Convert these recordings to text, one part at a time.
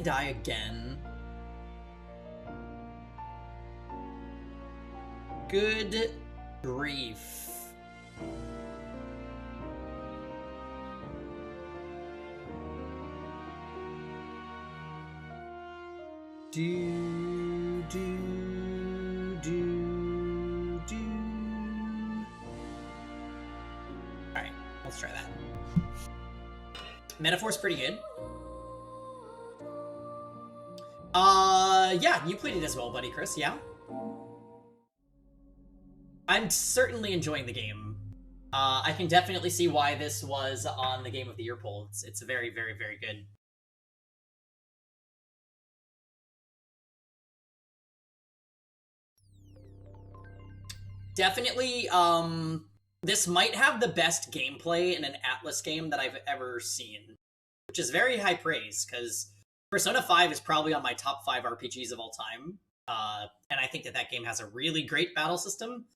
Die again. Good grief. Alright, let's try that. Metaphor's pretty good. Yeah, you played it as well, buddy Chris, yeah? I'm certainly enjoying the game. I can definitely see why this was on the Game of the Year poll. It's very, very, very good. Definitely, this might have the best gameplay in an Atlas game that I've ever seen, which is very high praise, because Persona 5 is probably on my top 5 RPGs of all time, and I think that that game has a really great battle system.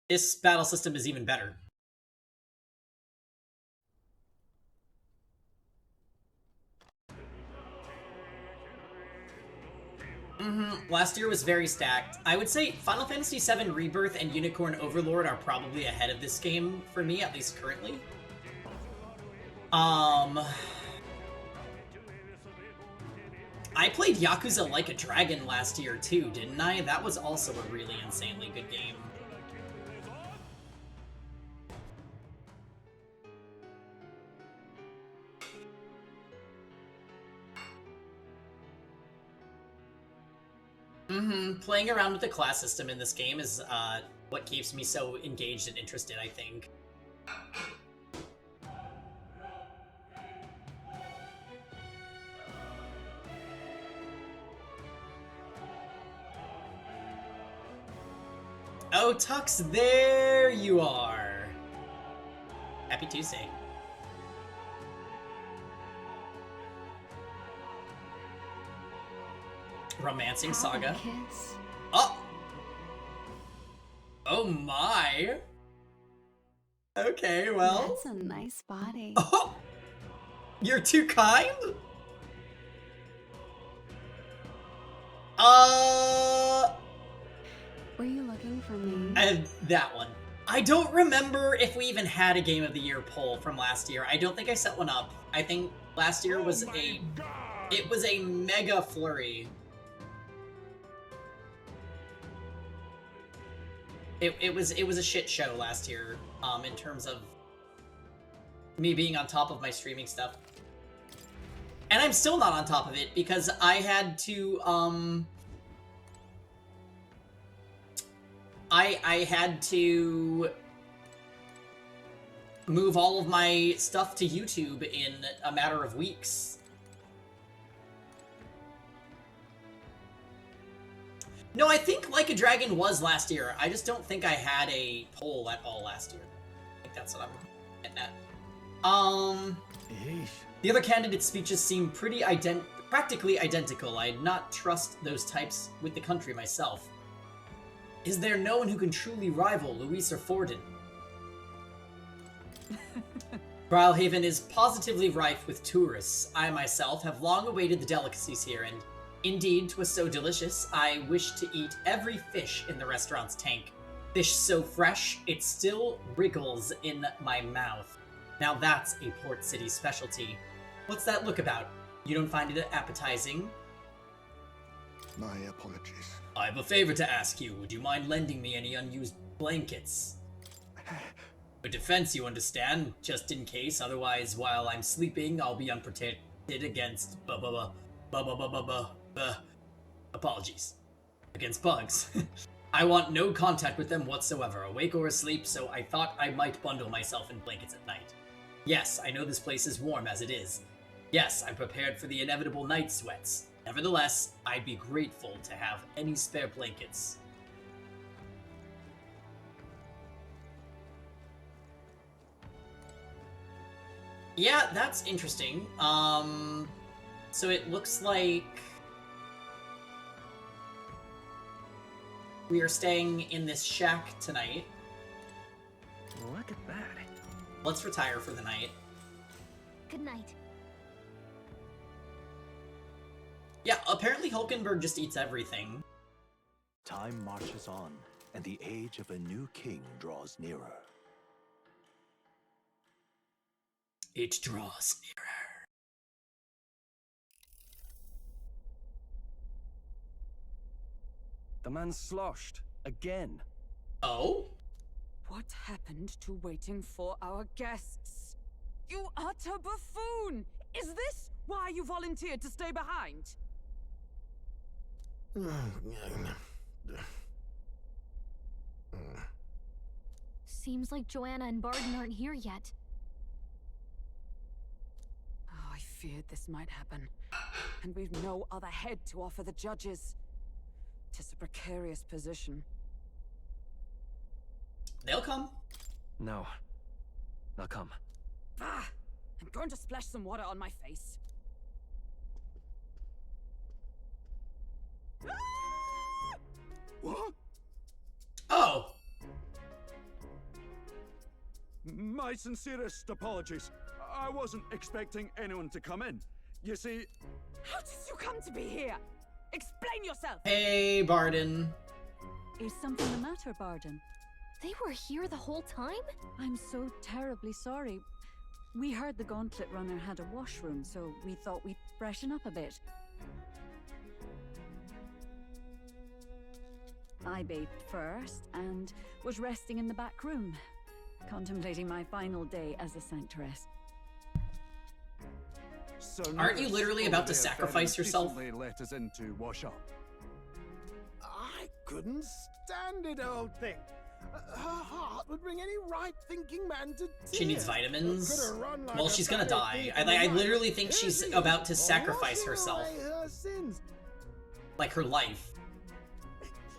This battle system is even better. Last year was very stacked. I would say Final Fantasy VII Rebirth and Unicorn Overlord are probably ahead of this game for me, at least currently. I played Yakuza Like a Dragon last year too, didn't I? That was also a really insanely good game. Playing around with the class system in this game is what keeps me so engaged and interested, I think. Oh, Tux, there you are. Happy Tuesday. Romancing Saga. Oh! Oh my! Okay, well... That's a nice body. Oh! You're too kind? Were you looking for me? That one. I don't remember if we even had a Game of the Year poll from last year. I don't think I set one up. I think last year was it was a mega flurry. It was a shit show last year, in terms of me being on top of my streaming stuff. And I'm still not on top of it because I had to I had to move all of my stuff to YouTube in a matter of weeks. No, I think Like a Dragon was last year. I just don't think I had a poll at all last year. I think that's what I'm getting at. The other candidate speeches seem pretty practically identical. I'd not trust those types with the country myself. Is there no one who can truly rival Luis or Forden? Brilhaven is positively rife with tourists. I myself have long awaited the delicacies here, and indeed, 'twas so delicious, I wished to eat every fish in the restaurant's tank. Fish so fresh, it still wriggles in my mouth. Now that's a Port City specialty. What's that look about? You don't find it appetizing? My apologies. I have a favor to ask you. Would you mind lending me any unused blankets? For defense, you understand, just in case. Otherwise, while I'm sleeping, I'll be unprotected against apologies. Against bugs. I want no contact with them whatsoever, awake or asleep, so I thought I might bundle myself in blankets at night. Yes, I know this place is warm as it is. Yes, I'm prepared for the inevitable night sweats. Nevertheless, I'd be grateful to have any spare blankets. Yeah, that's interesting. So it looks like we are staying in this shack tonight. Look at that. Let's retire for the night. Good night. Yeah, apparently Hulkenberg just eats everything. Time marches on, and the age of a new king draws nearer. It draws nearer. The man's sloshed. Again. Oh? What happened to waiting for our guests? You utter buffoon! Is this why you volunteered to stay behind? Seems like Joanna and Barden aren't here yet. Oh, I feared this might happen. And we've no other head to offer the judges. 'Tis a precarious position. They'll come. No. They'll come. Ah! I'm going to splash some water on my face. What? Oh! My sincerest apologies. I wasn't expecting anyone to come in. You see... How did you come to be here? Explain yourself! Hey, Barden. Is something the matter, Barden? They were here the whole time? I'm so terribly sorry. We heard the Gauntlet Runner had a washroom, so we thought we'd freshen up a bit. I bathed first and was resting in the back room, contemplating my final day as a sanctress. So Aren't you Nurse literally about to over there sacrifice very yourself? decently let us in to wash up. I couldn't stand it, old thing. Her heart would bring any right-thinking man to tears. She needs vitamins. Could've run like Well, a she's gonna die. battlefield I tonight. literally think she's Here about to she is, sacrifice washing herself. away her sins. Like her life.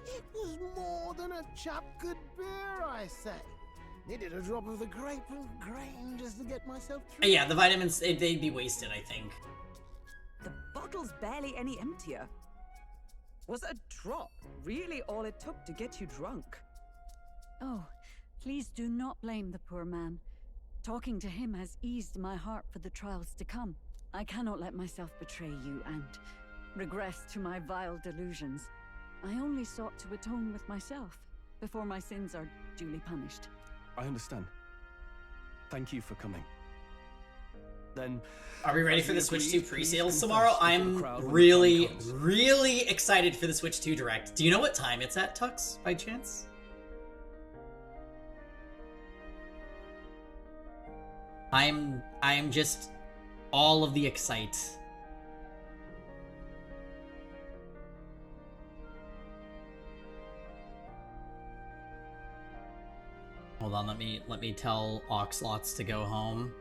It was more than a chap could bear, I say. Needed a drop of the grape and grain just to get myself through. Yeah, the vitamins, they'd be wasted, I think. The bottle's barely any emptier. Was a drop really all it took to get you drunk? Oh, please do not blame the poor man. Talking to him has eased my heart for the trials to come. I cannot let myself betray you and regress to my vile delusions. I only sought to atone with myself before my sins are duly punished. I understand. Thank you for coming. Then... Are we ready as for we the Switch 2 agreed, pre-sales please tomorrow? confess before the I'm crowd when the really, time comes. really excited for the Switch 2 Direct. Do you know what time it's at, Tux, by chance? I'm just all of the excite. Hold on, let me tell Oxlots to go home.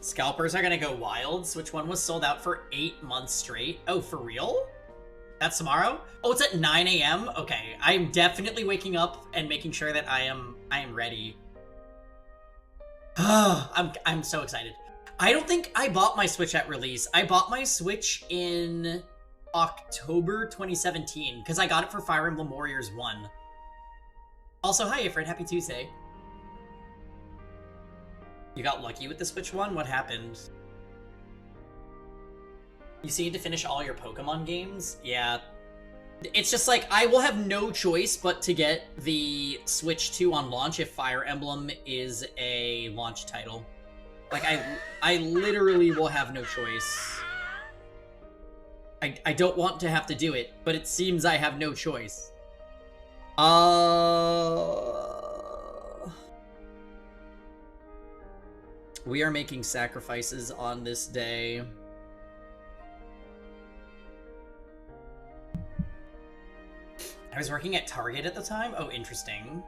Scalpers are gonna go wild. Switch 1 was sold out for 8 months straight. Oh, for real? That's tomorrow? Oh, it's at 9 a.m.? Okay, I'm definitely waking up and making sure that I am ready. I'm so excited. I don't think I bought my Switch at release. I bought my Switch in October 2017 because I got it for Fire Emblem Warriors 1. Also, hi, Ifrit. Happy Tuesday. You got lucky with the Switch 1? What happened? You seem to finish all your Pokemon games? Yeah. It's just like, I will have no choice but to get the Switch 2 on launch if Fire Emblem is a launch title. Like, I literally will have no choice. I don't want to have to do it, but it seems I have no choice. We are making sacrifices on this day. I was working at Target at the time. Oh, interesting.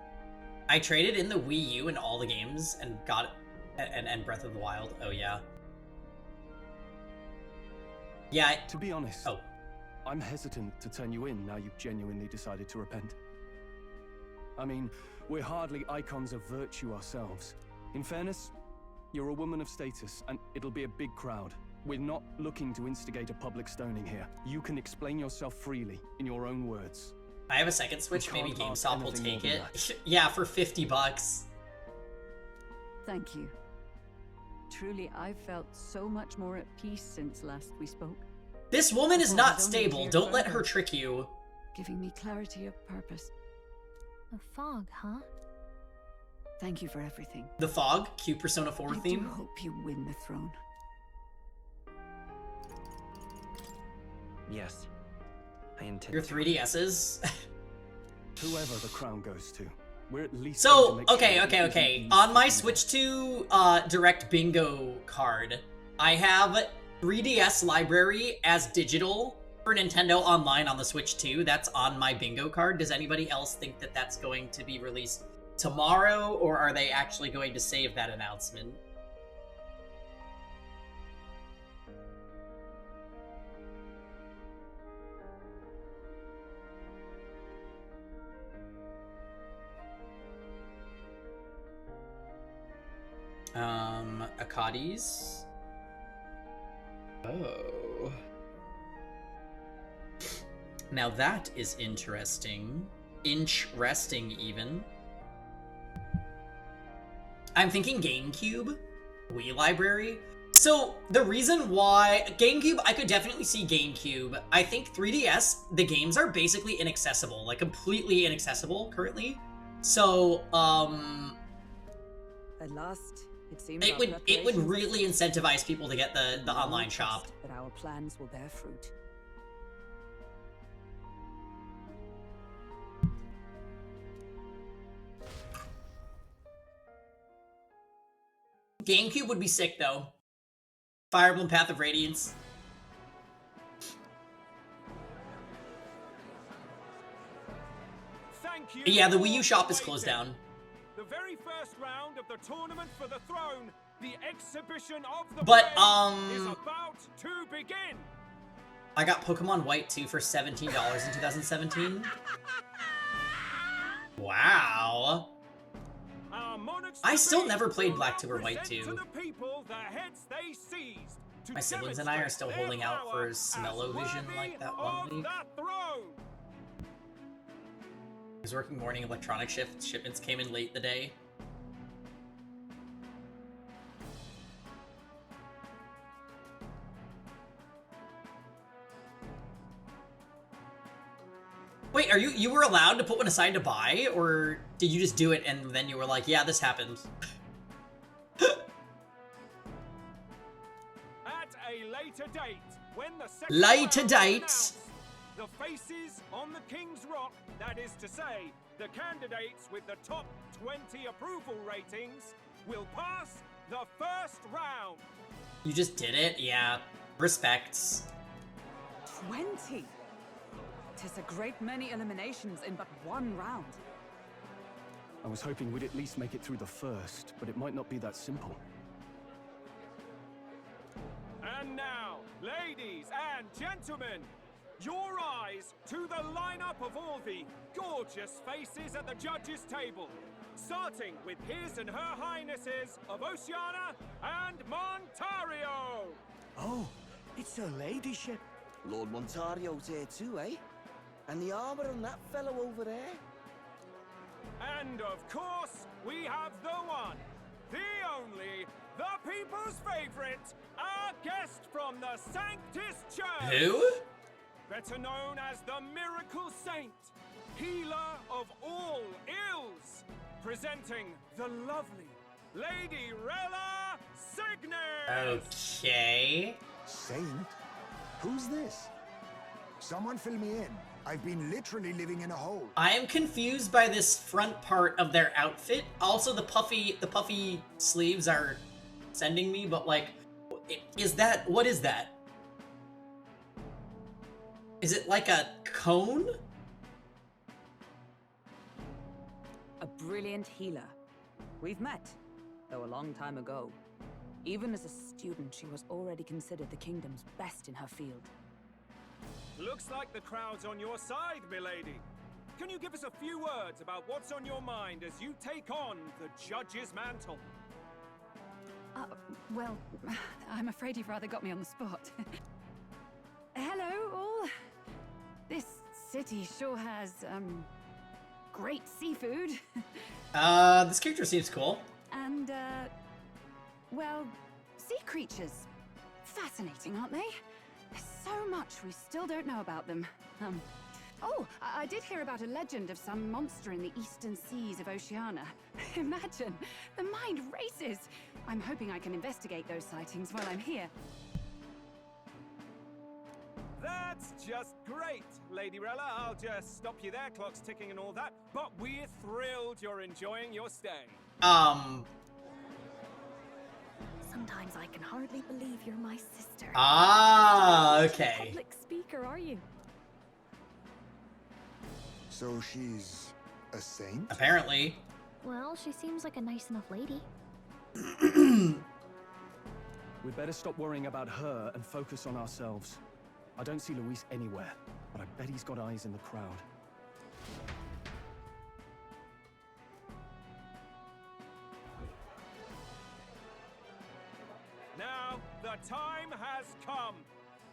I traded in the Wii U and all the games and got and Breath of the Wild. Oh yeah. Yeah. To be honest, Oh. I'm hesitant to turn you in now you've genuinely decided to repent. I mean, we're hardly icons of virtue ourselves. In fairness, you're a woman of status, and it'll be a big crowd. We're not looking to instigate a public stoning here. You can explain yourself freely, in your own words. I have a second Switch, maybe can't ask GameStop will anything take more it. than Yeah, for $50. Thank you. Truly, I've felt so much more at peace since last we spoke. This woman is Oh, not I don't stable. hear Don't let further. her trick you. Giving me clarity of purpose. A fog, huh? Thank you for everything. The Fog, cute Persona 4 I theme. do hope you win the throne. Yes. I intend Your to. 3DSs. Whoever the crown goes to, we're at least So, going to make okay, sure okay, it okay. isn't On my used for Switch 2 Direct Bingo card, I have 3DS Library as digital for Nintendo Online on the Switch 2. That's on my bingo card. Does anybody else think that that's going to be released tomorrow, or are they actually going to save that announcement? Akadi's? Oh. Now that is interesting. Inch-resting, even. I'm thinking GameCube? Wii Library? So, the reason why... GameCube, I could definitely see GameCube. I think 3DS, the games are basically inaccessible. Like, completely inaccessible, currently. So, At last, it seems it would really incentivize people to get the online shop. That our plans will bear fruit. GameCube would be sick, though. Fire Emblem Path of Radiance. Thank you. Yeah, the Wii U shop is closed down. The very first round of the tournament for the throne, the exhibition of the But, blade, is about to begin. I got Pokemon White 2 for $17 in 2017. Wow. Our monarchs I still to be never played will Black 2 or now White present 2. to the people the heads they seized to My siblings and I are still demonstrate holding out their for power Smell-O-Vision as like that worthy one of week. the throne. I was working morning electronic shift. Shipments came in late the day. Wait, are you were allowed to put one aside to buy, or did you just do it and then you were like, yeah, this happened? At a later date, when the second Later round is date. announced, the faces on the King's Rock, that is to say, the candidates with the top 20 approval ratings, will pass the first round. You just did it? Yeah. Respects. 20! 'Tis a great many eliminations in but one round. I was hoping we'd at least make it through the first, but it might not be that simple. And now, ladies and gentlemen, your eyes to the lineup of all the gorgeous faces at the judges' table, starting with His and Her Highnesses of Oceania and Montario. Oh, it's her ladyship. Lord Montario's here too, eh? And the armor on that fellow over there? And of course, we have the one, the only, the people's favorite, our guest from the Sanctus Church. Who? Better known as the Miracle Saint, healer of all ills, presenting the lovely Lady Rella Signes. Okay. Saint? Who's this? Someone fill me in. I've been literally living in a hole. I am confused by this front part of their outfit. Also, the puffy sleeves are sending me, but like, is that, what is that? Is it like a cone? A brilliant healer. We've met, though a long time ago. Even as a student, she was already considered the kingdom's best in her field. Looks like the crowd's on your side, milady. Can you give us a few words about what's on your mind as you take on the judge's mantle? Well, I'm afraid you've rather got me on the spot. Hello, all. This city sure has, great seafood. This character seems cool. And, well, sea creatures. Fascinating, aren't they? There's so much we still don't know about them. Oh, I did hear about a legend of some monster in the eastern seas of Oceania. Imagine, the mind races. I'm hoping I can investigate those sightings while I'm here. That's just great, Lady Rella. I'll just stop you there, clock's ticking and all that. But we're thrilled you're enjoying your stay. Sometimes I can hardly believe you're my sister. Okay. Public speaker, are you? So she's a saint? Apparently. Well, she seems like a nice enough lady. We'd better stop worrying about her and focus on ourselves. I don't see Luis anywhere, but I bet he's got eyes in the crowd. Now, the time has come.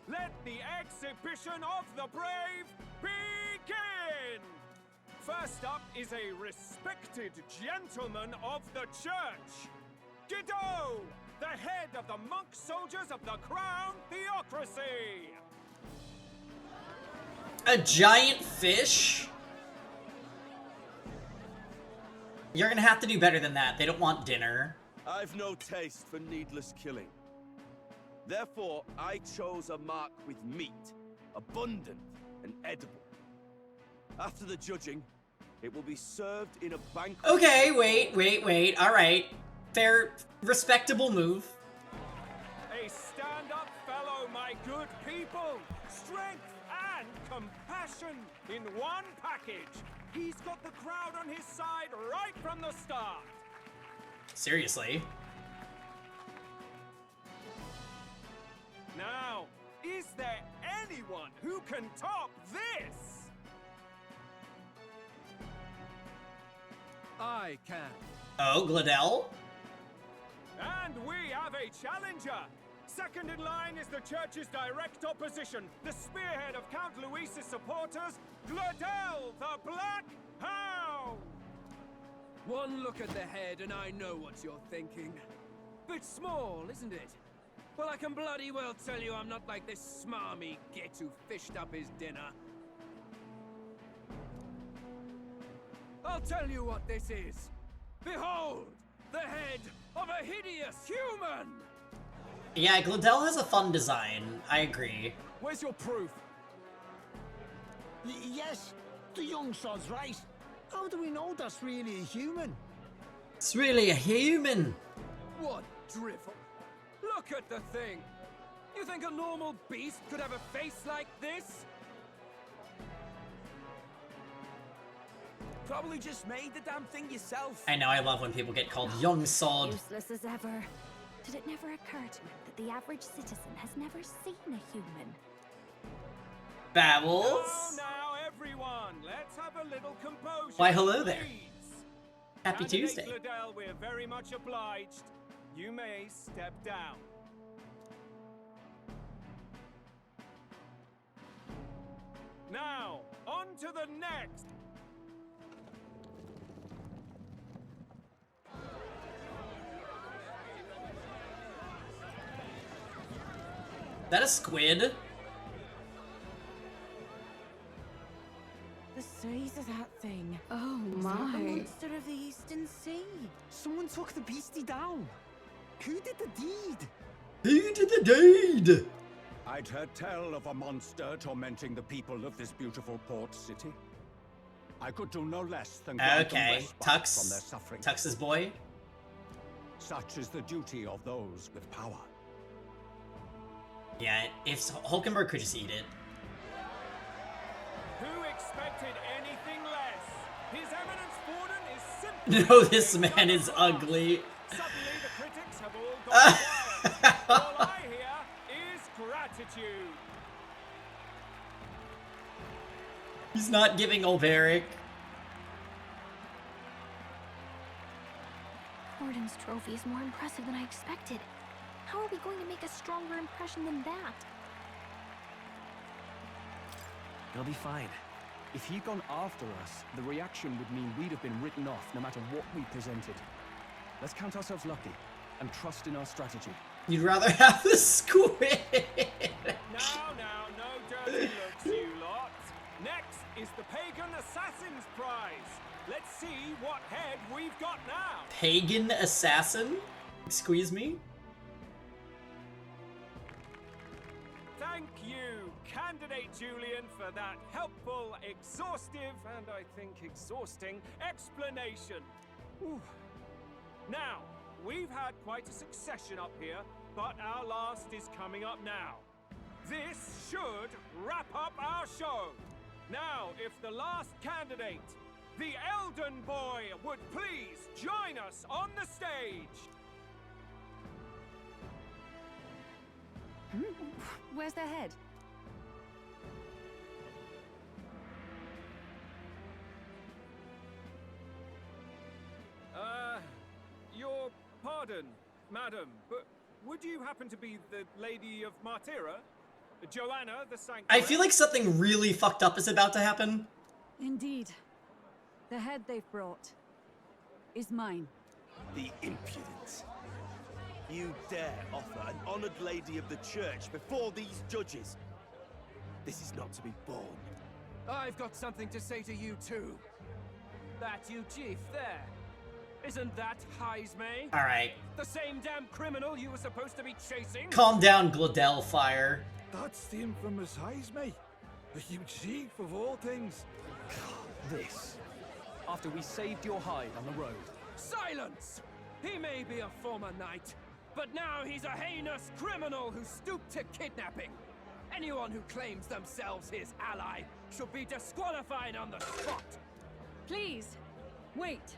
Let the exhibition of the brave begin! First up is a respected gentleman of the church. Guido, the head of the monk soldiers of the Crown Theocracy. A giant fish? You're gonna have to do better than that. They don't want dinner. I've no taste for needless killing. Therefore, I chose a mark with meat, abundant and edible. After the judging, it will be served in a banquet. Okay, wait. Alright. Fair, respectable move. A stand-up fellow, my good people. Strength and compassion in one package. He's got the crowd on his side right from the start. Seriously. Now, is there anyone who can top this? I can. Oh, Gladell? And we have a challenger. Second in line is the church's direct opposition, the spearhead of Count Luis's supporters, Gladell, the Black Hound. One look at the head and I know what you're thinking. Bit small, isn't it? Well, I can bloody well tell you I'm not like this smarmy git who fished up his dinner. I'll tell you what this is. Behold, the head of a hideous human! Yeah, Gladell has a fun design. I agree. Where's your proof? Yes, the young sod's right. How do we know that's really a human? It's really a human. What drivel? Look at the thing! You think a normal beast could have a face like this? Probably just made the damn thing yourself. I know, I love when people get called young sod. Useless as ever. Did it never occur to him that the average citizen has never seen a human? Babbles? Now, everyone, let's have a little composure. Why, hello there. Please. Happy Candidate Tuesday. Gladell, we're very much obliged. You may step down. Now, on to the next. That a squid? The size of that thing. Oh Is that the my. monster of the Eastern Sea? Someone took the beastie down. Who did the deed? Who did the deed? I'd heard tell of a monster tormenting the people of this beautiful port city. I could do no less than grant them Okay, respite from their Tux. suffering. Tux's boy? Such is the duty of those with power. Yeah, if Hulkenberg could just eat it. Who expected anything less? His Eminence Borden is simply... No, this man is ugly. Suddenly the critics have all gone wild. All I hear is gratitude. He's not giving Olberic. Borden's trophy is more impressive than I expected. How are we going to make a stronger impression than that? You'll be fine. If he'd gone after us, the reaction would mean we'd have been written off no matter what we presented. Let's count ourselves lucky and trust in our strategy. You'd rather have the squid. Now, no dirty looks, you lot. Next is the Pagan Assassin's Prize. Let's see what head we've got now. Pagan Assassin? Excuse me? Thank you, Candidate Julian, for that helpful, exhaustive, and I think exhausting explanation. Whew. Now, we've had quite a succession up here, but our last is coming up now. This should wrap up our show. Now, if the last candidate, the Elden Boy, would please join us on the stage. Where's their head? Your pardon, madam, but would you happen to be the Lady of Martira? Joanna, the Sanctuary? I feel like something really fucked up is about to happen. Indeed. The head they've brought is mine. The impudence. You dare offer an honored lady of the church before these judges? This is not to be borne. I've got something to say to you too. That you chief there. Isn't that Heisme? Alright. The same damn criminal you were supposed to be chasing? Calm down, Gladell Fire. That's the infamous Heisme. You chief of all things. This. After we saved your hide on the road. Silence! He may be a former knight, but now he's a heinous criminal who stooped to kidnapping. Anyone who claims themselves his ally should be disqualified on the spot. Please, wait.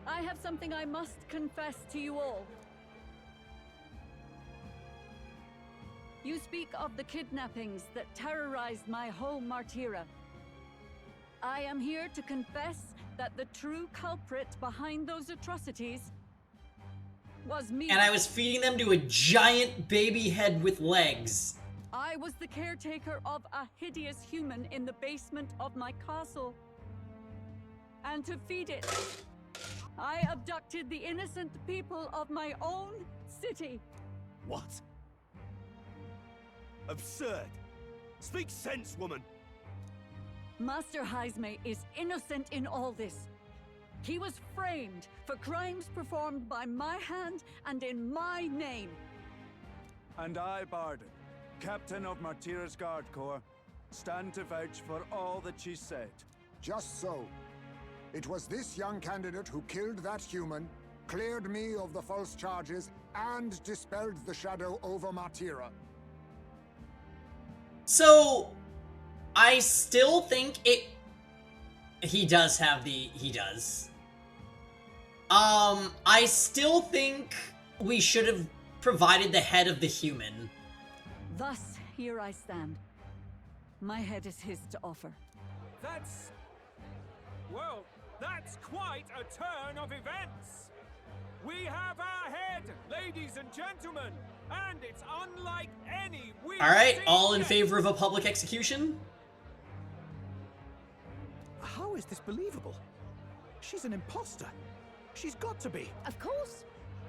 I have something I must confess to you all. You speak of the kidnappings that terrorized my home, Martira. I am here to confess that the true culprit behind those atrocities was me. And I was feeding them to a giant baby head with legs. I was the caretaker of a hideous human in the basement of my castle. And to feed it, I abducted the innocent people of my own city. What? Absurd. Speak sense, woman. Master Heisme is innocent in all this. He was framed for crimes performed by my hand and in my name. And I, Barden, Captain of Martira's Guard Corps, stand to vouch for all that she said. Just so. It was this young candidate who killed that human, cleared me of the false charges, and dispelled the shadow over Martira. So, I still think he does have the... he does. I still think we should have provided the head of the human. Thus, here I stand. My head is his to offer. That's... well, that's quite a turn of events. We have our head, ladies and gentlemen, and it's unlike any we've Alright, seen all in yet. favor of a public execution? How is this believable? She's an imposter. She's got to be. Of course.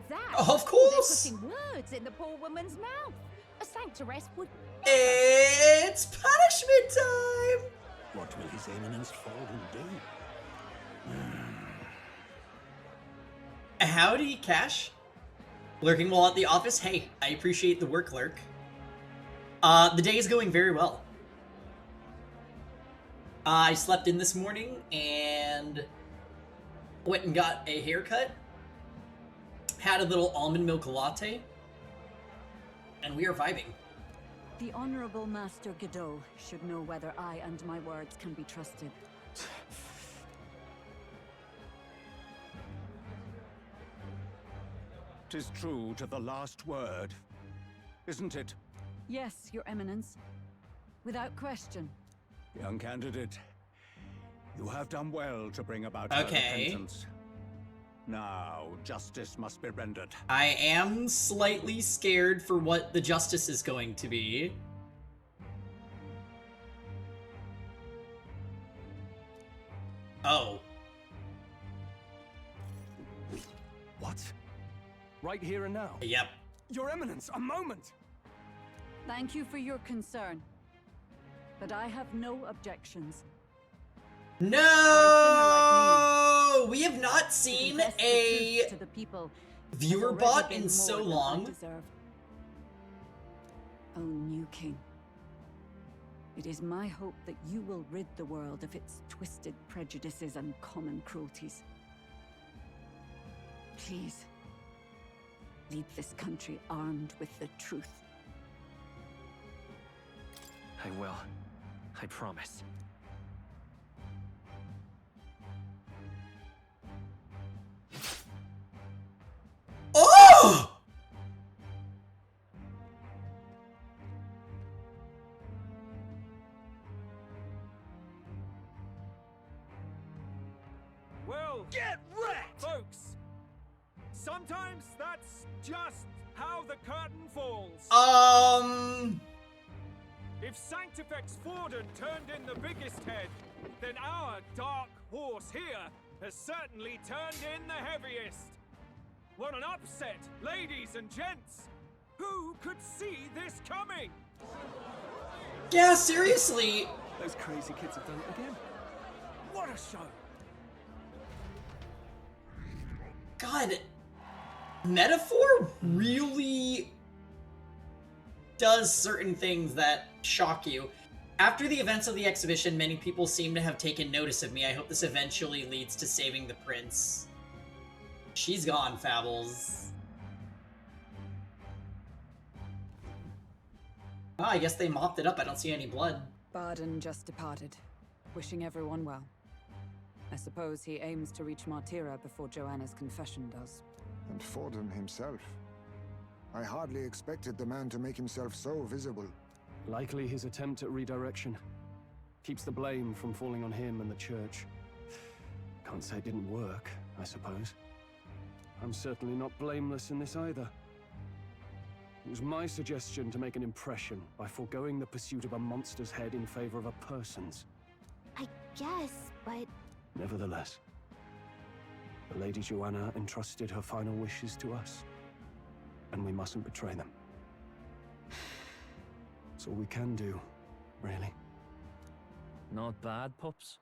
That. Oh, of course. They're putting words in the poor woman's mouth. A sanctuaress would. It's punishment time! What will His Eminence Fallen do? Howdy, Cash. Lurking while at the office? Hey, I appreciate the work, Lurk. The day is going very well. I slept in this morning and went and got a haircut. Had a little almond milk latte. And we are vibing. The Honorable Master Godot should know whether I and my words can be trusted. 'Tis true to the last word, isn't it? Yes, Your Eminence. Without question. Young candidate, you have done well to bring about Okay. her repentance. Now, justice must be rendered. I am slightly scared for what the justice is going to be. Oh. What? Right here and now? Yep. Your Eminence, a moment! Thank you for your concern, but I have no objections. No! We have not seen a to the people viewer bot in so long. Oh, new king. It is my hope that you will rid the world of its twisted prejudices and common cruelties. Please, lead this country armed with the truth. I will. I promise. Oh! Well, get wrecked! Folks, sometimes that's just how the curtain falls. If Sanctifex Forden turned in the biggest head, then our dark horse here has certainly turned in the heaviest. What an upset, ladies and gents! Who could see this coming? Yeah, seriously. Those crazy kids have done it again. What a show! God, Metaphor really does certain things that shock you. After the events of the exhibition, many people seem to have taken notice of me. I hope this eventually leads to saving the prince. She's gone, Fabbles. Oh, I guess they mopped it up. I don't see any blood. Barden just departed, wishing everyone well. I suppose he aims to reach Martira before Joanna's confession does. And Forden himself. I hardly expected the man to make himself so visible. Likely his attempt at redirection. Keeps the blame from falling on him and the church. Can't say it didn't work, I suppose. I'm certainly not blameless in this either. It was my suggestion to make an impression by foregoing the pursuit of a monster's head in favor of a person's. I guess, but... Nevertheless, the Lady Joanna entrusted her final wishes to us, and we mustn't betray them. It's all we can do, really. Not bad, pups.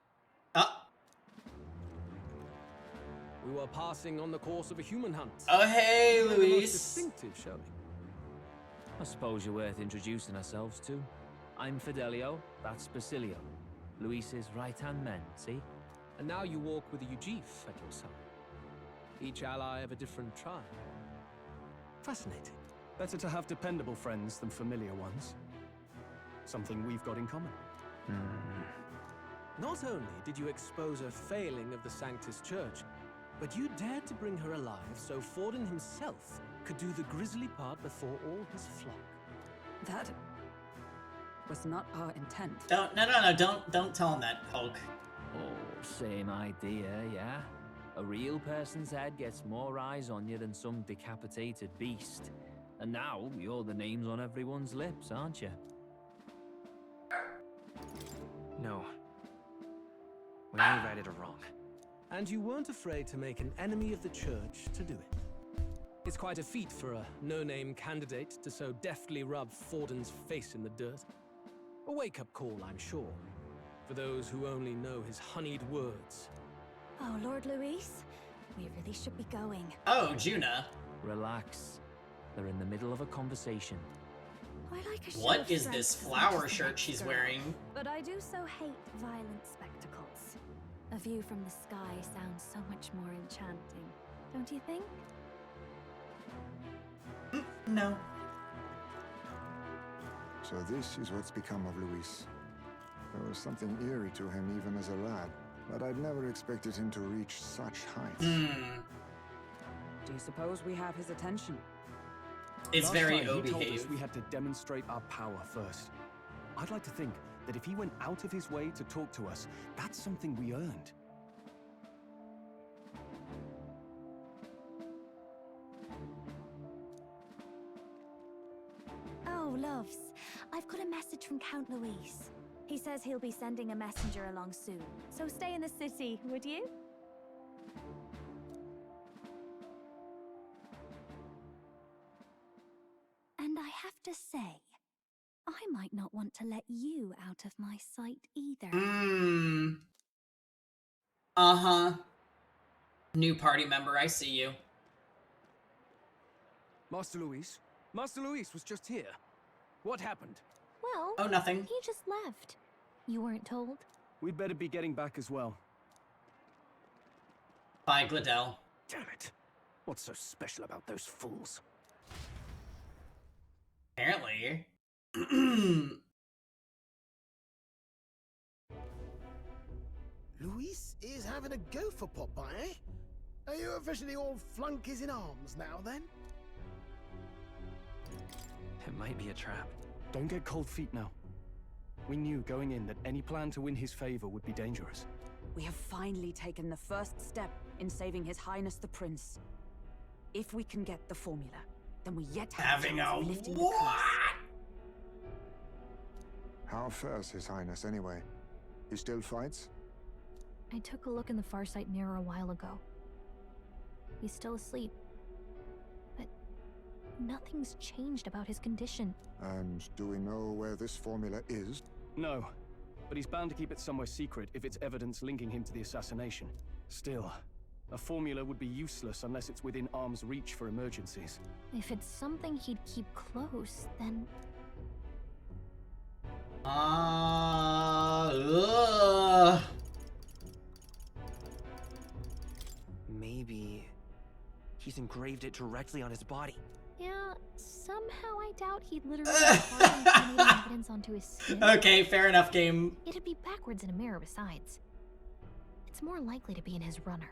We were passing on the course of a human hunt. Oh, hey, We had the most Luis. distinctive showing. I suppose you're worth introducing ourselves to. I'm Fidelio, that's Basilio. Luis's right-hand man, see? And now you walk with a Ujif at your side. Each ally of a different tribe. Fascinating. Better to have dependable friends than familiar ones. Something we've got in common. Not only did you expose a failing of the Sanctus Church, but you dared to bring her alive so Forden himself could do the grisly part before all his flock. That was not our intent. No, don't tell him that, Hulk. Oh, same idea, yeah? A real person's head gets more eyes on you than some decapitated beast. And now, you're the names on everyone's lips, aren't you? No. We only read it wrong. And you weren't afraid to make an enemy of the church to do it. It's quite a feat for a no-name candidate to so deftly rub Forden's face in the dirt. A wake-up call, I'm sure, for those who only know his honeyed words. Oh, Lord Luis, we really should be going. Oh, Juna. Relax. They're in the middle of a conversation. I like a show What of is strength this as flower much as the shirt next she's girl, wearing? But I do so hate violent spectacles. A view from the sky sounds so much more enchanting, don't you think? No. So this is what's become of Luis. There was something eerie to him even as a lad, but I'd never expected him to reach such heights. Do you suppose we have his attention? It's Last very time he told us O-behaved. we had to demonstrate our power first. I'd like to think that if he went out of his way to talk to us, that's something we earned. Oh, loves, I've got a message from Count Luis. He says he'll be sending a messenger along soon, so stay in the city, would you? And I have to say, I might not want to let you out of my sight either. Uh-huh. New party member, I see you. Master Luis? Master Luis was just here. What happened? Well, oh, nothing. He just left. You weren't told? We'd better be getting back as well. Bye, Gladell. Damn it. What's so special about those fools? Apparently. Luis is having a go for Popeye, eh? Are you officially all flunkies in arms now, then? It might be a trap. Don't get cold feet now. We knew going in that any plan to win his favor would be dangerous. We have finally taken the first step in saving His Highness the Prince. If we can get the formula, then we yet have Having a a chance of lifting the what? curse. How fares His Highness anyway? He still fights? I took a look in the Farsight mirror a while ago. He's still asleep. But nothing's changed about his condition. And do we know where this formula is? No, but he's bound to keep it somewhere secret if it's evidence linking him to the assassination. Still, a formula would be useless unless it's within arm's reach for emergencies. If it's something he'd keep close, then... Maybe he's engraved it directly on his body. Yeah, somehow I doubt he'd literally carve incriminating evidence onto his skin. Okay, fair enough, game. It'd be backwards in a mirror besides. It's more likely to be in his runner.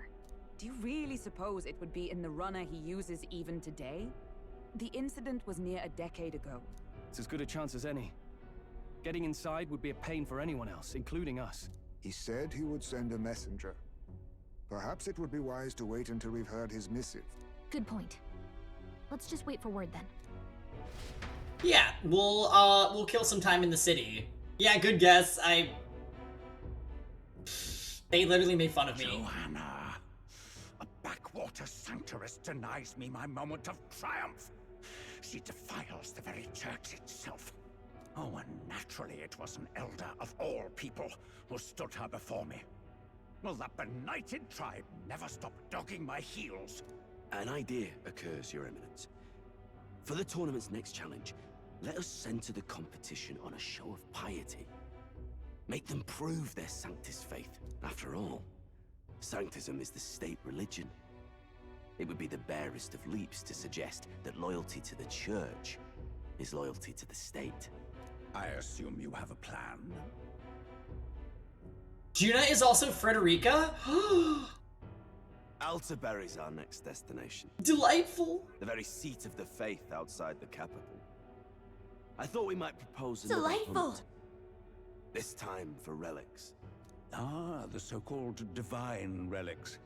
Do you really suppose it would be in the runner he uses even today? The incident was near a decade ago. It's as good a chance as any. Getting inside would be a pain for anyone else, including us. He said he would send a messenger. Perhaps it would be wise to wait until we've heard his missive. Good point. Let's just wait for word then. Yeah, we'll kill some time in the city. Yeah, good guess. They literally made fun of me. Joanna, a backwater sanctuarist denies me my moment of triumph. She defiles the very church itself. Oh, and naturally it was an elder of all people who stood her before me. Will that benighted tribe never stop dogging my heels? An idea occurs, Your Eminence. For the tournament's next challenge, let us center the competition on a show of piety. Make them prove their Sanctus faith. After all, Sanctism is the state religion. It would be the barest of leaps to suggest that loyalty to the church is loyalty to the state. I assume you have a plan? Juna is also Frederica? Altaberry's our next destination. Delightful! The very seat of the faith outside the capital. I thought we might propose another hunt. This time for relics. Ah, the so-called divine relics.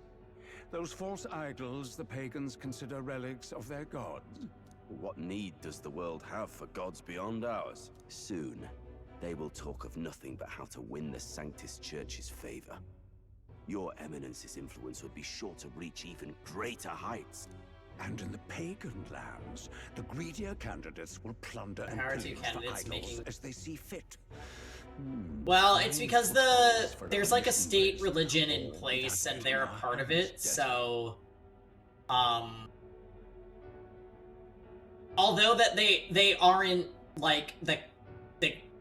Those false idols the pagans consider relics of their gods. What need does the world have for gods beyond ours? Soon, they will talk of nothing but how to win the Sanctus Church's favor. Your Eminence's influence would be sure to reach even greater heights. And in the pagan lands, the greedier candidates will plunder and Heresy pillage the candidates idols making- as they see fit. Well, it's because there's like a state religion in place and they're a part of it, so although that they aren't like the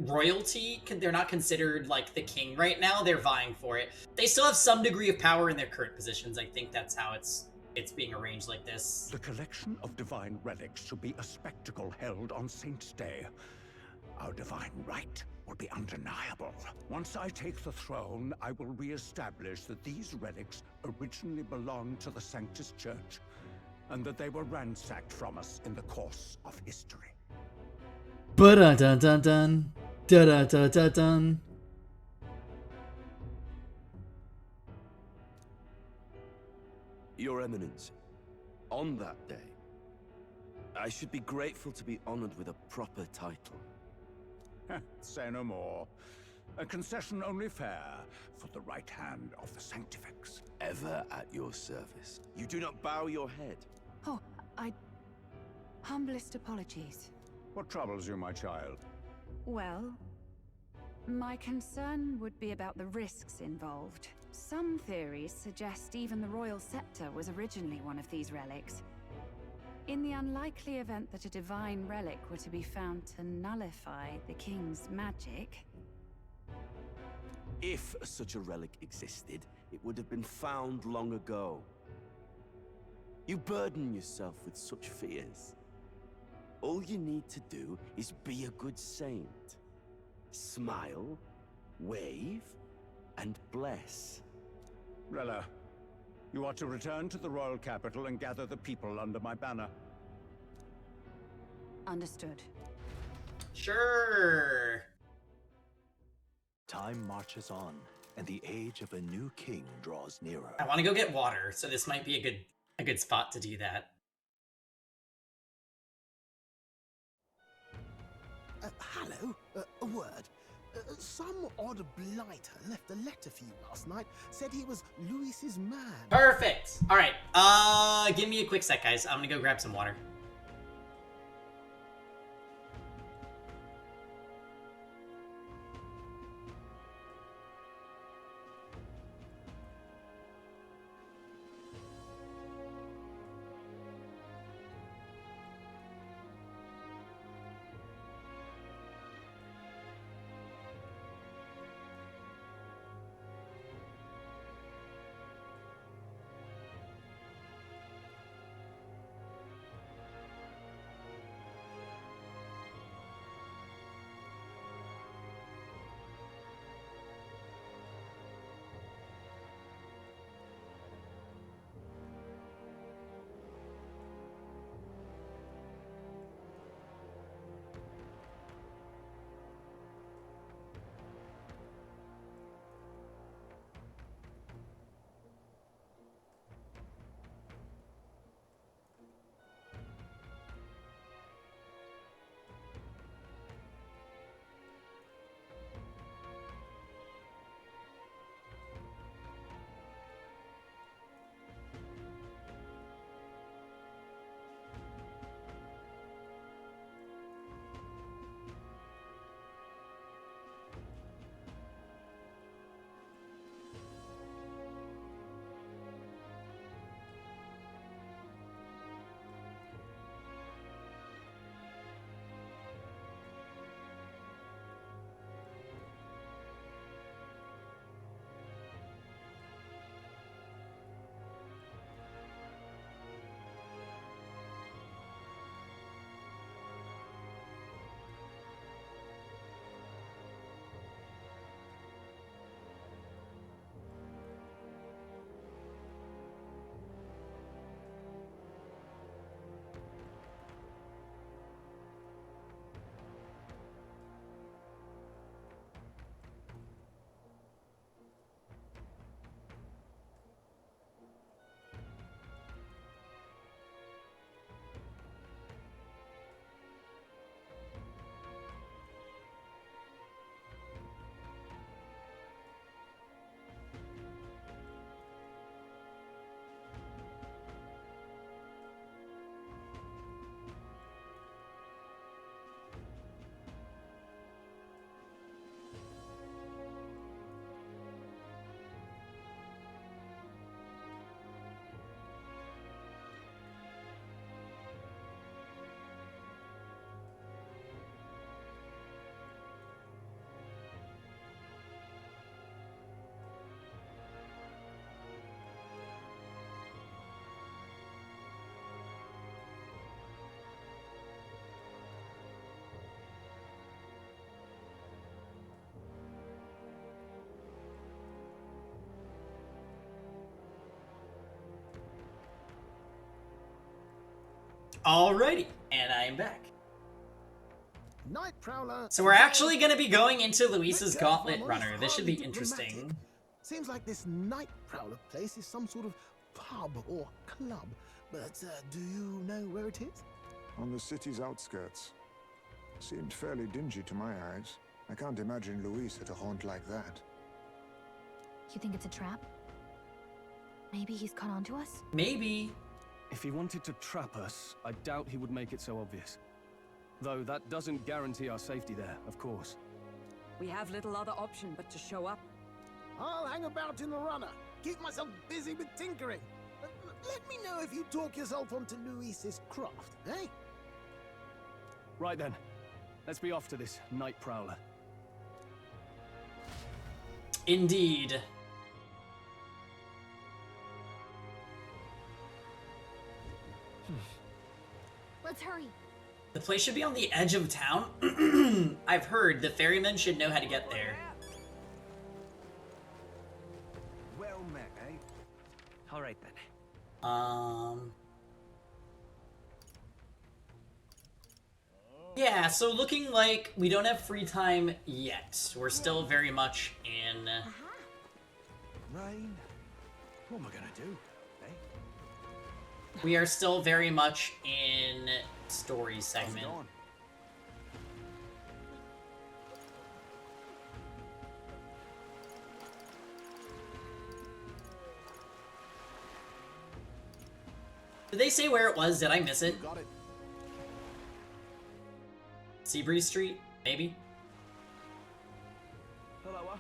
royalty, they're not considered like the king right now, they're vying for it. They still have some degree of power in their current positions. I think that's how it's being arranged like this. The collection of divine relics should be a spectacle held on Saint's Day. Our divine right will be undeniable. Once I take the throne, I will re-establish that these relics originally belonged to the Sanctus Church, and that they were ransacked from us in the course of history. Ba-da-dun-dun-dun. Da-da-da-da-dun. Your Eminence, on that day, I should be grateful to be honored with a proper title. Say no more. A concession only fair for the right hand of the Sanctifex. Ever at your service. You do not bow your head. Oh, humblest apologies. What troubles you, my child? Well, my concern would be about the risks involved. Some theories suggest even the royal scepter was originally one of these relics. In the unlikely event that a divine relic were to be found to nullify the king's magic... If such a relic existed, it would have been found long ago. You burden yourself with such fears. All you need to do is be a good saint. Smile, wave, and bless. Rella, you are to return to the royal capital and gather the people under my banner. Understood. Sure. Time marches on, and the age of a new king draws nearer. I want to go get water, so this might be a good spot to do that. Hello, a word. Some odd blighter left a letter for you last night. Said he was Louis's man. Perfect. All right. Give me a quick sec, guys. I'm gonna go grab some water. Alrighty, and I am back. Night Prowler. So we're actually going to be going into Luis's Gauntlet Runner. This should be interesting. Seems like this Night Prowler place is some sort of pub or club, but do you know where it is? On the city's outskirts. Seemed fairly dingy to my eyes. I can't imagine Luis at a haunt like that. You think it's a trap? Maybe he's caught on to us? Maybe. If he wanted to trap us, I doubt he would make it so obvious. Though that doesn't guarantee our safety there, of course. We have little other option but to show up. I'll hang about in the runner. Keep myself busy with tinkering. Let me know if you talk yourself onto Luis's craft, eh? Right then. Let's be off to this night prowler. Indeed. Let's hurry. The place should be on the edge of town. I've heard the ferryman should know how to get there. Well met, eh? All right then. Yeah, so looking like we don't have free time yet. We're still very much in... Rain. What am I gonna do? Eh? We are still very much in story segment. Did they say where it was? Did I miss it? Got it. Seabreeze Street? Maybe? Hello.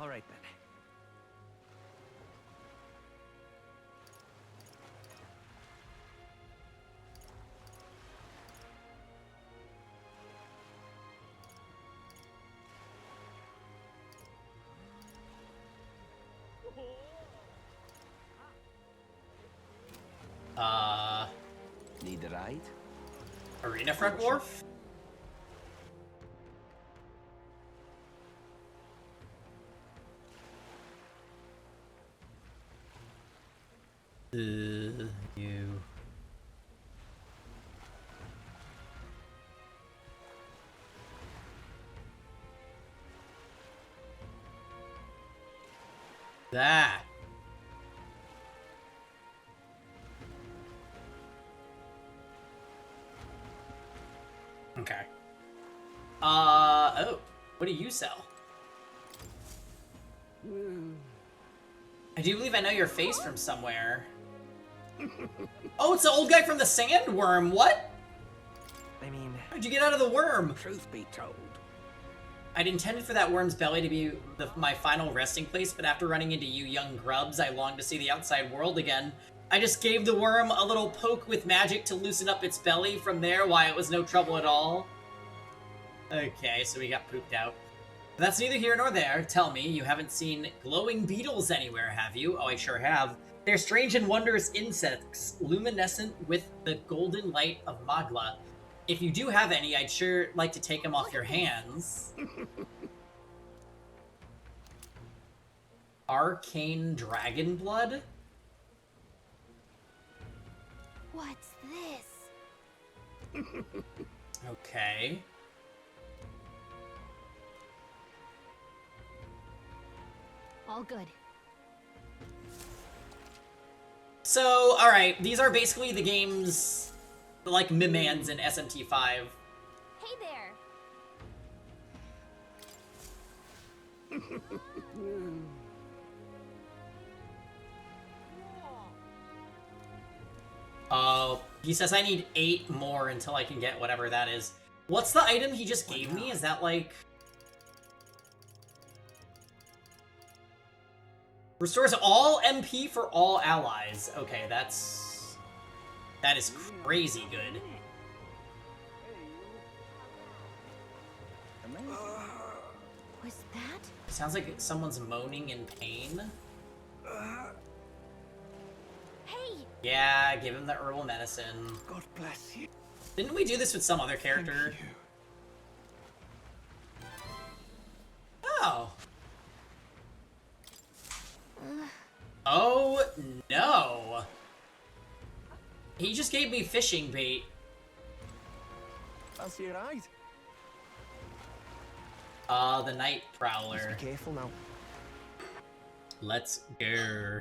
All right then. Need a ride? Arena Front Wharf? You. That. Okay. Oh. What do you sell? I do believe I know your face from somewhere. Oh, it's the old guy from the sandworm. What? I mean... How'd you get out of the worm? Truth be told. I'd intended for that worm's belly to be my final resting place, but after running into you young grubs, I longed to see the outside world again. I just gave the worm a little poke with magic to loosen up its belly. From there, why, it was no trouble at all. Okay, so we got pooped out. But that's neither here nor there. Tell me, you haven't seen glowing beetles anywhere, have you? Oh, I sure have. They're strange and wondrous insects, luminescent with the golden light of Magla. If you do have any, I'd sure like to take them off your hands. Arcane dragon blood? What's this? Okay. All good. So, alright, these are basically the games like Mimans in SMT5. Hey there. Oh, he says I need 8 more until I can get whatever that is. What's the item he just gave me? Is that like... Restores all MP for all allies. Okay, that is crazy good. Was that? Sounds like someone's moaning in pain. Hey! Yeah, give him the herbal medicine. God bless you. Didn't we do this with some other character? Oh. Oh, no. He just gave me fishing bait. Fancy a ride? The Night Prowler. Just be careful now. Let's go.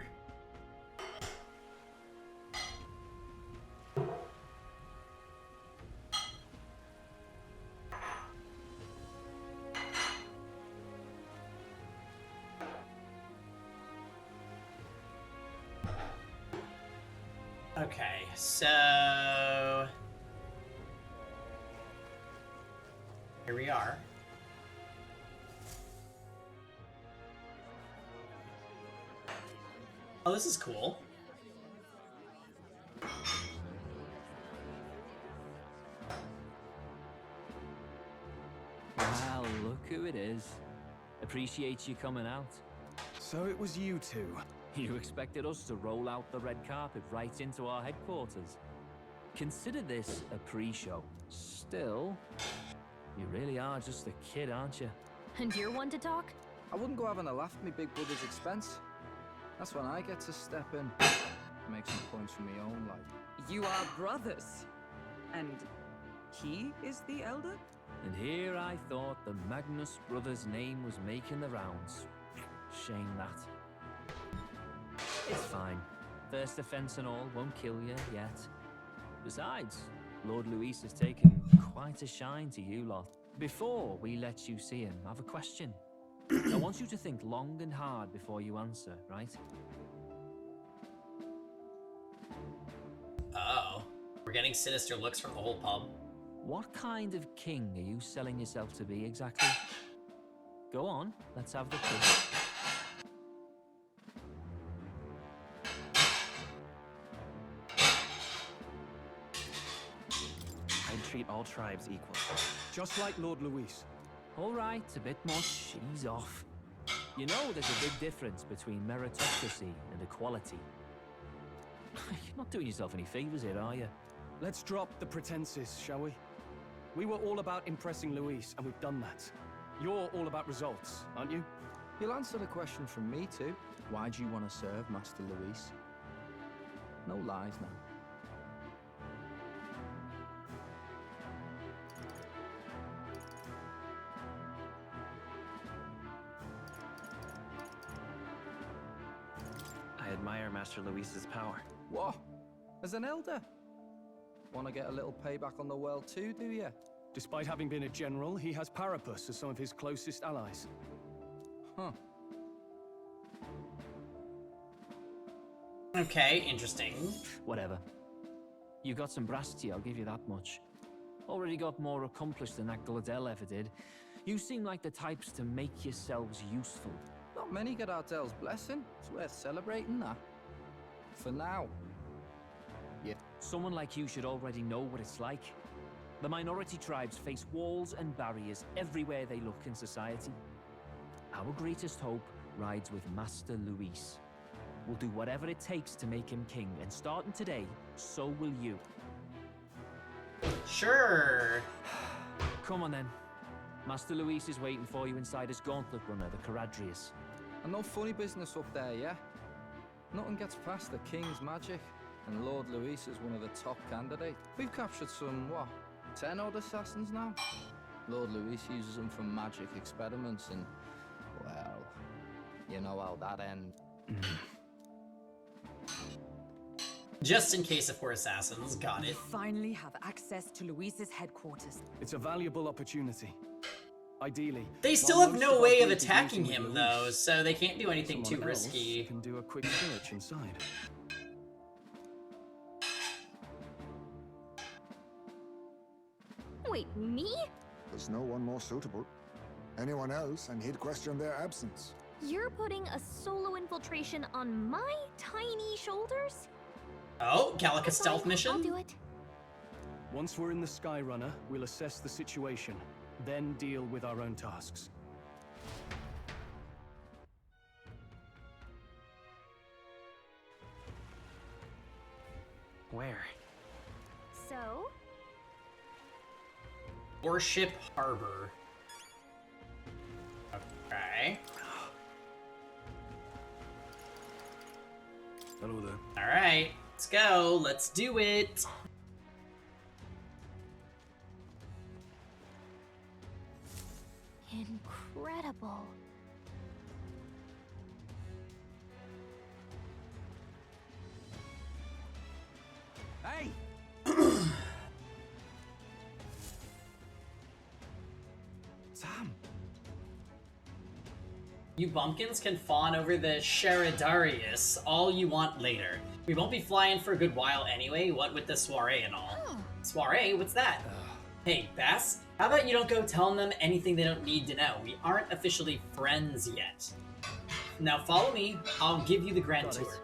Okay, so here we are. Oh, this is cool. Well, look who it is. Appreciate you coming out. So it was you two. You expected us to roll out the red carpet right into our headquarters. Consider this a pre-show. Still, you really are just a kid, aren't you? And you're one to talk? I wouldn't go having a laugh at me big brother's expense. That's when I get to step in. Make some points for my own life. You are brothers. And he is the elder? And here I thought the Magnus brothers' name was making the rounds. Shame that. It's fine. First offense and all won't kill you yet. Besides, Lord Luis has taken quite a shine to you lot. Before we let you see him, I have a question. I want you to think long and hard before you answer, right? Uh-oh. We're getting sinister looks from the whole pub. What kind of king are you selling yourself to be exactly? Go on, let's have the quiz. I'd treat all tribes equal. Just like Lord Luis. All right, a bit more cheese off. You know there's a big difference between meritocracy and equality. You're not doing yourself any favors here, are you? Let's drop the pretenses, shall we? We were all about impressing Luis, and we've done that. You're all about results, aren't you? You'll answer the question from me too. Why do you want to serve Master Luis? No lies now. I admire Master Luis's power. What? As an elder? Want to get a little payback on the world too, do you? Despite having been a general, he has Parapus as some of his closest allies. Huh. Okay, interesting. Whatever. You got some brass to you, I'll give you that much. Already got more accomplished than that Gladel ever did. You seem like the types to make yourselves useful. Not many get Ardel's blessing. It's worth celebrating that. For now. Yeah. Someone like you should already know what it's like. The minority tribes face walls and barriers everywhere they look in society. Our greatest hope rides with Master Luis. We'll do whatever it takes to make him king, and starting today, so will you. Sure. Come on then. Master Luis is waiting for you inside his gauntlet runner, the Caradrius. And no funny business up there, yeah? Nothing gets past the King's magic, and Lord Luis is one of the top candidates. We've captured some, what, 10 odd assassins now? Lord Luis uses them for magic experiments and, well, you know how that ends. Just in case if we're assassins, got We it. finally have access to Luis's headquarters. It's a valuable opportunity. Ideally, They still while have most no our way of group is attacking meeting him, with though, Luis, so they can't do anything too someone else risky. can do a quick search inside. Wait, me? There's no one more suitable. Anyone else, and he'd question their absence. You're putting a solo infiltration on my tiny shoulders? Oh, Gallica stealth mission? I'll do it. Once we're in the Skyrunner, we'll assess the situation, then deal with our own tasks. Where? So? Warship Harbor. Okay. Hello there. Alright, let's go. Let's do it. Incredible. Hey! Sam! You bumpkins can fawn over the Sheridarius all you want later. We won't be flying for a good while anyway, what with the soiree and all. Soiree? What's that? Hey, Bass, how about you don't go telling them anything they don't need to know? We aren't officially friends yet. Now follow me, I'll give you the grand tour.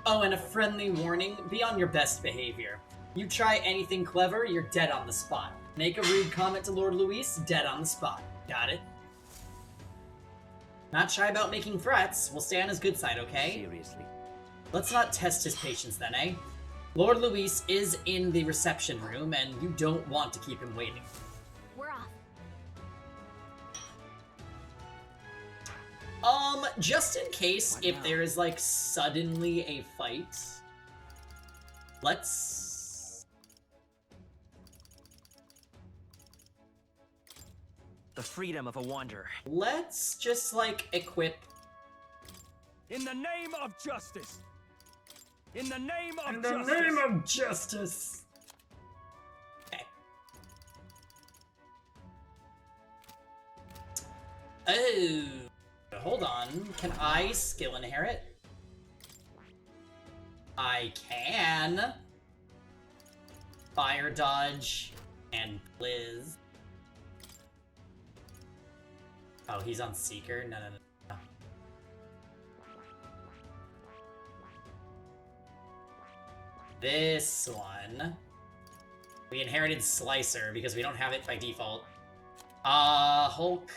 Oh, and a friendly warning, be on your best behavior. You try anything clever, you're dead on the spot. Make a rude comment to Lord Luis, dead on the spot. Got it? Not shy about making threats, we'll stay on his good side, okay? Seriously. Let's not test his patience then, eh? Lord Luis is in the reception room, and you don't want to keep him waiting. We're off. Just in case if there is, like, suddenly a fight, let's... The freedom of a wanderer. Let's just, like, equip... In the name of justice! In the name of In justice! the name of justice! Okay. Oh... Hold on, can I skill inherit? I can. Fire dodge and blizz. Oh, he's on Seeker? No. This one. We inherited Slicer because we don't have it by default. Hulk.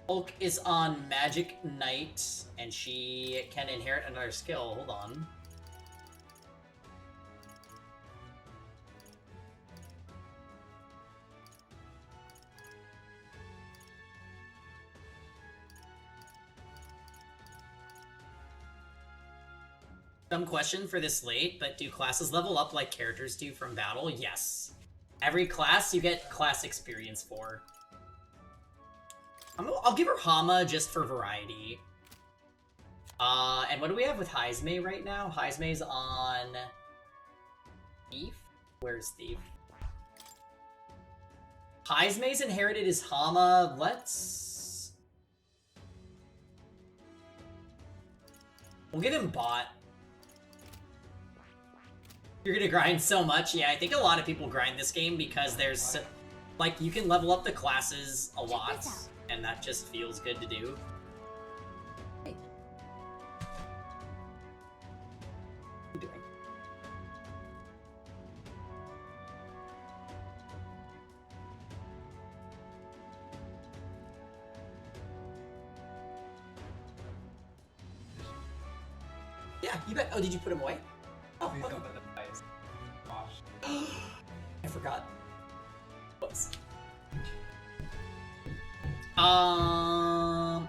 Hulk is on Magic Knight, and she can inherit another skill. Hold on. Dumb question for this late, but do classes level up like characters do from battle? Yes. Every class you get class experience for. I'll give her Hama just for variety. And what do we have with Heismay right now? Heismay's on... Thief? Where's Thief? Heismay's inherited his Hama. Let's... We'll give him Bot. You're gonna grind so much. Yeah, I think a lot of people grind this game because there's... Like, you can level up the classes a lot. And that just feels good to do. Hey. What are you doing? Yeah, you bet. Oh, did you put him away? Oh, okay. I forgot. Whoops.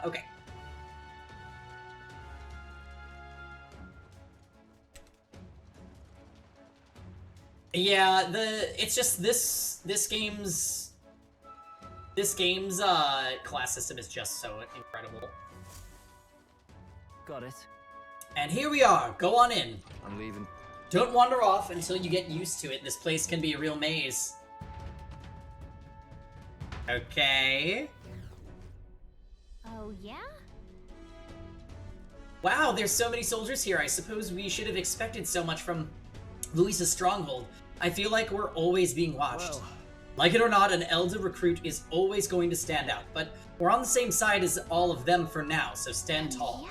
Okay. Yeah, it's just this game's class system is just so incredible. Got it. And here we are. Go on in. I'm leaving. Don't wander off until you get used to it. This place can be a real maze. Okay. Oh, yeah? Wow, there's so many soldiers here. I suppose we should have expected so much from Luis's stronghold. I feel like we're always being watched. Well. Like it or not, an Elder recruit is always going to stand out, but we're on the same side as all of them for now, so stand tall.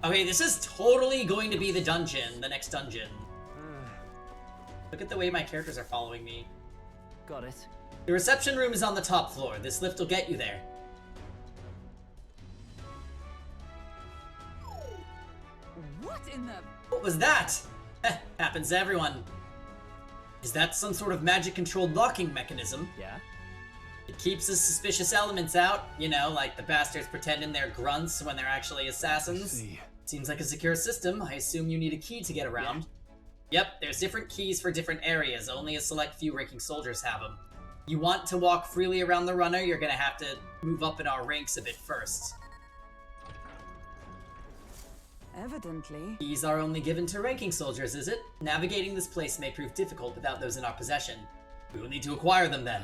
Okay, this is totally going to be the dungeon, the next dungeon. Look at the way my characters are following me. Got it. The reception room is on the top floor. This lift will get you there. What in the... What was that? Happens to everyone. Is that some sort of magic-controlled locking mechanism? Yeah. It keeps the suspicious elements out. You know, like the bastards pretending they're grunts when they're actually assassins. Seems like a secure system. I assume you need a key to get around. Yep, there's different keys for different areas. Only a select few ranking soldiers have them. You want to walk freely around the runner, you're gonna have to move up in our ranks a bit first. Evidently. Keys are only given to ranking soldiers, is it? Navigating this place may prove difficult without those in our possession. We will need to acquire them then.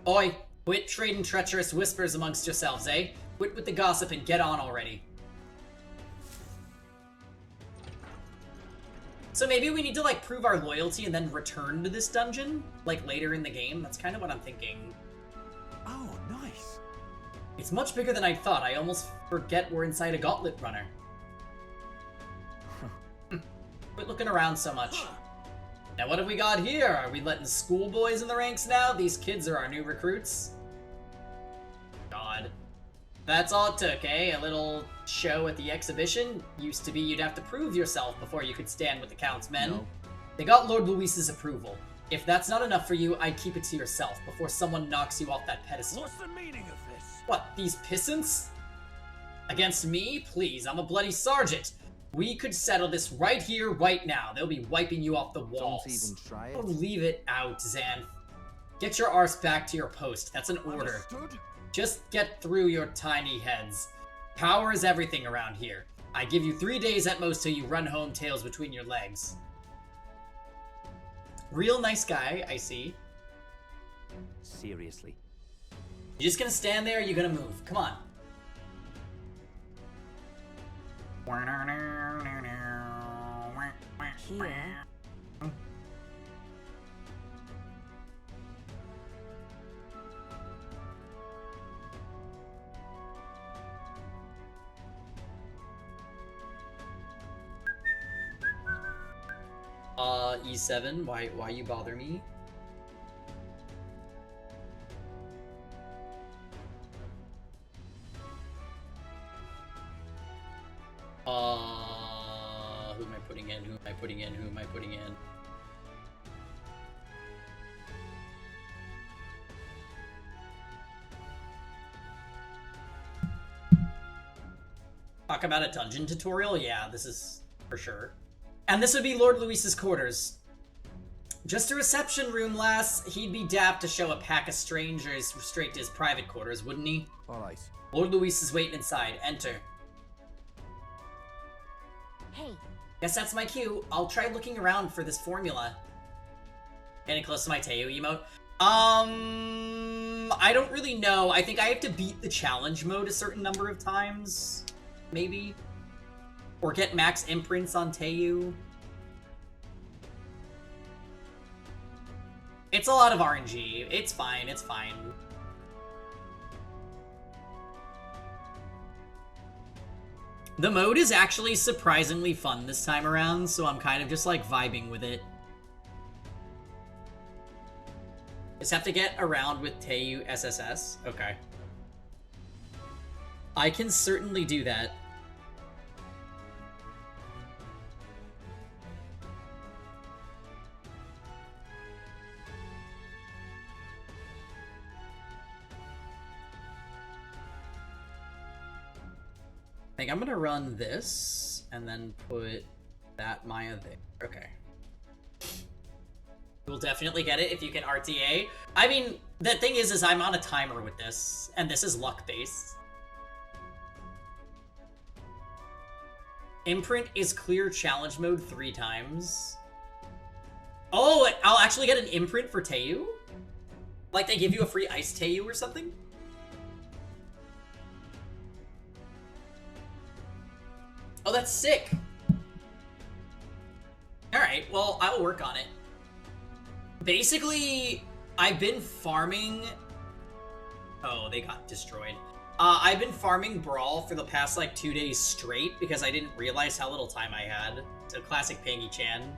Oi, quit trading treacherous whispers amongst yourselves, eh? Quit with the gossip and get on already. So maybe we need to, like, prove our loyalty and then return to this dungeon, like, later in the game. That's kind of what I'm thinking. Oh, nice. It's much bigger than I thought. I almost forget we're inside a gauntlet runner. Quit looking around so much. Now what have we got here? Are we letting schoolboys in the ranks now? These kids are our new recruits. God. That's all it took, eh? A little show at the exhibition? Used to be you'd have to prove yourself before you could stand with the Count's men. No. They got Lord Luis's approval. If that's not enough for you, I'd keep it to yourself before someone knocks you off that pedestal. What's the meaning of this? What, these pissants? Against me? Please, I'm a bloody sergeant. We could settle this right here, right now. They'll be wiping you off the walls. Don't even try it. Oh, leave it out, Zan. Get your arse back to your post. That's an order. Understood? Just get through your tiny heads. Power is everything around here. I give you 3 days at most till you run home tails between your legs. Real nice guy, I see. Seriously. You just gonna stand there or you gonna move? Come on. Here. E7, why you bother me? Who am I putting in? Who am I putting in? Who am I putting in? Talk about a dungeon tutorial? Yeah, this is for sure. And this would be Lord Luis's quarters. Just a reception room, lass. He'd be daft to show a pack of strangers straight to his private quarters, wouldn't he? Alright. Lord Luis is waiting inside. Enter. Hey. Guess that's my cue. I'll try looking around for this formula. Getting close to my Teo emote. I don't really know. I think I have to beat the challenge mode a certain number of times. Maybe. Or get max imprints on Teo. It's a lot of RNG. It's fine, it's fine. The mode is actually surprisingly fun this time around, so I'm kind of just like vibing with it. Just have to get around with Teo SSS. Okay. I can certainly do that. I think I'm gonna run this and then put that Maya there. Okay. You'll definitely get it if you can RTA. I mean, the thing is I'm on a timer with this, and this is luck-based. Imprint is clear challenge mode 3 times. Oh, I'll actually get an imprint for Teo? Like they give you a free ice Teo or something? Oh, that's sick. Alright, well, I will work on it. Basically, I've been farming... Oh, they got destroyed. I've been farming Brawl for the past, like, 2 days straight because I didn't realize how little time I had. It's a classic Pangy-chan.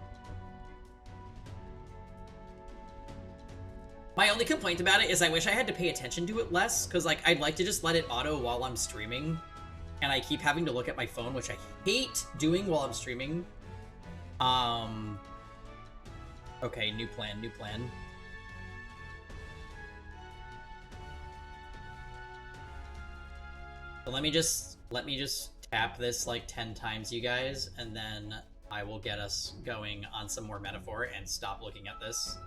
My only complaint about it is I wish I had to pay attention to it less, because, like, I'd like to just let it auto while I'm streaming. And I keep having to look at my phone, which I hate doing while I'm streaming. Okay, new plan, new plan. So let me just tap this like 10 times, you guys, and then I will get us going on some more metaphor and stop looking at this.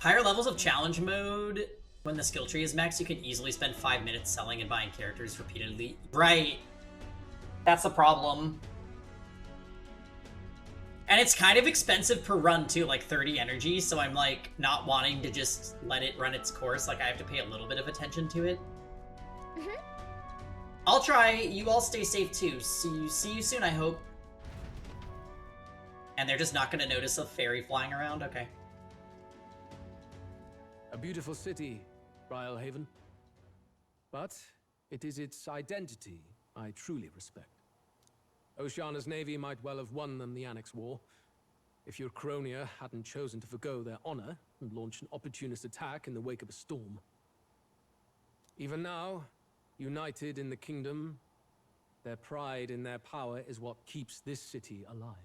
Higher levels of challenge mode When the skill tree is maxed, you can easily spend 5 minutes selling and buying characters repeatedly. Right. That's the problem. And it's kind of expensive per run, too, like 30 energy, so I'm, like, not wanting to just let it run its course. Like, I have to pay a little bit of attention to it. I'll try. You all stay safe, too. See you soon, I hope. And they're just not going to notice a fairy flying around? Okay. A beautiful city, Brialhaven. But it is its identity I truly respect. Oceana's navy might well have won them the Annex War, if your Cronia hadn't chosen to forgo their honor and launch an opportunist attack in the wake of a storm. Even now, united in the kingdom, their pride in their power is what keeps this city alive.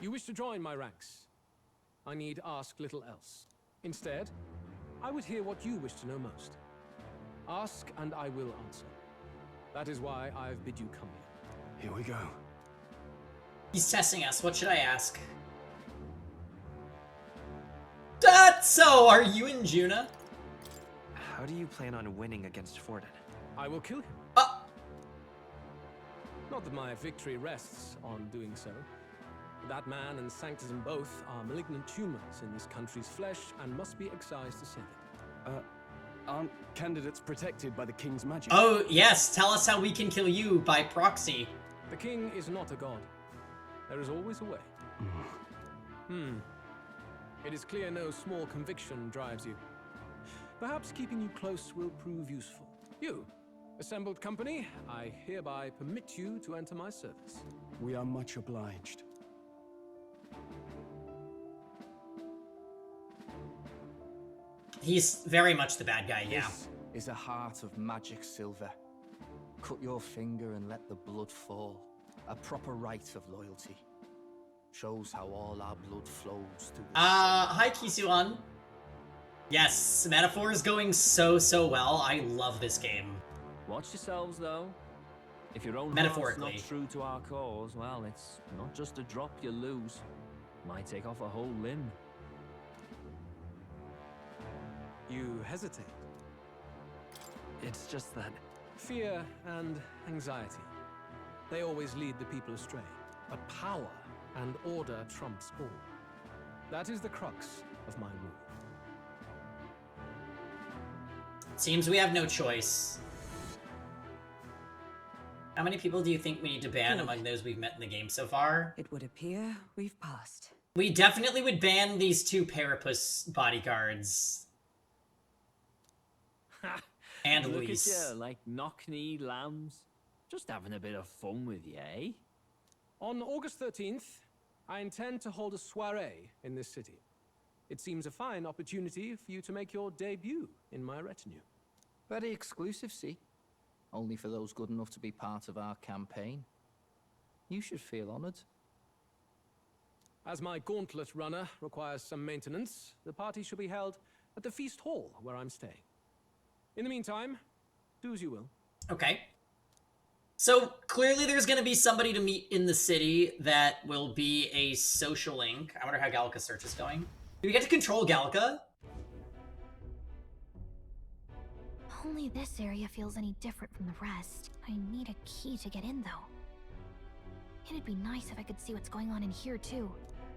You wish to join my ranks. I need ask little else. Instead, I would hear what you wish to know most. Ask, and I will answer. That is why I've bid you come here. Here we go. He's testing us. What should I ask? So, are you and Juna? How do you plan on winning against Forden? I will kill him. Not that my victory rests on doing so. That man and Sanctism both are malignant tumors in this country's flesh and must be excised to save it. Aren't candidates protected by the king's magic? Oh, yes. Tell us how we can kill you by proxy. The king is not a god. There is always a way. It is clear no small conviction drives you. Perhaps keeping you close will prove useful. You, assembled company, I hereby permit you to enter my service. We are much obliged. He's very much the bad guy, yeah. This is a heart of magic silver. Cut your finger and let the blood fall. A proper rite of loyalty. Shows how all our blood flows through the Hi, Kisuan. Yes, metaphor is going so well. I love this game. Watch yourselves, though. If your own heart's not true to our cause, well, it's not just a drop you lose. Might take off a whole limb. You hesitate. It's just that... Fear and anxiety. They always lead the people astray. But power and order trumps all. That is the crux of my rule. Seems we have no choice. How many people do you think we need to ban among those we've met in the game so far? It would appear we've passed. We definitely would ban these 2 Parapus bodyguards. And Look Luis. at you, like knock-knee lambs. Just having a bit of fun with you, eh? On August 13th, I intend to hold a soiree in this city. It seems a fine opportunity for you to make your debut in my retinue. Very exclusive, see? Only for those good enough to be part of our campaign. You should feel honored. As my gauntlet runner requires some maintenance, the party shall be held at the feast hall where I'm staying. In the meantime, do as you will. Okay. So, clearly there's going to be somebody to meet in the city that will be a social link. I wonder how Gallica's search is going. Do we get to control Gallica? Only this area feels any different from the rest. I need a key to get in, though. It'd be nice if I could see what's going on in here, too.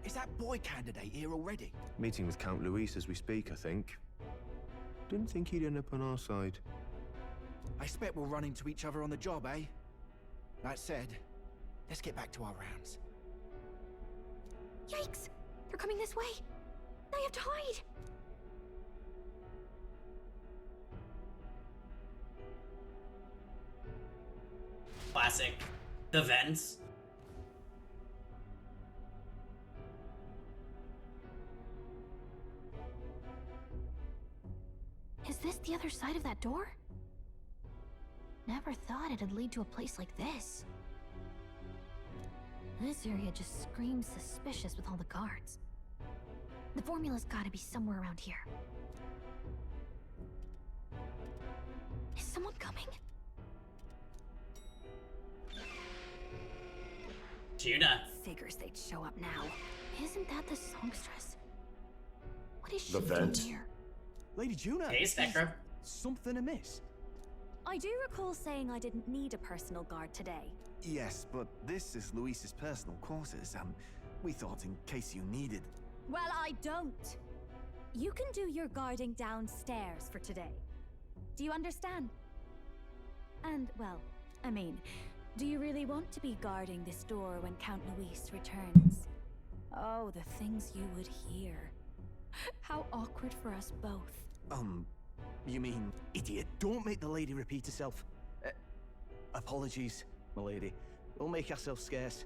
Is that boy candidate here already? Meeting with Count Luis as we speak, I think. Didn't think he'd end up on our side. I expect we'll run into each other on the job, eh? That said, let's get back to our rounds. Yikes! They're coming this way! I have to hide! Classic. The vents. Is this the other side of that door? Never thought it'd lead to a place like this. This area just screams suspicious with all the guards. The formula's gotta be somewhere around here. Is someone coming? Juna. Figures they'd show up now. Isn't that the songstress? What is she The vent. doing here? Lady Juna. Hey, Spectra. Something amiss. I do recall saying I didn't need a personal guard today. Yes, but this is Luis's personal quarters, and we thought in case you needed... Well, I don't. You can do your guarding downstairs for today. Do you understand? And, well, I mean, do you really want to be guarding this door when Count Luis returns? Oh, the things you would hear. How awkward for us both. You mean, idiot, don't make the lady repeat herself. Apologies, my lady. We'll make ourselves scarce.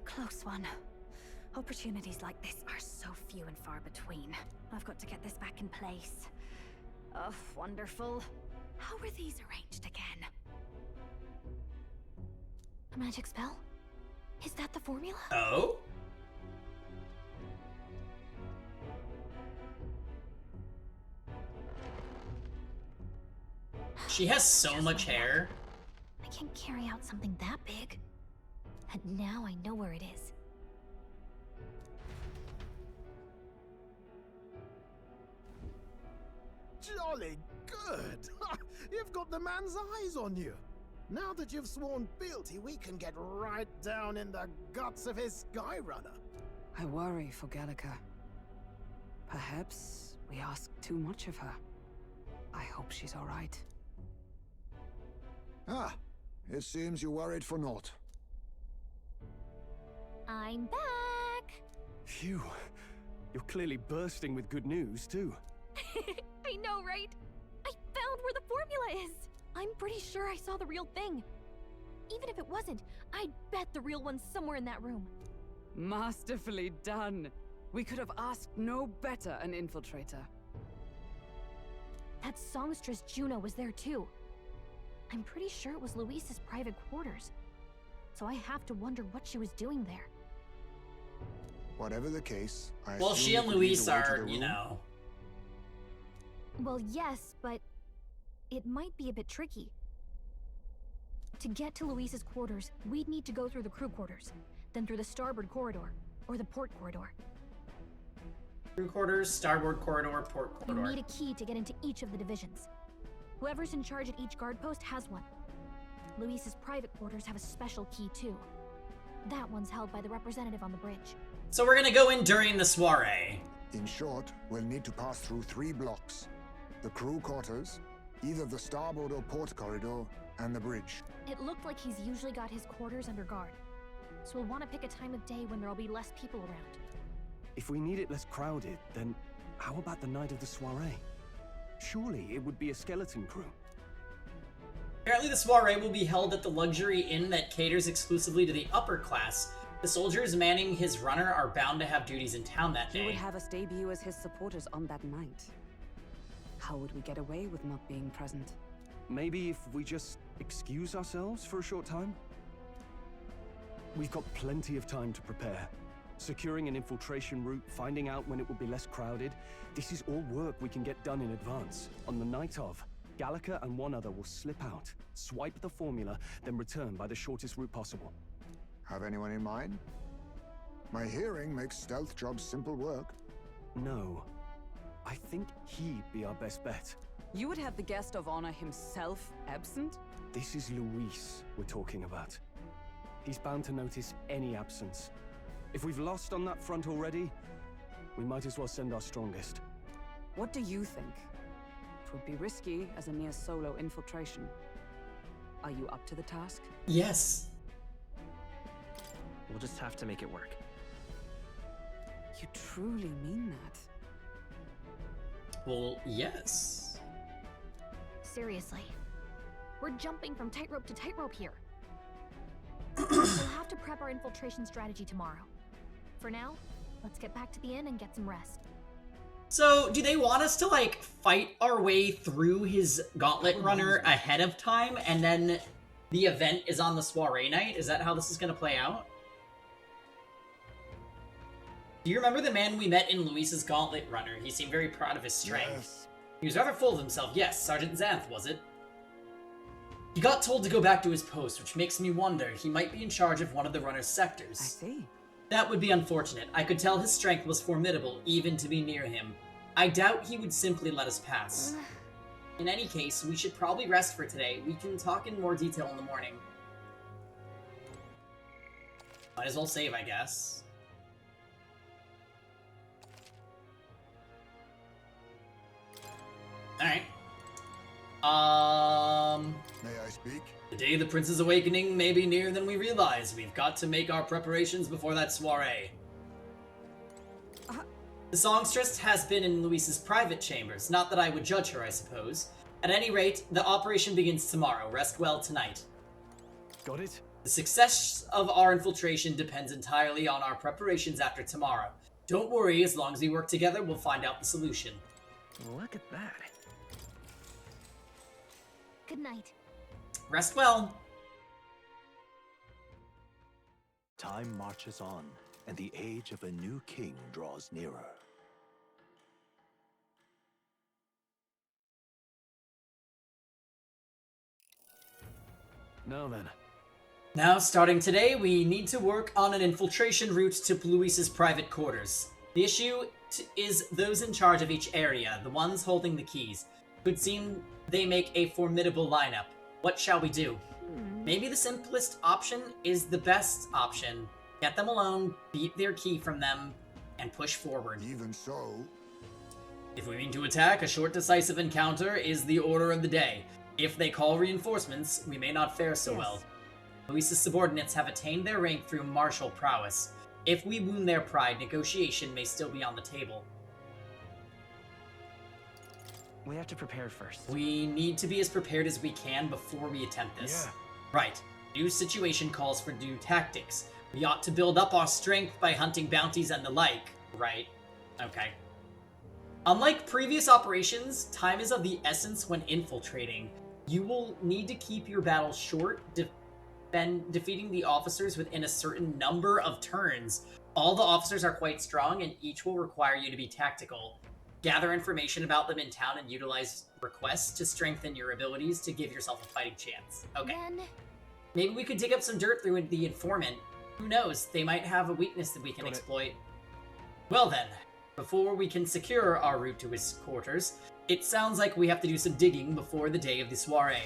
Close one. Opportunities like this are so few and far between. I've got to get this back in place. Oh, wonderful. How were these arranged again? A magic spell? Is that the formula? Oh? She has so much hair. I can't carry out something that big. And now I know where it is. Jolly good! You've got the man's eyes on you. Now that you've sworn fealty, we can get right down in the guts of his Skyrunner. I worry for Gallica. Perhaps we ask too much of her. I hope she's all right. Ah, it seems you worried for naught. I'm back! Phew. You're clearly bursting with good news, too. I know, right? I found where the formula is! I'm pretty sure I saw the real thing. Even if it wasn't, I'd bet the real one's somewhere in that room. Masterfully done. We could have asked no better an infiltrator. That songstress Juno was there too. I'm pretty sure it was Luis's private quarters. So I have to wonder what she was doing there. Whatever the case, Well, she and Luis are, you know. Well, yes, but it might be a bit tricky. To get to Luis's quarters, we'd need to go through the crew quarters, then through the starboard corridor, or the port corridor. Crew quarters, starboard corridor, port corridor. You need a key to get into each of the divisions. Whoever's in charge at each guard post has one. Luis's private quarters have a special key too. That one's held by the representative on the bridge. So we're gonna go in during the soiree. In short, we'll need to pass through 3 blocks. The crew quarters, either the starboard or port corridor, and the bridge. It looked like he's usually got his quarters under guard. So we'll want to pick a time of day when there'll be less people around. If we need it less crowded, then how about the night of the soiree? Surely it would be a skeleton crew. Apparently the soiree will be held at the luxury inn that caters exclusively to the upper class. The soldiers manning his runner are bound to have duties in town that day. He would have us debut as his supporters on that night. How would we get away with not being present? Maybe if we just excuse ourselves for a short time? We've got plenty of time to prepare. Securing an infiltration route, finding out when it will be less crowded. This is all work we can get done in advance. On the night of, Gallica and one other will slip out, swipe the formula, then return by the shortest route possible. Have anyone in mind? My hearing makes stealth jobs simple work. No. I think he'd be our best bet. You would have the guest of honor himself absent? This is Luis we're talking about. He's bound to notice any absence. If we've lost on that front already, we might as well send our strongest. What do you think? It would be risky as a near solo infiltration. Are you up to the task? Yes. We'll just have to make it work. You truly mean that? Well, yes. Seriously. We're jumping from tightrope to tightrope here. We'll have to prep our infiltration strategy tomorrow. For now, let's get back to the inn and get some rest. So, do they want us to, like, fight our way through his gauntlet runner ahead of time, and then the event is on the soiree night? Is that how this is going to play out? Do you remember the man we met in Luis's gauntlet runner? He seemed very proud of his strength. Yes. He was rather full of himself. Yes, Sergeant Xanth, was it? He got told to go back to his post, which makes me wonder he might be in charge of one of the runner's sectors. I see. That would be unfortunate. I could tell his strength was formidable, even to be near him. I doubt he would simply let us pass. In any case, we should probably rest for today. We can talk in more detail in the morning. Might as well save, I guess. Alright. May I speak? The day of the Prince's Awakening may be nearer than we realize. We've got to make our preparations before that soiree. The songstress has been in Luisa's private chambers. Not that I would judge her, I suppose. At any rate, the operation begins tomorrow. Rest well tonight. Got it? The success of our infiltration depends entirely on our preparations after tomorrow. Don't worry, as long as we work together, we'll find out the solution. Look at that. Good night. Rest well. Time marches on, and the age of a new king draws nearer. Now then. Now, starting today, we need to work on an infiltration route to Luis's private quarters. The issue is those in charge of each area, the ones holding the keys. It would seem they make a formidable lineup. What shall we do? Maybe the simplest option is the best option. Get them alone, beat their key from them, and push forward. Even so... If we mean to attack, a short decisive encounter is the order of the day. If they call reinforcements, we may not fare so well. Luis's subordinates have attained their rank through martial prowess. If we wound their pride, negotiation may still be on the table. We have to prepare first. We need to be as prepared as we can before we attempt this. Yeah. Right. New situation calls for new tactics. We ought to build up our strength by hunting bounties and the like. Right. Okay. Unlike previous operations, time is of the essence when infiltrating. You will need to keep your battles short, defeating the officers within a certain number of turns. All the officers are quite strong, and each will require you to be tactical. Gather information about them in town and utilize requests to strengthen your abilities to give yourself a fighting chance. Okay. Maybe we could dig up some dirt through the informant. Who knows? They might have a weakness that we can exploit. Well then, before we can secure our route to his quarters, it sounds like we have to do some digging before the day of the soiree.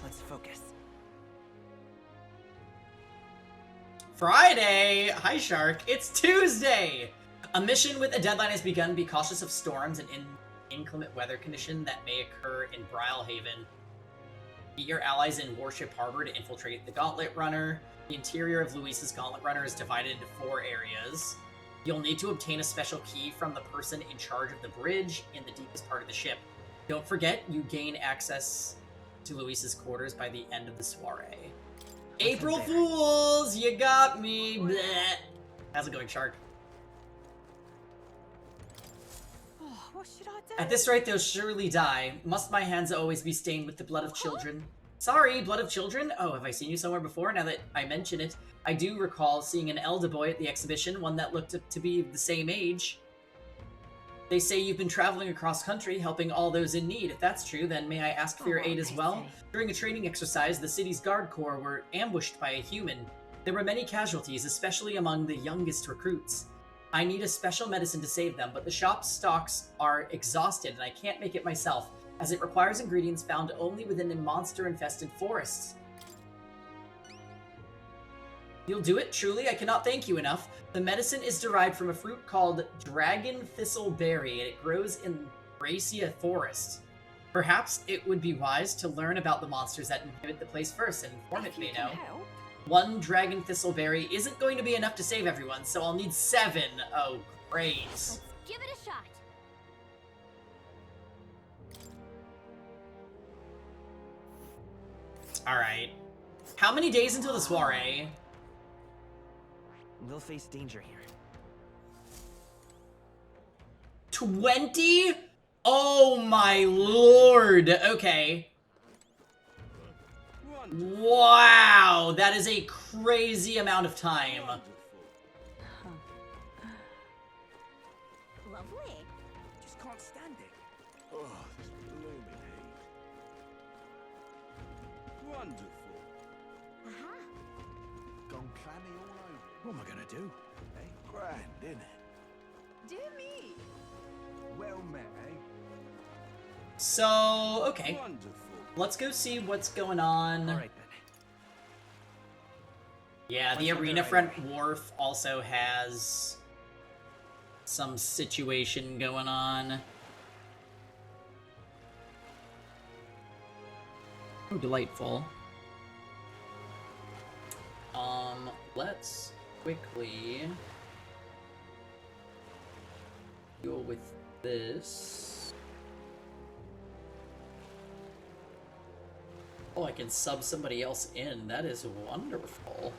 Let's focus. Friday! Hi, Shark. It's Tuesday! A mission with a deadline has begun. Be cautious of storms and inclement weather condition that may occur in Brylehaven. Meet your allies in Warship Harbor to infiltrate the Gauntlet Runner. The interior of Luis's Gauntlet Runner is divided into 4 areas. You'll need to obtain a special key from the person in charge of the bridge in the deepest part of the ship. Don't forget, you gain access to Luis's quarters by the end of the soiree. April Fools! You got me! Bleh. How's it going, Shark? Oh, what should I do? At this rate, they'll surely die. Must my hands always be stained with the blood of children? Sorry, blood of children? Oh, have I seen you somewhere before? Now that I mention it, I do recall seeing an elder boy at the exhibition, one that looked to be the same age. They say you've been traveling across country, helping all those in need. If that's true, then may I ask for your aid as well? During a training exercise, the city's guard corps were ambushed by a human. There were many casualties, especially among the youngest recruits. I need a special medicine to save them, but the shop's stocks are exhausted and I can't make it myself, as it requires ingredients found only within a monster-infested forest. You'll do it, truly. I cannot thank you enough. The medicine is derived from a fruit called Dragon Thistle Berry, and it grows in Bracia Forest. Perhaps it would be wise to learn about the monsters that inhabit the place first, and informant may know. One Dragon Thistle Berry isn't going to be enough to save everyone, so I'll need 7. Oh, great. Let's give it a shot. Alright. How many days until the soiree? We'll face danger here. 20? Oh my lord! Okay. Wow! That is a crazy amount of time. just can't stand it. Oh, this blooming heat. Wonderful. Gone clammy all over. What am I gonna do? Eh? Grand, isn't it? Do me. Well met, eh? So, okay. Wonderful. Let's go see what's going on. All right, then. Yeah, the arena front wharf also has some situation going on. Oh, delightful. Let's quickly deal with this. Oh, I can sub somebody else in. That is wonderful.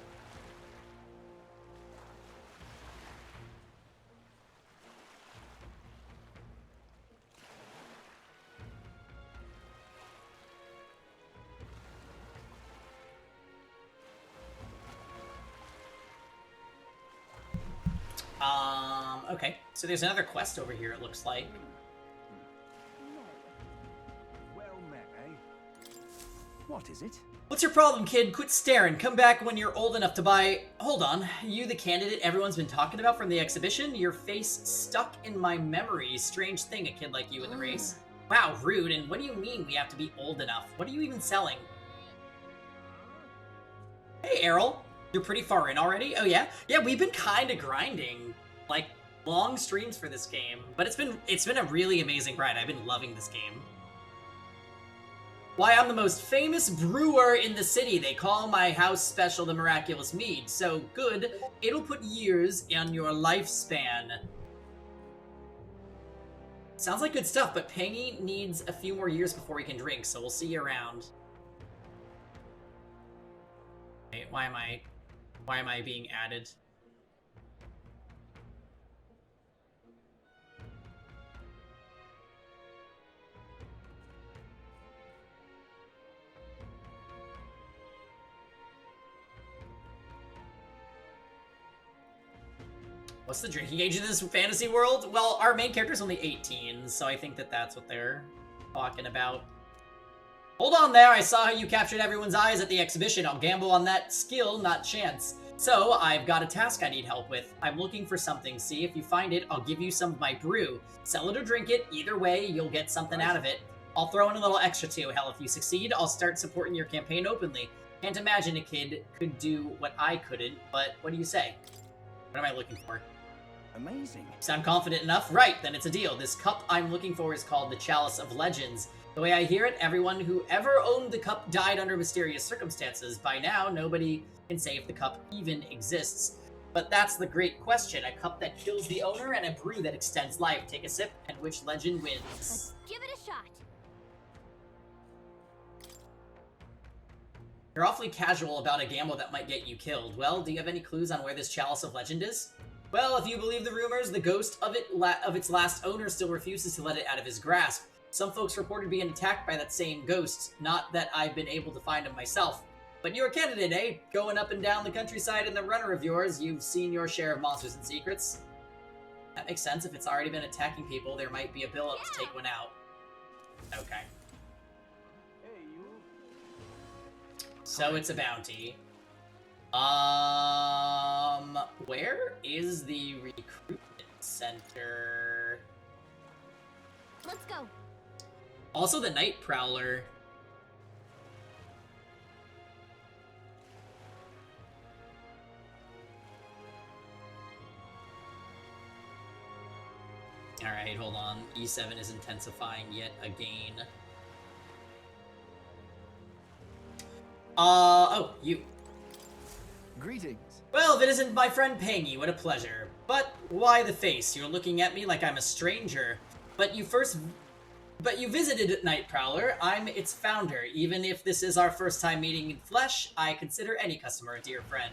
Okay. So there's another quest over here, it looks like. Well met, eh? What is it? What's your problem, kid? Quit staring. Come back when you're old enough to buy... Hold on. You the candidate everyone's been talking about from the exhibition? Your face stuck in my memory. Strange thing, a kid like you in the race. Wow, rude. And what do you mean we have to be old enough? What are you even selling? Hey, Errol. You're pretty far in already? Oh, yeah? Yeah, we've been kind of grinding. Like, long streams for this game. But it's been a really amazing ride. I've been loving this game. Why, I'm the most famous brewer in the city. They call my house special the Miraculous Mead. So good, it'll put years on your lifespan. Sounds like good stuff, but Pangy needs a few more years before he can drink, so we'll see you around. Wait, why am I being added? What's the drinking age in this fantasy world? Well, our main character's only 18, so I think that that's what they're talking about. Hold on there, I saw how you captured everyone's eyes at the exhibition. I'll gamble on that skill, not chance. So, I've got a task I need help with. I'm looking for something. See, if you find it, I'll give you some of my brew. Sell it or drink it. Either way, you'll get something out of it. I'll throw in a little extra too. Hell, if you succeed, I'll start supporting your campaign openly. Can't imagine a kid could do what I couldn't, but what do you say? What am I looking for? Amazing. Sound confident enough? Right, then it's a deal. This cup I'm looking for is called the Chalice of Legends. The way I hear it, everyone who ever owned the cup died under mysterious circumstances. By now, nobody can say if the cup even exists. But that's the great question. A cup that kills the owner and a brew that extends life. Take a sip, and which legend wins? Let's give it a shot. You're awfully casual about a gamble that might get you killed. Well, do you have any clues on where this Chalice of Legend is? Well, if you believe the rumors, the ghost of its last owner still refuses to let it out of his grasp. Some folks reported being attacked by that same ghost. Not that I've been able to find him myself. But you're a candidate, eh? Going up and down the countryside in the runner of yours, you've seen your share of monsters and secrets. That makes sense. If it's already been attacking people, there might be a bill up to take one out. Okay. So it's a bounty. Where is the recruitment center? Let's go. Also the Night Prowler. Alright, hold on. E7 is intensifying yet again. Oh, you. Greetings. Well, if it isn't my friend Pangy, what a pleasure. But why the face? You're looking at me like I'm a stranger. But you visited Night Prowler. I'm its founder. Even if this is our first time meeting in flesh, I consider any customer a dear friend.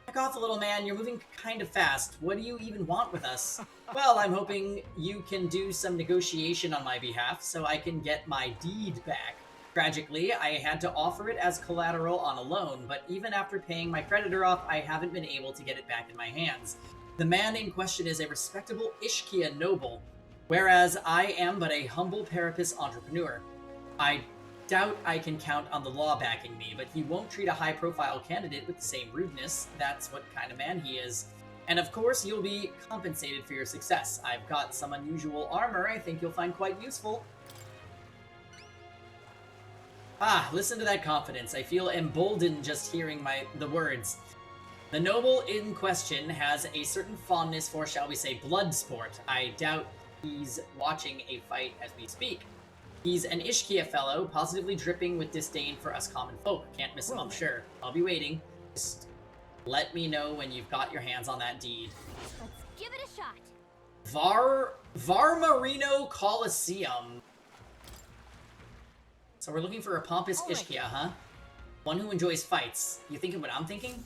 Back off, little man. You're moving kind of fast. What do you even want with us? Well, I'm hoping you can do some negotiation on my behalf so I can get my deed back. Tragically, I had to offer it as collateral on a loan, but even after paying my creditor off, I haven't been able to get it back in my hands. The man in question is a respectable Ishkia noble. Whereas I am but a humble parapus entrepreneur. I doubt I can count on the law backing me, but he won't treat a high-profile candidate with the same rudeness. That's what kind of man he is. And of course, you'll be compensated for your success. I've got some unusual armor I think you'll find quite useful. Ah, listen to that confidence. I feel emboldened just hearing the words. The noble in question has a certain fondness for, shall we say, blood sport. I doubt he's watching a fight as we speak. He's an Ishkia fellow, positively dripping with disdain for us common folk. Can't miss him, I'm sure. I'll be waiting. Just let me know when you've got your hands on that deed. Let's give it a shot. Varmarino Coliseum. So we're looking for a pompous Ishkia, huh? One who enjoys fights. You thinking what I'm thinking?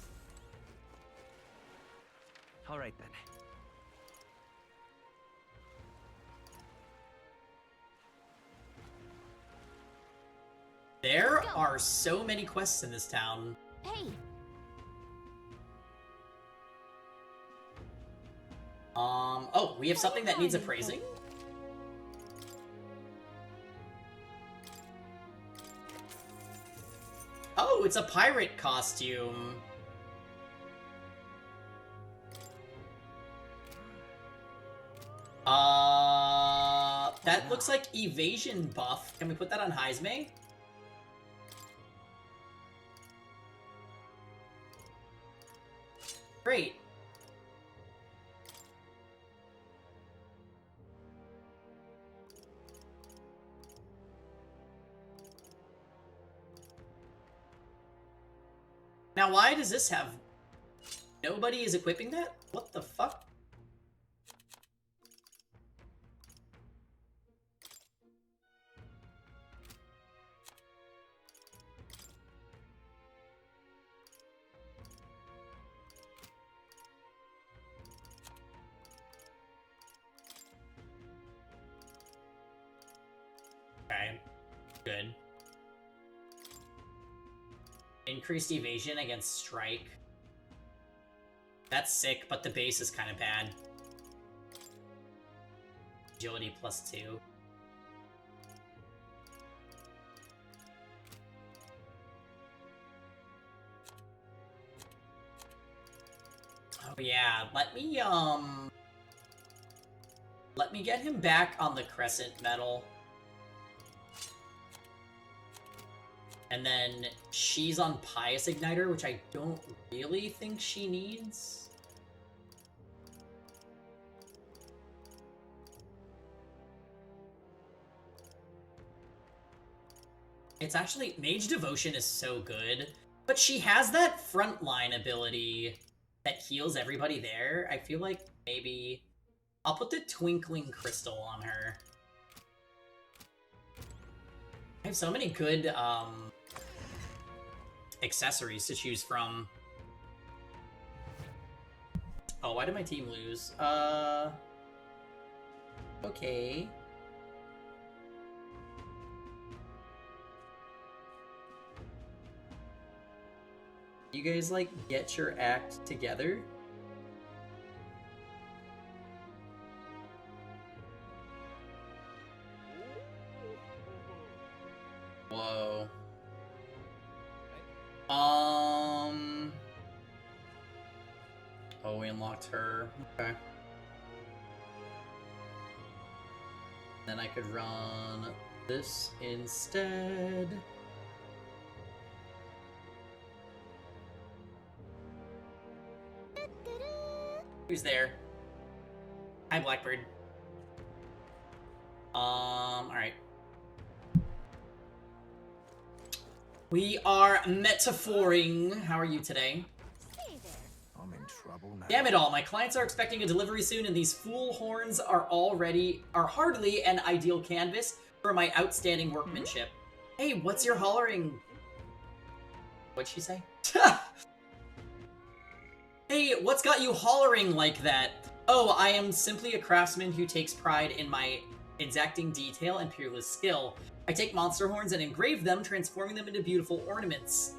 All right, then. There are so many quests in this town. Hey. Oh, we have something that needs appraising. Oh, it's a pirate costume. That looks like evasion buff. Can we put that on Heisme? Great. Now, why does this have... Nobody is equipping that? What the fuck? Okay, good. Increased evasion against strike. That's sick, but the base is kind of bad. Agility +2. Oh yeah, let me get him back on the Crescent Medal. And then she's on Pious Igniter, which I don't really think she needs. It's actually... Mage Devotion is so good, but she has that frontline ability that heals everybody there. I feel like maybe... I'll put the Twinkling Crystal on her. I have so many good, accessories to choose from. Oh, why did my team lose? Okay. You guys, like, get your act together? Whoa. Oh, we unlocked her. Okay. Then I could run this instead. Who's there? Hi, Blackbird. Alright. We are metaphoring. How are you today? I'm in trouble now. Damn it all, my clients are expecting a delivery soon and these fool horns are hardly an ideal canvas for my outstanding workmanship. Hey, what's your hollering? What'd she say? Hey, what's got you hollering like that? Oh, I am simply a craftsman who takes pride in my exacting detail and peerless skill. I take monster horns and engrave them, transforming them into beautiful ornaments.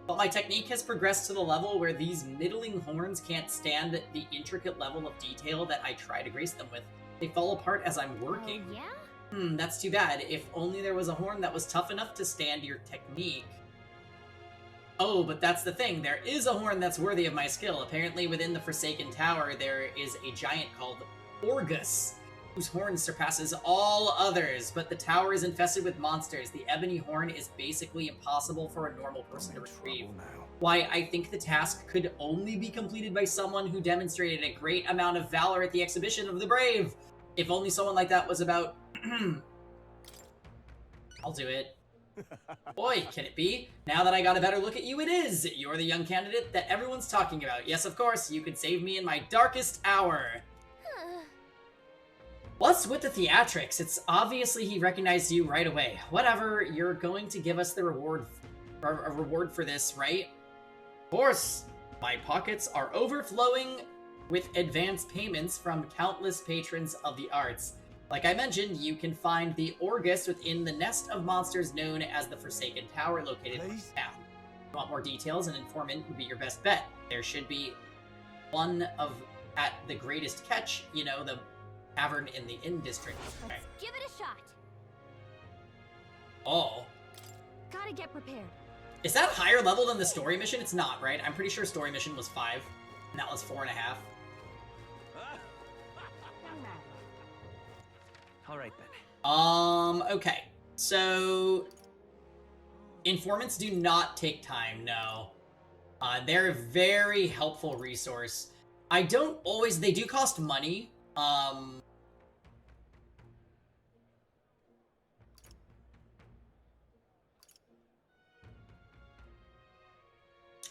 But my technique has progressed to the level where these middling horns can't stand the intricate level of detail that I try to grace them with. They fall apart as I'm working. Oh, yeah? That's too bad. If only there was a horn that was tough enough to stand your technique. Oh, but that's the thing. There is a horn that's worthy of my skill. Apparently within the Forsaken Tower, there is a giant called Orgus, whose horn surpasses all others, but the tower is infested with monsters. The ebony horn is basically impossible for a normal person to retrieve. Why, I think the task could only be completed by someone who demonstrated a great amount of valor at the exhibition of the brave. If only someone like that was about... I'll do it. Boy, can it be? Now that I got a better look at you, it is! You're the young candidate that everyone's talking about. Yes, of course, you could save me in my darkest hour. What's with the theatrics? It's obviously he recognized you right away. Whatever, you're going to give us the reward, a reward for this, right? Of course! My pockets are overflowing with advance payments from countless patrons of the arts. Like I mentioned, you can find the Orgus within the nest of monsters known as the Forsaken Tower located in town. If you want more details, an informant would be your best bet. There should be one at the Greatest Catch, you know, the tavern in the Inn District. Okay. Let's give it a shot. Oh. Gotta get prepared. Is that higher level than the story mission? It's not, right? I'm pretty sure story mission was 5, and that was 4.5. Alright then. Okay. So... Informants do not take time, no. They're a very helpful resource. I don't always... They do cost money.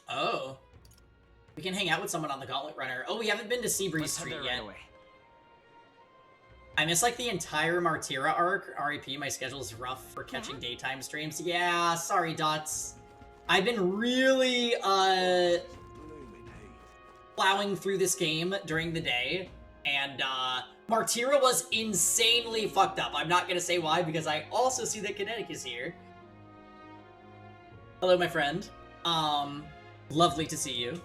Oh. We can hang out with someone on the Gauntlet Runner. Oh, we haven't been to Seabreeze Street yet. I miss, like, the entire Martira arc. RIP, my schedule's rough for catching daytime streams. Yeah, sorry, Dots. I've been really, plowing through this game during the day, and, Martira was insanely fucked up. I'm not gonna say why, because I also see that Kinetic is here. Hello, my friend. Lovely to see you.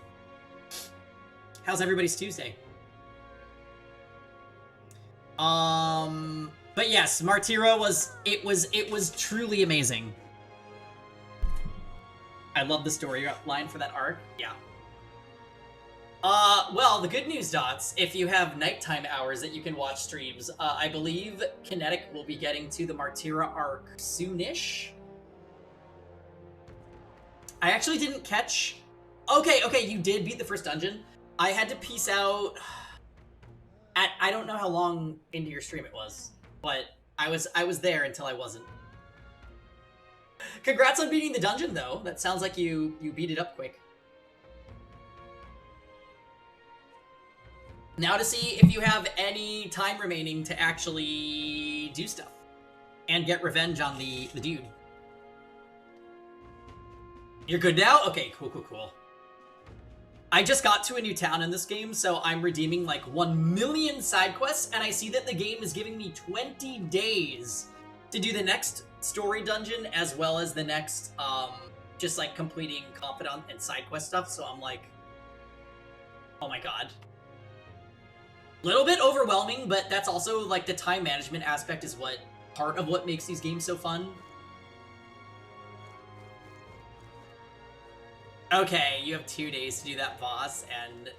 How's everybody's Tuesday? But yes, Martira was truly amazing. I love the storyline for that arc. Yeah. Well, the good news, Dots, if you have nighttime hours that you can watch streams, I believe Kinetic will be getting to the Martira arc soonish. I actually didn't catch... Okay, you did beat the first dungeon. I had to peace out... I don't know how long into your stream it was, but I was there until I wasn't. Congrats on beating the dungeon, though. That sounds like you beat it up quick. Now to see if you have any time remaining to actually do stuff and get revenge on the dude. You're good now? Okay, cool. I just got to a new town in this game, so I'm redeeming like 1 million side quests, and I see that the game is giving me 20 days to do the next story dungeon as well as the next, just like completing confidant and side quest stuff, so I'm like, oh my god. Little bit overwhelming, but that's also like the time management aspect is what part of what makes these games so fun. Okay, you have 2 days to do that boss, and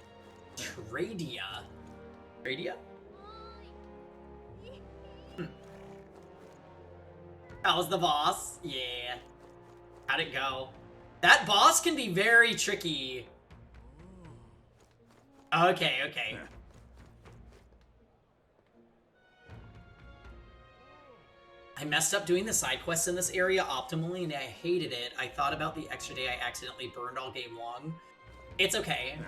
Tradia. Tradia? How was the boss? Yeah. How'd it go? That boss can be very tricky. Okay. I messed up doing the side quests in this area optimally, and I hated it. I thought about the extra day I accidentally burned all game long. It's okay.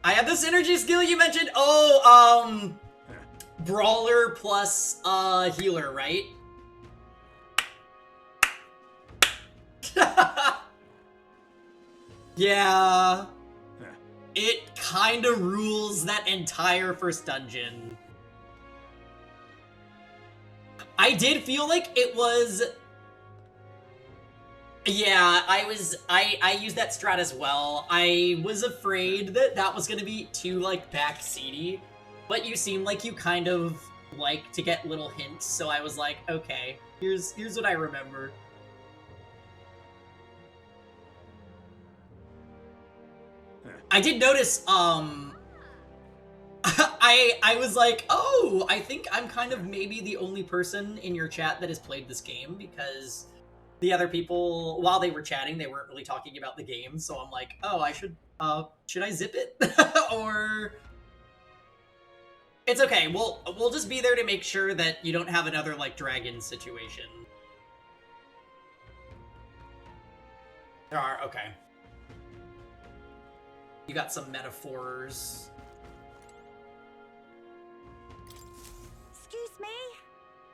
I have the synergy skill you mentioned. Oh, brawler plus healer, right? Yeah. It kind of rules that entire first dungeon. I did feel like it was... Yeah, I used that strat as well. I was afraid that that was gonna be too, like, backseaty. but you seem like you kind of like to get little hints, so I was like, okay, here's what I remember. I did notice, I was like, oh, I think I'm kind of maybe the only person in your chat that has played this game, because the other people, while they were chatting, they weren't really talking about the game, so I'm like, oh, I should I zip it? Or... It's okay, we'll just be there to make sure that you don't have another, like, dragon situation. There are, okay. You got some metaphors. Excuse me?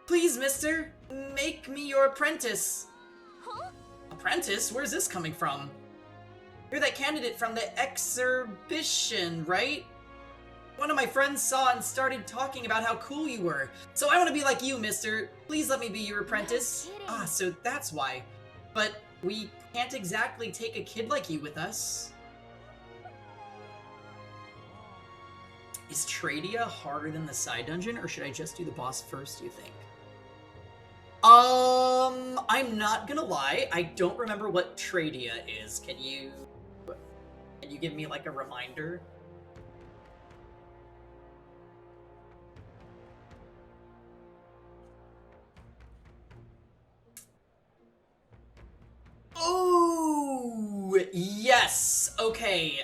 Please, mister, make me your apprentice. Huh? Apprentice? Where's this coming from? You're that candidate from the exhibition, right? One of my friends saw and started talking about how cool you were. So I want to be like you, mister. Please let me be your apprentice. No kidding. Ah, so that's why. But we can't exactly take a kid like you with us. Is Tradia harder than the side dungeon, or should I just do the boss first, you think? I'm not gonna lie, I don't remember what Tradia is. Can you give me, like, a reminder? Oh, yes. Okay.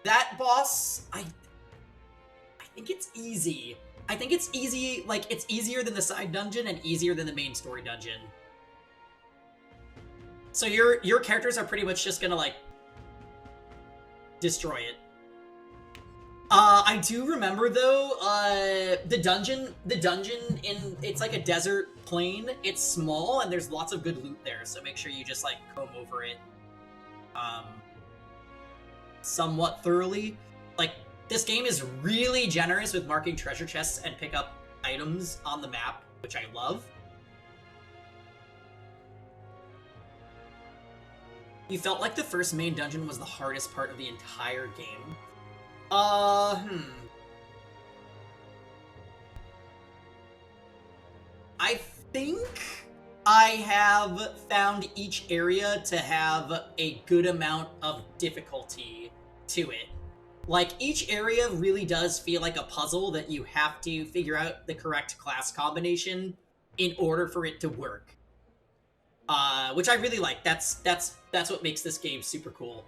That boss, I think it's easy. I think it's easy, like, it's easier than the side dungeon and easier than the main story dungeon. So your characters are pretty much just gonna, like, destroy it. I do remember, though, the dungeon in, it's like a desert plain. It's small, and there's lots of good loot there, so make sure you just, like, comb over it, somewhat thoroughly. Like, this game is really generous with marking treasure chests and pick up items on the map, which I love. You felt like the first main dungeon was the hardest part of the entire game. I think I have found each area to have a good amount of difficulty to it. Like, each area really does feel like a puzzle that you have to figure out the correct class combination in order for it to work. Which I really like. That's what makes this game super cool.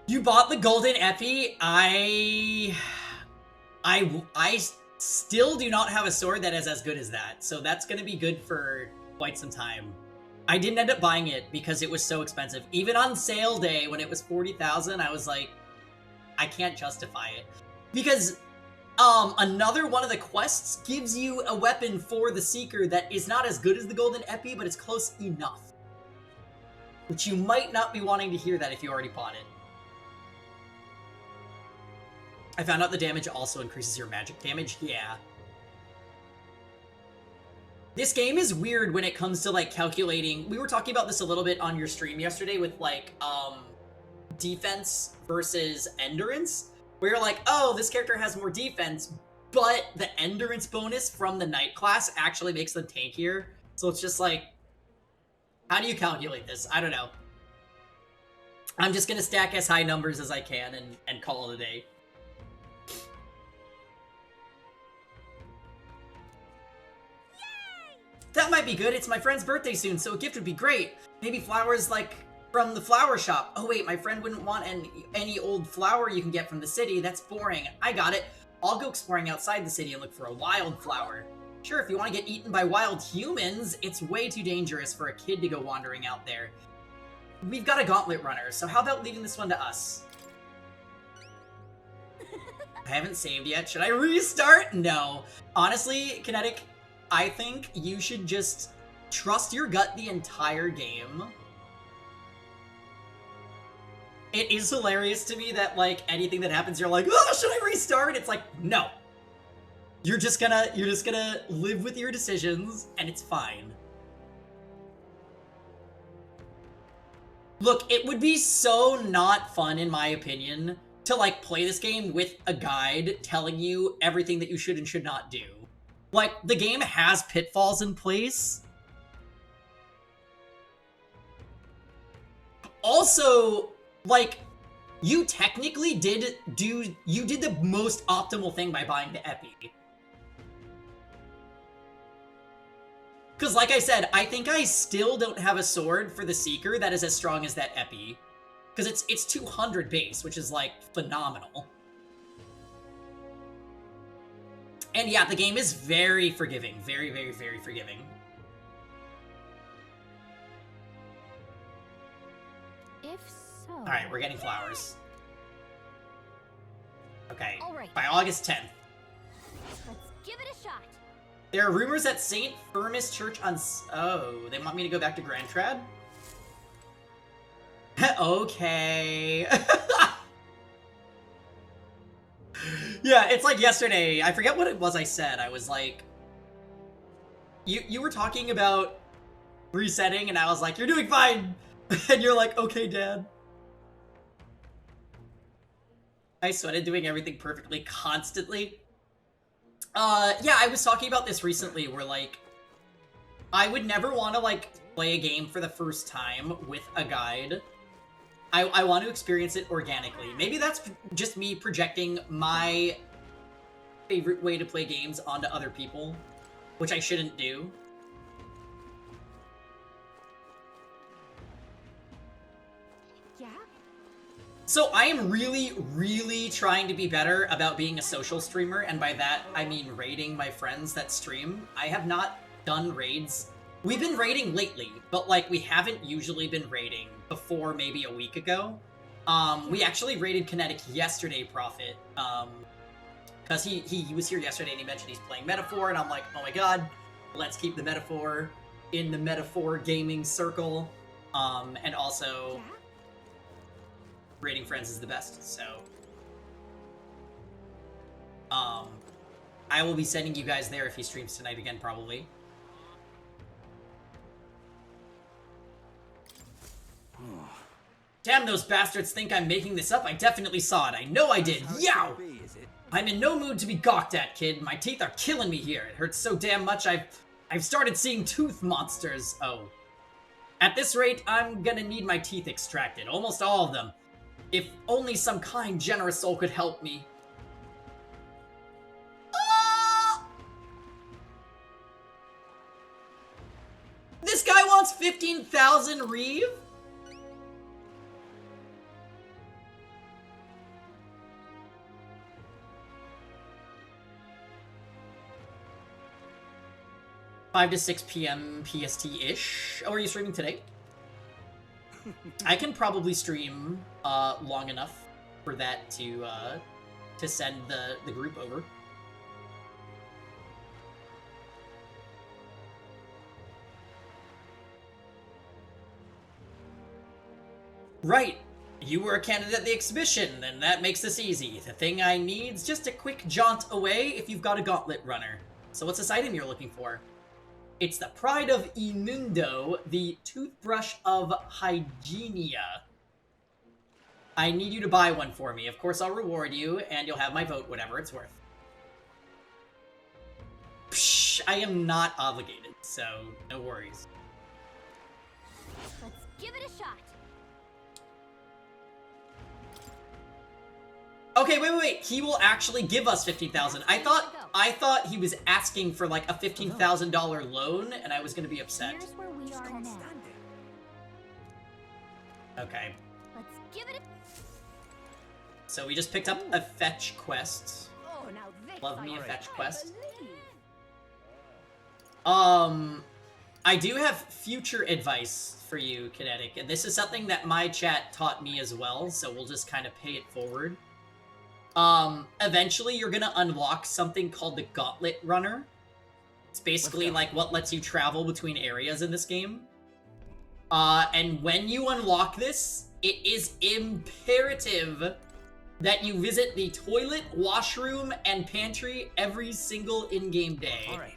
You bought the golden epi? I still do not have a sword that is as good as that, so that's gonna be good for quite some time. I didn't end up buying it because it was so expensive. Even on sale day, when it was 40,000, I was like, I can't justify it. Because, another one of the quests gives you a weapon for the Seeker that is not as good as the golden epi, but it's close enough. Which you might not be wanting to hear that if you already bought it. I found out the damage also increases your magic damage. Yeah. This game is weird when it comes to, like, calculating. We were talking about this a little bit on your stream yesterday with, like, defense versus endurance. Where you're like, oh, this character has more defense, but the endurance bonus from the knight class actually makes them tankier. So it's just like, how do you calculate this? I don't know. I'm just gonna stack as high numbers as I can and call it a day. That might be good. It's my friend's birthday soon, so a gift would be great. Maybe flowers, like, from the flower shop. Oh wait, my friend wouldn't want any old flower you can get from the city. That's boring. I got it. I'll go exploring outside the city and look for a wildflower. Sure, if you want to get eaten by wild humans, it's way too dangerous for a kid to go wandering out there. We've got a gauntlet runner, so how about leaving this one to us? I haven't saved yet. Should I restart? No. Honestly, Kinetic, I think you should just trust your gut the entire game. It is hilarious to me that, like, anything that happens, you're like, oh, should I restart? It's like, no. You're just gonna live with your decisions, and it's fine. Look, it would be so not fun, in my opinion, to, like, play this game with a guide telling you everything that you should and should not do. Like, the game has pitfalls in place. Also, like, you technically did the most optimal thing by buying the Epi. Because, like I said, I think I still don't have a sword for the Seeker that is as strong as that Epi. Because it's 200 base, which is, like, phenomenal. And yeah, the game is very forgiving. Very, very, very forgiving. If so... Alright, we're getting flowers. Okay, All right. by August 10th. Let's give it a shot. There are rumors that St. Firmus Church on... Oh, they want me to go back to Grand Trad? Okay. Yeah, it's like yesterday. I forget what it was I said. I was like... You were talking about resetting, and I was like, you're doing fine! And you're like, okay, Dad. I sweated doing everything perfectly constantly. Yeah, I was talking about this recently, where, like, I would never want to, like, play a game for the first time with a guide. I want to experience it organically. Maybe that's just me projecting my favorite way to play games onto other people, which I shouldn't do. Yeah? So I am really, really trying to be better about being a social streamer, and by that, I mean raiding my friends that stream. I have not done raids. We've been raiding lately, but, like, we haven't usually been raiding before maybe a week ago. We actually raided Kinetic yesterday, Prophet, because he was here yesterday and he mentioned he's playing Metaphor, and I'm like, oh my god, let's keep the Metaphor in the Metaphor gaming circle, and also... raiding friends is the best, so... I will be sending you guys there if he streams tonight again, probably. Damn, those bastards think I'm making this up. I definitely saw it. I know I did. Yow! I'm in no mood to be gawked at, kid. My teeth are killing me here. It hurts so damn much I've started seeing tooth monsters. Oh. At this rate, I'm gonna need my teeth extracted. Almost all of them. If only some kind, generous soul could help me. This guy wants 15,000 Reeve? $5 to 6 p.m. PST-ish. Oh, are you streaming today? I can probably stream long enough for that to send the group over. Right. You were a candidate at the exhibition, then that makes this easy. The thing I need's just a quick jaunt away if you've got a gauntlet runner. So what's this item you're looking for? It's the Pride of Inundo, the Toothbrush of Hygienia. I need you to buy one for me. Of course, I'll reward you, and you'll have my vote, whatever it's worth. Psh, I am not obligated, so no worries. Let's give it a shot. Okay, wait. He will actually give us 15,000. I thought he was asking for like a $15,000 loan, and I was gonna be upset. Here's where we are now. Okay. Let's give it a... So we just picked up a fetch quest. Oh, now this Love me a fetch quest. believe. I do have future advice for you, Kinetic, and this is something that my chat taught me as well, so we'll just kind of pay it forward. Eventually you're gonna unlock something called the Gauntlet Runner. It's basically like what lets you travel between areas in this game. And when you unlock this, it is imperative that you visit the toilet, washroom, and pantry every single in-game day. All right.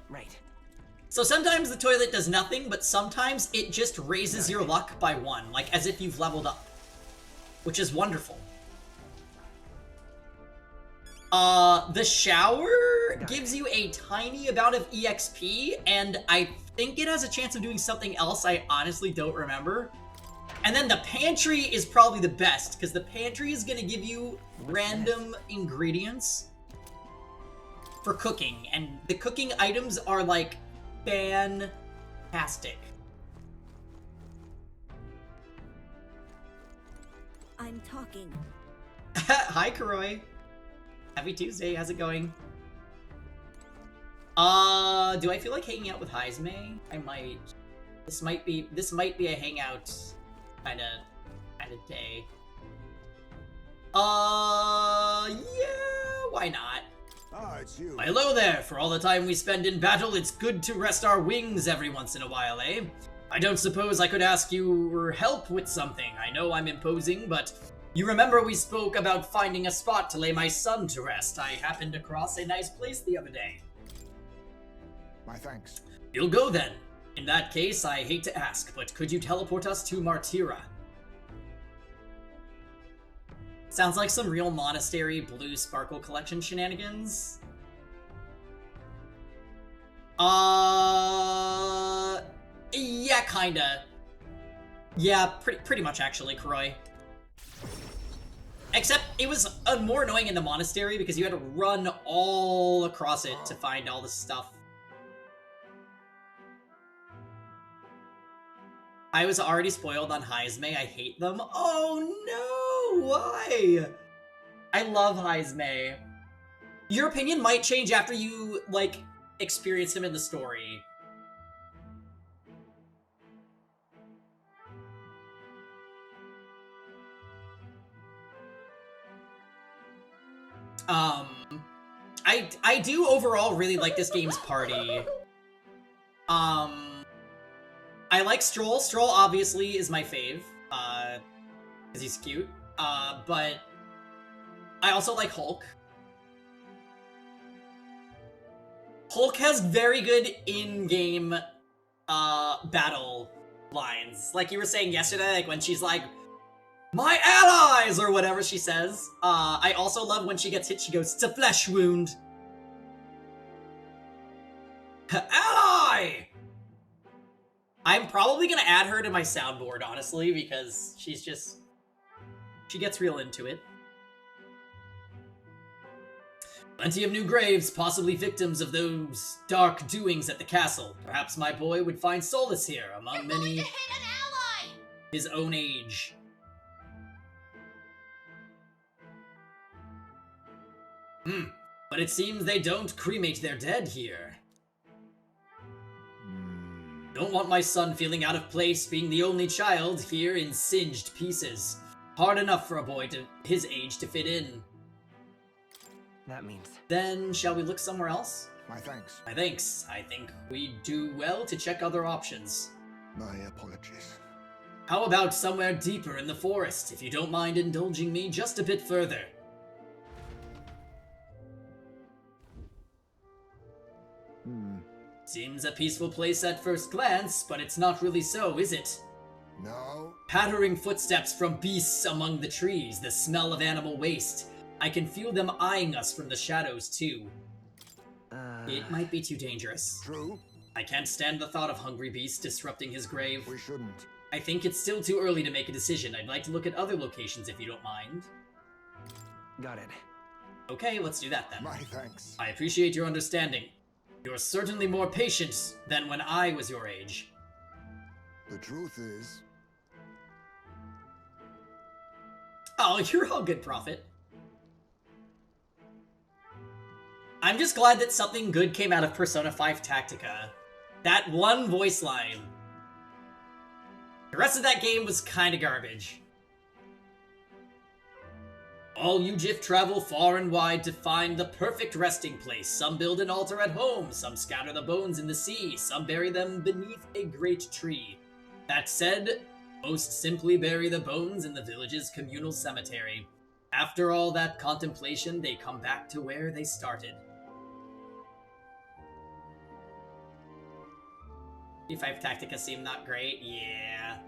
Right. So sometimes the toilet does nothing, but sometimes it just raises your luck by 1, like as if you've leveled up, which is wonderful. The shower gives you a tiny amount of EXP, and I think it has a chance of doing something else. I honestly don't remember. And then the pantry is probably the best, because the pantry is going to give you random ingredients for cooking, and the cooking items are, like, fantastic. I'm talking. Hi, Karoi. Happy Tuesday, how's it going? Do I feel like hanging out with Heisme? I might. This might be a hangout kinda day. Yeah, why not? Ah, it's you. Hello there! For all the time we spend in battle, it's good to rest our wings every once in a while, eh? I don't suppose I could ask your help with something. I know I'm imposing, but you remember we spoke about finding a spot to lay my son to rest. I happened across a nice place the other day. My thanks. You'll go then. In that case, I hate to ask, but could you teleport us to Martira? Sounds like some real Monastery Blue Sparkle Collection shenanigans. Yeah, kinda. Yeah, pretty much actually, Karoi. Except it was more annoying in the Monastery because you had to run all across it to find all the stuff. I was already spoiled on Heisme. I hate them. Oh no! Why? I love Heisme. Your opinion might change after you, like, experience him in the story. I do overall really like this game's party. I like Stroll. Stroll obviously is my fave, because he's cute. But I also like Hulk. Hulk has very good in-game, battle lines. Like you were saying yesterday, like when she's like, "My allies!" or whatever she says. I also love when she gets hit, she goes, "It's a flesh wound." Ally! I'm probably gonna add her to my soundboard, honestly, because she gets real into it. Plenty of new graves, possibly victims of those dark doings at the castle. Perhaps my boy would find solace here, among many his own age. But it seems they don't cremate their dead here. Don't want my son feeling out of place being the only child here in singed pieces. Hard enough for a boy his age to fit in. That means... Then, shall we look somewhere else? My thanks. My thanks. I think we'd do well to check other options. My apologies. How about somewhere deeper in the forest, if you don't mind indulging me just a bit further? Seems a peaceful place at first glance, but it's not really so, is it? No. Pattering footsteps from beasts among the trees, the smell of animal waste. I can feel them eyeing us from the shadows, too. It might be too dangerous. True. I can't stand the thought of hungry beasts disrupting his grave. We shouldn't. I think it's still too early to make a decision. I'd like to look at other locations if you don't mind. Got it. Okay, let's do that then. My thanks. I appreciate your understanding. You're certainly more patient than when I was your age. The truth is... Oh, you're all good, Prophet. I'm just glad that something good came out of Persona 5 Tactica. That one voice line. The rest of that game was kinda garbage. All you Jif travel far and wide to find the perfect resting place. Some build an altar at home, some scatter the bones in the sea, some bury them beneath a great tree. That said, most simply bury the bones in the village's communal cemetery. After all that contemplation, they come back to where they started. E5 Tactica seem not great, yeah.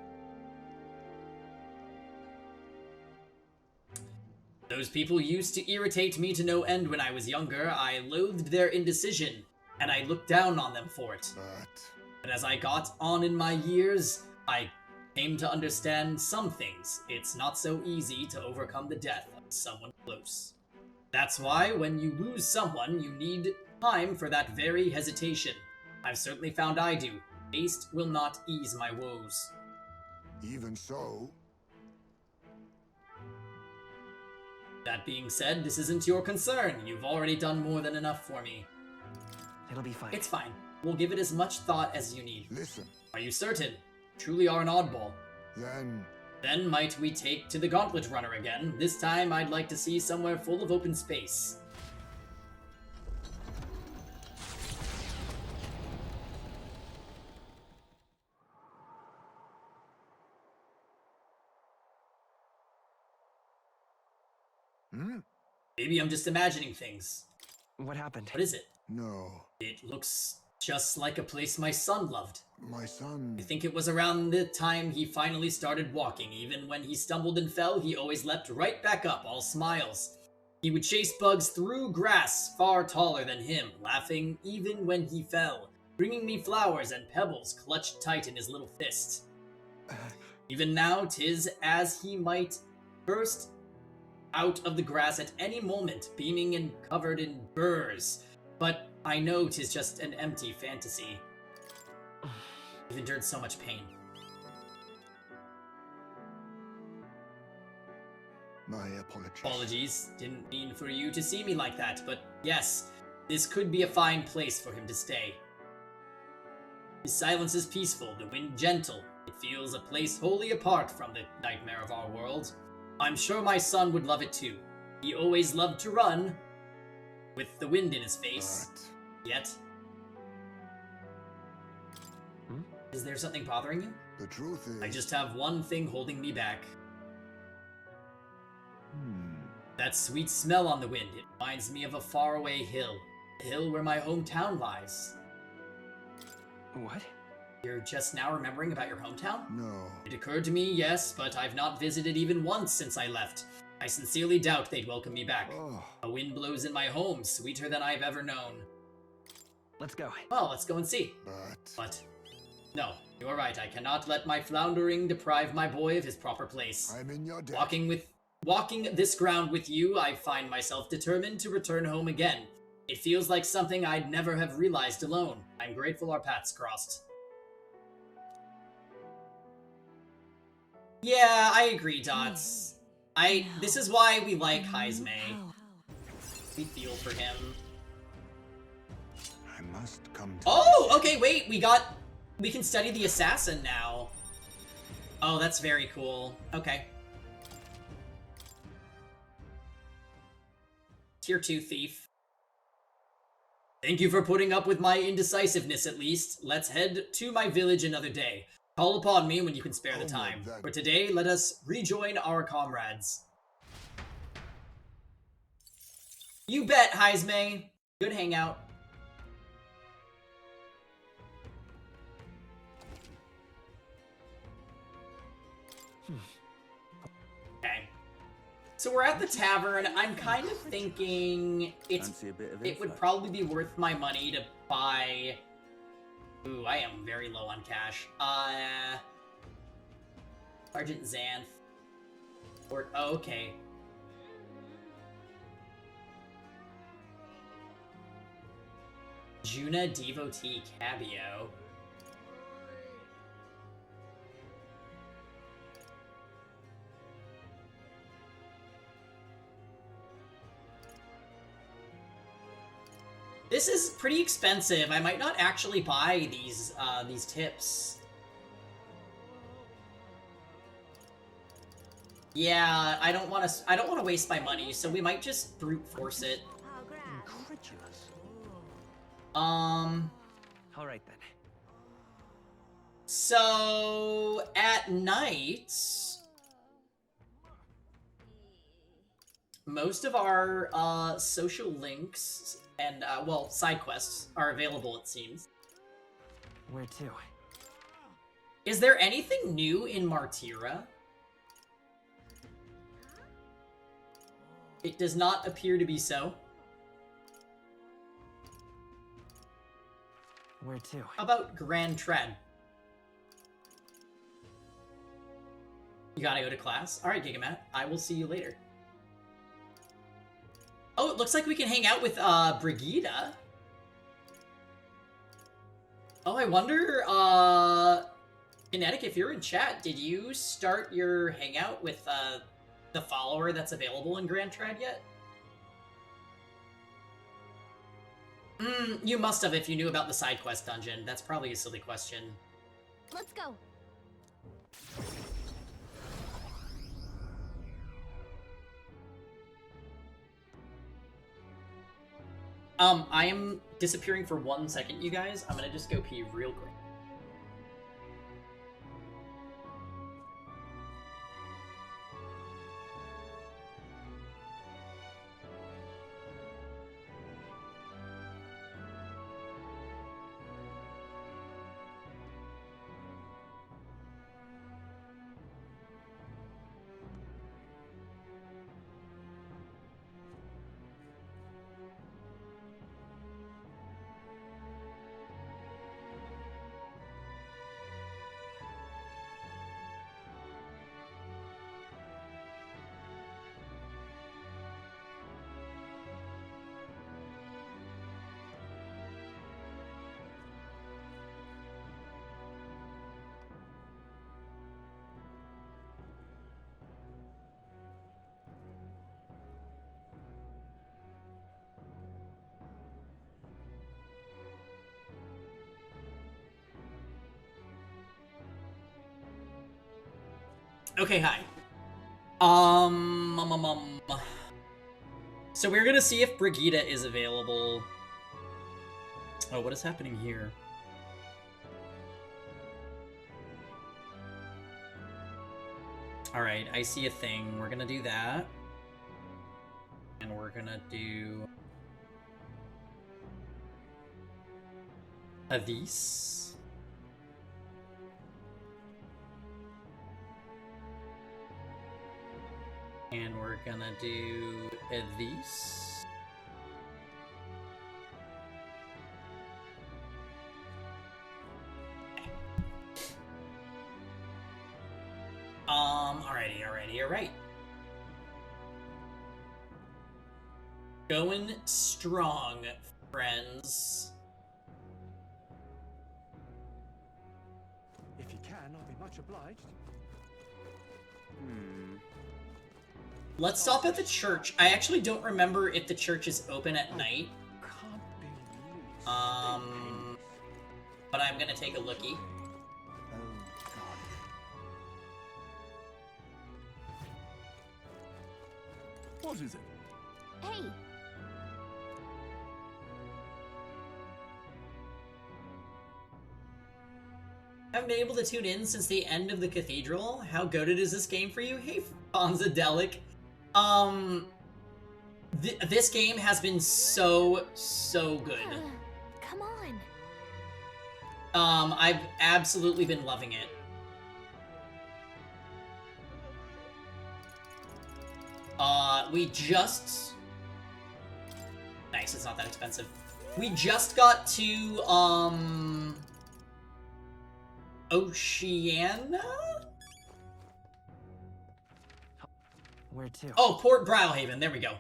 Those people used to irritate me to no end when I was younger. I loathed their indecision, and I looked down on them for it. But as I got on in my years, I came to understand some things. It's not so easy to overcome the death of someone close. That's why when you lose someone, you need time for that very hesitation. I've certainly found I do. Haste will not ease my woes. Even so... That being said, this isn't your concern. You've already done more than enough for me. It'll be fine. It's fine. We'll give it as much thought as you need. Listen. Are you certain? Truly are an oddball. Then might we take to the Gauntlet Runner again? This time I'd like to see somewhere full of open space. Maybe I'm just imagining things. What happened? What is it? No. It looks just like a place my son loved. My son... I think it was around the time he finally started walking. Even when he stumbled and fell, he always leapt right back up, all smiles. He would chase bugs through grass far taller than him, laughing even when he fell, bringing me flowers and pebbles clutched tight in his little fist. Even now, 'tis as he might burst out of the grass at any moment, beaming and covered in burrs. But I know 'tis just an empty fantasy. You've endured so much pain. My apologies. Apologies. Didn't mean for you to see me like that, but yes, this could be a fine place for him to stay. His silence is peaceful, the wind gentle. It feels a place wholly apart from the nightmare of our world. I'm sure my son would love it too. He always loved to run, with the wind in his face. Yet... Is there something bothering you? The truth is... I just have one thing holding me back. That sweet smell on the wind. It reminds me of a faraway hill. The hill where my hometown lies. What? You're just now remembering about your hometown? No. It occurred to me, yes, but I've not visited even once since I left. I sincerely doubt they'd welcome me back. A wind blows in my home, sweeter than I've ever known. Let's go. Well, let's go and see. But... No, you're right. I cannot let my floundering deprive my boy of his proper place. I'm in your debt. Walking this ground with you, I find myself determined to return home again. It feels like something I'd never have realized alone. I'm grateful our paths crossed. Yeah, I agree, Dots. This is why we like Heisme. We feel for him. I must come to... Oh, okay, wait, we can study the assassin now. Oh, that's very cool. Okay. Tier 2 thief. Thank you for putting up with my indecisiveness at least. Let's head to my village another day. Call upon me when you can spare the time. For today, let us rejoin our comrades. You bet, Heisme. Good hangout. Okay. So we're at the tavern. I'm kind of thinking it would probably be worth my money to buy... Ooh, I am very low on cash. Sergeant Xanth. Oh, okay. Juna Devotee Cabio. This is pretty expensive. I might not actually buy these tips. Yeah, I don't want to waste my money, so we might just brute force it. All right then. So, at night, most of our social links and, well, side quests are available, it seems. Where to? Is there anything new in Martira? It does not appear to be so. Where to? How about Grand Tread? You gotta go to class? Alright, Gigamat. I will see you later. Oh, it looks like we can hang out with, Brigida. Oh, I wonder, Kinetic, if you're in chat, did you start your hangout with, the follower that's available in Grand Tread yet? You must have if you knew about the side quest dungeon. That's probably a silly question. Let's go. I am disappearing for 1 second, you guys. I'm gonna just go pee real quick. Okay, hi. So we're gonna see if Brigida is available. Oh, what is happening here? Alright, I see a thing. We're gonna do that. And we're gonna do... Avis. And we're gonna do these. Alright. Going strong, friends. If you can, I'll be much obliged. Let's stop at the church. I actually don't remember if the church is open at night. But I'm gonna take a lookie. What is it? Hey! Haven't been able to tune in since the end of the cathedral. How goated is this game for you? Hey, Fonzadelic. This game has been so good. Come on. I've absolutely been loving it. We just... Nice, it's not that expensive. We just got to, Oceania? Where to? Oh, Port Browhaven, there we go.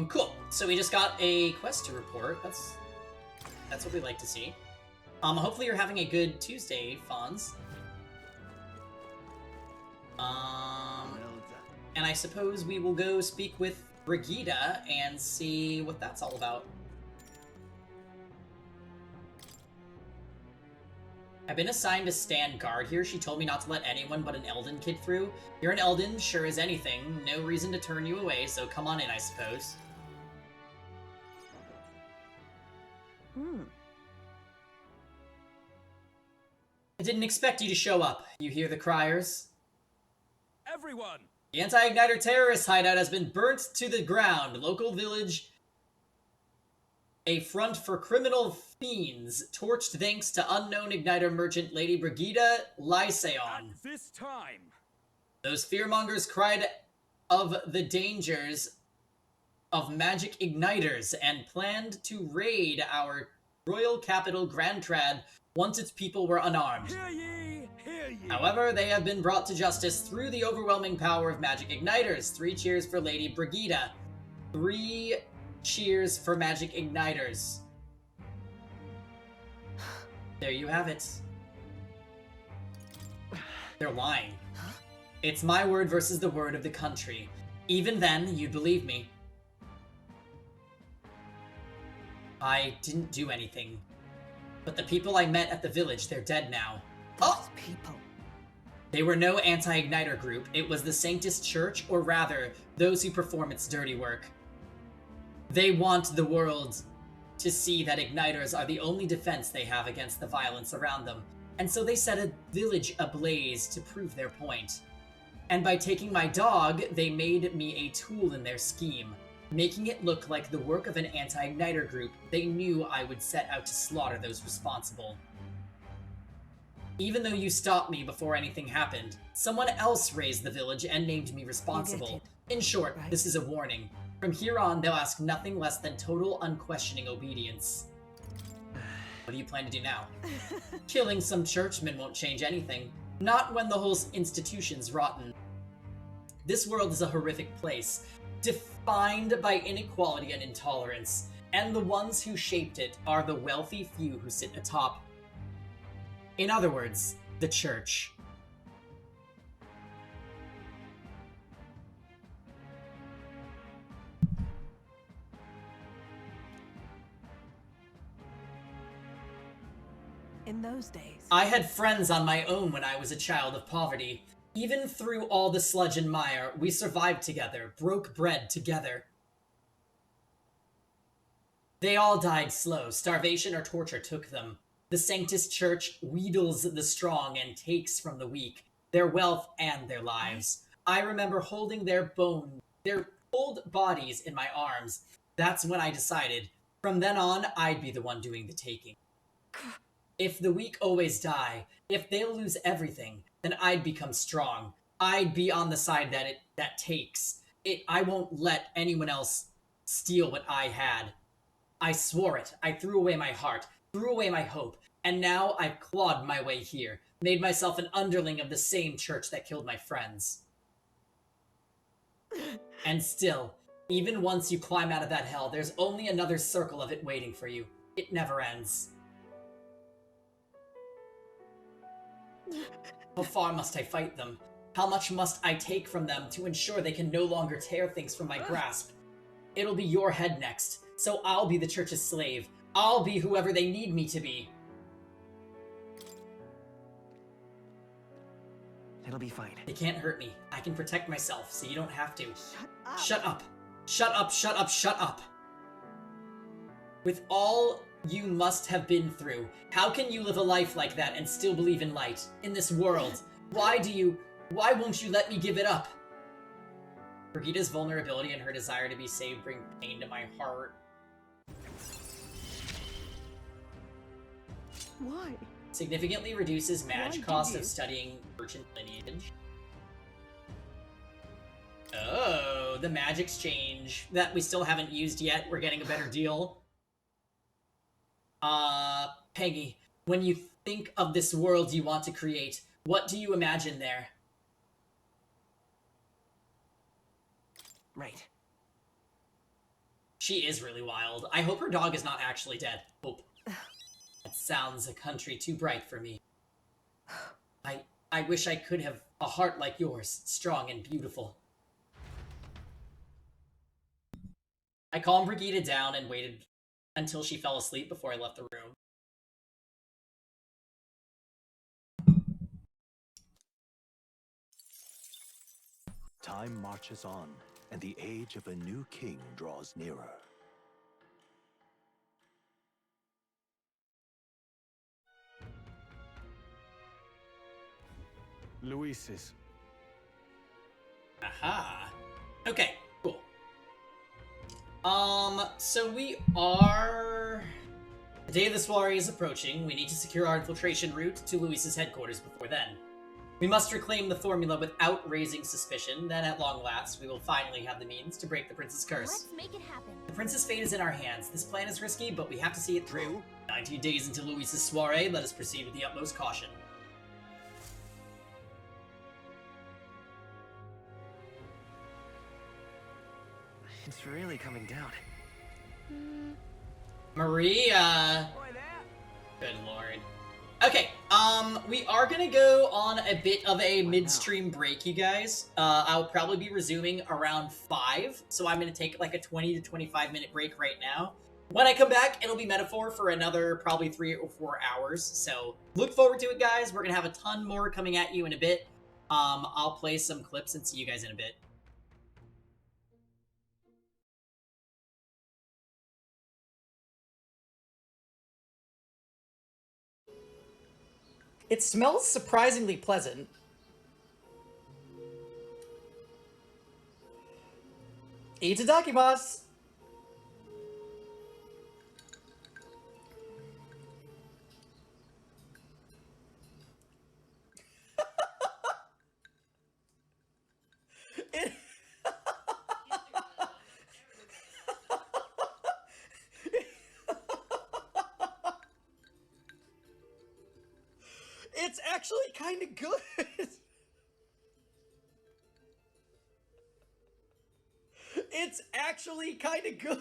Cool. So we just got a quest to report. That's what we like to see. Hopefully you're having a good Tuesday, Fonz. And I suppose we will go speak with Brigida and see what that's all about. I've been assigned to stand guard here. She told me not to let anyone but an Elden kid through. You're an Elden, sure as anything. No reason to turn you away, so come on in, I suppose. I didn't expect you to show up. You hear the criers? Everyone! The anti-Igniter terrorist hideout has been burnt to the ground. Local village, a front for criminal fiends, torched thanks to unknown Igniter merchant Lady Brigida Lysaon. At this time! Those fearmongers cried of the dangers of magic igniters and planned to raid our royal capital Grand Trad once its people were unarmed. Hear ye! Hear ye! However, they have been brought to justice through the overwhelming power of magic igniters. 3 cheers for Lady Brigida. 3 cheers for magic igniters. There you have it. They're lying. It's my word versus the word of the country. Even then, you'd believe me. I didn't do anything. But the people I met at the village, they're dead now. Oh! People. They were no anti-Igniter group. It was the Sanctus Church, or rather, those who perform its dirty work. They want the world to see that Igniters are the only defense they have against the violence around them, and so they set a village ablaze to prove their point. And by taking my dog, they made me a tool in their scheme, making it look like the work of an anti-Igniter group. They knew I would set out to slaughter those responsible. Even though you stopped me before anything happened, someone else raised the village and named me responsible. In short, this is a warning. From here on, they'll ask nothing less than total, unquestioning obedience. What do you plan to do now? Killing some churchmen won't change anything. Not when the whole institution's rotten. This world is a horrific place, defined by inequality and intolerance, and the ones who shaped it are the wealthy few who sit atop. In other words, the church. In those days, I had friends on my own when I was a child of poverty. Even through all the sludge and mire, we survived together, broke bread together. They all died slow. Starvation or torture took them. The Sanctus Church wheedles the strong and takes from the weak, their wealth and their lives. I remember holding their cold bodies in my arms. That's when I decided, from then on, I'd be the one doing the taking. If the weak always die, if they'll lose everything, then I'd become strong. I'd be on the side that takes. I won't let anyone else steal what I had. I swore it. I threw away my heart, threw away my hope, and now I've clawed my way here, made myself an underling of the same church that killed my friends. And still, even once you climb out of that hell, there's only another circle of it waiting for you. It never ends. How far must I fight them? How much must I take from them to ensure they can no longer tear things from my grasp? It'll be your head next, so I'll be the church's slave. I'll be whoever they need me to be. It'll be fine. They can't hurt me. I can protect myself, so you don't have to. Shut up. Shut up, shut up, shut up. With all you must have been through, how can you live a life like that and still believe in light? In this world? Why won't you let me give it up? Brigida's vulnerability and her desire to be saved bring pain to my heart. Why? Significantly reduces Why match did cost you? of studying merchant lineage. Oh, the magic exchange that we still haven't used yet. We're getting a better deal. Peggy, when you think of this world you want to create, what do you imagine there? Right. She is really wild. I hope her dog is not actually dead. Hope. That sounds a country too bright for me. I wish I could have a heart like yours, strong and beautiful. I calmed Brigida down and waited until she fell asleep before I left the room. Time marches on, and the age of a new king draws nearer. Luis's. Aha. Okay, cool. So we are... The day of the soiree is approaching. We need to secure our infiltration route to Luis's headquarters before then. We must reclaim the formula without raising suspicion. Then, at long last, we will finally have the means to break the prince's curse. Let's make it happen. The prince's fate is in our hands. This plan is risky, but we have to see it through. 19 days until Luis's soiree. Let us proceed with the utmost caution. It's really coming down. Maria. Good lord. Okay, we are gonna go on a bit of a midstream break, you guys. I'll probably be resuming around 5, so I'm gonna take like a 20 to 25 minute break right now. When I come back, it'll be Metaphor for another probably 3 or 4 hours, so look forward to it, guys. We're gonna have a ton more coming at you in a bit. I'll play some clips and see you guys in a bit. It smells surprisingly pleasant. Itadakimasu! It's actually kind of good. It's actually kind of good.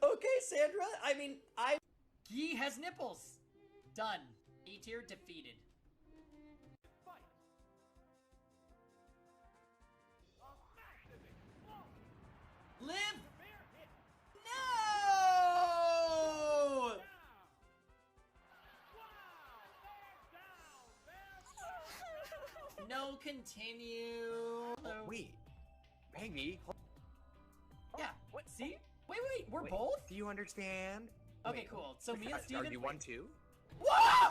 Okay, Sandra. I mean, He has nipples. Done. E tier defeated. Live. No! No, continue. Wait, Peggy. Yeah. What? See? Wait. We're both. Do you understand? Okay, cool. So me and Steven. Are you one too? Whoa!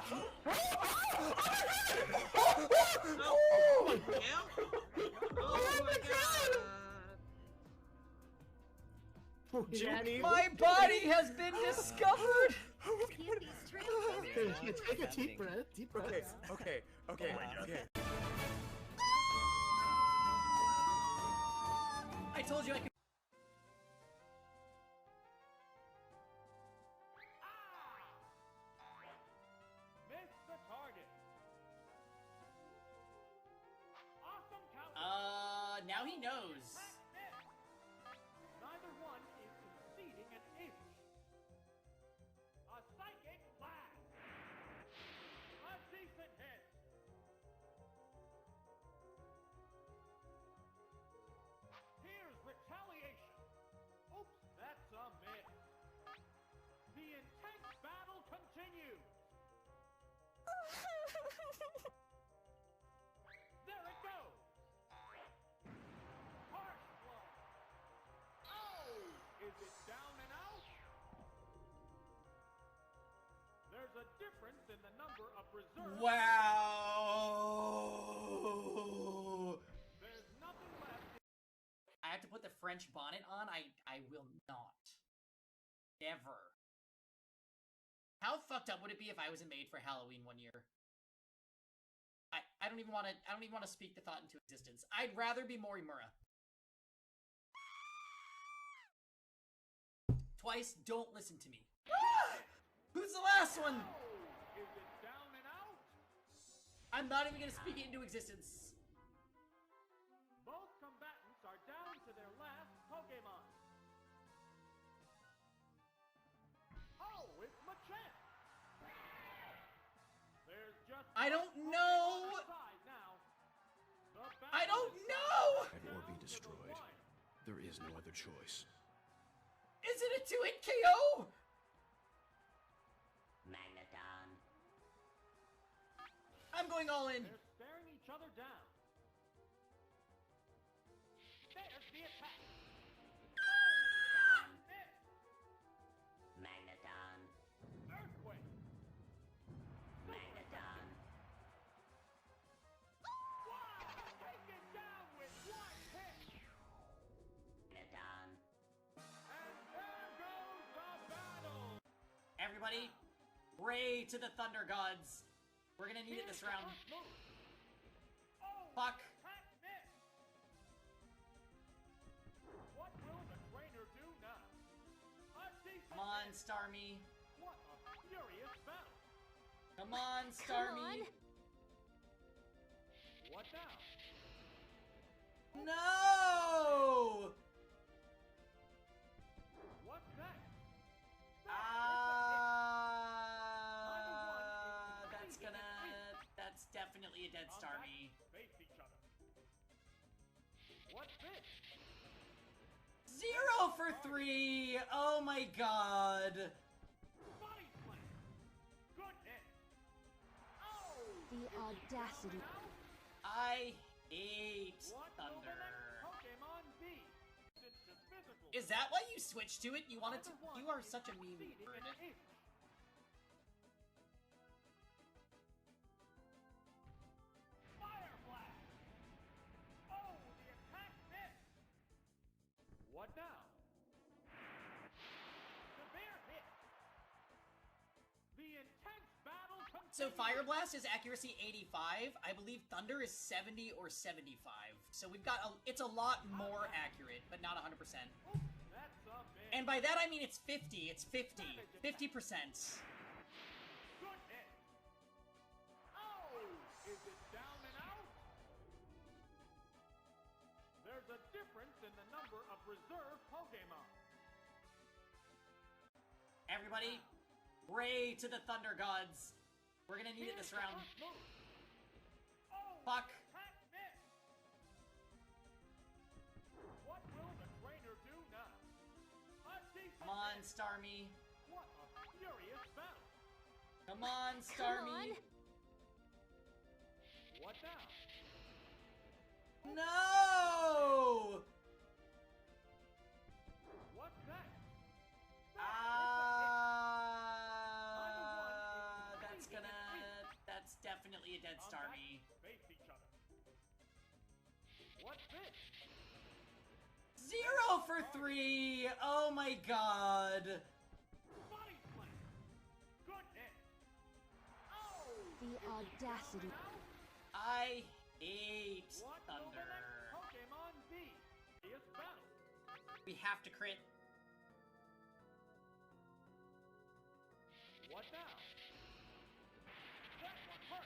My body has been discovered! Take a deep breath. Deep breath. Okay. I told you I could. Missed the target. Awesome count. Now he knows. Neither one is conceding an inch. A psychic blast. A decent hit. Here's retaliation. Oops, that's a miss. The intense battle continues. There it goes. Harsh blow. Oh! Is it down and out? There's a difference in the number of reserves. Wow! There's nothing left. I have to put the French bonnet on? I will not. Never. How fucked up would it be if I was a maid for Halloween one year? I don't even want to speak the thought into existence. I'd rather be Morimura. Twice, don't listen to me. Who's the last one? Is it down and out? I'm not even gonna speak it into existence. Both combatants are down to their last Pokemon. Oh, it's Machamp. There's just I don't know. I don't know. Or be destroyed. There is no other choice. Is it a 2-hit KO? I'm going all in. They're staring each other down. There's the attack. Magneton. Earthquake. Magneton. Wow! Taken down with one hit. Magneton. And there goes the battle. Everybody, pray to the Thunder Gods. We're gonna need it this round. Fuck. What will the trainer do now? Come on, Starmie. What a furious battle. Come on, Starmie. What now? No! What's next? That's definitely a dead Starmie. Face each other. What's this? 0 for 3! Oh my god! Body slam. Good hit. Oh! The audacity. I hate Thunder. Pokemon be? It's the physical. Is that why you switched to it? You wanted to. You are such a meme bird. Fire blast. Oh, the attack missed. What now? The bear hit. The intense battle continues. So Fire Blast is accuracy 85. I believe Thunder is 70 or 75. So we've got it's a lot more accurate, but not 100%. That's a big. And by that I mean it's 50. It's 50. 50%. Good hit. Oh, is it down and out? There's a difference in the number of reserve Pokemon. Everybody, pray to the Thunder Gods. We're gonna need it this round. Oh, Fuck. attack missed. What will the trainer do now? A decent Come on, hit. Starmie. What a furious battle. Come on, Starmie. What now? No! What's next? That's definitely a dead Starmie. Face each other. What's this? 0 for 3! Oh my god! Body slam. Good hit. Oh! The audacity. I hate What will the Thunder. next Pokemon be? Fierce battle. We have to crit. What now? That one hurt.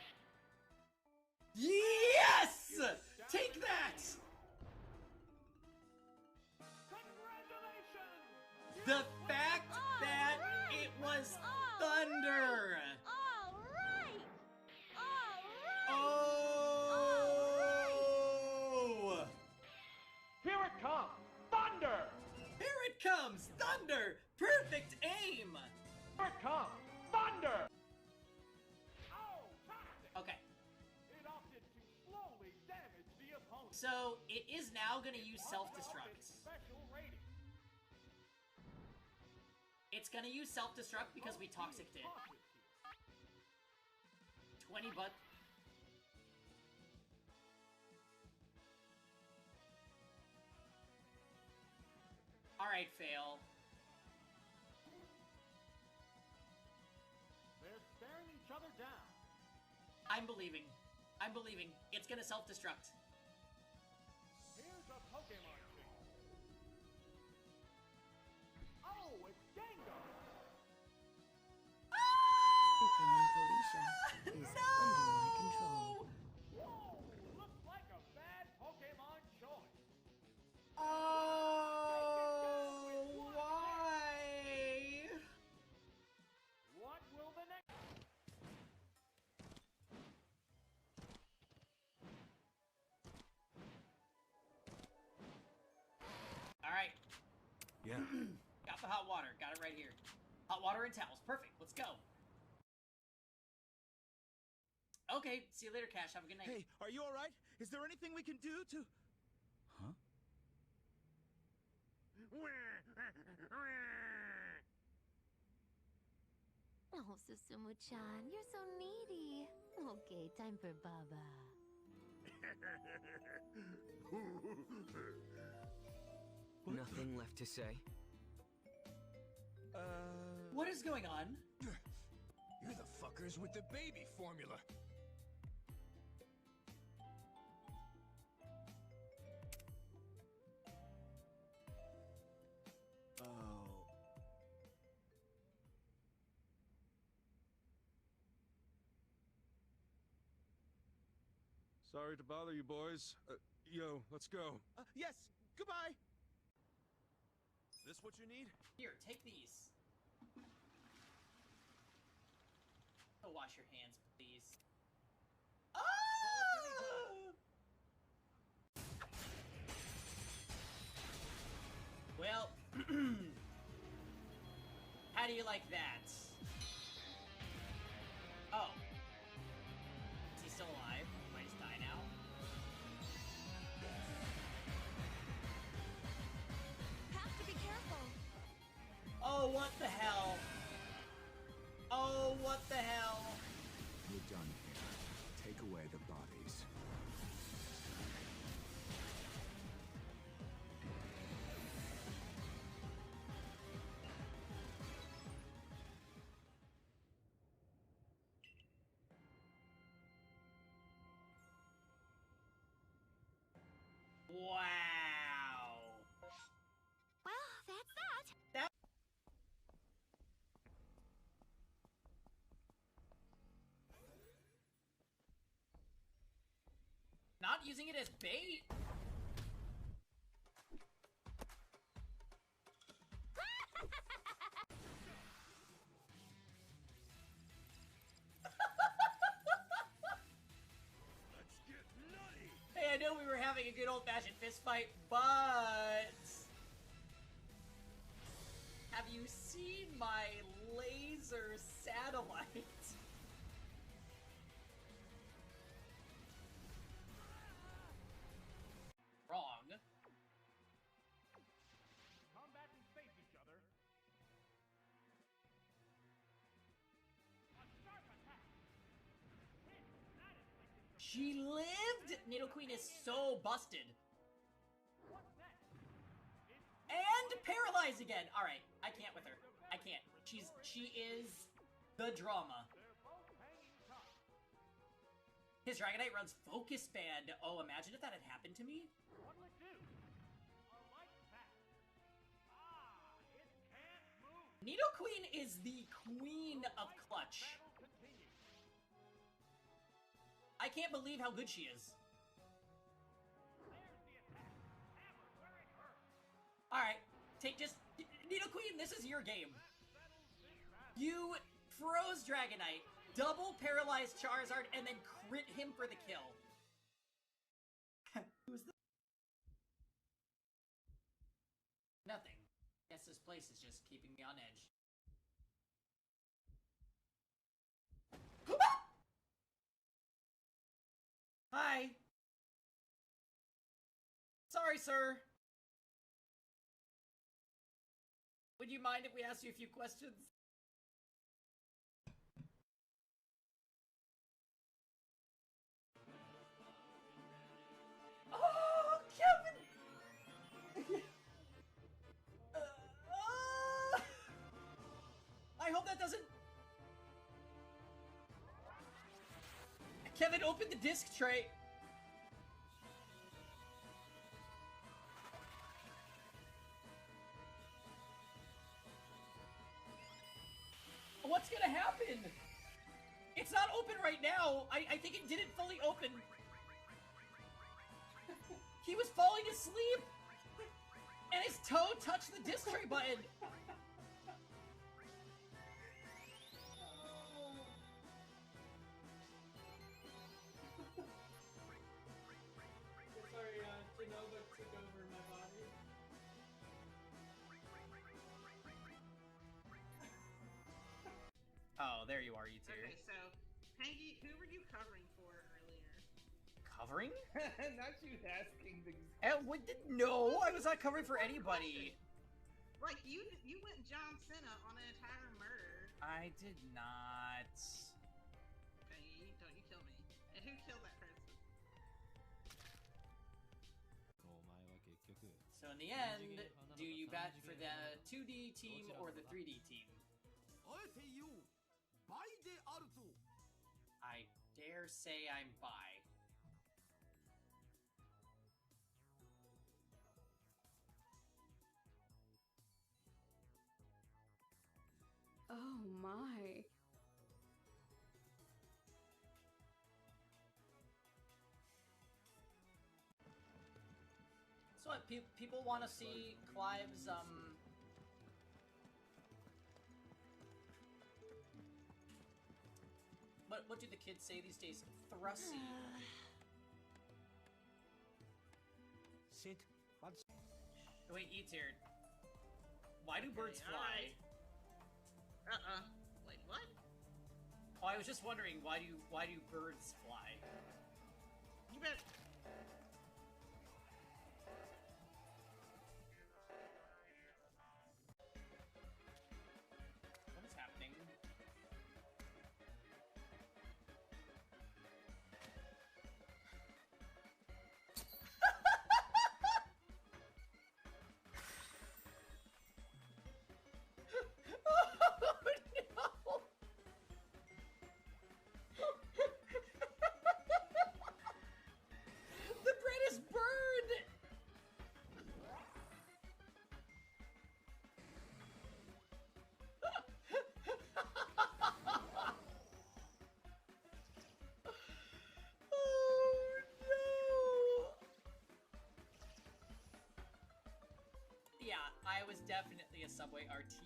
Yes! Take that! Congratulations! The fact that it was Thunder! All right! Oh! Here it comes! Thunder! Here it comes! Thunder! Perfect aim! Here it comes! Thunder! Oh, toxic! Okay, It opted to slowly damage the opponent. so it is now gonna use self-destruct. Special rating. It's gonna use self-destruct because we toxiced it. 20 but... Alright, fail. They're staring each other down. I'm believing. I'm believing. It's gonna self-destruct. Here's a Pokemon thing. Oh, it's Gengar! Everything in Felicia is under my control. Whoa! Looks like a bad Pokemon choice. Oh, why? What will the next... Alright. Yeah. Got the hot water. Got it right here. Hot water and towels. Perfect. Let's go. Okay, see you later, Cash. Have a good night. Hey, are you alright? Is there anything we can do to... Huh? Oh, Susumu-chan, you're so needy. Okay, time for Baba. Nothing left to say? What is going on? You're the fuckers with the baby formula. Oh. Sorry to bother you, boys. Yo, let's go. Yes, goodbye! This what you need? Here, take these. Go wash your hands, please. Oh! Well, how do you like that? Oh. Is he still alive? Might just die now. Have to be careful. Oh, what the hell? Oh, what the hell? You're done here. Take away the bodies. Wow. Well, that's that. That. Not using it as bait. Let's get nutty! Hey, I know we were having a good old-fashioned fist fight, but have you seen my laser satellite? Wrong. Combatants face each other. A sharp attack. She lived? Needle Queen is so busted. And paralyzed again. All right, I can't with her. I can't. She is the drama. His Dragonite runs Focus Band. Oh, imagine if that had happened to me. What'll it do? A light pack. Ah, it can't move. Needle Queen is the queen of clutch. I can't believe how good she is. Alright, Needle Queen, this is your game. You froze Dragonite, double paralyzed Charizard, and then crit him for the kill. Who's the... Nothing. Guess this place is just keeping me on edge. Hi. Sorry, sir. Would you mind if we asked you a few questions? Oh, Kevin! I hope that doesn't... Kevin, open the disc tray! What's gonna happen? It's not open right now! I think it didn't fully open. He was falling asleep! And his toe touched the disc tray button! Sorry, Genova took over my body. Oh, there you are, you two. Okay, so, Peggy, who were you covering covering? Not you asking things. No, I was not covering for anybody. Like, you went John Cena on an entire murder. I did not. Okay, don't you kill me. And who killed that person? So in the end, do you bet for the 2D team or the 3D team? I dare say I'm bi. Oh my. So what, people want to see Clive's, what do the kids say these days? Thrusty. Sid, what's... Wait, Eater. Why do birds fly? Wait, what? Oh, I was just wondering, why do birds fly? You bet. What is happening? The bread is burned! Oh no! Yeah, I was definitely a Subway artiste.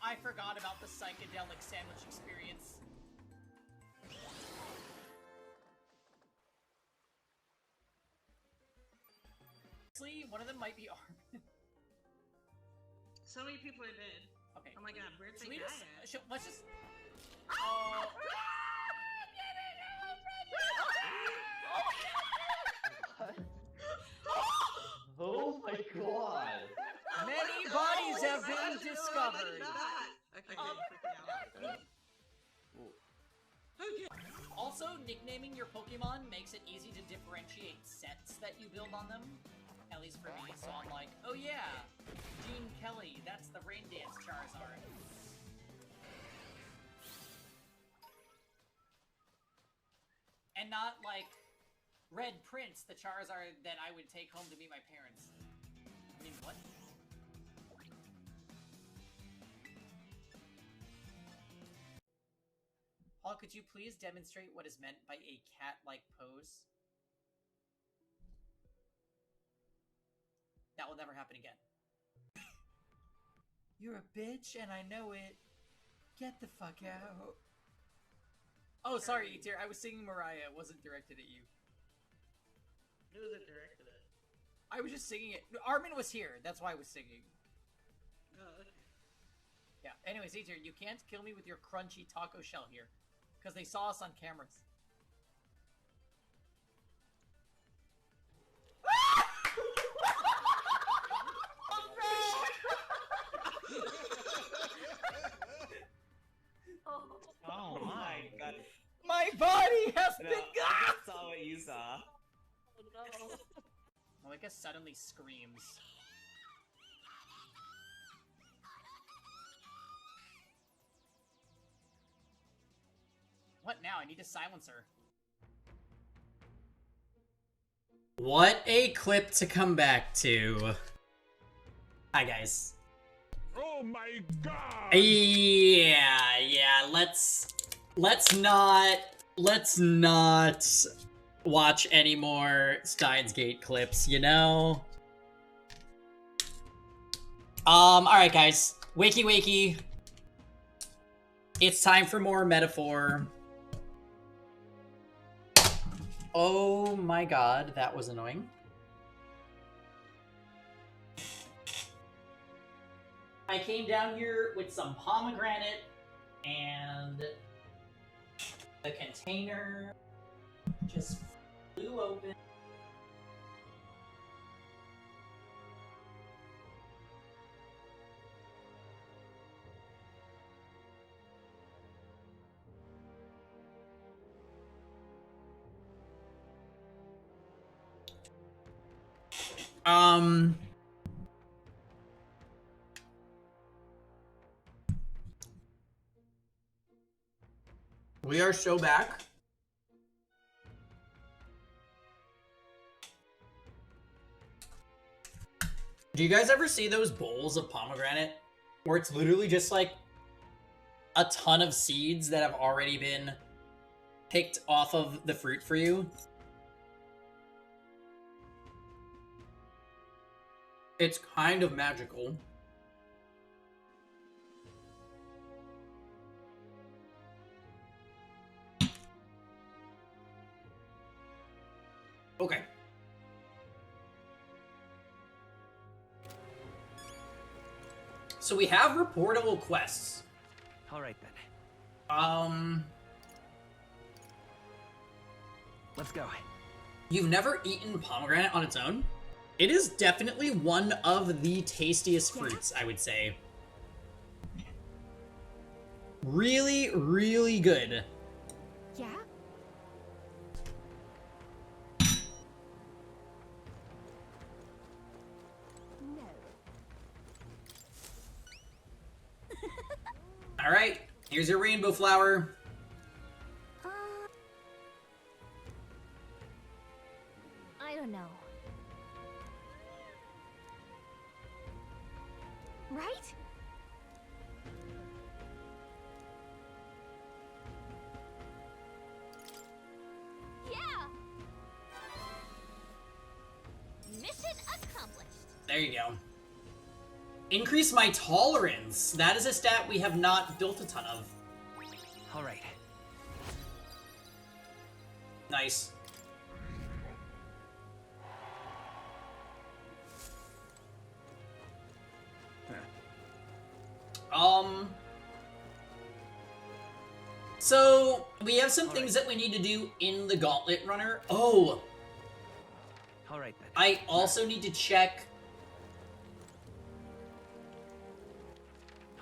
I forgot about the psychedelic sandwich experience. Honestly, one of them might be Armin. So many people are dead. Okay. Oh my god, where'd Should they we die just, at? let's just... Oh my god! Many bodies have been discovered. Also, nicknaming your Pokemon makes it easy to differentiate sets that you build on them. At least for me, so I'm like, oh yeah, Gene Kelly, that's the Rain Dance Charizard. And not like Red Prince, the Charizard that I would take home to meet my parents. I mean, what? Paul, could you please demonstrate what is meant by a cat-like pose? That will never happen again. You're a bitch, and I know it. Get the fuck out. Oh, sorry, Eater. I was singing Mariah. It wasn't directed at you. Who was it directed at? I was just singing it. Armin was here. That's why I was singing. Oh, okay. Yeah. Anyways, Eater, you can't kill me with your crunchy taco shell here. Because they saw us on cameras. Oh my god. My body has been I got! just saw what you saw. Oh no. Oh, I guess suddenly screams. What now? I need to silence her. What a clip to come back to. Hi, guys. Oh my god! Yeah, let's not watch any more Steins Gate clips, you know? Alright guys. Wakey wakey. It's time for more metaphor. Oh my god, that was annoying. I came down here with some pomegranate and The container just flew open. We are so back. Do you guys ever see those bowls of pomegranate where it's literally just like a ton of seeds that have already been picked off of the fruit for you? It's kind of magical. Okay. So we have reportable quests. All right then. Let's go. You've never eaten pomegranate on its own? It is definitely one of the tastiest fruits, I would say. Really, really good. Yeah? No. All right, here's your rainbow flower. I don't know. Right? Yeah! Mission accomplished. There you go. Increase my tolerance. That is a stat we have not built a ton of. All right. Nice. So we have some things that we need to do in the Gauntlet Runner. Oh. All right then. I also need to check.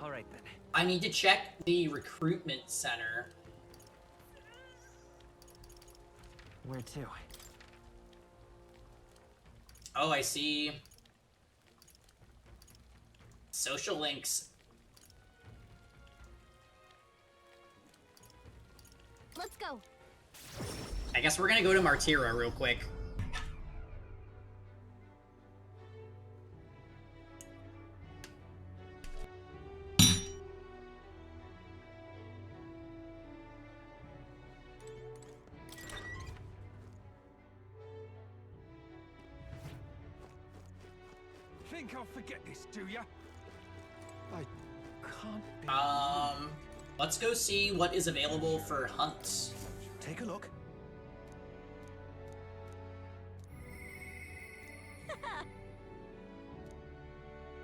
All right then. I need to check the recruitment center. Where to? Oh, I see. Social links. Let's go. I guess we're gonna go to Martira real quick. Think I'll forget this, do ya? I can't be. Let's go see what is available for hunts. Take a look.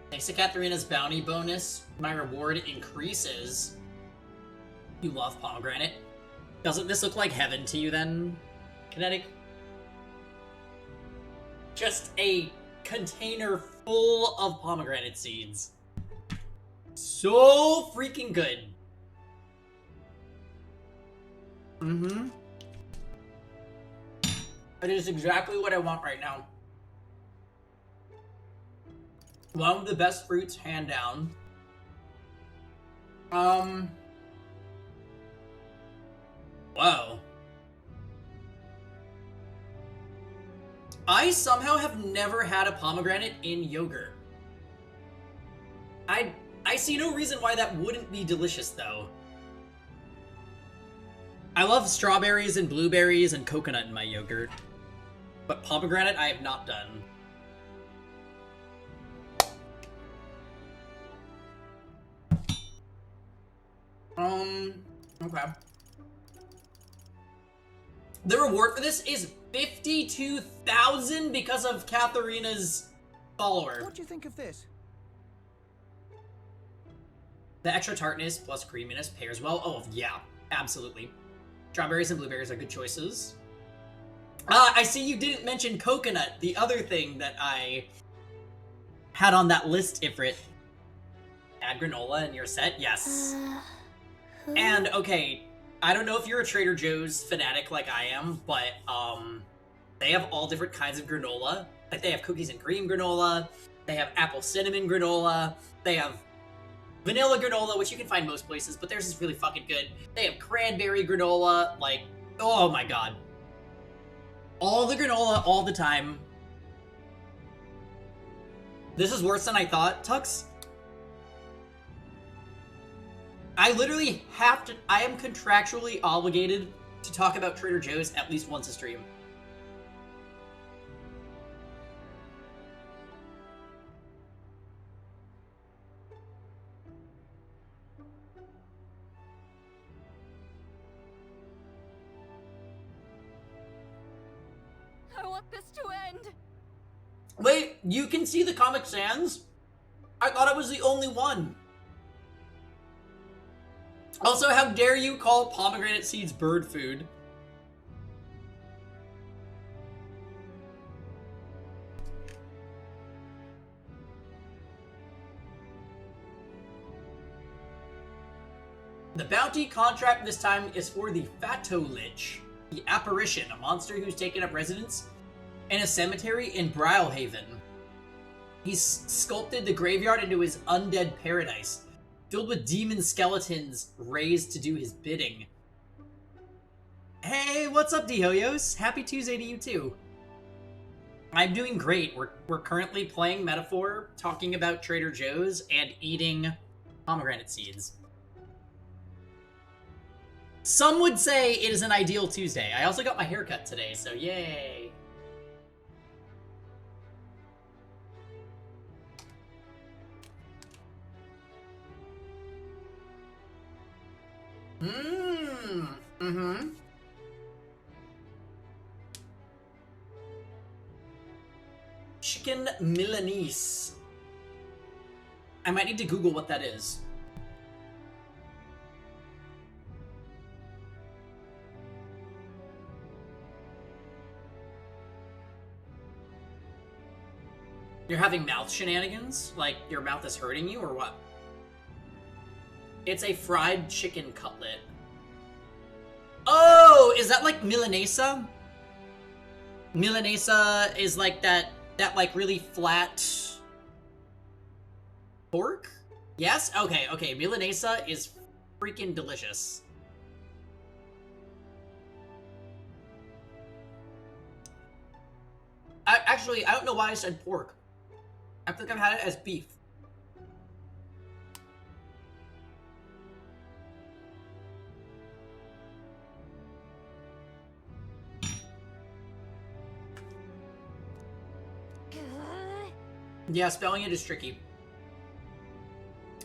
Thanks to Katharina's bounty bonus, my reward increases. You love pomegranate. Doesn't this look like heaven to you then, Kinetic? Just a container full of pomegranate seeds. So freaking good. Mm-hmm. It is exactly what I want right now. One of the best fruits, hand down. Whoa. I somehow have never had a pomegranate in yogurt. I see no reason why that wouldn't be delicious, though. I love strawberries and blueberries and coconut in my yogurt. But pomegranate, I have not done. Okay. The reward for this is 52,000 because of Katharina's follower. What do you think of this? The extra tartness plus creaminess pairs well. Oh, yeah, absolutely. Strawberries and blueberries are good choices. I see you didn't mention coconut, the other thing that I had on that list, Ifrit. Add granola in your set? Yes. And, okay, I don't know if you're a Trader Joe's fanatic like I am, but, they have all different kinds of granola. Like, they have cookies and cream granola, they have apple cinnamon granola, they have vanilla granola, which you can find most places, but theirs is really fucking good. They have cranberry granola, like, oh my god. All the granola, all the time. This is worse than I thought, Tux. I literally have to, I am contractually obligated to talk about Trader Joe's at least once a stream. I want this to end. Wait, you can see the Comic Sans? I thought I was the only one. Also, how dare you call pomegranate seeds bird food? The bounty contract this time is for the Fato Lich, the apparition, a monster who's taken up residence in a cemetery in Browhaven. He's sculpted the graveyard into his undead paradise, filled with demon skeletons raised to do his bidding. Hey, what's up, DeHoyos? Happy Tuesday to you too. I'm doing great. We're currently playing Metaphor, talking about Trader Joe's, and eating pomegranate seeds. Some would say it is an ideal Tuesday. I also got my haircut today, so yay. Mm-hmm. Chicken Milanese. I might need to Google what that is. You're having mouth shenanigans? Like, your mouth is hurting you, or what? It's a fried chicken cutlet. Oh, is that like Milanesa? Milanesa is like that like really flat pork? Yes? Okay, okay. Milanesa is freaking delicious. Actually, I don't know why I said pork. I think I've had it as beef. Yeah, spelling it is tricky.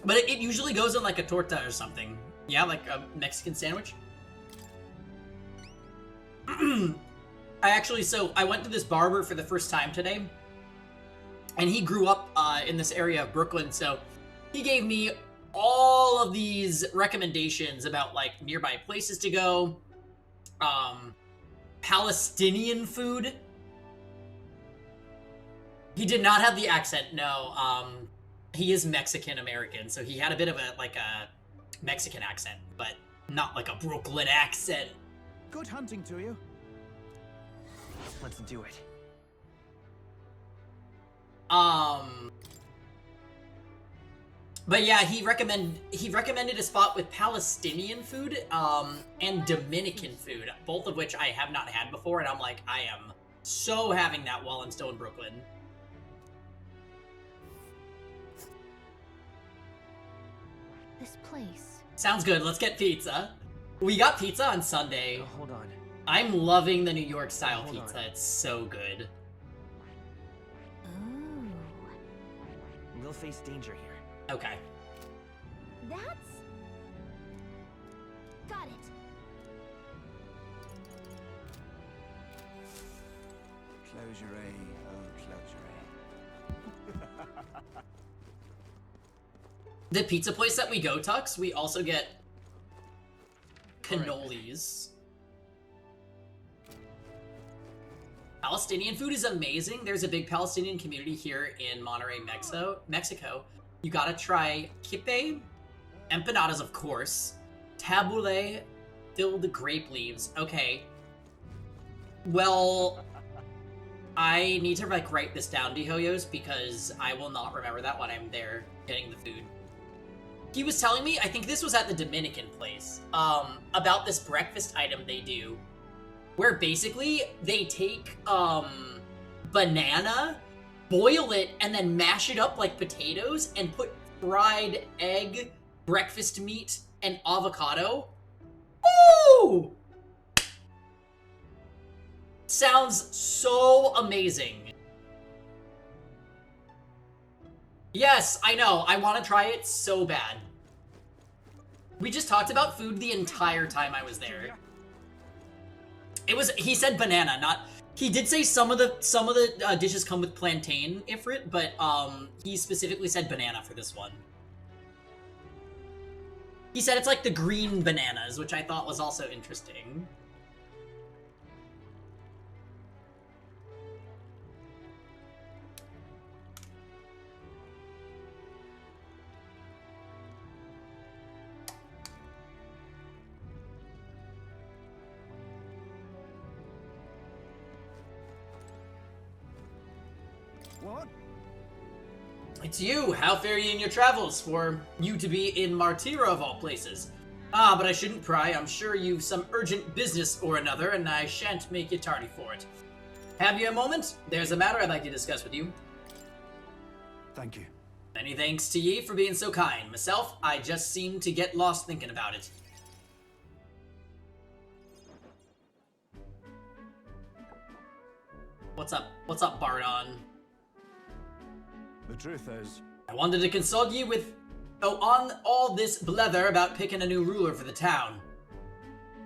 But it usually goes in like a torta or something. Yeah, like a Mexican sandwich. I went to this barber for the first time today. And he grew up in this area of Brooklyn, so he gave me all of these recommendations about like nearby places to go. Palestinian food. He did not have the accent, no. He is Mexican-American, so he had a bit of a Mexican accent, but not like a Brooklyn accent. Good hunting to you. Let's do it. But yeah, he recommended a spot with Palestinian food, and Dominican food, both of which I have not had before, and I'm like, I am so having that while I'm still in Brooklyn. This place. Sounds good, let's get pizza. We got pizza on Sunday. Oh, hold on. I'm loving the New York style pizza, it's so good. We'll face danger here. Okay. That's... Got it. Close your eye, oh, close your eye. The pizza place that we go, Tux, we also get cannolis. Palestinian food is amazing. There's a big Palestinian community here in Monterrey, Mexico. You gotta try kipe, empanadas, of course, tabbouleh, filled grape leaves. Okay. Well, I need to like write this down, DeHoyos, because I will not remember that when I'm there getting the food. He was telling me, I think this was at the Dominican place, about this breakfast item they do, where basically they take banana, boil it, and then mash it up like potatoes and put fried egg, breakfast meat, and avocado. Ooh! Sounds so amazing. Yes, I know. I want to try it so bad. We just talked about food the entire time I was there. He said banana, not... He did say some of the dishes come with plantain, Ifrit, but he specifically said banana for this one. He said it's like the green bananas, which I thought was also interesting. What? It's you! How fare ye in your travels, for you to be in Martira of all places? Ah, but I shouldn't pry. I'm sure you've some urgent business or another, and I shan't make you tardy for it. Have you a moment? There's a matter I'd like to discuss with you. Thank you. Many thanks to ye for being so kind. Myself, I just seem to get lost thinking about it. What's up? What's up, Bardon? The truth is, I wanted to consult ye on all this blether about picking a new ruler for the town.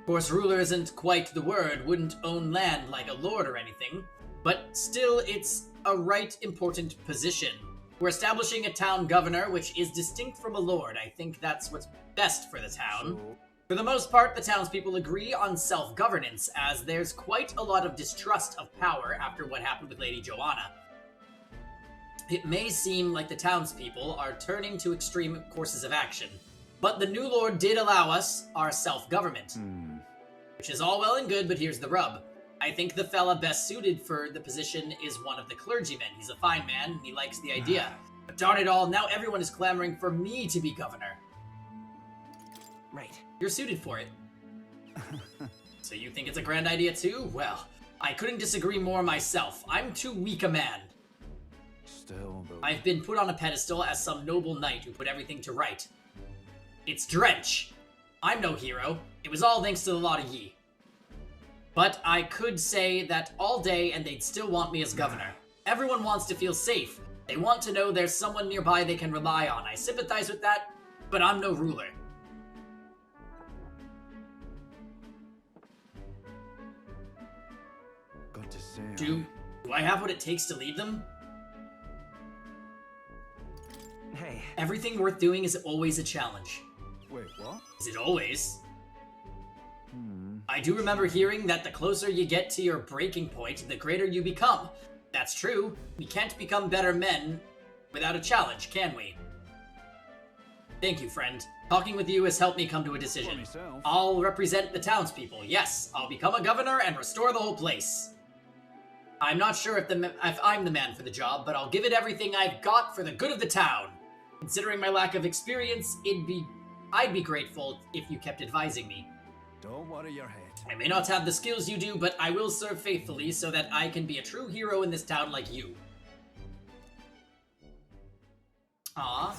Of course, ruler isn't quite the word, wouldn't own land like a lord or anything, but still it's a right important position. We're establishing a town governor, which is distinct from a lord. I think that's what's best for the town. For the most part, the townspeople agree on self-governance, as there's quite a lot of distrust of power after what happened with Lady Joanna. It may seem like the townspeople are turning to extreme courses of action, but the new lord did allow us our self-government. Which is all well and good, but here's the rub. I think the fella best suited for the position is one of the clergymen. He's a fine man, and he likes the idea. But darn it all, now everyone is clamoring for me to be governor. Right. You're suited for it. So you think it's a grand idea too? Well, I couldn't disagree more myself. I'm too weak a man. Still, though. I've been put on a pedestal as some noble knight who put everything to right. It's Drench. I'm no hero. It was all thanks to the lot of ye. But I could say that all day and they'd still want me as governor. Everyone wants to feel safe. They want to know there's someone nearby they can rely on. I sympathize with that, but I'm no ruler. Got to say, Do I have what it takes to lead them? Hey. Everything worth doing is always a challenge. Wait, what? Is it always? I do remember hearing that the closer you get to your breaking point, the greater you become. That's true. We can't become better men without a challenge, can we? Thank you, friend. Talking with you has helped me come to a decision. I'll represent the townspeople. Yes, I'll become a governor and restore the whole place. I'm not sure if I'm the man for the job, but I'll give it everything I've got for the good of the town. Considering my lack of experience, I'd be grateful if you kept advising me. Don't worry your head. I may not have the skills you do, but I will serve faithfully so that I can be a true hero in this town like you. Aw.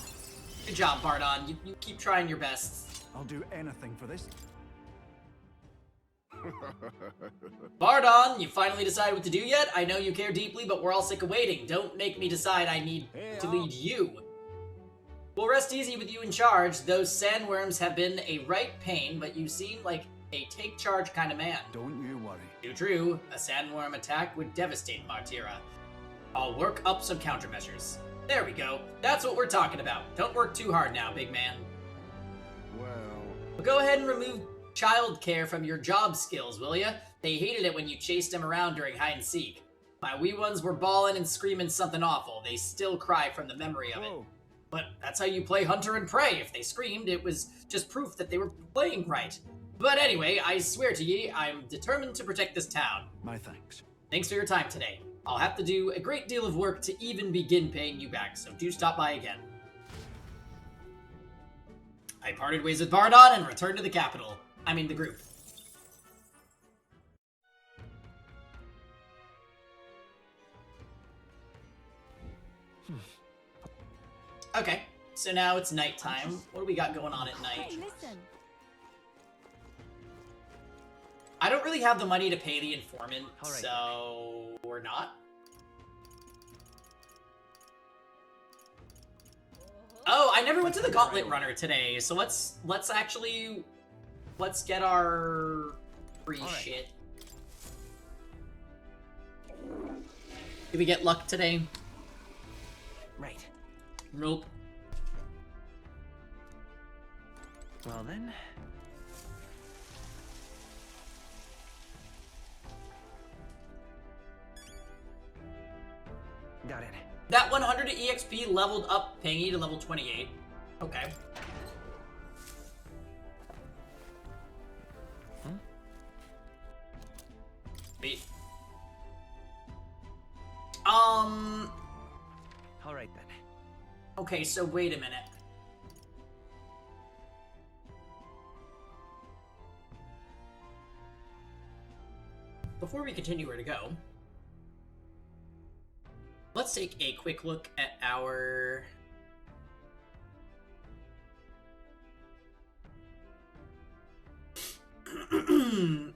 Good job, Bardon. You keep trying your best. I'll do anything for this. Bardon, you finally decided what to do yet? I know you care deeply, but we're all sick of waiting. Don't make me decide I need to lead you. We'll rest easy with you in charge. Those sandworms have been a right pain, but you seem like a take-charge kind of man. Don't you worry. Too true. A sandworm attack would devastate Martira. I'll work up some countermeasures. There we go. That's what we're talking about. Don't work too hard now, big man. Well... Go ahead and remove childcare from your job skills, will ya? They hated it when you chased them around during hide and seek. My wee ones were bawling and screaming something awful. They still cry from the memory of it. But that's how you play Hunter and Prey. If they screamed, it was just proof that they were playing right. But anyway, I swear to ye, I'm determined to protect this town. My thanks. Thanks for your time today. I'll have to do a great deal of work to even begin paying you back, so do stop by again. I parted ways with Bardon and returned to the capital. I mean, the group. Okay, so now it's nighttime. What do we got going on at night? Hey, listen. I don't really have the money to pay the informant, so we're not. Oh, I never went to the Gauntlet Runner today, so let's get our free shit. Did we get luck today? Right. Nope. Well then. Got it. That 100 EXP leveled up Pingy to level 28. Okay. Wait. Alright then. Okay, so wait a minute. Before we continue where to go, let's take a quick look at our...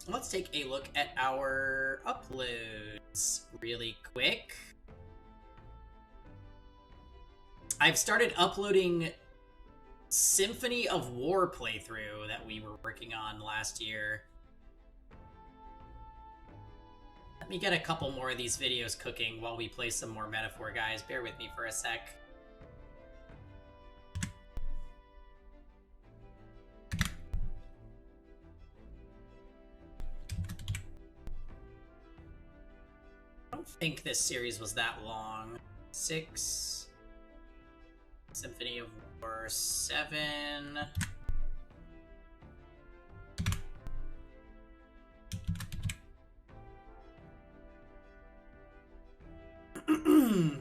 Let's take a look at our uploads really quick. I've started uploading Symphony of War playthrough that we were working on last year. Let me get a couple more of these videos cooking while we play some more Metaphor, guys. Bear with me for a sec. I don't think this series was that long. 6... Symphony of War 7...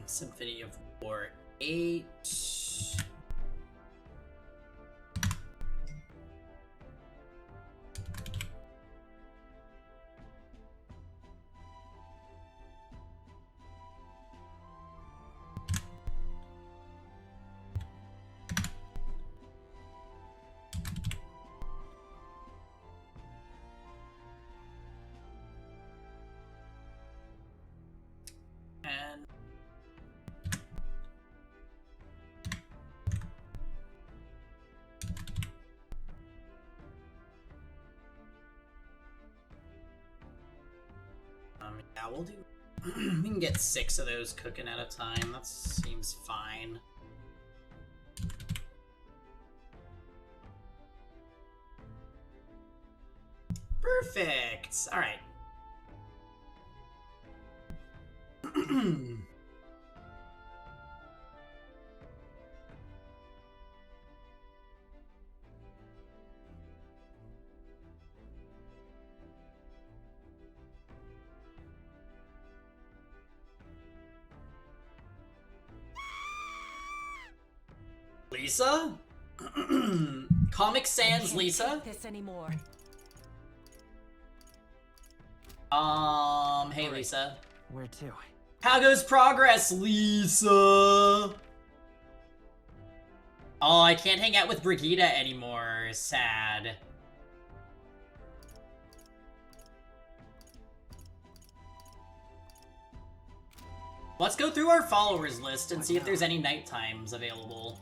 Symphony of War 8... and yeah, we'll do we can get 6 of those cooking at a time. That seems fine. Perfect. All right. Lisa? Comic Sans Lisa? This anymore. Hey Lisa. Where to? How goes progress, Lisa? Oh, I can't hang out with Brigitte anymore. Sad. Let's go through our followers list and see if there's any night times available.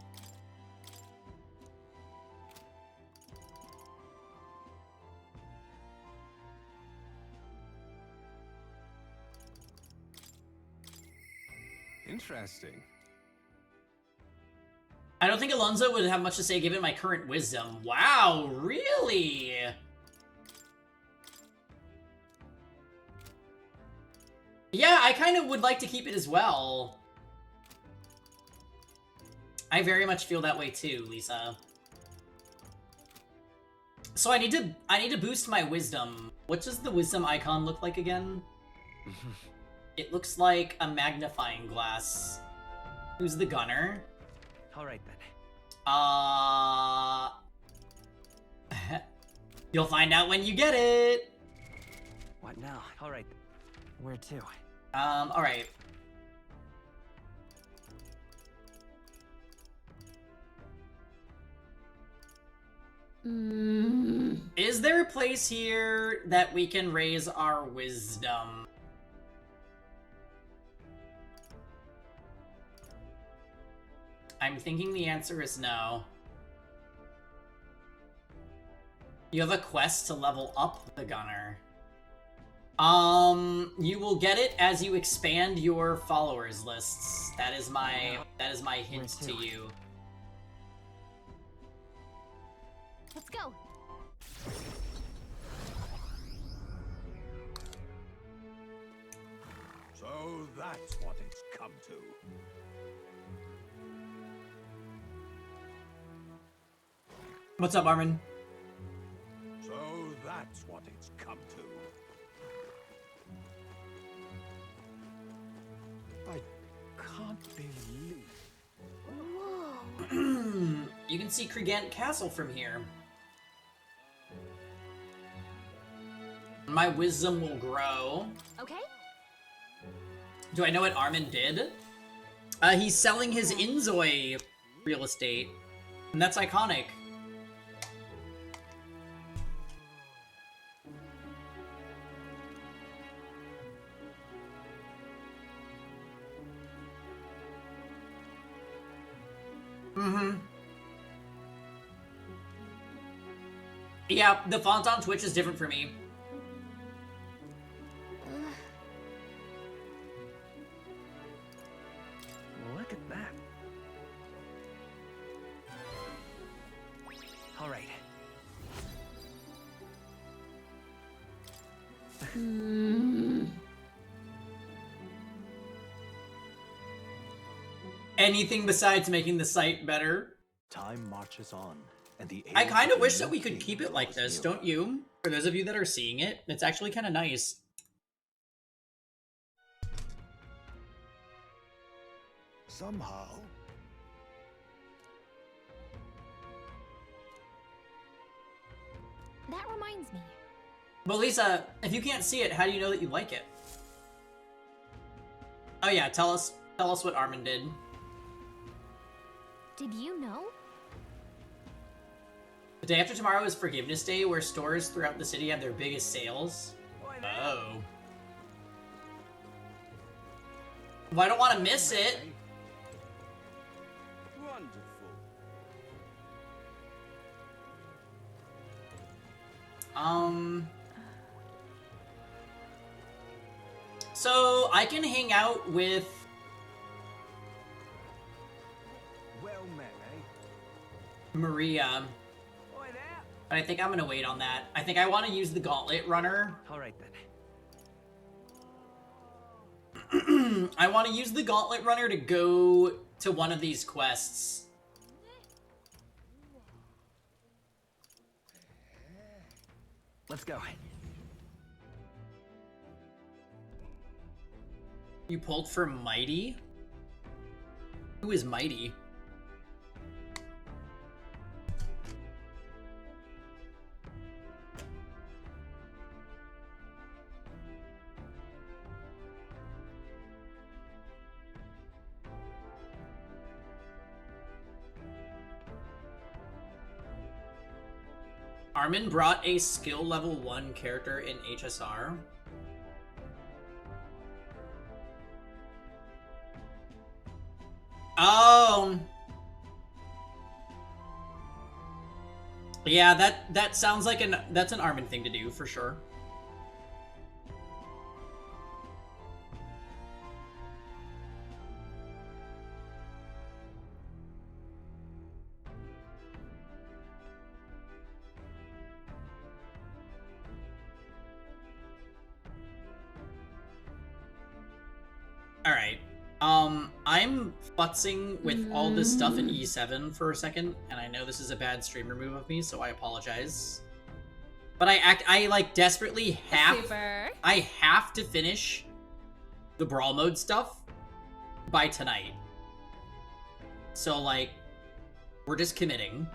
Interesting. I don't think Alonso would have much to say given my current wisdom. Wow, really? Yeah, I kind of would like to keep it as well. I very much feel that way too, Lisa. So I need to boost my wisdom. What does the wisdom icon look like again? It looks like a magnifying glass. Who's the gunner? Alright then. You'll find out when you get it. What now? Alright. Where to? Alright. Is there a place here that we can raise our wisdom? I'm thinking the answer is no. You have a quest to level up the gunner. You will get it as you expand your followers lists. That is my hint to you. Let's go. So that's what it's come to. What's up, Armin? So that's what it's come to. I can't believe. Whoa. You can see Kriegant Castle from here. My wisdom will grow. Okay. Do I know what Armin did? He's selling his Inzoi real estate. And that's iconic. Yeah, the font on Twitch is different for me. Look at that. Alright. Anything besides making the site better? Time marches on, and the I kind of wish that we could keep it like this, don't you? For those of you that are seeing it, it's actually kind of nice. Somehow. That reminds me. But Lisa, if you can't see it, how do you know that you like it? Oh yeah, tell us what Armin did. Did you know? The day after tomorrow is Forgiveness Day, where stores throughout the city have their biggest sales. Oh. Well, I don't want to miss it. Wonderful. So I can hang out with Well met, eh? Maria. But I think I'm gonna wait on that. I think I want to use the Gauntlet Runner. Alright then. I want to use the Gauntlet Runner to go to one of these quests. Let's go. You pulled for Mighty? Who is Mighty? Armin brought a skill level 1 character in HSR. Oh. Yeah, that sounds like that's an Armin thing to do for sure. I'm futzing with all this stuff in E7 for a second, and I know this is a bad streamer move of me, so I apologize. But I like desperately I have to finish the brawl mode stuff by tonight. So like, we're just committing.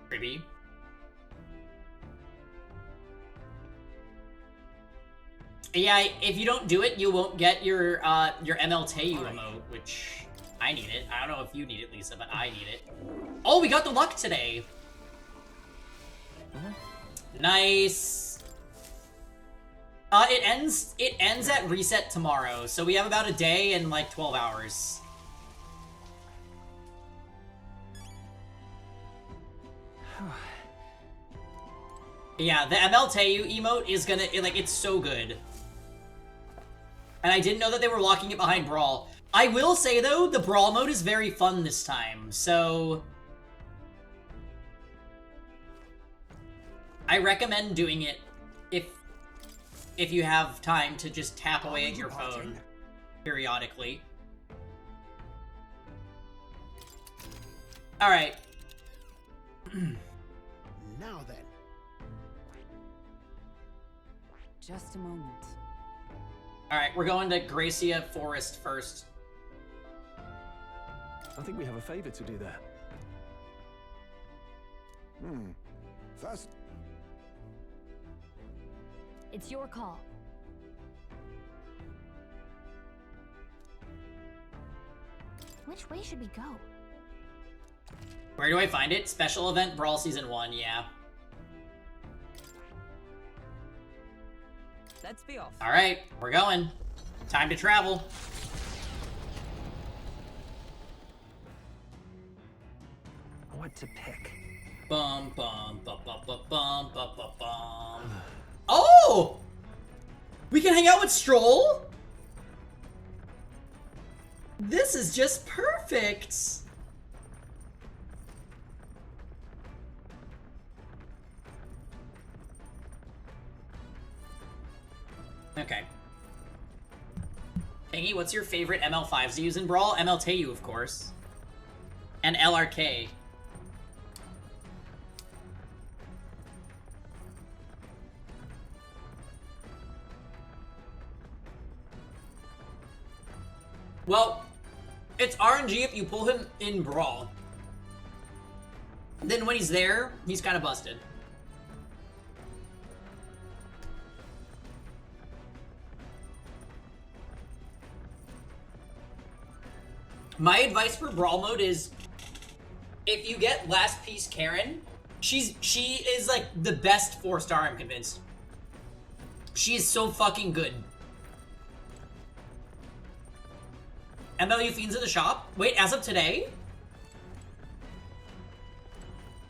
Creepy. Yeah, if you don't do it, you won't get your MLTU emote, which I need it. I don't know if you need it, Lisa, but I need it. Oh, we got the luck today. Nice. It ends at reset tomorrow, so we have about a day and like 12 hours. Yeah, the MLTU emote is gonna, it's so good. And I didn't know that they were locking it behind Brawl. I will say, though, the Brawl mode is very fun this time, so... I recommend doing it if you have time to just tap away at your phone periodically. Alright. Now then. Just a moment. Alright, we're going to Gracia Forest first. I think we have a favor to do there. First. It's your call. Which way should we go? Where do I find it? Special event Brawl Season 1, yeah. Let's be off. Alright, we're going. Time to travel. What to pick? Bum bum bum bum bum bum bum bum bum. Oh! We can hang out with Stroll? This is just perfect! Okay. Peggy, what's your favorite ML5s to use in Brawl? MLTU, of course. And LRK. Well, it's RNG if you pull him in Brawl. Then when he's there, he's kind of busted. My advice for Brawl mode is, if you get Last Piece Karen, she is like the best 4-star, I'm convinced. She is so fucking good. MLU Fiends in the shop? Wait, as of today?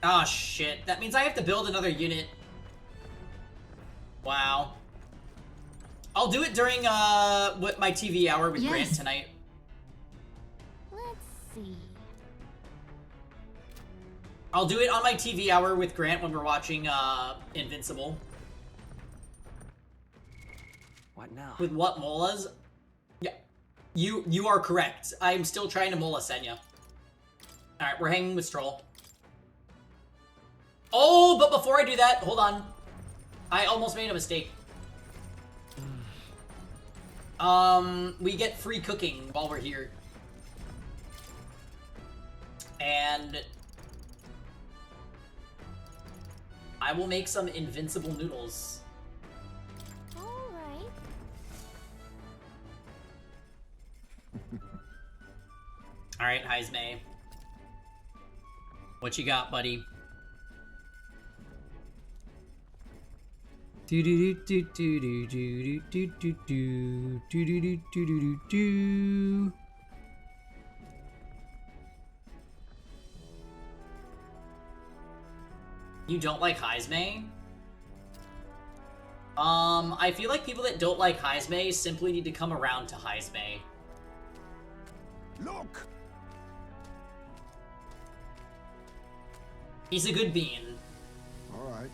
Oh shit, that means I have to build another unit. Wow. I'll do it during my TV hour with Grant tonight. Let's see. I'll do it on my TV hour with Grant when we're watching Invincible. What now? With what molas? Yeah, you are correct. I'm still trying to mola Senya. All right, we're hanging with Stroll. Oh, but before I do that, hold on. I almost made a mistake. We get free cooking while we're here. And I will make some invincible noodles. Alright. Alright, Heismay. What you got, buddy? Do do do do do do do do do do do do do do do. You don't like Heismay? I feel like people that don't like Heismay simply need to come around to Heismay. Look! He's a good bean. All right.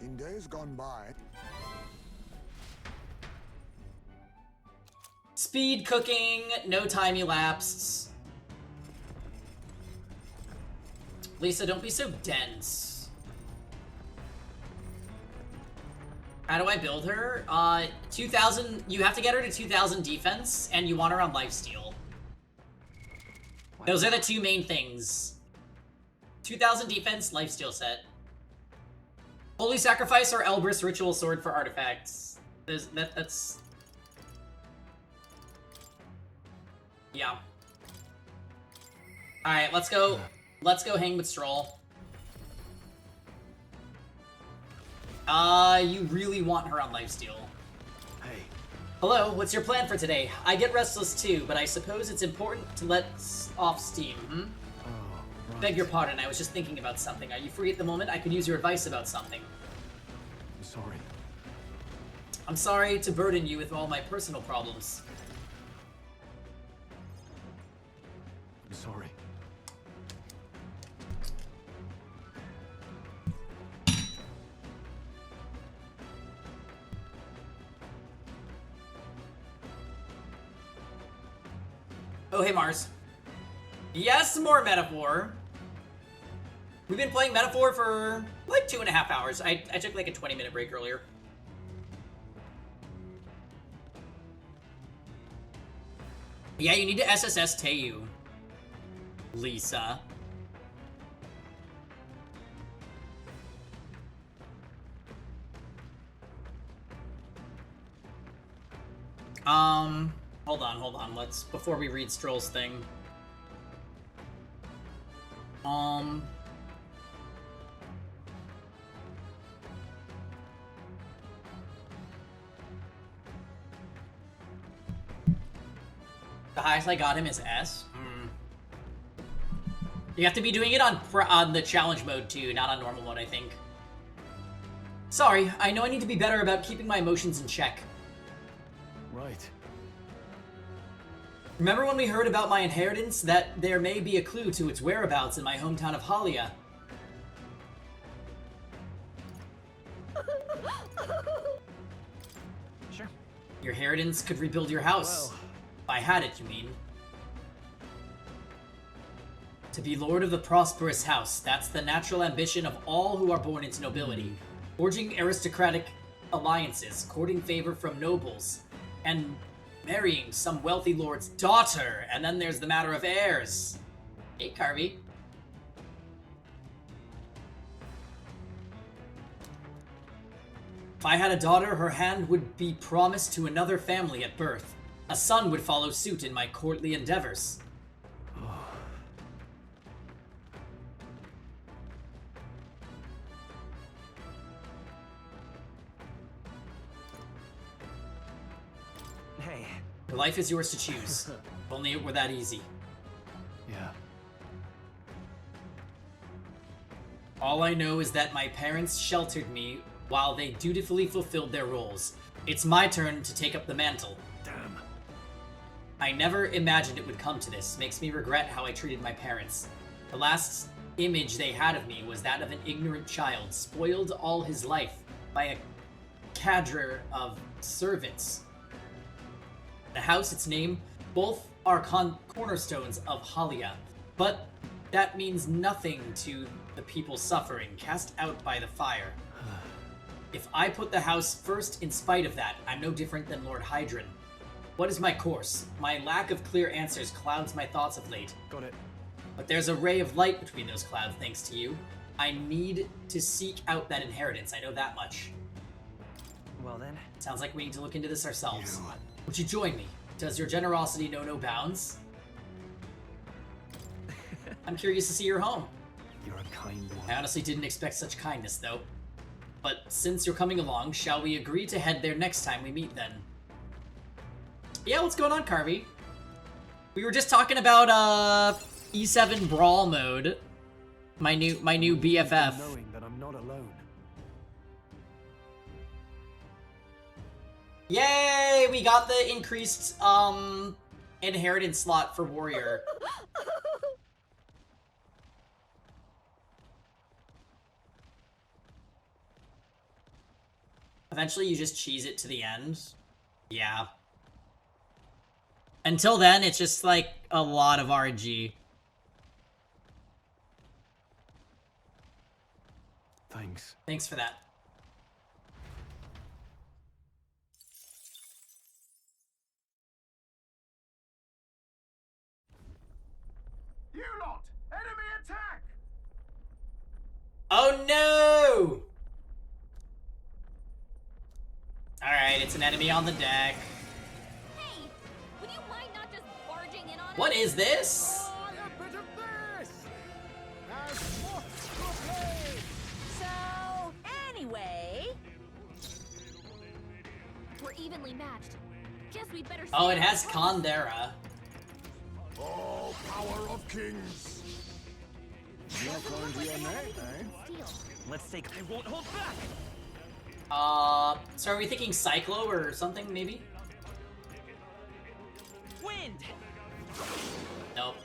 In days gone by... Speed cooking, no time elapsed. Lisa, don't be so dense. How do I build her? 2,000, you have to get her to 2,000 defense, and you want her on lifesteal. Those are the two main things. 2,000 defense, lifesteal set. Holy Sacrifice or Elbrus Ritual Sword for artifacts. That's... Yeah. Alright, let's go. Let's go hang with Stroll. You really want her on lifesteal. Hey. Hello, what's your plan for today? I get restless too, but I suppose it's important to let off steam, hmm? Oh, right. Beg your pardon, I was just thinking about something. Are you free at the moment? I could use your advice about something. I'm sorry. I'm sorry to burden you with all my personal problems. I'm sorry. Oh, hey, Mars. Yes, more Metaphor. We've been playing Metaphor for like 2.5 hours. I took like a 20-minute break earlier. Yeah, you need to SSS Teiyu, Lisa. Hold on, let's, before we read Stroll's thing. The highest I got him is S? You have to be doing it on the challenge mode too, not on normal mode, I think. Sorry, I know I need to be better about keeping my emotions in check. Right. Remember when we heard about my inheritance? That there may be a clue to its whereabouts in my hometown of Halia. Sure. Your inheritance could rebuild your house. Well. If I had it, you mean. To be lord of the prosperous house, that's the natural ambition of all who are born into nobility. Forging aristocratic alliances, courting favor from nobles, and marrying some wealthy lord's daughter. And then there's the matter of heirs. Hey, Carvey. If I had a daughter, her hand would be promised to another family at birth. A son would follow suit in my courtly endeavors. Hey. Your life is yours to choose. If only it were that easy. Yeah. All I know is that my parents sheltered me while they dutifully fulfilled their roles. It's my turn to take up the mantle. Damn. I never imagined it would come to this. Makes me regret how I treated my parents. The last image they had of me was that of an ignorant child, spoiled all his life by a cadre of servants. The house, its name, both are cornerstones of Halia, but that means nothing to the people suffering, cast out by the fire. If I put the house first in spite of that, I'm no different than Lord Hydron. What is my course? My lack of clear answers clouds my thoughts of late. Got it. But there's a ray of light between those clouds, thanks to you. I need to seek out that inheritance, I know that much. Well then. Sounds like we need to look into this ourselves. You. Would you join me? Does your generosity know no bounds? I'm curious to see your home. You're a kind one. I honestly didn't expect such kindness, though. But since you're coming along, shall we agree to head there next time we meet, then? Yeah, what's going on, Carvey? We were just talking about, E7 Brawl mode. My new BFF. Knowing that I'm not alone. Yay! We got the increased inheritance slot for warrior. Eventually you just cheese it to the end. Yeah. Until then, it's just like a lot of RNG. Thanks. Thanks for that. You lot! Enemy attack! Oh no! Alright, it's an enemy on the deck. Hey, would you mind not just barging in on What is this? So, anyway... We're evenly matched. Guess we'd better... Oh, it has Kandera. Oh, power of kings! You're going to your neck, eh? Let's take. I won't hold back. So are we thinking Cyclo or something, maybe? Wind. Nope.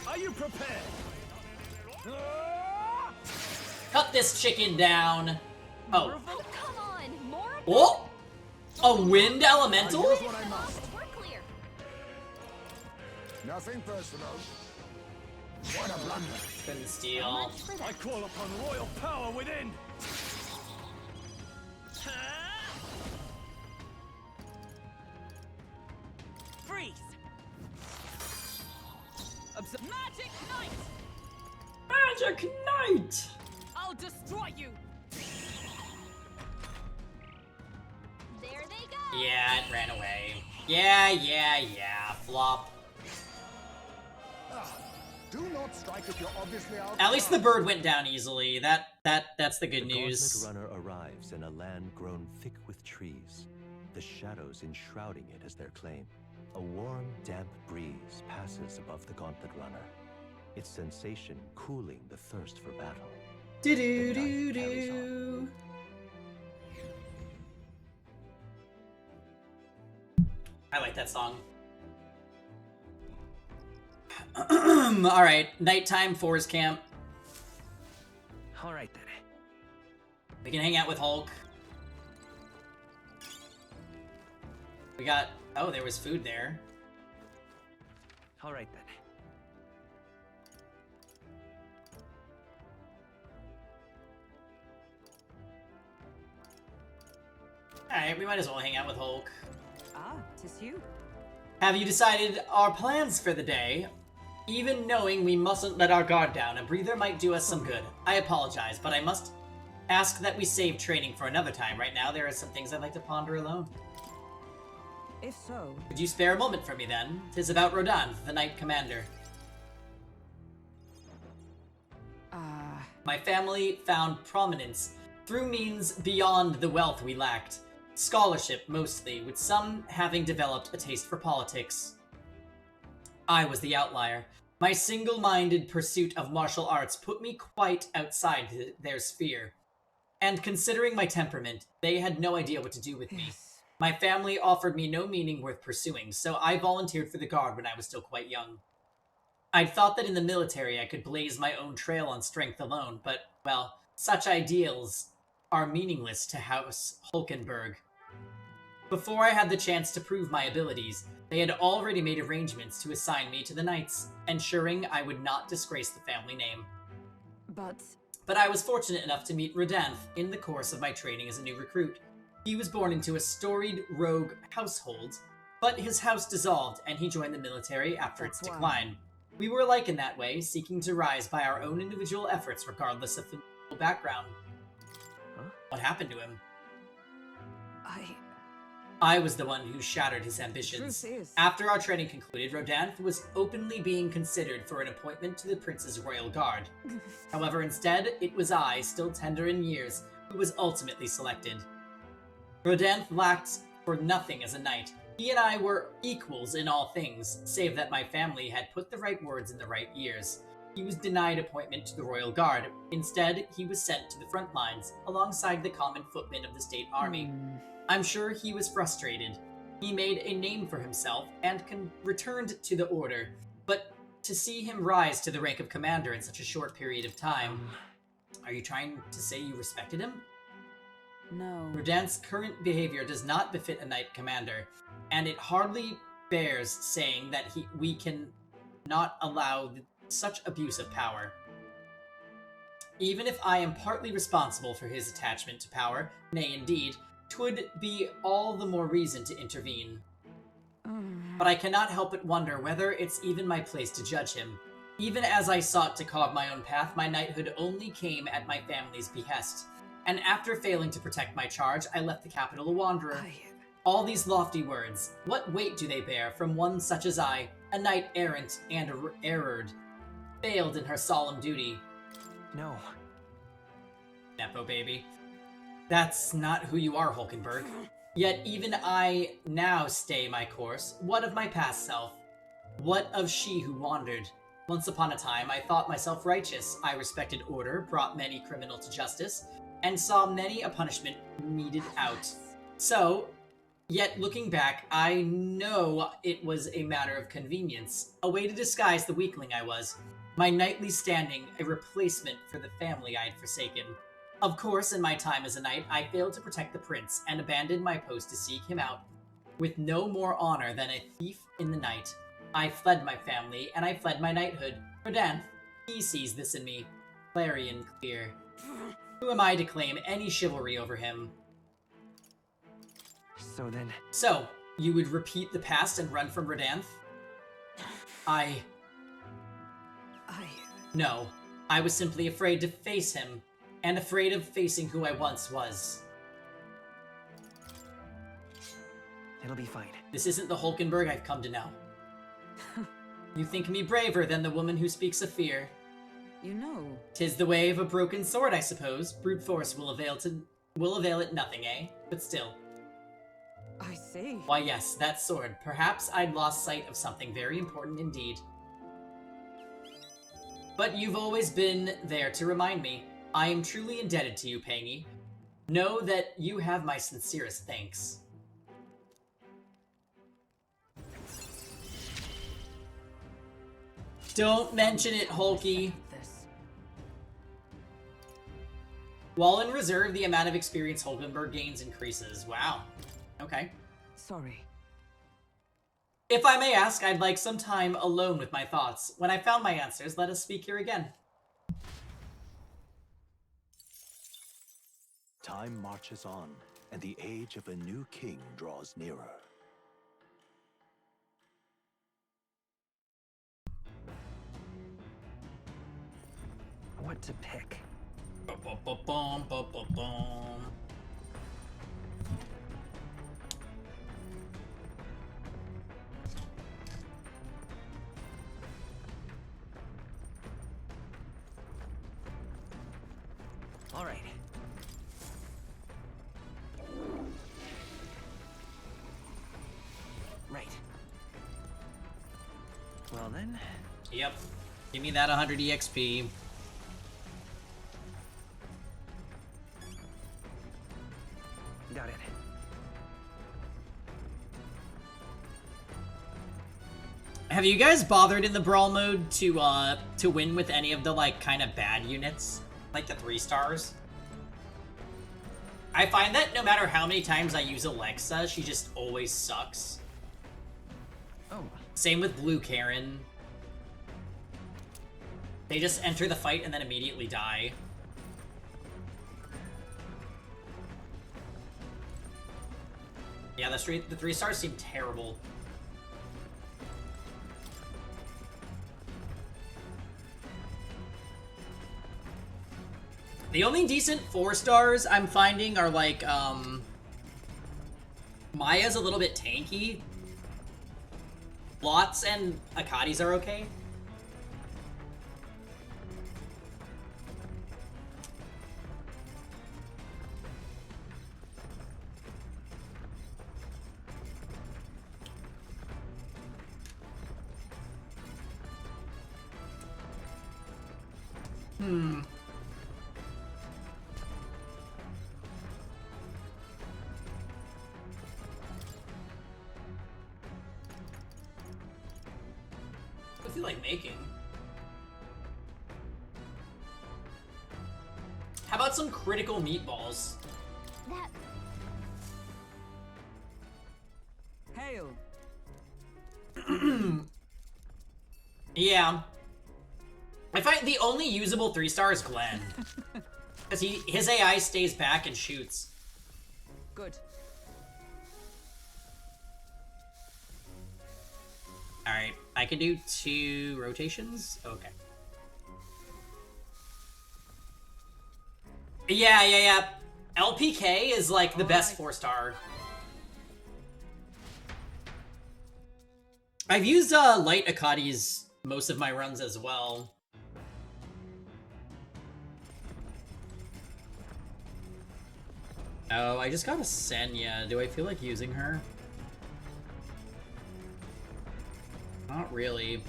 Are you prepared? Cut this chicken down. Oh. Come on, more. Oh! A wind elemental? Here's what I must. We're clear. Nothing personal. What a blunder. Couldn't steal. I call upon royal power within. Freeze. Magic Knight. Magic Knight! I'll destroy you. There they go. Yeah, it ran away. Yeah. Flop. Do not strike if you're obviously out. At least the bird went down easily. That's the good The news. Gauntlet Runner arrives in a land grown thick with trees, the shadows enshrouding it as their claim. A warm, damp breeze passes above the Gauntlet Runner, its sensation cooling the thirst for battle. Do The do night do carries do. I like that song. Alright, nighttime forest camp. Alright then. We can hang out with Hulk. We got... Oh, there was food there. Alright then. Alright, we might as well hang out with Hulk. Ah, 'tis you. Have you decided our plans for the day? Even knowing we mustn't let our guard down, a breather might do us some good. I apologize, but I must ask that we save training for another time. Right now, there are some things I'd like to ponder alone. If so... Could you spare a moment for me, then? 'Tis about Rodan, the Knight Commander. My family found prominence through means beyond the wealth we lacked. Scholarship, mostly, with some having developed a taste for politics. I was the outlier. My single-minded pursuit of martial arts put me quite outside their sphere. And considering my temperament, they had no idea what to do with me. My family offered me no meaning worth pursuing, so I volunteered for the Guard when I was still quite young. I'd thought that in the military I could blaze my own trail on strength alone, but, well, such ideals are meaningless to House Hulkenberg. Before I had the chance to prove my abilities, they had already made arrangements to assign me to the Knights, ensuring I would not disgrace the family name. But I was fortunate enough to meet Rodanth in the course of my training as a new recruit. He was born into a storied rogue household, but his house dissolved and he joined the military after its decline. We were alike in that way, seeking to rise by our own individual efforts regardless of familial background. Huh? What happened to him? I was the one who shattered his ambitions. After our training concluded, Rodanth was openly being considered for an appointment to the Prince's Royal Guard. However, instead, it was I, still tender in years, who was ultimately selected. Rodanth lacked for nothing as a knight. He and I were equals in all things, save that my family had put the right words in the right ears. he was denied appointment to the Royal Guard. Instead, he was sent to the front lines, alongside the common footmen of the state army. I'm sure he was frustrated. He made a name for himself and returned to the Order, but to see him rise to the rank of commander in such a short period of time... Are you trying to say you respected him? No. Rodan's current behavior does not befit a knight commander, and it hardly bears saying that we can not allow such abuse of power. Even if I am partly responsible for his attachment to power, nay indeed, 'twould be all the more reason to intervene. But I cannot help but wonder whether it's even my place to judge him. Even as I sought to carve my own path, my knighthood only came at my family's behest. And after failing to protect my charge, I left the capital a wanderer. All these lofty words, what weight do they bear from one such as I, a knight errant and erred, failed in her solemn duty? No. Nepo baby. That's not who you are, Hulkenberg. Yet even I now stay my course. What of my past self? What of she who wandered? Once upon a time, I thought myself righteous. I respected order, brought many criminal to justice, and saw many a punishment meted out. So, yet looking back, I know it was a matter of convenience, a way to disguise the weakling I was, my knightly standing a replacement for the family I had forsaken. Of course, in my time as a knight, I failed to protect the prince and abandoned my post to seek him out with no more honor than a thief in the night. I fled my family, and I fled my knighthood. Rodan, he sees this in me. Clarion clear. Who am I to claim any chivalry over him? So then... So, you would repeat the past and run from Rodanth? No. I was simply afraid to face him, and afraid of facing who I once was. It'll be fine. This isn't the Hulkenberg I've come to know. You think me braver than the woman who speaks of fear. You know. 'Tis the way of a broken sword, I suppose. Brute force will avail it nothing, eh? But still. I see. Why yes, that sword. Perhaps I'd lost sight of something very important indeed. But you've always been there to remind me. I am truly indebted to you, Pangy. Know that you have my sincerest thanks. Don't mention it, Hulky. While in reserve, the amount of experience Hulkenberg gains increases. Wow. Okay. Sorry. If I may ask, I'd like some time alone with my thoughts. When I found my answers, let us speak here again. Time marches on, and the age of a new king draws nearer. What to pick? All right. Right. Well then. Yep. Give me that 100 EXP. Got it. Have you guys bothered in the brawl mode to win with any of the like kind of bad units? Like the 3 stars? I find that no matter how many times I use Alexa, she just always sucks. Oh. Same with Blue Karen. They just enter the fight and then immediately die. Yeah, the 3 stars seem terrible. The only decent 4 stars I'm finding are like, Maya's a little bit tanky. Lots and Akadi's are okay. What do you like making? How about some critical meatballs? That... Hail. Yeah. I find the only usable 3-star is Glenn. Because his AI stays back and shoots. Good. Alright, I can do 2 rotations? Okay. Yeah. LPK is like the best 4-star. I've used light Akadi's most of my runs as well. Oh, I just got a Senya. Do I feel like using her? Not really.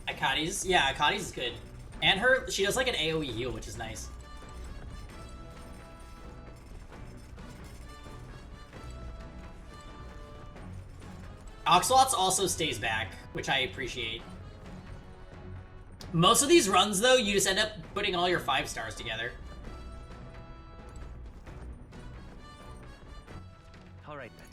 Akadi's? Yeah, Akadi's is good. And she does like an AoE heal, which is nice. Oxalot's also stays back, which I appreciate. Most of these runs, though, you just end up putting all your 5-stars together. All right, then.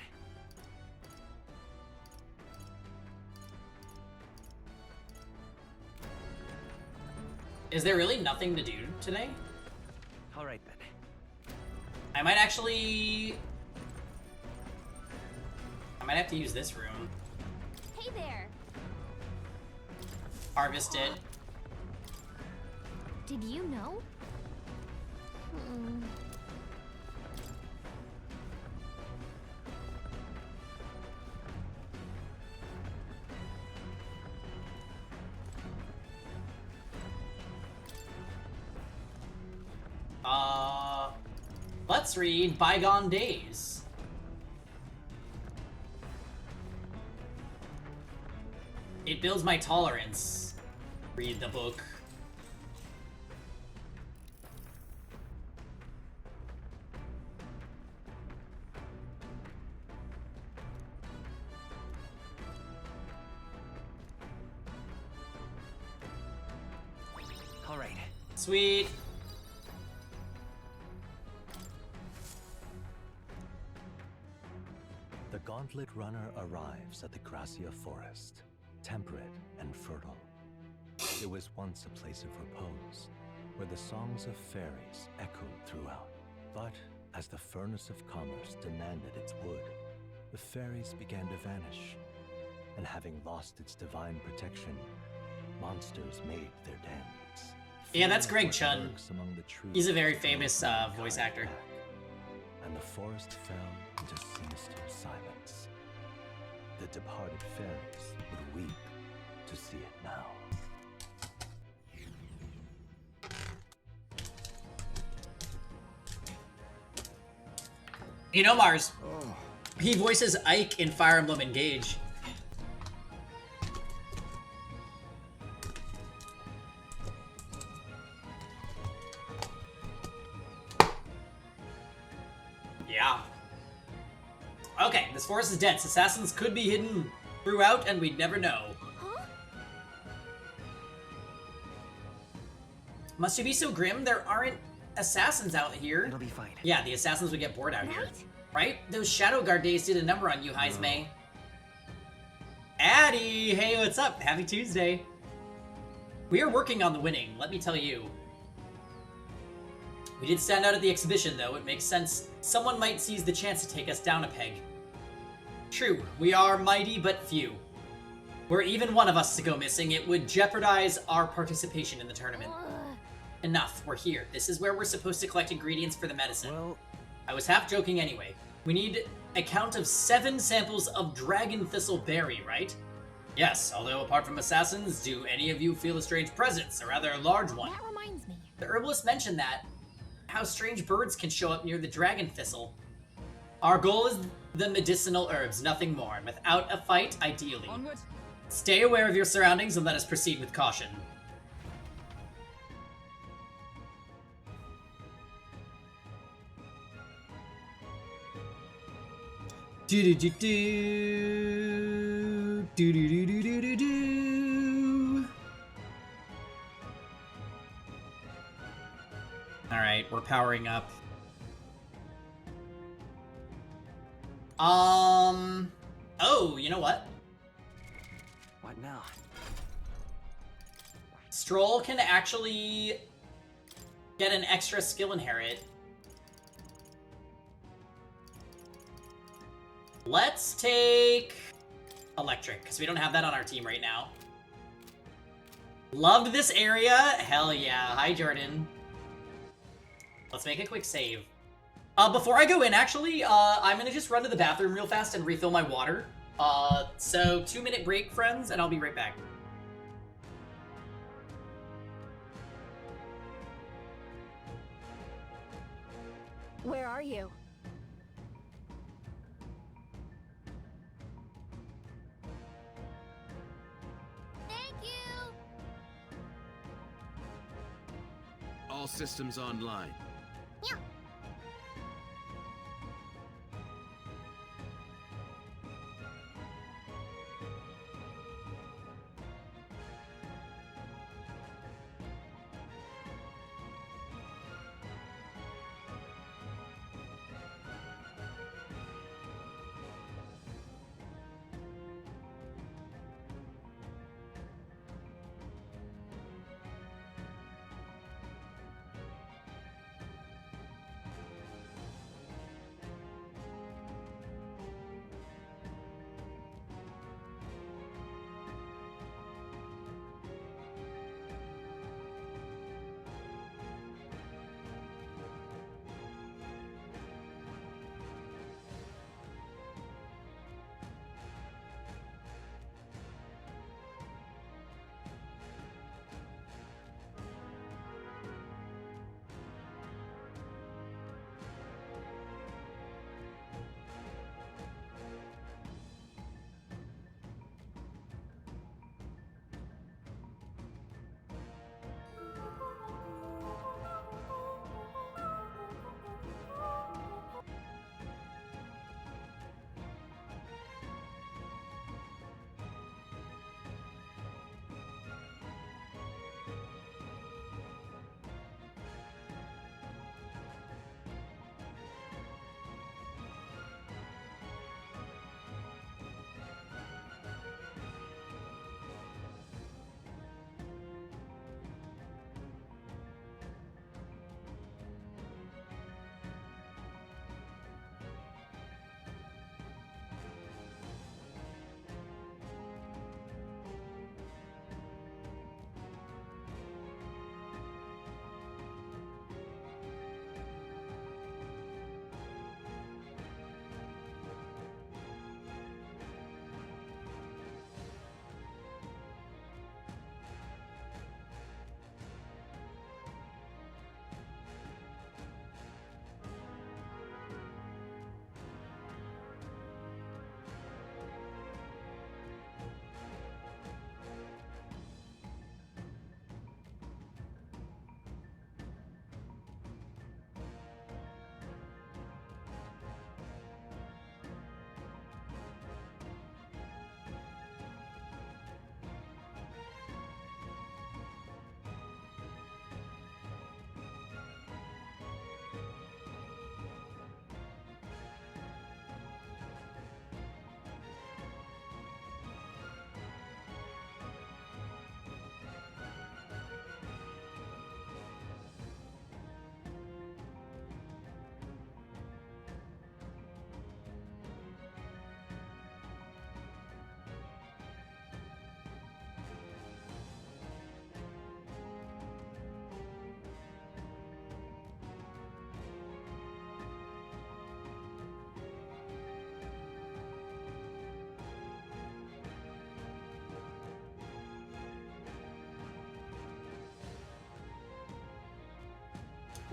Is there really nothing to do today? All right, then. I might actually... I might have to use this room. Hey there. Harvest it. Did you know? Let's read Bygone Days. It builds my tolerance. Read the book. All right. Sweet. The Gauntlet Runner arrives at the Gracia Forest, temperate and fertile. It was once a place of repose, where the songs of fairies echoed throughout. But as the furnace of commerce demanded its wood, the fairies began to vanish. And having lost its divine protection, monsters made their dens. Yeah, that's Greg Chun. Among the trees, He's a very famous voice actor. And the forest fell into sinister silence. The departed fairies would weep to see it now. You know, Mars, he voices Ike in Fire Emblem Engage. Yeah. Okay, this forest is dense. Assassins could be hidden throughout, and we'd never know. Huh? Must you be so grim? There aren't assassins out here. It'll be fine. Yeah, the assassins would get bored out here. Right? Those Shadow Guard days did a number on you, Heismay. Addie! Hey, what's up? Happy Tuesday. We are working on the winning, let me tell you. We did stand out at the exhibition, though. It makes sense. Someone might seize the chance to take us down a peg. True, we are mighty but few. Were even one of us to go missing, it would jeopardize our participation in the tournament. Enough, we're here. This is where we're supposed to collect ingredients for the medicine. Well, I was half joking anyway. We need a count of 7 samples of dragon thistle berry, right? Yes, although apart from assassins, do any of you feel a strange presence, a rather large one? That reminds me. The herbalist mentioned that. How strange birds can show up near the dragon thistle. Our goal the medicinal herbs, nothing more. And without a fight, ideally. Onward. Stay aware of your surroundings and let us proceed with caution. Do-do-do-do. Do-do-do-do-do-do. Alright, we're powering up. Oh, you know what? What now? Stroll can actually get an extra skill inherit. Let's take Electric, because we don't have that on our team right now. Loved this area. Hell yeah. Hi, Jordan. Let's make a quick save. Before I go in, actually, I'm gonna just run to the bathroom real fast and refill my water. So 2-minute break, friends, and I'll be right back. Where are you? Thank you! All systems online. Yeah.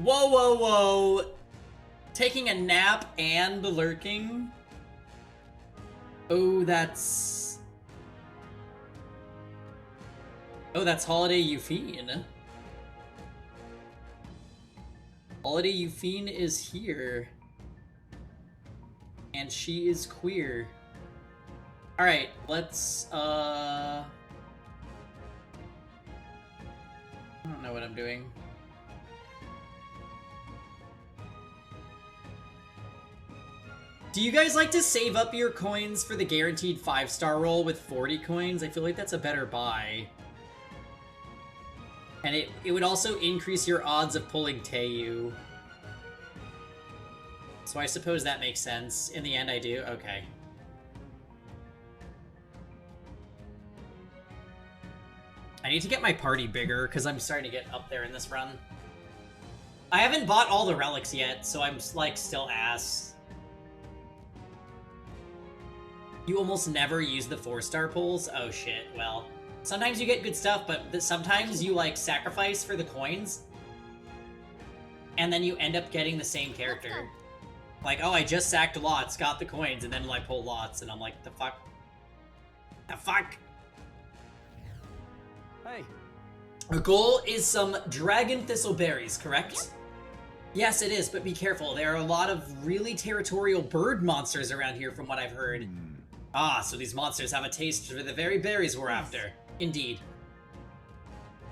Whoa, whoa, whoa. Taking a nap and lurking? Oh, that's... Oh, that's Holiday Euphine. Holiday Euphine is here. And she is queer. Alright, let's, I don't know what I'm doing. Do you guys like to save up your coins for the guaranteed 5-star roll with 40 coins? I feel like that's a better buy. And it would also increase your odds of pulling Teiyu. So I suppose that makes sense. In the end, I do. Okay. I need to get my party bigger, because I'm starting to get up there in this run. I haven't bought all the relics yet, so I'm, like, still ass. You almost never use the 4-star pulls? Oh shit, well. Sometimes you get good stuff, but sometimes you, like, sacrifice for the coins. And then you end up getting the same character. Like, oh, I just sacked lots, got the coins, and then I pull lots, and I'm like, the fuck? The fuck? Hey. Our goal is some dragon thistle berries, correct? Yes, it is, but be careful. There are a lot of really territorial bird monsters around here from what I've heard. Ah, so these monsters have a taste for the very berries we're after. Indeed.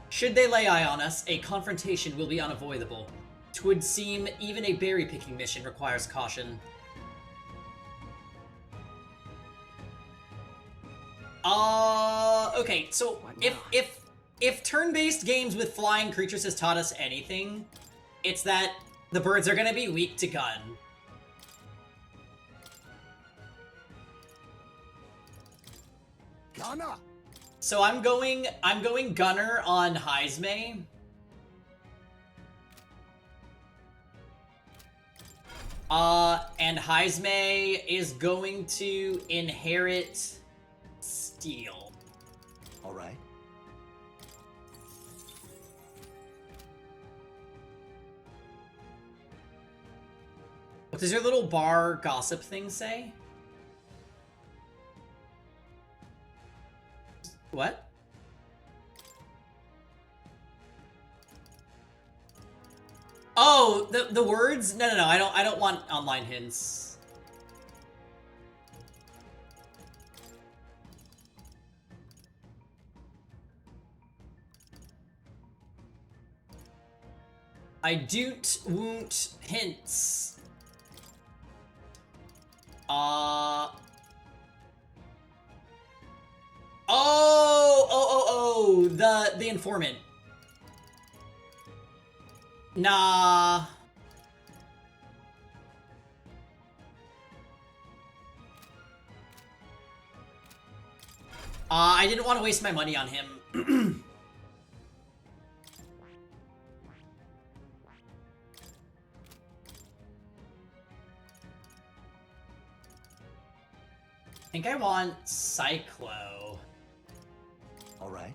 Should they lay eye on us, a confrontation will be unavoidable. 'Twould seem even a berry-picking mission requires caution. Okay, so if turn-based games with flying creatures has taught us anything, it's that the birds are gonna be weak to gun. Gunner. So I'm going gunner on Heisme. And Heisme is going to inherit Steel. All right. What does your little bar gossip thing say? What? Oh, the words? No, I don't want online hints. I don't want hints. The informant. Nah. I didn't want to waste my money on him. I think I want Cyclo. All right.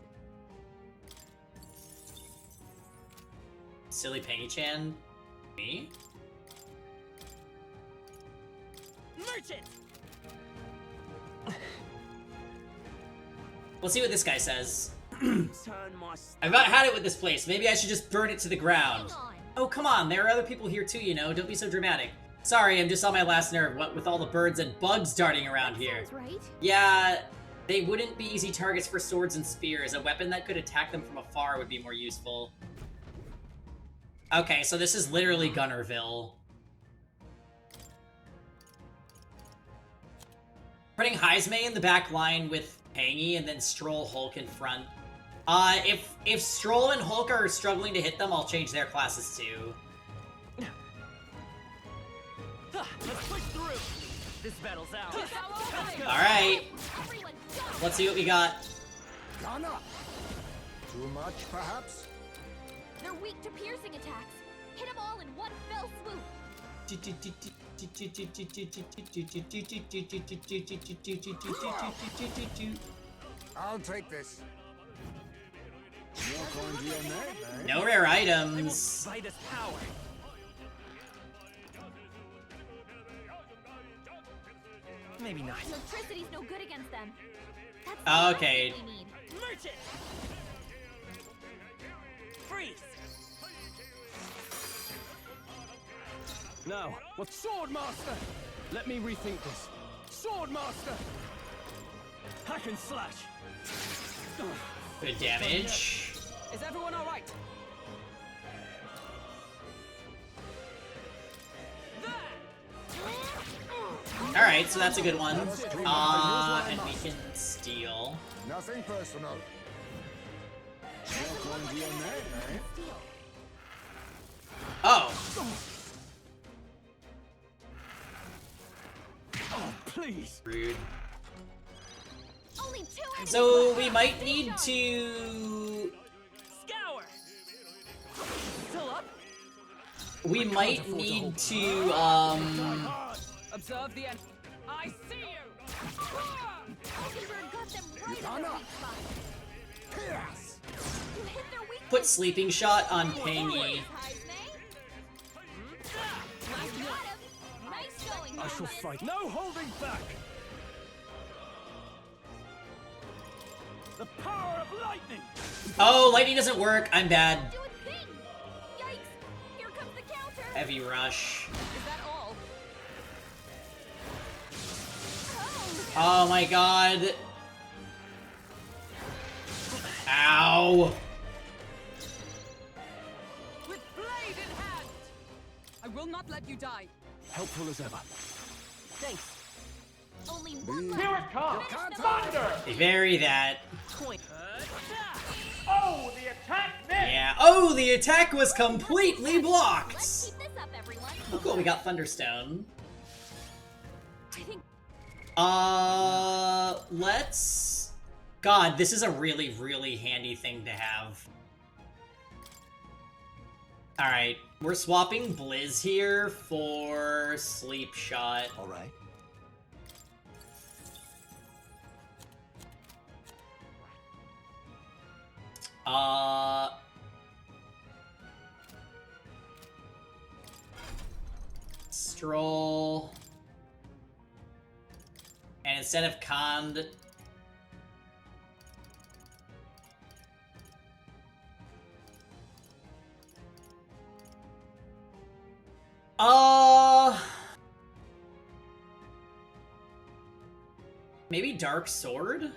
Silly Pengy-chan. Me? Merchant! We'll see what this guy says. Turn my I've about had it with this place. Maybe I should just burn it to the ground. Oh, come on. There are other people here too, you know. Don't be so dramatic. Sorry, I'm just on my last nerve, what with all the birds and bugs darting around here. Right? Yeah, they wouldn't be easy targets for swords and spears. A weapon that could attack them from afar would be more useful. Okay, so this is literally Gunnerville. Putting Heisme in the back line with Pangy and then Stroll Hulk in front. If Stroll and Hulk are struggling to hit them, I'll change their classes too. Let's push through. This battle's out. Alright. Let's see what we got. Gunner. Too much, perhaps? They're weak to piercing attacks. Hit them all in one fell swoop. I'll take this. More coin to your name, eh? No rare items. Vitus power. Maybe not. Electricity's no good against them. That's the Okay. we need. Merchant! Freeze! Now, what Swordmaster? Let me rethink this. Swordmaster! Hack and slash! Good damage. Is everyone alright? Alright, so that's a good one. And we can steal. Nothing personal. You're going to your name, eh? Oh. Oh, please. Rude. Only 2 So we might need to... Scour! Still up? We might need to, Observe the end. I see you! Oakenberg got them right in their weak spot. Yes. You hit their weak put sleeping shot on Pangy. Heismay. You got him. Nice going, I shall Thomas. fight. No holding back! The power of lightning! Oh, lightning doesn't work. I'm bad. Do a thing. Yikes. Here comes the counter. Heavy rush. Is that all? Oh my god. Ow. With blade in hand! I will not let you die. Helpful as ever. Thanks. Only one Here it comes! Thunder! They vary that. Point. Oh, the attack missed! Yeah. Oh, the attack was completely blocked. Let's keep this up, everyone. Oh, cool, we got Thunderstone. I think Let's... God, this is a really, really handy thing to have. Alright, we're swapping Blizz here for Sleep Shot. Alright. Stroll. And instead of Cond... Maybe Dark Sword?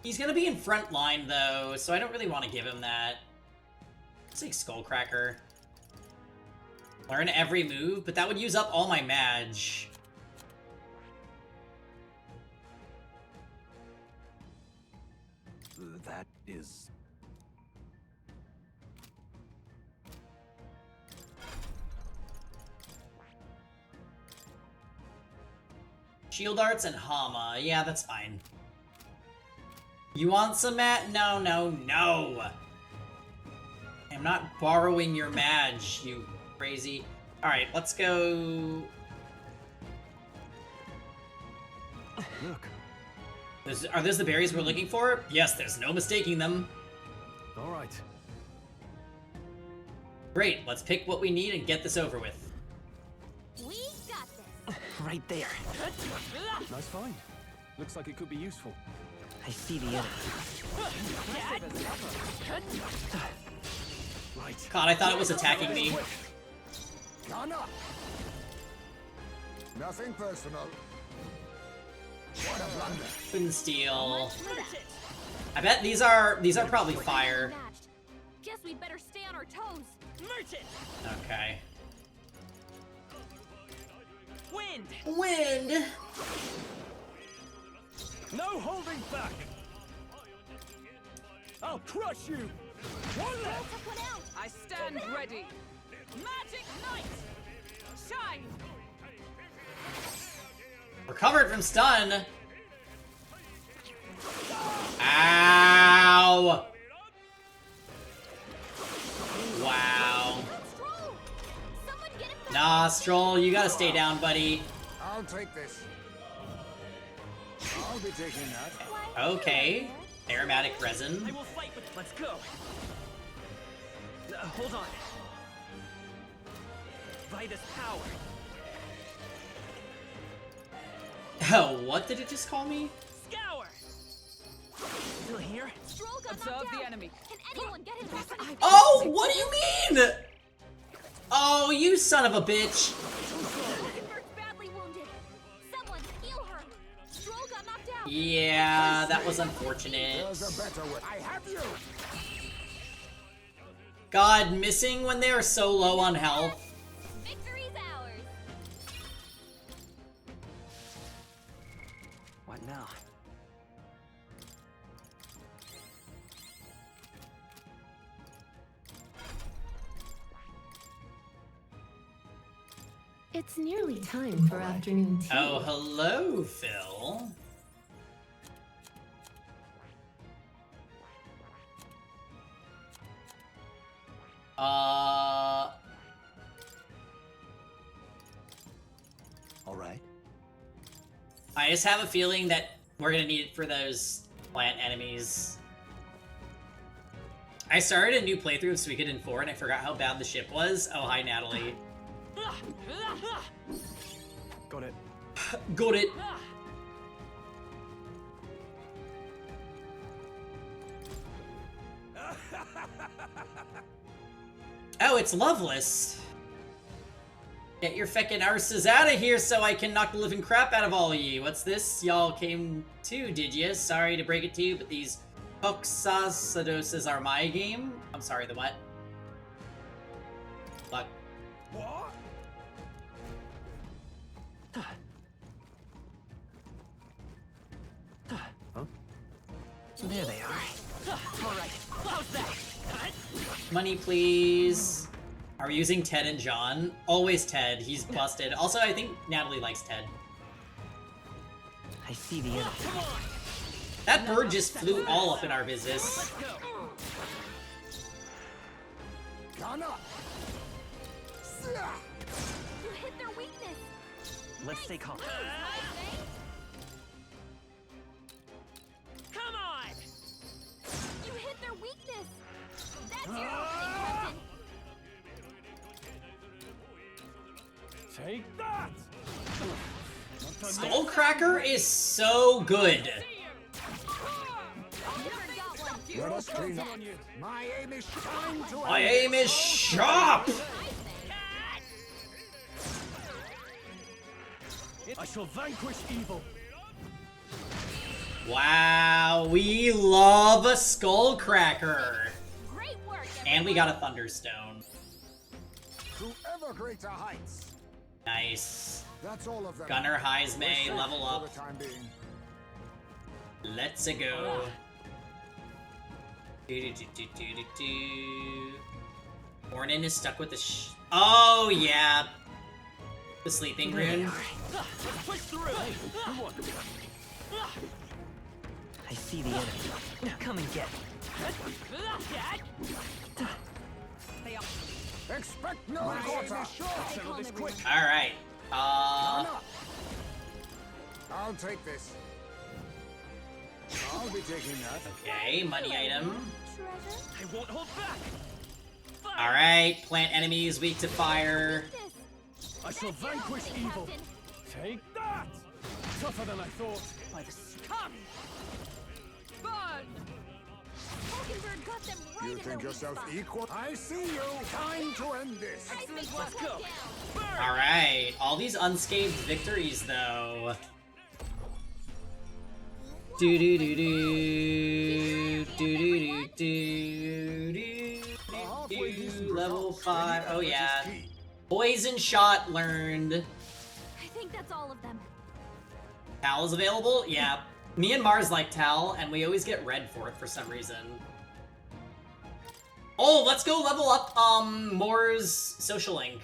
He's gonna be in front line, though, so I don't really want to give him that. Let's take Skullcracker. Learn every move, but that would use up all my Mage. That is... Shield Arts and Hama. Yeah, that's fine. You want some Mat? No, no, no! I'm not borrowing your Mage, you crazy. Alright, let's go... Look. Are those the berries we're looking for? Yes, there's no mistaking them. Alright. Great, let's pick what we need and get this over with. we got this. Right there. Nice find. Looks like it could be useful. I see the enemy. Right. God, I thought it was attacking me. Gone up. Nothing personal. What a blunder. Couldn't steal. I bet these are probably fire. Guess we better stay on our toes. Merchant! Okay. Wind! Wind! No holding back! I'll crush you! One left! Took one out. I stand ready. Magic Knight! Shine! Recovered from stun. Ow! Wow. Someone get it back. Nah, Stroll, you gotta stay down, buddy. I'll take this. I'll be taking that. Okay. Aromatic resin. I will fight with. Let's go. Hold on. Vitus power. Oh, what did it just call me? Scour. Still here? Observe the enemy. Can anyone get him back? Oh, what do you mean? Oh, you son of a bitch. Mockinbird's badly wounded. Someone heal her. Stroll got knocked out. Yeah, that was unfortunate. There's a better way. I have you. God, missing when they are so low on health. Victory's ours. What now? It's nearly time for afternoon tea. Oh, hello, Phil. All right. I just have a feeling that we're gonna need it for those plant enemies. I started a new playthrough of Suikoden 4 and I forgot how bad the ship was. Oh, hi, Natalie. Got it. Got it. Oh, it's Loveless. Get your feckin' arses out of here so I can knock the living crap out of all of you. What's this? Y'all came too, did ya? Sorry to break it to you, but these Hoxasadoses are my game. I'm sorry, the what? Fuck. What? There they are. Alright, how's that? Money, please. Are we using Ted and John? Always Ted. He's busted. Also, I think Natalie likes Ted. I see the enemy. That bird just flew all up in our business. Gun up. You hit their weakness. Let's stay calm. Come on! You hit their weakness. That's your opening, Captain. Take that! Skullcracker is so good. Let us clean up. My aim is time to My aim is sharp. I shall vanquish evil. Wow, we love a Skullcracker. Great work. And we got a Thunderstone. To ever greater heights. Nice. That's all of them. Gunner Heisme, We're safe level for up. the time being. Let's go. Ornan is stuck with the oh, yeah. The sleeping rune. Let's push through! I see the enemy. Come and get Expect no quarter. Settle this quick. Alright. I'll take this. I'll be taking that. Okay, money item. Treasure. I won't hold back! Alright, plant enemies weak to fire. I shall vanquish evil. Take that! Tougher than I thought. By the scum! Burn! Mockingbird got them right You in think their yourself weak spot. equal? I see you. Time to end this. Let's go! Alright, all these unscathed victories though. Do do do do do do do do. Level 5. Oh yeah. Poison shot learned. I think that's all of them. Tal is available? Yeah. Me and Mars like Tal, and we always get red for it for some reason. Oh, let's go level up Moore's social link.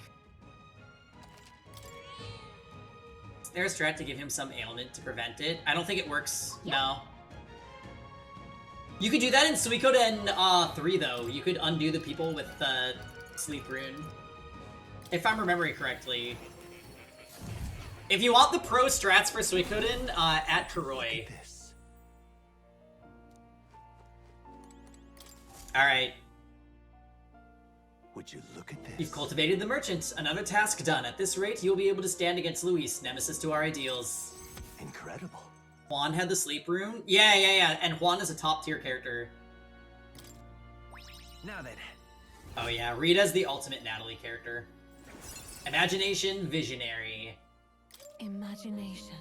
Is there a strat to give him some ailment to prevent it? I don't think it works. No. You could do that in Suikoden 3 though. You could undo the people with the sleep rune. If I'm remembering correctly. If you want the pro strats for Suikoden, at Kuroi. Alright. Would you look at this? You've cultivated the merchant. Another task done. At this rate, you'll be able to stand against Luis, nemesis to our ideals. Incredible. Juan had the sleep rune? Yeah. And Juan is a top tier character. Now then. Oh yeah, Rita's the ultimate Natalie character. Imagination, visionary. Imagination.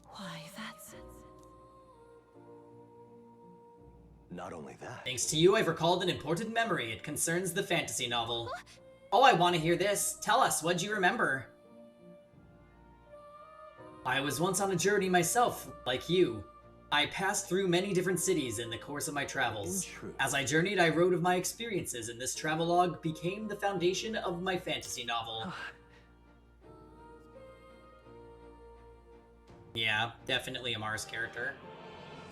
Why, that's... Not only that. Thanks to you, I've recalled an important memory. It concerns the fantasy novel. Oh, I want to hear this. Tell us, what'd you remember? I was once on a journey myself, like you. I passed through many different cities in the course of my travels. As I journeyed, I wrote of my experiences, and this travelogue became the foundation of my fantasy novel. Yeah, definitely a Mars character.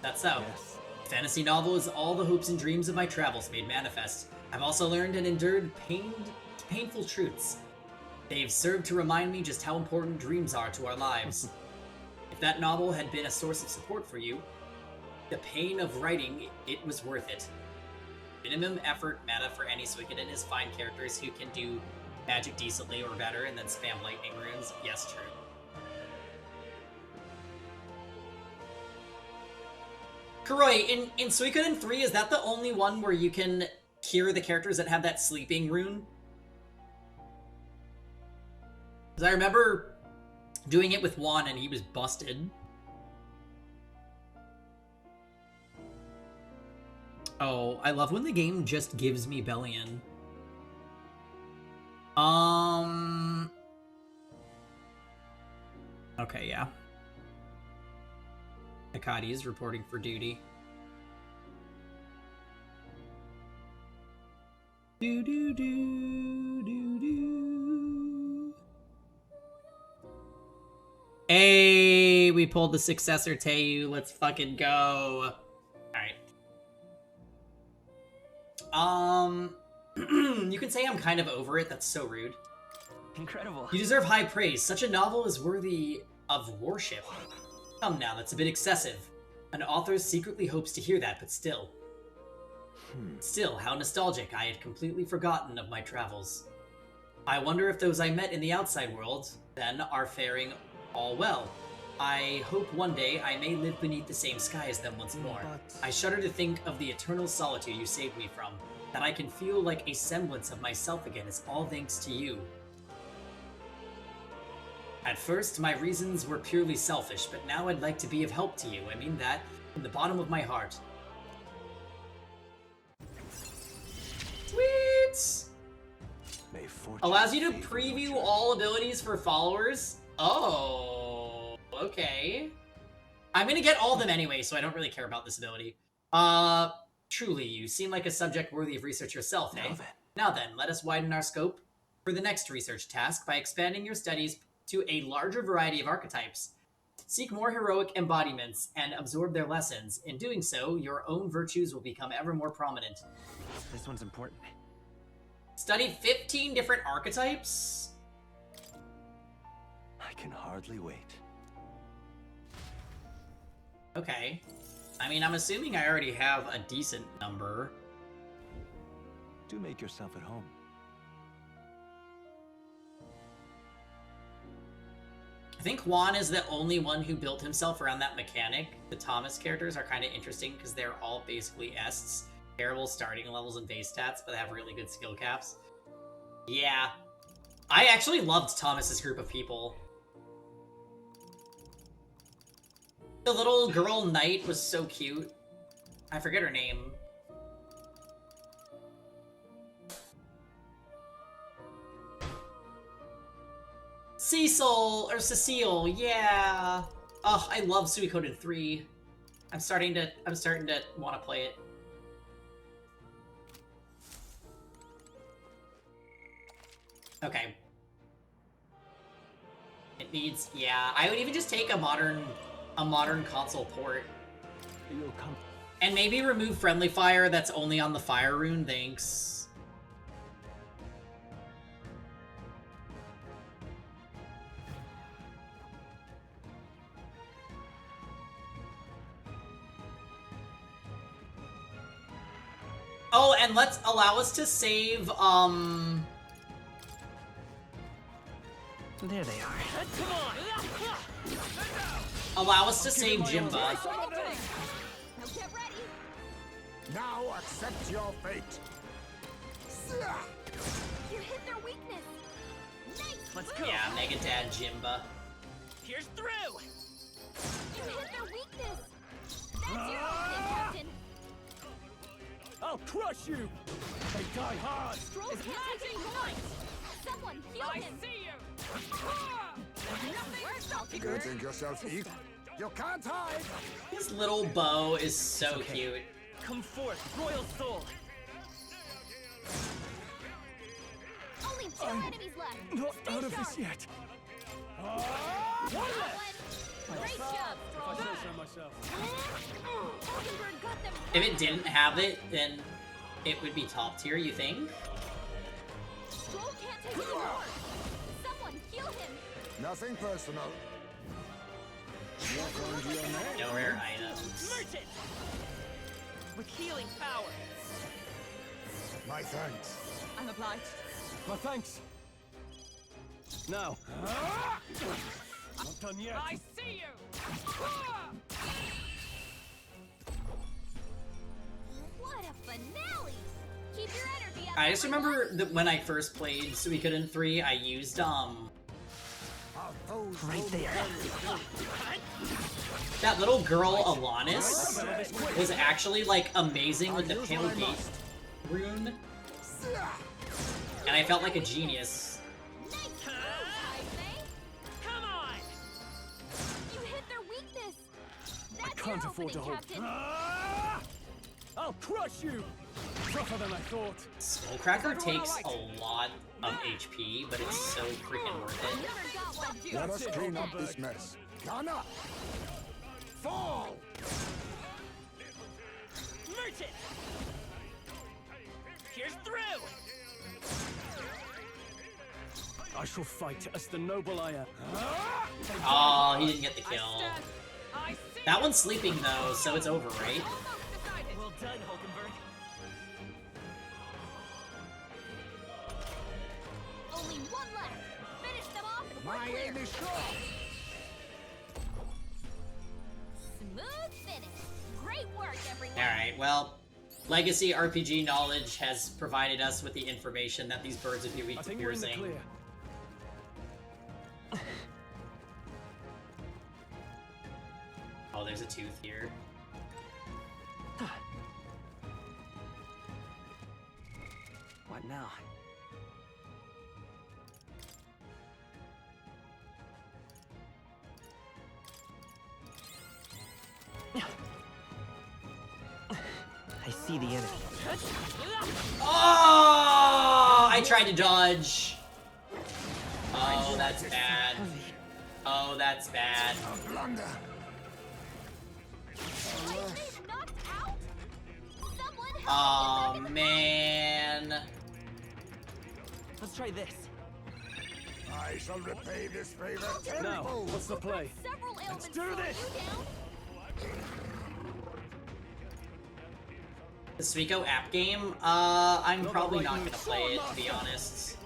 That's so. Yes. Fantasy novel is all the hopes and dreams of my travels made manifest. I've also learned and endured painful truths. They've served to remind me just how important dreams are to our lives. If that novel had been a source of support for you, the pain of writing, it was worth it. Minimum effort meta for any Suikoden is find characters who can do magic decently or better and then spam lightning runes. Yes, true. Kuroi, in Suikoden 3, is that the only one where you can hear the characters that have that sleeping rune? Because I remember doing it with Juan and he was busted. Oh, I love when the game just gives me Bellion. Okay, yeah. Akadi is reporting for duty. Hey, we pulled the successor Teiyu. Let's fucking go. Alright. You can say I'm kind of over it. That's so rude. Incredible. You deserve high praise. Such a novel is worthy of worship. Come now, that's a bit excessive. An author secretly hopes to hear that, but still. Still, how nostalgic. I had completely forgotten of my travels. I wonder if those I met in the outside world, then, are faring all well. I hope one day I may live beneath the same sky as them once more. I shudder to think of the eternal solitude you saved me from. That I can feel like a semblance of myself again is all thanks to you. At first, my reasons were purely selfish, but now I'd like to be of help to you. I mean that from the bottom of my heart. Sweet! Allows you to preview all abilities for followers? Oh, okay. I'm gonna get all of them anyway, so I don't really care about this ability. Truly, you seem like a subject worthy of research yourself, eh? Now then, let us widen our scope for the next research task by expanding your studies to a larger variety of archetypes. Seek more heroic embodiments and absorb their lessons. In doing so, your own virtues will become ever more prominent. This one's important. Study 15 different archetypes? I can hardly wait. Okay. I mean, I'm assuming I already have a decent number. Do make yourself at home. I think Juan is the only one who built himself around that mechanic. The Thomas characters are kind of interesting because they're all basically Ests. Terrible starting levels and base stats, but they have really good skill caps. Yeah. I actually loved Thomas's group of people. The little girl knight was so cute. I forget her name. Cecil, or Cecile, yeah. Oh, I love Suikoden 3. I'm starting to want to play it. Okay. It needs, yeah. I would even just take a modern console port. You'll come. And maybe remove friendly fire that's only on the fire rune, thanks. Oh, and let's allow us to save, There they are. Come on! allow us to save Jimba. Now get ready. Now accept your fate. You hit their weakness. Nice. Let's go! Yeah, Mega Dad Jimba. Here's through! You hit their weakness. That's your opening, Captain. I'll crush you! They die hard! Stroll can't take any more. Someone heal I him. see you! You think yourself equal? You can't hide! His little bow is so cute. Come forth, royal soul! Only two enemies left. Not Stay out of sharp. this yet. One left. Great job, If I Stroll. say so myself. Hulkenberg got them. If it didn't have it, then it would be top tier, you think? Stroll can't take any more. Someone heal him. Nothing personal. Walk on to your name. No rare items. Merchant! With healing power! My thanks. I'm obliged. My thanks. Now. Not done yet. I see you! What a finale! Keep your energy up. I just remember that when I first played Suikoden 3, I used, Right there. that little girl Alanis was actually, like, amazing with the Pale Gate rune. And I felt like a genius. Come on! You hit their weakness. I That's can't your afford to opening, hope. Captain. I'll crush you! Tougher than I thought. Skullcracker takes a lot of HP, but it's so freaking worth it. Never got one. Let us clean up this mess. Gun up! Fall! Merchant! Here's through! I shall fight as the noble I am. Oh, he didn't get the kill. I see That one's sleeping though, so it's over, right? Well done, Hulkenberg. Only one left. Finish them off and we're My clear. aim is sure! Smooth finish. Great work, everyone. Alright, well, Legacy RPG knowledge has provided us with the information that these birds would be weak I to think we're in the piercing. clear. Oh, there's a tooth here. What now? I see the enemy. Oh! I tried to dodge. Oh, that's bad. Oh, that's bad. A blunder. Knocked out? Someone help Oh, me get back in the man. Let's try this. I shall repay this favor Now, tenfold. what's the play? fight. Several ailments do slow this. you down. The Suiko app game? I'm Not probably the right not move. gonna play it, to be honest.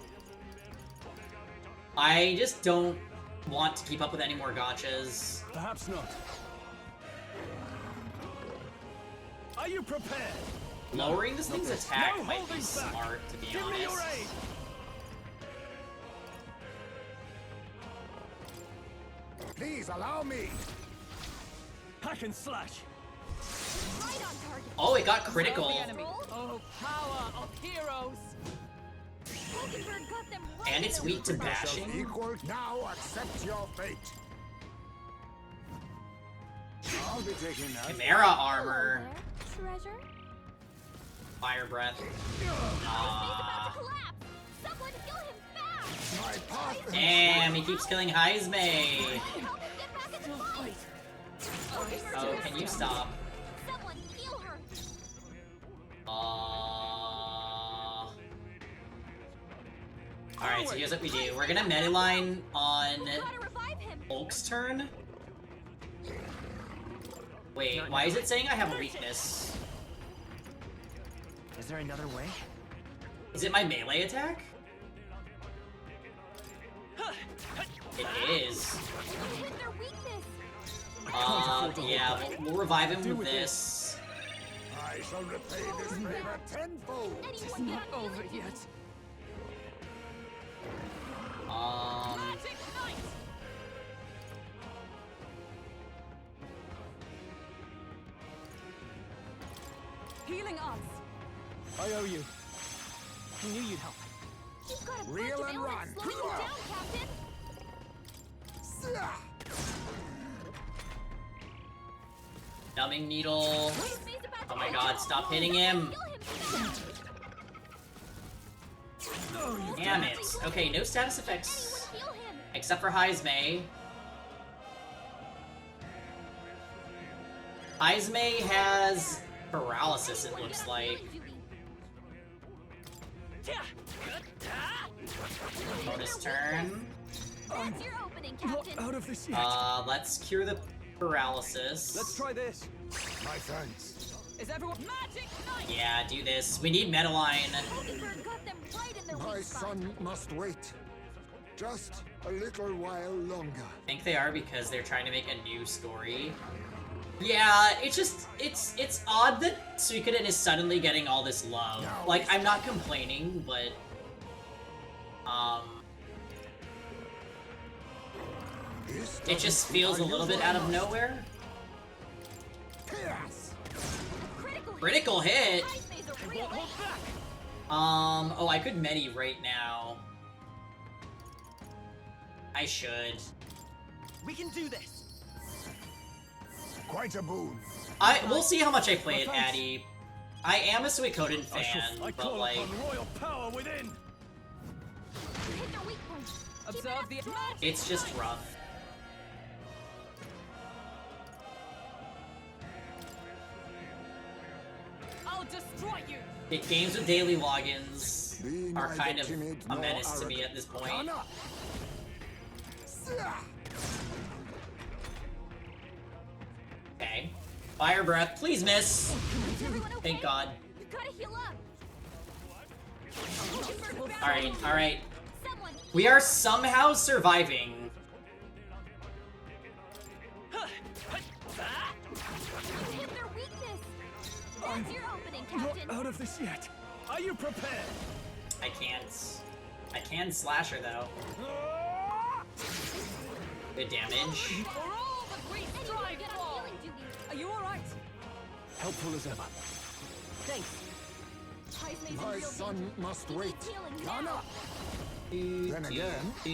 I just don't want to keep up with any more gachas. Perhaps not. Are you prepared? Lowering this thing's attack No might holding be back. smart, to be Give me your honest. aid. Please allow me. Hack and slash. Right on target. Oh, it got critical. The enemy. Oh, power of heroes! Hulkenberg got them right And it's in weak to the- bashing. Equal. Now accept your fate. I'll be taking that. Chimera armor. Hello there, treasure. Fire breath. He's about to collapse. Someone heal him fast. My path. Damn, he keeps killing Heisme. Help him get back in the fight. Hulkenberg Oh, just can you killed. stop? Someone heal her. Alright, so here's what we do. We're gonna Mediline on Gotta revive him. Oak's turn. Wait, why is it saying I have a weakness? Is there another way? Is it my melee attack? It is. Yeah, we'll revive him with this. I shall repay this favor tenfold. It's not over yet. Healing us. I owe you. I knew you'd help. You've got a bunch Reel of and elements run. slowing you down, Captain. Numbing needle. Oh my god, stop hitting him. Damn it. Okay, no status effects. Except for Heismay. Heismay has paralysis, it looks like. Bonus turn. That's your opening, Captain. Not out of this yet. Let's cure the paralysis. Let's try this. My thanks. Is everyone magic knight? Yeah, do this. We need Metaline. Mockingbird got them right in their My weak spot. son must wait. Just a little while longer. I think they are because they're trying to make a new story. Yeah, it's just, it's odd that Suikoden is suddenly getting all this love. Like, I'm not complaining, but, it just feels a little bit out of nowhere. Critical hit? Oh, I could Medi right now. I should. We can do this. Quite a boon. We'll see how much I play it, Addy. I am a Suikoden fan, but like, royal power within. Observe the it's just rough. I'll destroy you. Games with daily logins are kind of a menace to me at this point. Okay. Fire breath, please miss. Thank God. You gotta heal up. Alright, alright. We are somehow surviving. Hit their weakness. That's your opening, Captain. Not out of this yet. Are you prepared? I can't. I can slash her though. Good damage. For all that we strive for. Are you alright? Helpful as ever. Thanks. My son must wait. Ghana. Then again, I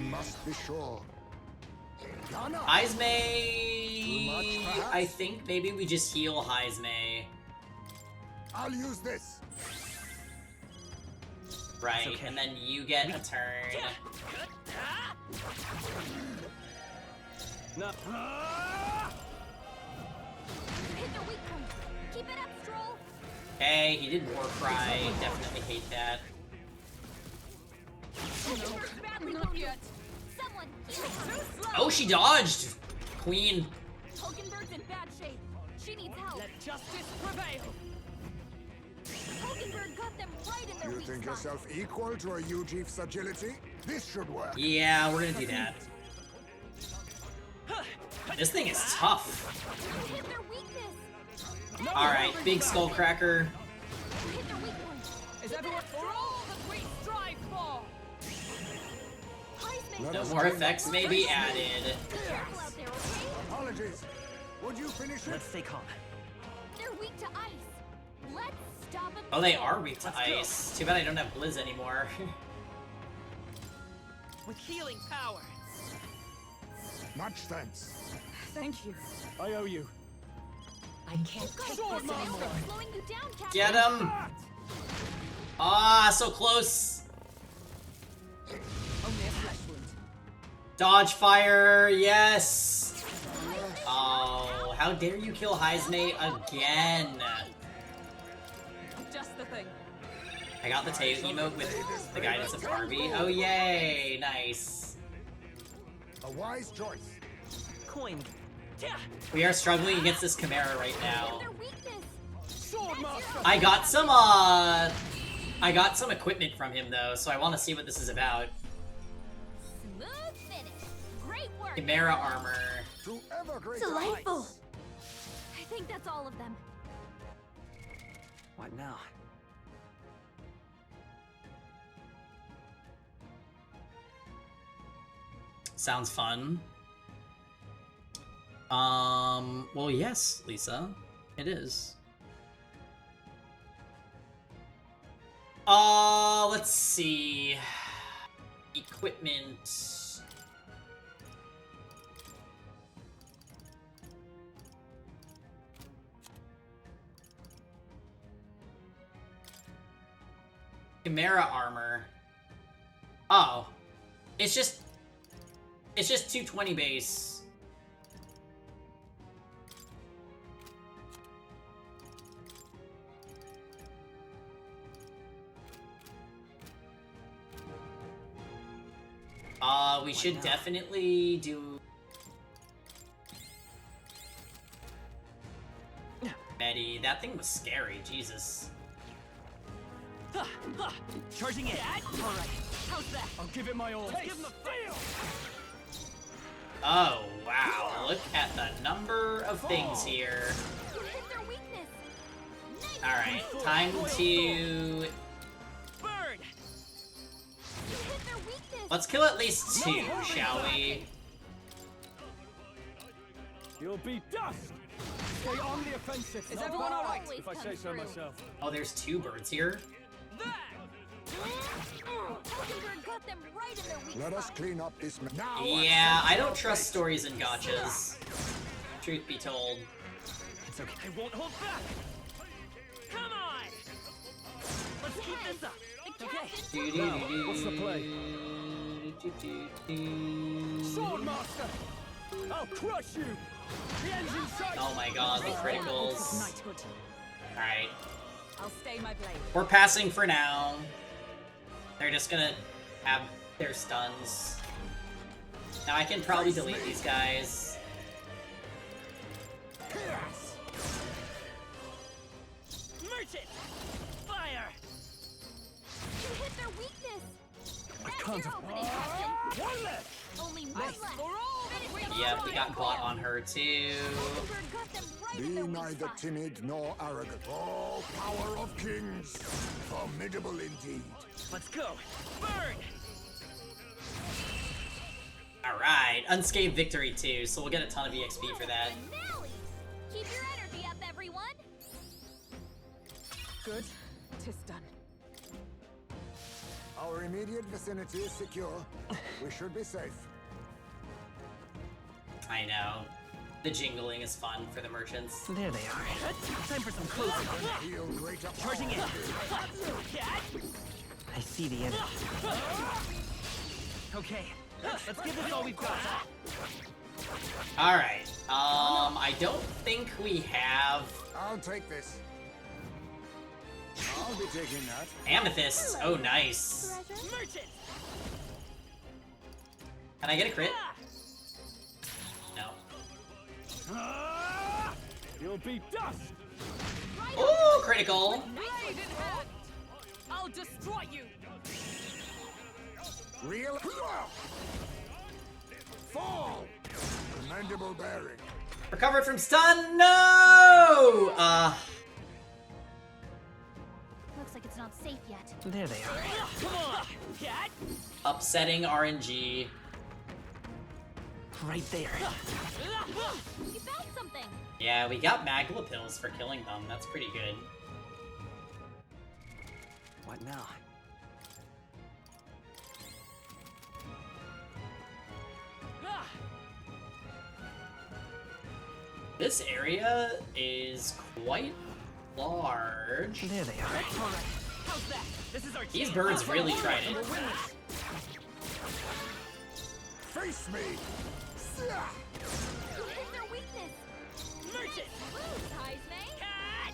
must be sure. Ghana. Heismay. I think maybe we just heal Heismay. I'll use this. Right, okay. And then you get a turn. No. Hit their weak point. Keep it up, Stroll. Hey, he did war cry. Definitely hate that. Not yet. Someone heal her. Oh, she dodged! Queen. Mockingbird in bad shape. She needs help. Let justice prevail. Mockingbird got them right in their You weak think spot. yourself equal to a Ujief's agility? This should work. Yeah, we're gonna do that. This thing is tough. Hit their weakness. Alright, big skull cracker. Hit their weak point. Is everyone for all that we strive for? No more effects may be added. Be careful out there, okay? Apologies. Would you finish it? Let's stay calm. They're weak to ice. Let's stop them. Oh, they are weak to ice. Too bad I don't have Blizz anymore. With healing power. Much thanks. Thank you. I owe you. I can't take this anymore. Slowing you down, Captain. Get him! Ah, so close. Only a flesh wound. Dodge fire, yes! Oh, how dare you kill Heismay again? Just the thing. I got the Teo emote with the guidance of Harvey. Oh, yay! Nice. A wise choice. Coin. We are struggling against this Chimera right now. Their weakness. I got some equipment from him though, so I want to see what this is about. Smooth finish. Great work. Chimera armor. Delightful. I think that's all of them. What now? Sounds fun. Well, yes, Lisa, it is. Let's see. Equipment. Chimera armor. Oh. It's just 220 base. We should definitely do Betty. That thing was scary, Jesus. Charging in. Alright, how's that? I'll give it my all. Let's give him a feel. Oh, wow. Look at the number of things here. Alright, time to... Let's kill at least 2, shall we? You'll be dust! Stay on the offensive. Is everyone alright? If I say so myself. Oh, there's 2 birds here. Let us clean up this now. Yeah, I don't trust stories and gotchas. Truth be told. It's okay. I won't hold back. Come on. Let's keep this up. Okay. Now, what's the play? Swordmaster! I'll crush you! The engine's sight! Oh my god, the criticals. Alright. I'll stay my blade. We're passing for now. They're just gonna have their stuns. Now I can probably delete these guys. Merchant! Fire! You hit their weakness. I can't One left. Only one left. Yep, we got bought on her too. Be neither timid nor arrogant. Oh, power of kings! Formidable indeed. Let's go. Burn! Alright, unscathed victory too, so we'll get a ton of EXP for that. Keep your energy up, everyone. Good. 'Tis done. Our immediate vicinity is secure. We should be safe. I know. The jingling is fun for the merchants. There they are. Time for some closing. Charging in. I see the enemy. Okay, let's give this all we've got. Alright, I don't think we have... I'll take this. I'll be taking that. Amethysts. Oh, nice. Merchant. Can I get a crit? No. You'll be dust! Ooh, critical! Blade in hand. I'll destroy you. Real fall. Commendable bearing. Recovered from stun. No. Looks like it's not safe yet. There they are. Come on, cat. Upsetting RNG. Right there. You found something. Yeah, we got Magla pills for killing them. That's pretty good. What now? This area is quite large. There they are. Alright. How's that? This is our These birds really tried it. Face me. You hit their weakness. Merchant. Cat.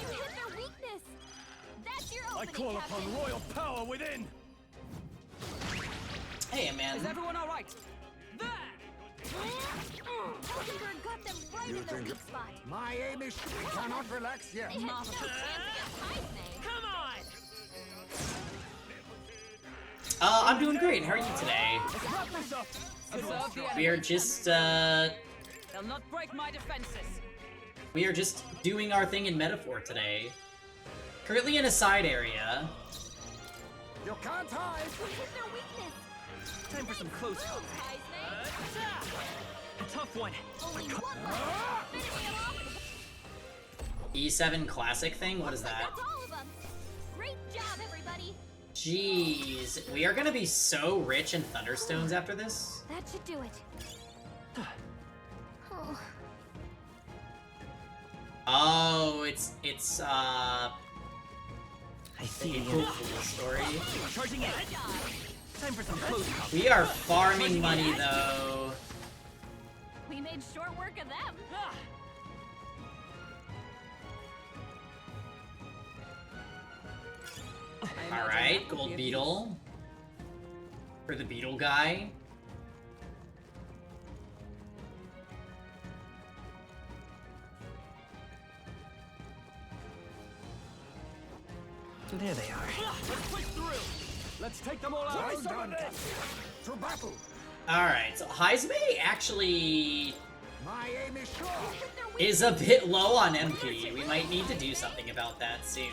You hit their weakness. That's your I opening, call Captain. upon royal power within! Hey, man. Is everyone all right? There. Hulkenberg got them right You in their think weak spot. my aim is we cannot relax yet. They had no chance against Heisman. Come on! I'm doing great. How are you today? We are just, They'll not break my defenses. we are just doing our thing in Metaphor today. Currently in a side area. You can't hide. We hit their weakness. Time for some close combat. A tough one. Only one left. Finishing him off. E7 classic thing? What is that? That's all of them. Great job, everybody. Jeez, we are gonna be so rich in Thunderstones after this. That should do it. Oh. Oh, it's I see a the cool end. story. Charging in. Time for some close combat. We are farming money though. We made short work of them. Alright, gold beetle. For the beetle guy. There they are. Let's push through. Let's take them all out. Well done, Captain. To battle. Alright, so Heisme actually My aim is sure. is a bit low on MP. We might need to do something about that soon.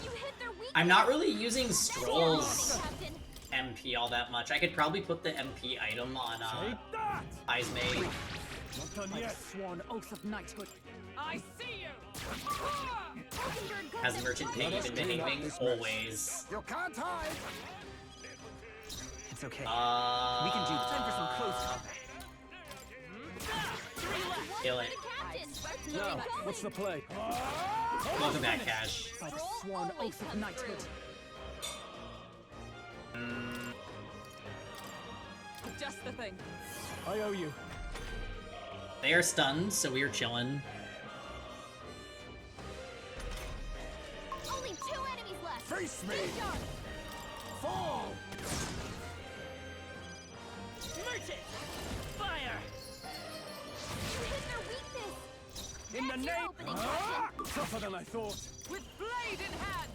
You hit their weakness. I'm not really using Stroll's Captain. MP all that much. I could probably put the MP item on Heisme. Not done Like yet. sworn oath of knighthood. I see you. Hulkenberg got Has them Merchant right Pig in even their weak behaving? spot. Always. You can't hide. It's okay. We We can do time for some close combat. Kill it. Captain. Now, what's the play? Welcome back, Cash. By the sworn oath of knighthood. Just the thing. I owe you. They are stunned, so we are chilling. Only 2 enemies left. Face me. Good job. Fall. Merchant! Fire! You hit their weakness. In the That's your name. opening, Captain. Tougher than I thought. With blade in hand!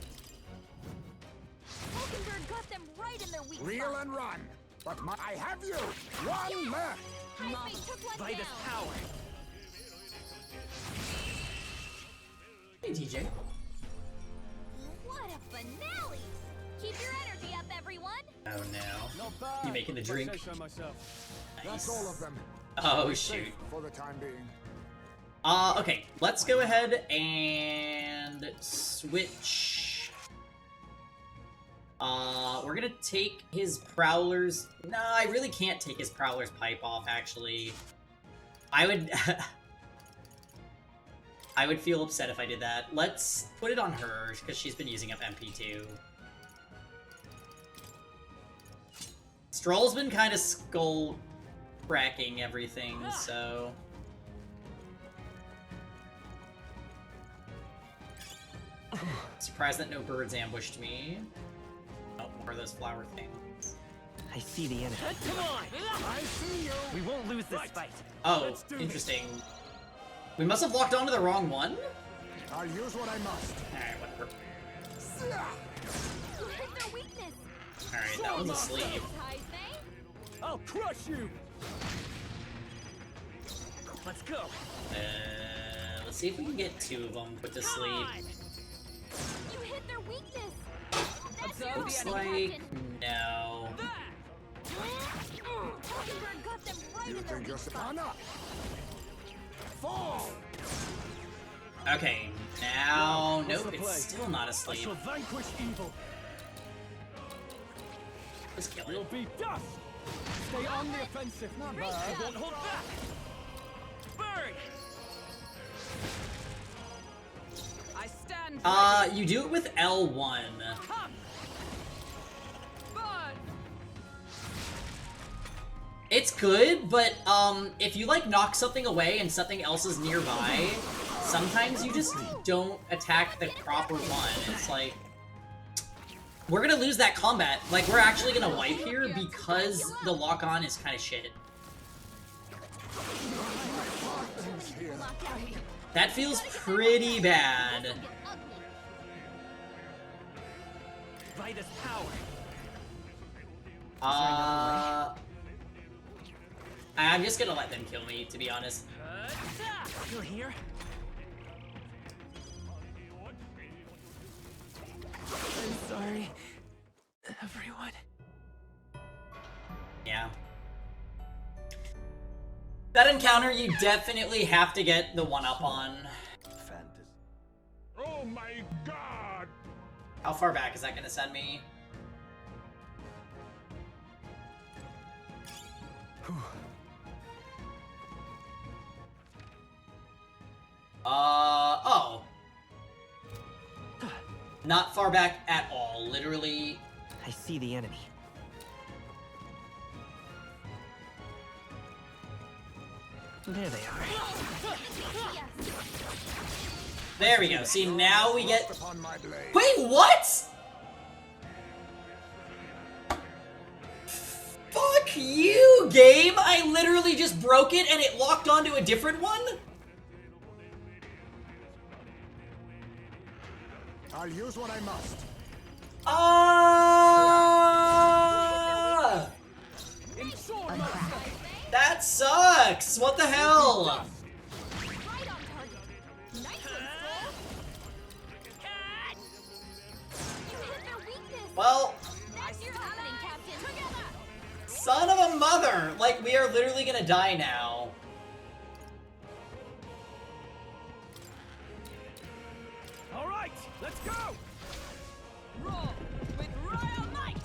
Hulkenberg got them right in their weak Reel spot. and run. But I have you. One left. Heisman took one Vitus down. power! Hey, DJ. What a finale! Keep your energy up, everyone. Oh no. Not bad. You making the if I drink? say so myself. That's Nice. all of them. Oh Safe shoot. for the time being. Okay, let's go ahead and switch. We're gonna take his Prowler's... No, I really can't take his Prowler's pipe off, actually. I would... I would feel upset if I did that. Let's put it on her, because she's been using up MP2. Stroll's been kind of skull-cracking everything, so... Surprised that no birds ambushed me. Oh, more of those flower things. I see the enemy. Come on! I see you. We won't lose this fight. Oh, Let's do this. interesting. We must have locked onto the wrong one? I'll use what I must. Alright, whatever. You hit their weakness. Alright, that one's asleep. Heisman. I'll crush you. Let's go! Let's see if we can get 2 of them put to sleep. You hit their weakness. That's your Looks opening, like... Captain. no. Hulkenberg got them right You in their think you're weak spot. Anna? Fall. Okay, now... What's Nope, the it's play? still not I asleep. shall vanquish evil. Just kill You'll it. be dust. Stay on the offensive. Not Great bad. job. Won't hold back! Burn! I stand You do it with L1. Come! Burn! It's good, but, if you, like, knock something away and something else is nearby, sometimes you just don't attack the proper one. It's like... We're gonna lose that combat. Like, we're actually gonna wipe here because the lock-on is kind of shit. That feels pretty bad. Vitus power. I'm just gonna let them kill me, to be honest. You're here? I'm sorry, everyone. Yeah. That encounter you definitely have to get the 1-up on. Oh my god! How far back is that gonna send me? Oh. Not far back at all, literally. I see the enemy. There they are. There we go. See, now we get... Wait, what?! Fuck you, game! I literally just broke it and it locked onto a different one? I'll use what I must. That sucks! What the hell? Well... Son of a mother! Like, we are literally gonna die now. Alright, let's go! Roll with royal might!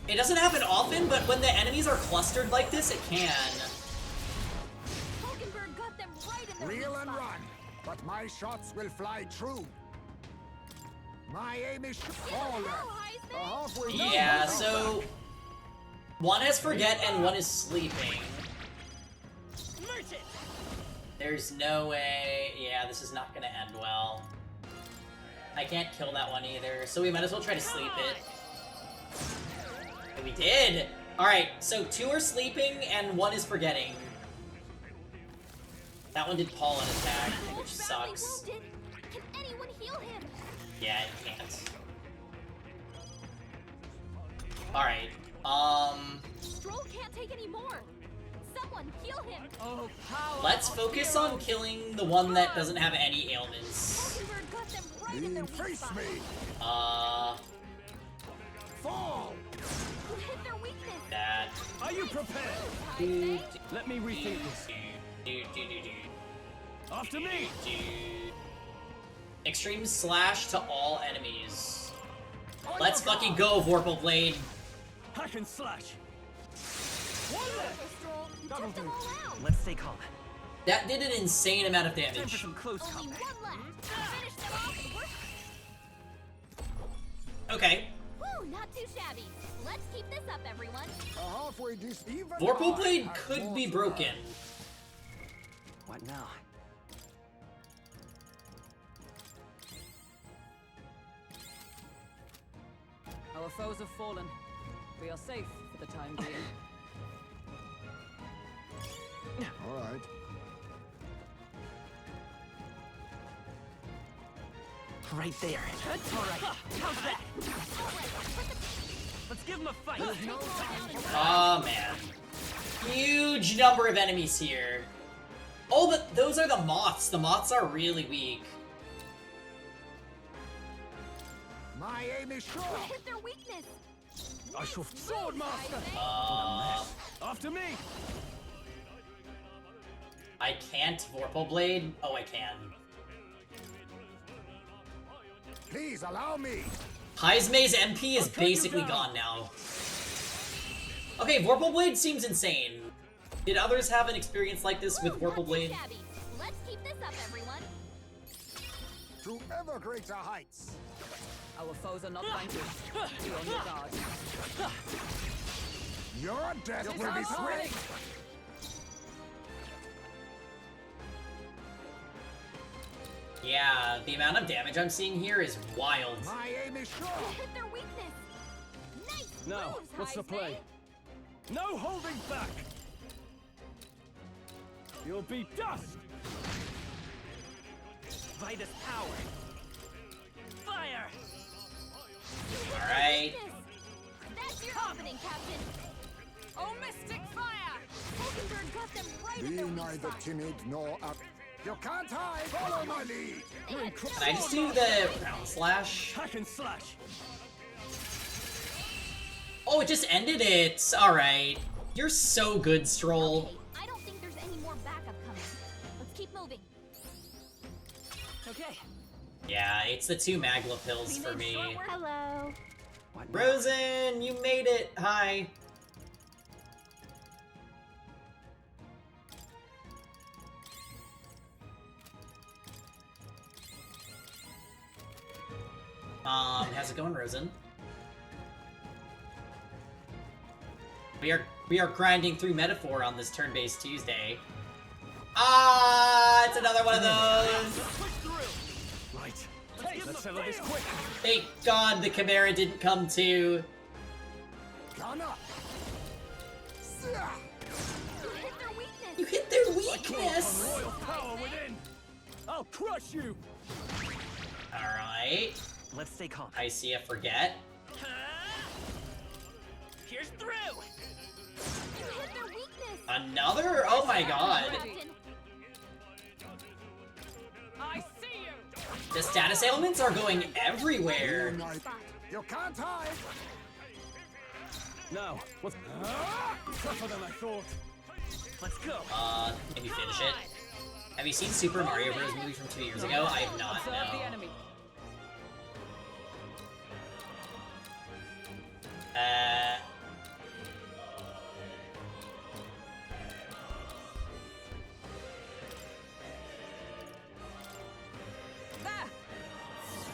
It doesn't happen often, but when the enemies are clustered like this, it can. Got them right in the Reel and run, but my shots will fly true. My aim is halfway down. Yeah, so... One has Forget and one is Sleeping. There's no way... Yeah, this is not gonna end well. I can't kill that one either, so we might as well try to sleep it. And we did! Alright, so 2 are Sleeping and 1 is Forgetting. That one did Pollen attack, which sucks. Can anyone heal him? Yeah, it can't. Alright, Stroll can't take any more. Someone heal him. Oh, power. let's focus on killing the one that doesn't have any ailments. Got them right in their weak Face spot. me. Fall! You hit their weakness. That. Are you prepared? Let me rethink this. After me! Extreme slash to all enemies. Let's fucking go, Vorpal Blade. Hack and slash! That'll do. Let's stay calm. That did an insane amount of Time for damage. some close Only combat. one left. Finish them off. Okay. Woo, not too shabby. Let's keep this up, everyone. Halfway even. Vorpal Blade could be broken. What now? Our foes have fallen. We are safe for the time being. All right. Right there. All right. How's that? Let's give him a fight. Oh man. Huge number of enemies here. Oh, but those are the moths. The moths are really weak. My aim is sure. Hit their weakness. I shall sword master! After me! I can't Vorpal Blade? Oh, I can. Please allow me. Heismei's MP is basically gone now. Okay, Vorpal Blade seems insane. Did others have an experience like this with Vorpal Blade? Let's keep this up, everyone. To ever greater heights. Our foes are not vanquished. Be on your guard. Your death will be swift. Yeah, the amount of damage I'm seeing here is wild. My aim is sure. Hit their weakness. Nice Now, moves, what's the Heismei. play? No holding back! You'll be dust! Vitus power! Fire! Alright. That's your opening, Captain. Oh, Mystic Fire! Hulkenberg got them right Be in their weak neither spot. timid nor up. You can't hide! Follow my lead! Can I just do the round slash? Hack and slash! Oh, it just ended it. Alright. You're so good, Stroll. Okay, I don't think there's any more backup coming. Let's keep moving. Okay. Yeah, it's the 2 Magla pills for me. Hello. Rosen, you made it. Hi. How's it going, Rosen? We are grinding through Metaphor on this turn-based Tuesday. Ah, it's another one of those. Right. Let's settle this quick. Thank God the Chimera didn't come to. You hit their weakness. Royal power within. I'll crush you. All right. Let's stay calm. I see a forget. Here's through! You hit their weakness. Another? Oh my God. I see you! The status ailments are going everywhere. You can't hide! Now, what's tougher than I thought? Let's go. Maybe finish it. Have you seen Super Mario Bros. Movie from 2 years ago? I have not, Observe no. the enemy.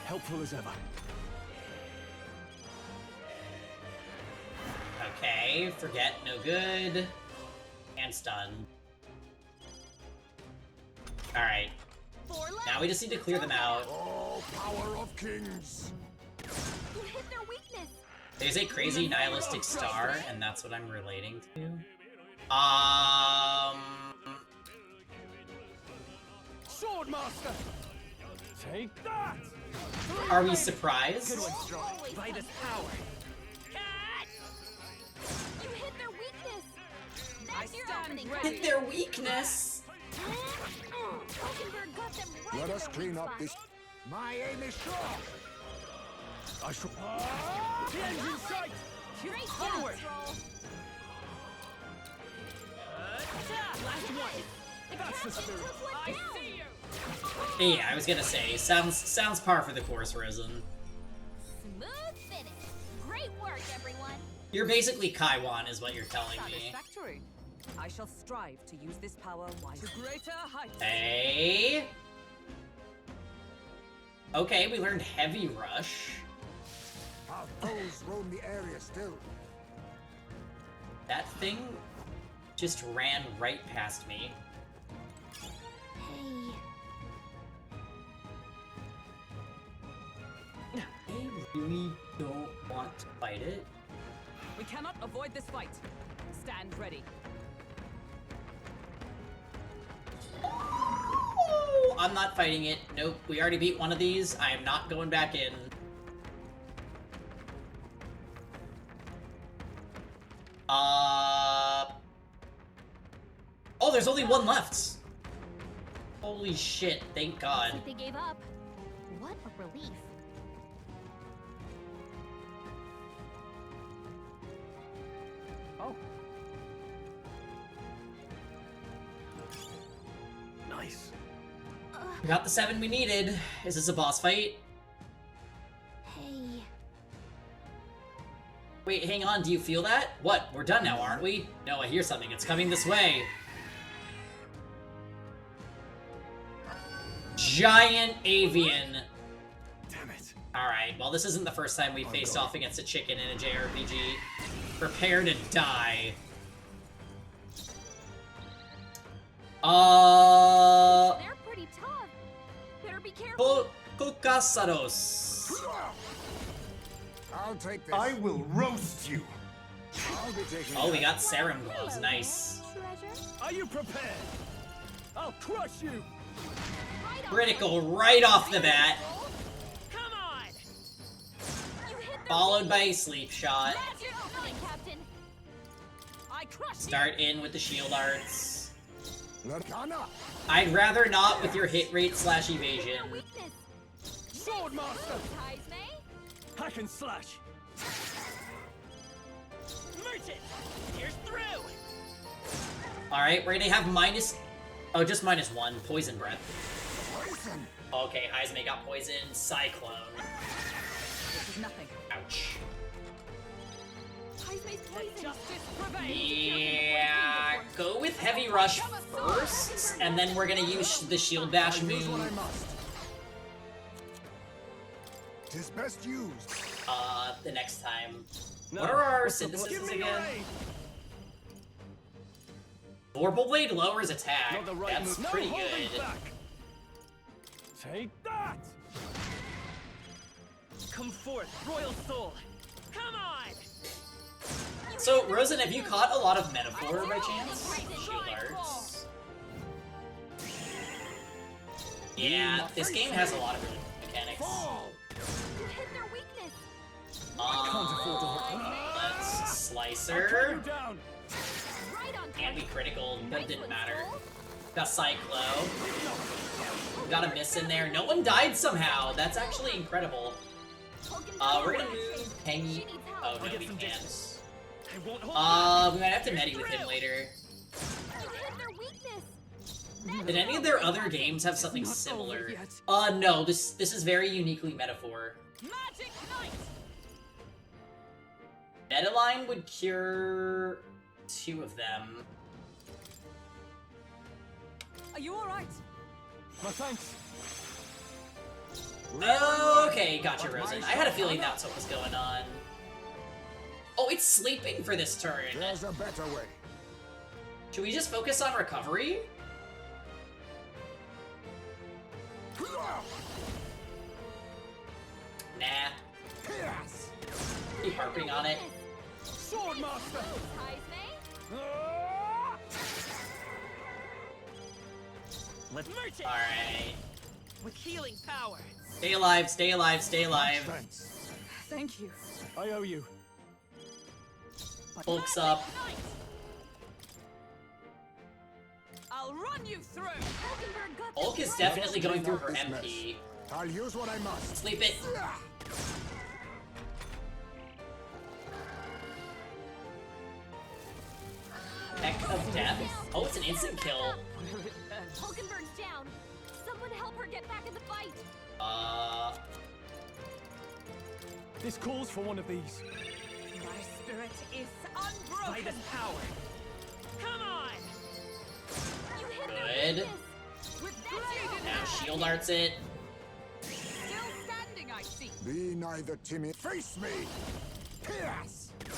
Helpful as ever. Okay, forget, no good. And stun. Alright. Now we just need to clear them out. Oh, power of kings! You hit their weakness. There's a crazy nihilistic star, and that's what I'm relating to. Swordmaster! Take that! Are we surprised? Good one, Strong. Vitus power. You hit their weakness. That's your opening. Hit their weakness. Hulkenberg got them right Let in us their clean weak up spot. this. My aim is sure! I shall. The end's in sight! Great Forward. job, Stroll. Last one. That's the spirit. I see you! Yeah, I was gonna say, sounds par for the course, Rosen. Smooth finish. Great work, everyone. You're basically Kaiwan, is what you're telling me. Satisfactory. I shall strive to use this power wisely. To greater heights. Hey. Okay, we learned Heavy Rush. Our foes roam the area still. That thing just ran right past me. Hey. I really don't want to fight it. We cannot avoid this fight. Stand ready. Oh, I'm not fighting it. Nope, we already beat one of these. I am not going back in. Oh, there's only one left. Holy shit, thank God. They gave up. What a relief. Oh. Nice. We got the 7 we needed. Is this a boss fight? Hey. Wait, hang on, do you feel that? What, we're done now, aren't we? No, I hear something, it's coming this way. Giant avian. Damn it. Alright, well this isn't the first time we faced off against a chicken in a JRPG. Prepare to die. They're pretty tough. Better be careful. Kokasaros. I'll take this. I will roast you. I'll be taking Oh, we that. got serum gloves, nice. Treasure. Are you prepared? I'll crush you. Critical right off the bat. Come on! Followed by a sleep shot. That's your opening, Captain. I crush Start in with the shield arts. Lurkana. I'd rather not with your hit rate / evasion. Sword master. Heisme? Hack and slash. Merchant! Here's through! Alright, we're gonna have minus... Oh, just -1. Poison breath. Poison. Okay, Heisme got poisoned. Cyclone. This is nothing. Ouch. Heisme's poison. Justice prevails! Yeah, go with Heavy Rush first, and then we're gonna use the Shield Bash Use what I move. must. 'Tis best used. The next time. No, What are our what's the- syntheses Give me again? rain. Vorpal Blade lowers attack. Not the right That's move. pretty No holding good. back. Take that. Come forth, royal soul! Come on! So, Rosen, have you caught a lot of Metaphor by chance? Shield Arts. Yeah, this game has a lot of really good mechanics. You hit their weakness. Let's Slicer. Cut you down. Right on And we target. critical, but Nice didn't one, matter. Soul. Got Cyclo. Got a miss in there. No one died somehow. That's actually incredible. We're gonna move Pengy. Oh no, we can't. I won't hold We might have to medi with him later. You hit their weakness. Did any of their other games have something similar? yet. No. This is very uniquely Metaphor. Magic Knight! Metaline would cure 2 of them. Are you alright? My thanks. Okay, gotcha, Rosen. I had a feeling that's what was going on. Oh, it's sleeping for this turn. There's a better way. Should we just focus on recovery? Nah. Yes. Keep harping on it. Sword master. Heisme? Let's merchant! Alright. With healing power! Stay alive, stay alive, stay alive. Thanks. Thank you. I owe you. Bulks up. Knight! I'll run you through! Hulkenberg got Hulk this is right. definitely going through her This MP. I'll use what I must. Sleep it. Peck of Death? Oh, it's an instant kill. Hulkenberg's down. Someone help her get back in the fight. This calls for one of these. My spirit is unbroken! By this power! Come on! You hit their Good. weakness. With that, Now shield arts it. Still standing, I see! Be neither timid. Face me. Yes. you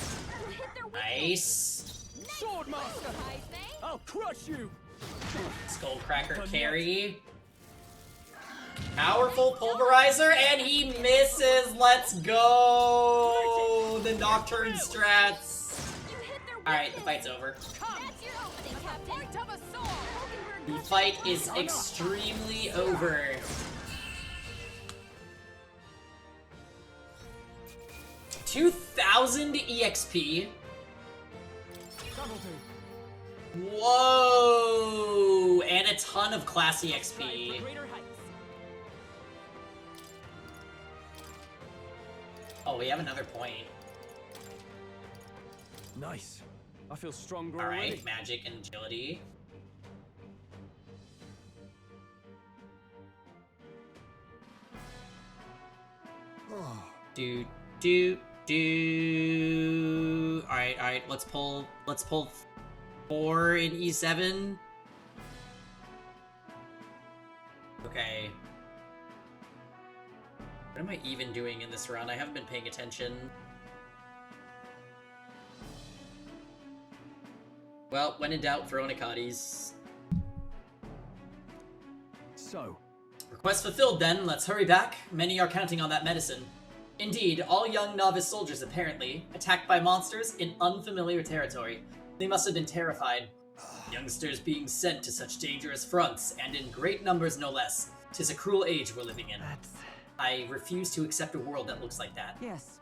hit their weakness. Nice. Sword master. Heisme? I'll crush you. Skullcracker carry. Powerful pulverizer, and he misses. Let's go. The Nocturne strats. You hit their weakness. Alright, the fight's over. That's your opening, Captain. Point of a sword! Hulkenberg The got fight this is right. extremely over. $2,000 EXP. That'll do. Whoa! And a ton of class Strive EXP. for greater heights. Oh, we have another point. Nice. I feel stronger Alright, already. magic and agility. Do. Alright, let's pull 4 in E7. Okay. What am I even doing in this run? I haven't been paying attention. Well, when in doubt, throw Nikades. So, Request fulfilled then, let's hurry back. Many are counting on that medicine. Indeed, all young novice soldiers apparently, attacked by monsters in unfamiliar territory. They must have been terrified. Youngsters being sent to such dangerous fronts, and in great numbers no less. 'Tis a cruel age we're living in. I refuse to accept a world that looks like that. Yes.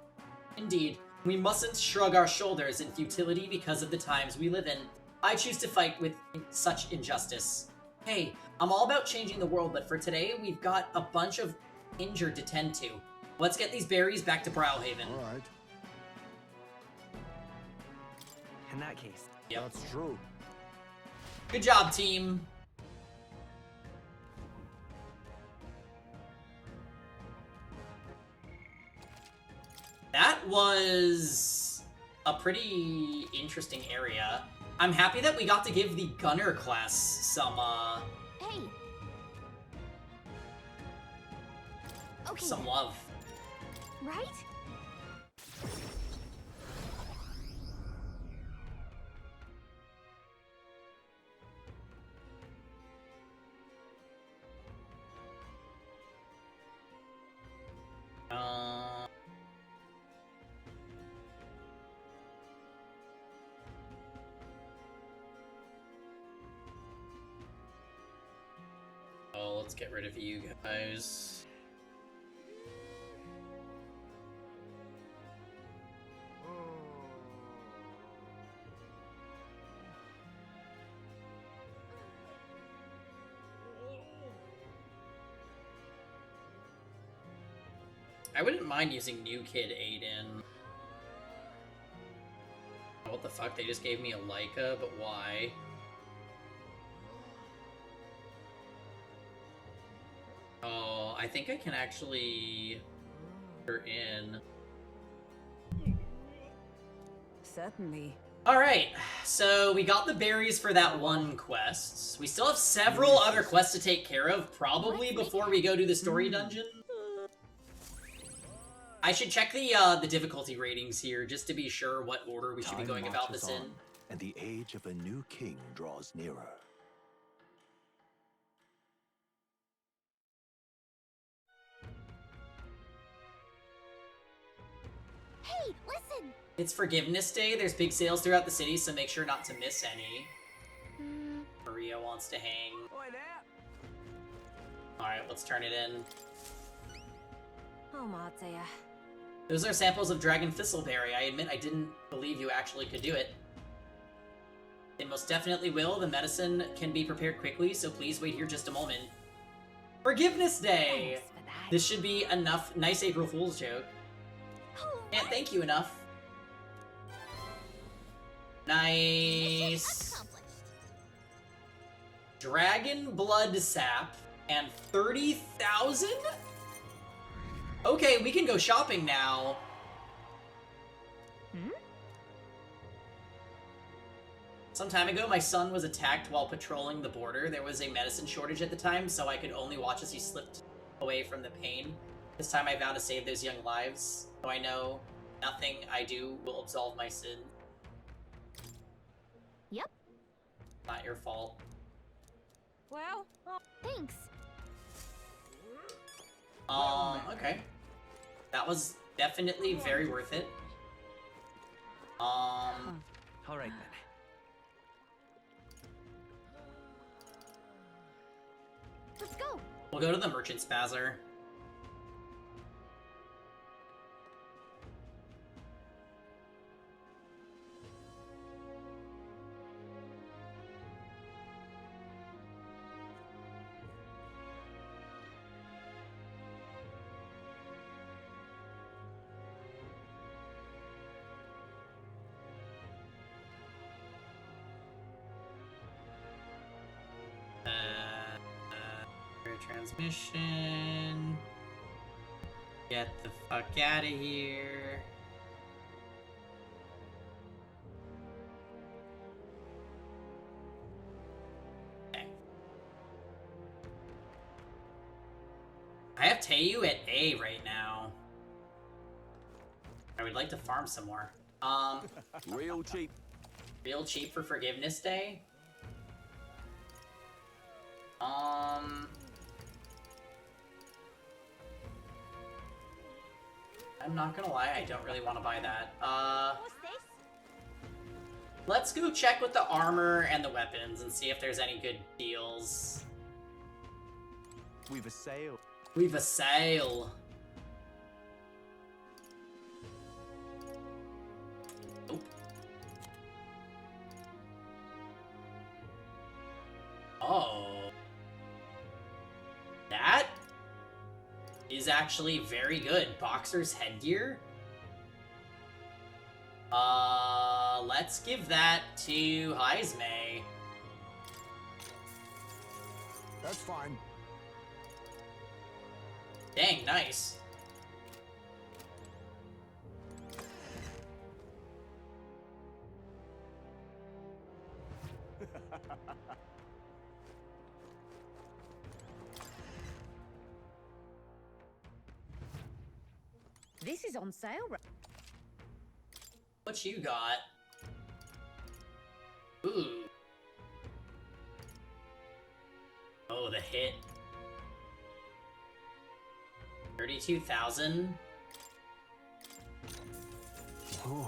Indeed, we mustn't shrug our shoulders in futility because of the times we live in. I choose to fight with such injustice. Hey, I'm all about changing the world, but for today, we've got a bunch of injured to tend to. Let's get these berries back to Browhaven. All right. In that case. Yep. That's true. Good job, team. That was a pretty interesting area. I'm happy that we got to give the gunner class some, Hey. Okay. some love. Right? Oh, let's get rid of you guys. I wouldn't mind using New Kid Aiden. What the fuck? They just gave me a Leica, but why? Oh, I think I can actually put her in. Certainly. Alright, so we got the berries for that one quest. We still have several other quests to take care of, probably before we go to the story dungeon. I should check the difficulty ratings here, just to be sure what order we should be going about this in. And the age of a new king draws nearer. Hey, listen! It's Forgiveness Day. There's big sales throughout the city, so make sure not to miss any. Maria wants to hang. Alright, let's turn it in. Oh, Matsuya. Those are samples of Dragon Thistleberry. I admit I didn't believe you actually could do it. They most definitely will. The medicine can be prepared quickly, so please wait here just a moment. Forgiveness Day! This should be enough. Nice April Fool's joke. Can't thank you enough. Nice. Dragon Blood Sap and 30,000? Okay, we can go shopping now. Some time ago, my son was attacked while patrolling the border. There was a medicine shortage at the time, so I could only watch as he slipped away from the pain. This time I vow to save those young lives, though I know nothing I do will absolve my sin. Yep. Not your fault. Well, thanks. Okay. That was definitely very worth it. All right then. Let's go. We'll go to the Merchant's Bazaar. Transmission. Get the fuck out of here. Okay. I have Teiyu at A right now. I would like to farm some more. Real cheap. Real cheap for Forgiveness Day? I'm not gonna lie, I don't really want to buy that. Let's go check with the armor and the weapons and see if there's any good deals. We've a sale. We've a sale. Nope. Oh. That is actually very good. Boxer's headgear. Let's give that to Heismay. That's fine. Dang, nice. This is on sale. What you got? Ooh. Oh, the hit. 32,000. Ooh.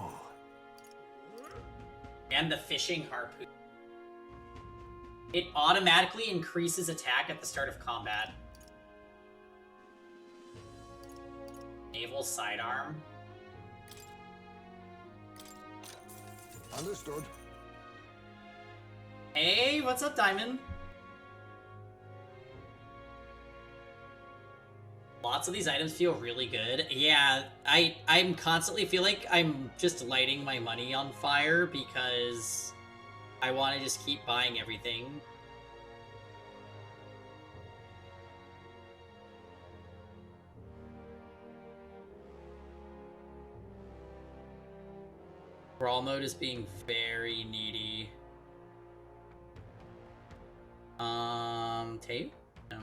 And the fishing harpoon. It automatically increases attack at the start of combat. Naval sidearm. Understood. Hey, what's up, Diamond? Lots of these items feel really good. Yeah, I'm constantly feel like I'm just lighting my money on fire because I want to just keep buying everything. Brawl mode is being very needy. Tape? No.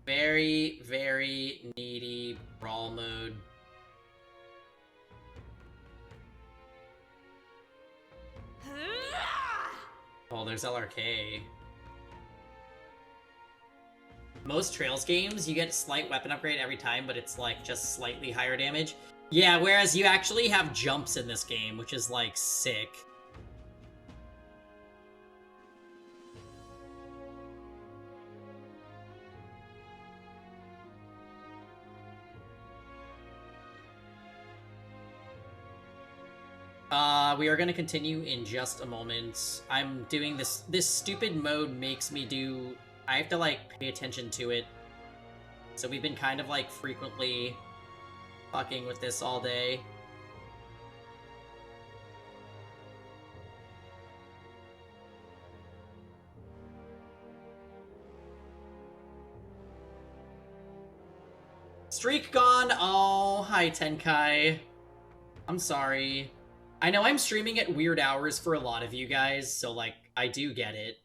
Very, very needy brawl mode. Oh, there's LRK. Most Trails games, you get slight weapon upgrade every time, but it's like just slightly higher damage. Yeah, whereas you actually have jumps in this game, which is like sick. We are going to continue in just a moment. I'm doing this stupid mode makes me do... I have to, like, pay attention to it. So we've been kind of, like, frequently fucking with this all day. Streak gone! Oh, hi, Tenkai. I'm sorry. I know I'm streaming at weird hours for a lot of you guys, so, like, I do get it.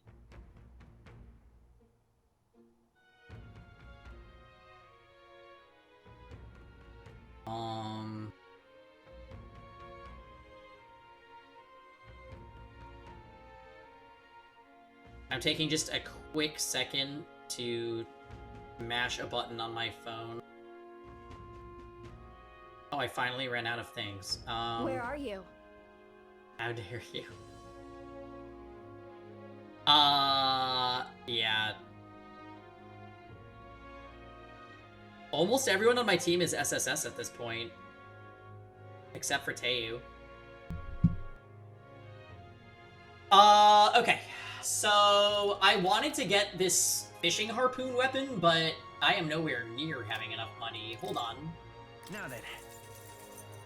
I'm taking just a quick second to mash a button on my phone. Oh, I finally ran out of things. Where are you? How dare you? Yeah. Almost everyone on my team is SSS at this point. Except for Teu. Okay. So, I wanted to get this fishing harpoon weapon, but I am nowhere near having enough money. Hold on. Now then.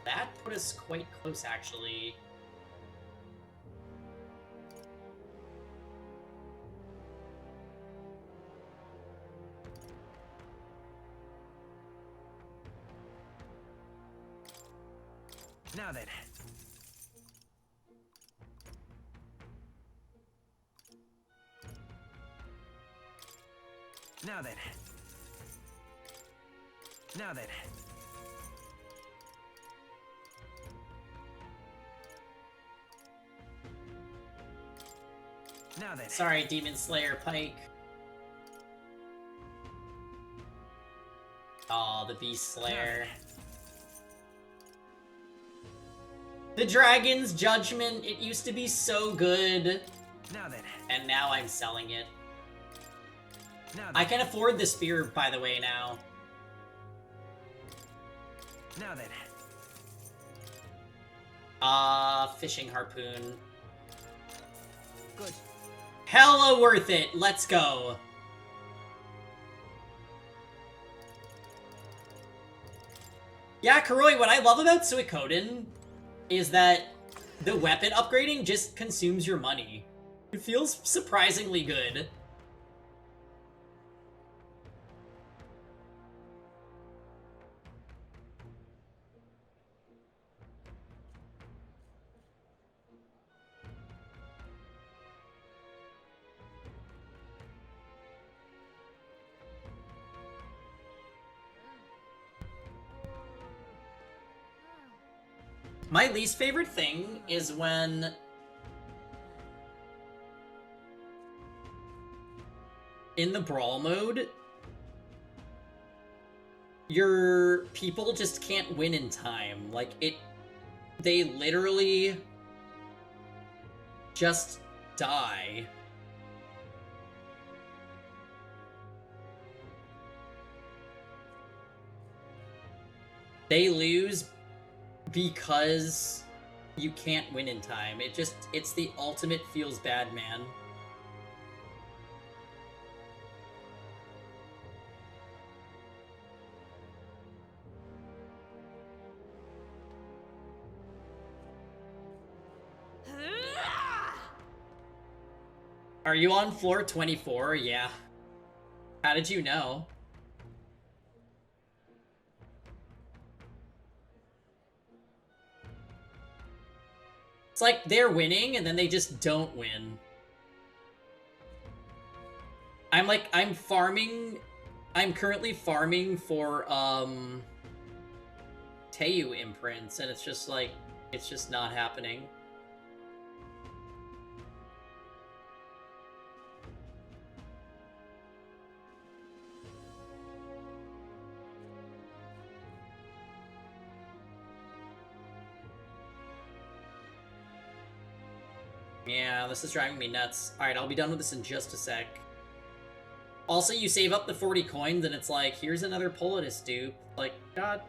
That put us quite close, actually. Now then. Now then. Now then. Now then. Sorry, Demon Slayer Pike. Oh, the Beast Slayer. The Dragon's Judgment, it used to be so good. Now then. And now I'm selling it. Now then. I can afford the spear, by the way, now. Now then. Fishing harpoon. Good. Hella worth it. Let's go. Yeah, Kuroi, what I love about Suikoden is that the weapon upgrading just consumes your money. It feels surprisingly good. My least favorite thing is when in the brawl mode, your people just can't win in time. Like, they literally just die. They lose because you can't win in time. It's the ultimate feels bad, man. Are you on floor 24? Yeah. How did you know? It's like they're winning and then they just don't win. I'm currently farming for Teiyu imprints, and it's just like, it's just not happening. Yeah, this is driving me nuts. Alright, I'll be done with this in just a sec. Also, you save up the 40 coins, and it's like, here's another Politis dupe. Like, god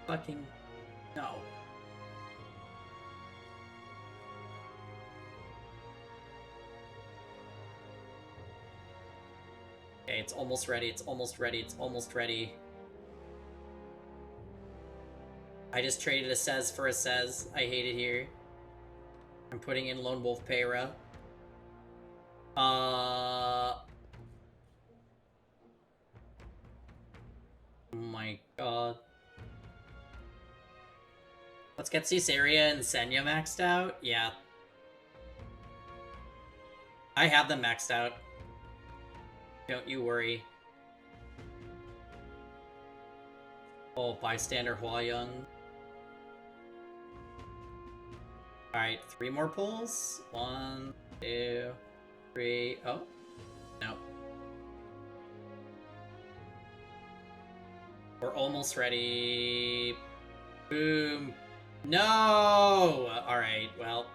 fucking no. Okay, it's almost ready, it's almost ready, it's almost ready. I just traded a Sez for a Sez. I hate it here. I'm putting in Lone Wolf Payra. Oh my god. Let's get Caesarea and Senya maxed out. Yeah. I have them maxed out. Don't you worry. Oh, bystander Huayang. Alright, 3 more pulls. 1, 2, 3. Oh, no. We're almost ready. Boom. No! Alright, well.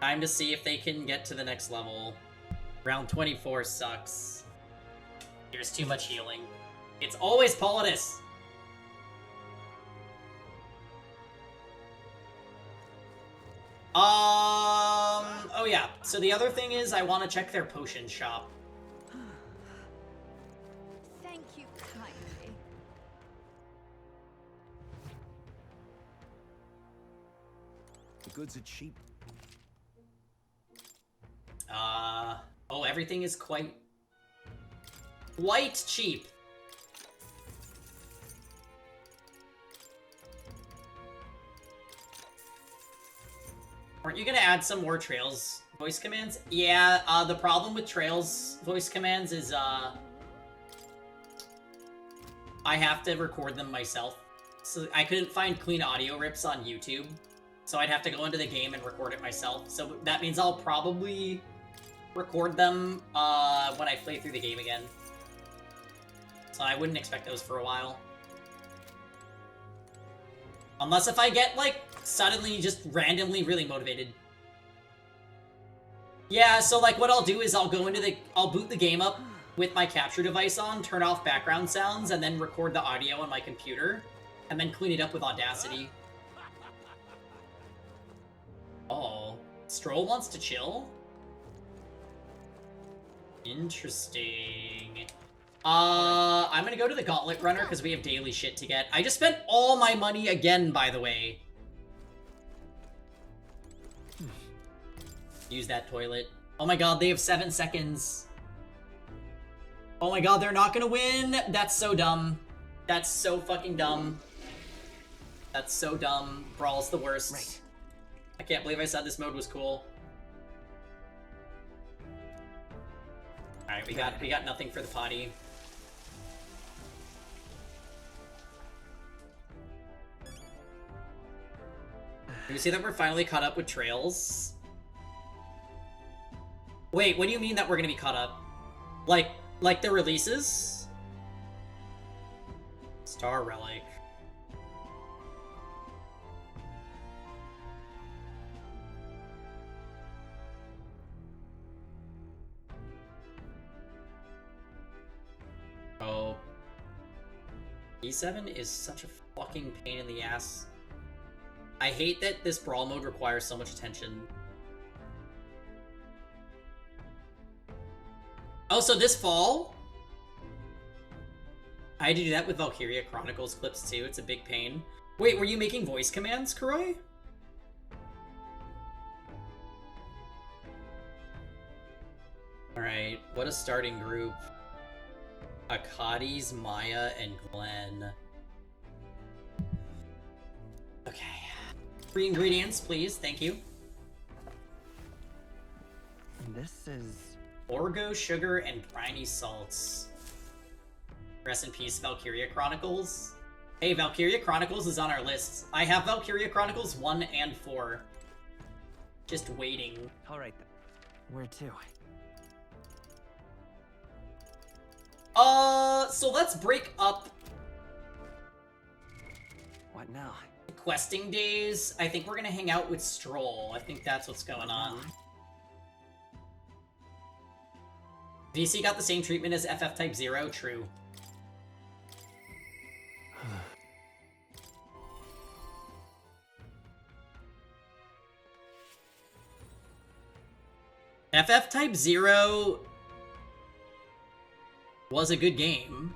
Time to see if they can get to the next level. Round 24 sucks. There's too much healing. It's always Politis! Oh yeah, so the other thing is I want to check their potion shop. Thank you kindly. The goods are cheap. Oh, everything is quite cheap. Aren't you gonna add some more Trails voice commands? Yeah, the problem with Trails voice commands is, I have to record them myself. So I couldn't find clean audio rips on YouTube, so I'd have to go into the game and record it myself. So that means I'll probably record them, when I play through the game again. So I wouldn't expect those for a while. Unless if I get, like, suddenly just randomly really motivated. Yeah, so, like, what I'll do is I'll boot the game up with my capture device on, turn off background sounds, and then record the audio on my computer, and then clean it up with Audacity. Oh, Stroll wants to chill? Interesting. I'm gonna go to the Gauntlet Runner because we have daily shit to get. I just spent all my money again, by the way. Use that toilet. Oh my god, they have 7 seconds. Oh my god, they're not gonna win! That's so dumb. That's so fucking dumb. That's so dumb. Brawl's the worst. Right. I can't believe I said this mode was cool. Alright, we got nothing for the potty. Do you see that we're finally caught up with Trails? Wait, what do you mean that we're gonna be caught up? Like the releases? Star Relic. Oh. E7 is such a fucking pain in the ass. I hate that this brawl mode requires so much attention. Oh, so this fall? I had to do that with Valkyria Chronicles clips too. It's a big pain. Wait, were you making voice commands, Kuroi? Alright, what a starting group. Akadi's, Maya, and Glenn. Okay. 3 ingredients, please. Thank you. This is... Orgo, sugar, and briny salts. Rest in peace, Valkyria Chronicles. Hey, Valkyria Chronicles is on our list. I have Valkyria Chronicles 1 and 4. Just waiting. Alright then. Where to? So let's break up... What now? Questing days. I think we're gonna hang out with Stroll. I think that's what's going on. VC got the same treatment as FF Type 0, true. FF Type 0 was a good game.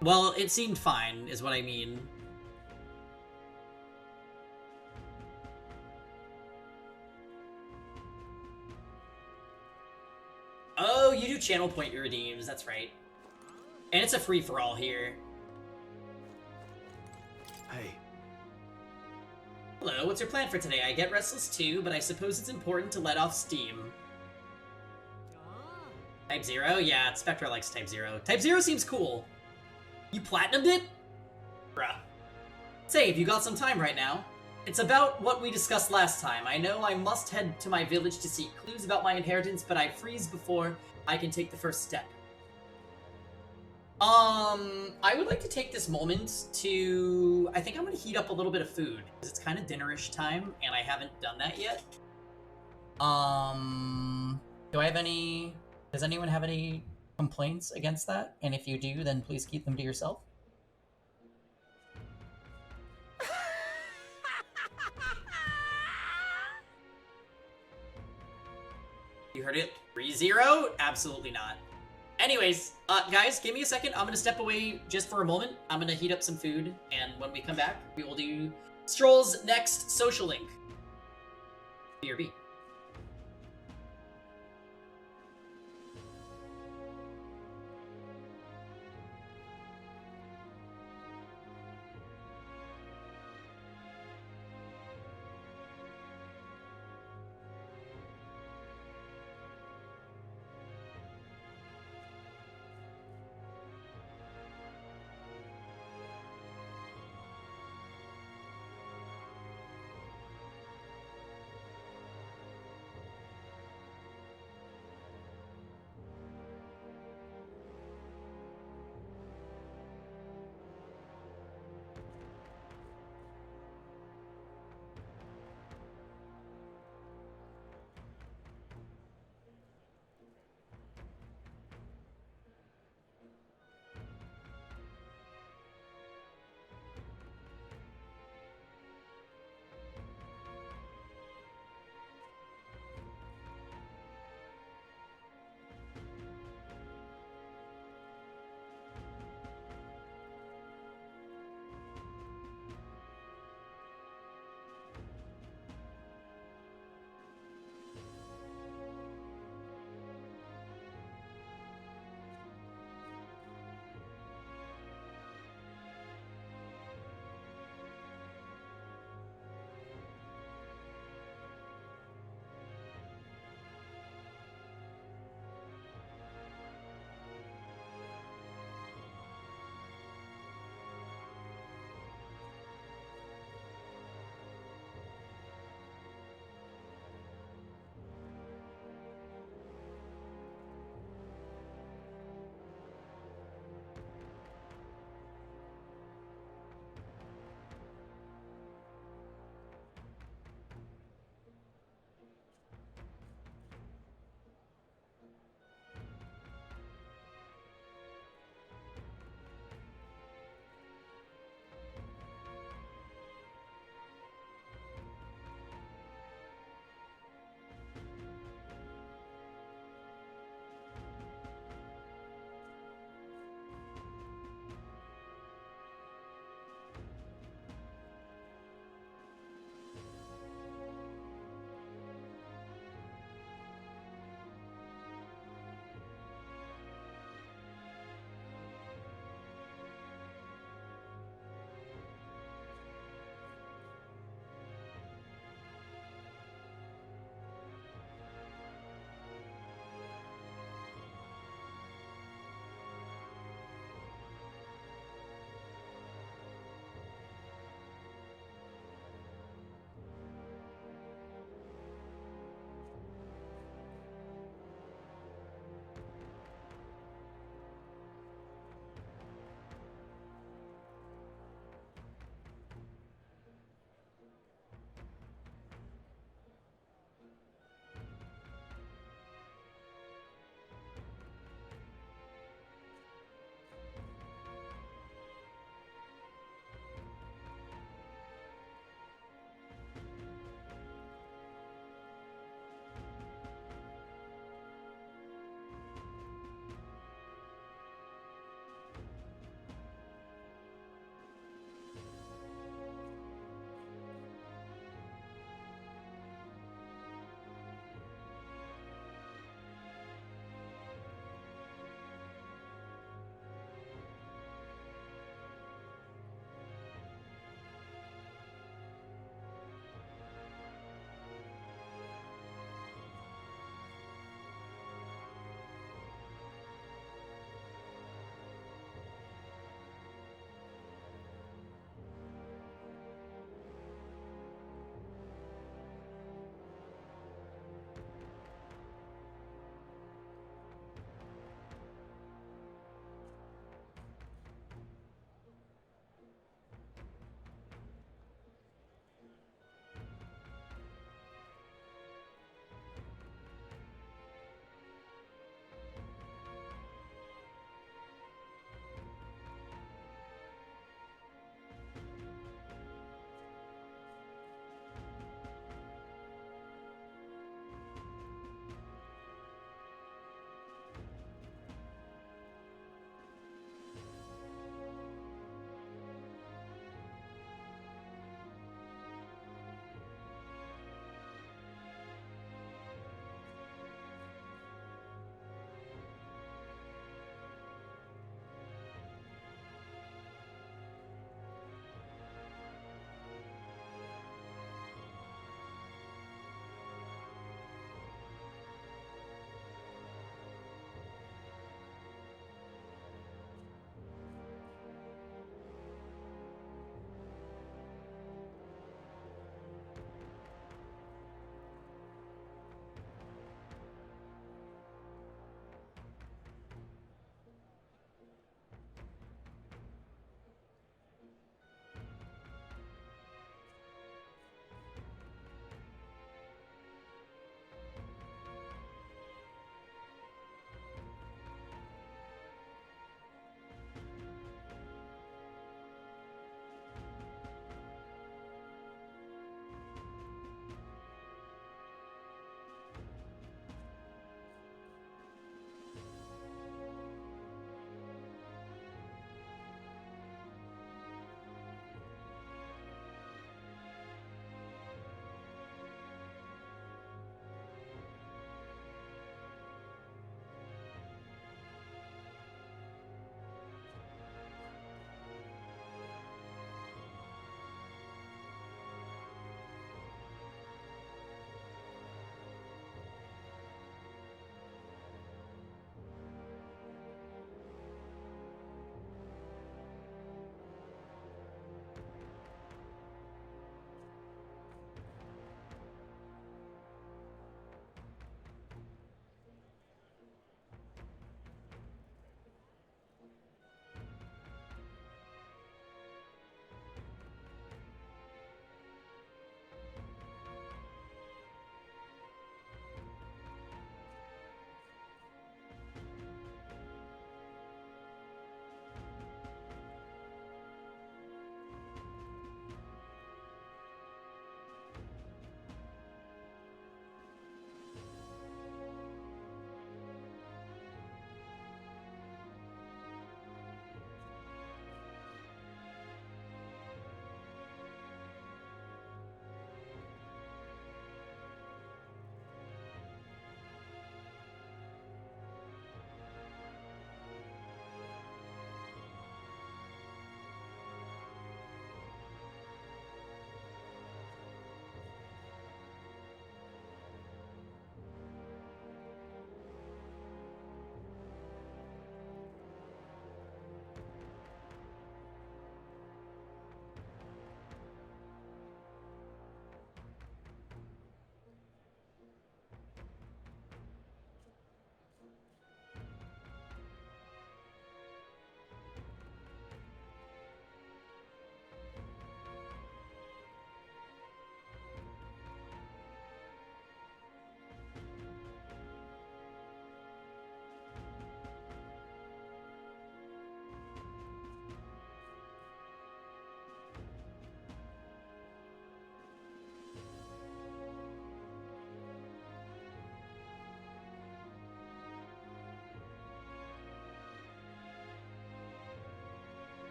Well, it seemed fine, is what I mean. Oh, you do channel point your redeems, that's right. And it's a free-for-all here. Hey. Hello, what's your plan for today? I get restless too, but I suppose it's important to let off steam. Type 0? Yeah, Spectra likes Type 0. Type 0 seems cool. You platinumed it? Bruh. Say, if you got some time right now. It's about what we discussed last time. I know I must head to my village to seek clues about my inheritance, but I freeze before I can take the first step. I would like to take this moment to... I think I'm gonna heat up a little bit of food, because it's kind of dinnerish time, and I haven't done that yet. Do I have any... Does anyone have any complaints against that? And if you do, then please keep them to yourself. You heard it? 3-0? Absolutely not. Anyways, guys, give me a second. I'm gonna step away just for a moment. I'm gonna heat up some food, and when we come back, we will do Stroll's next social link. BRB.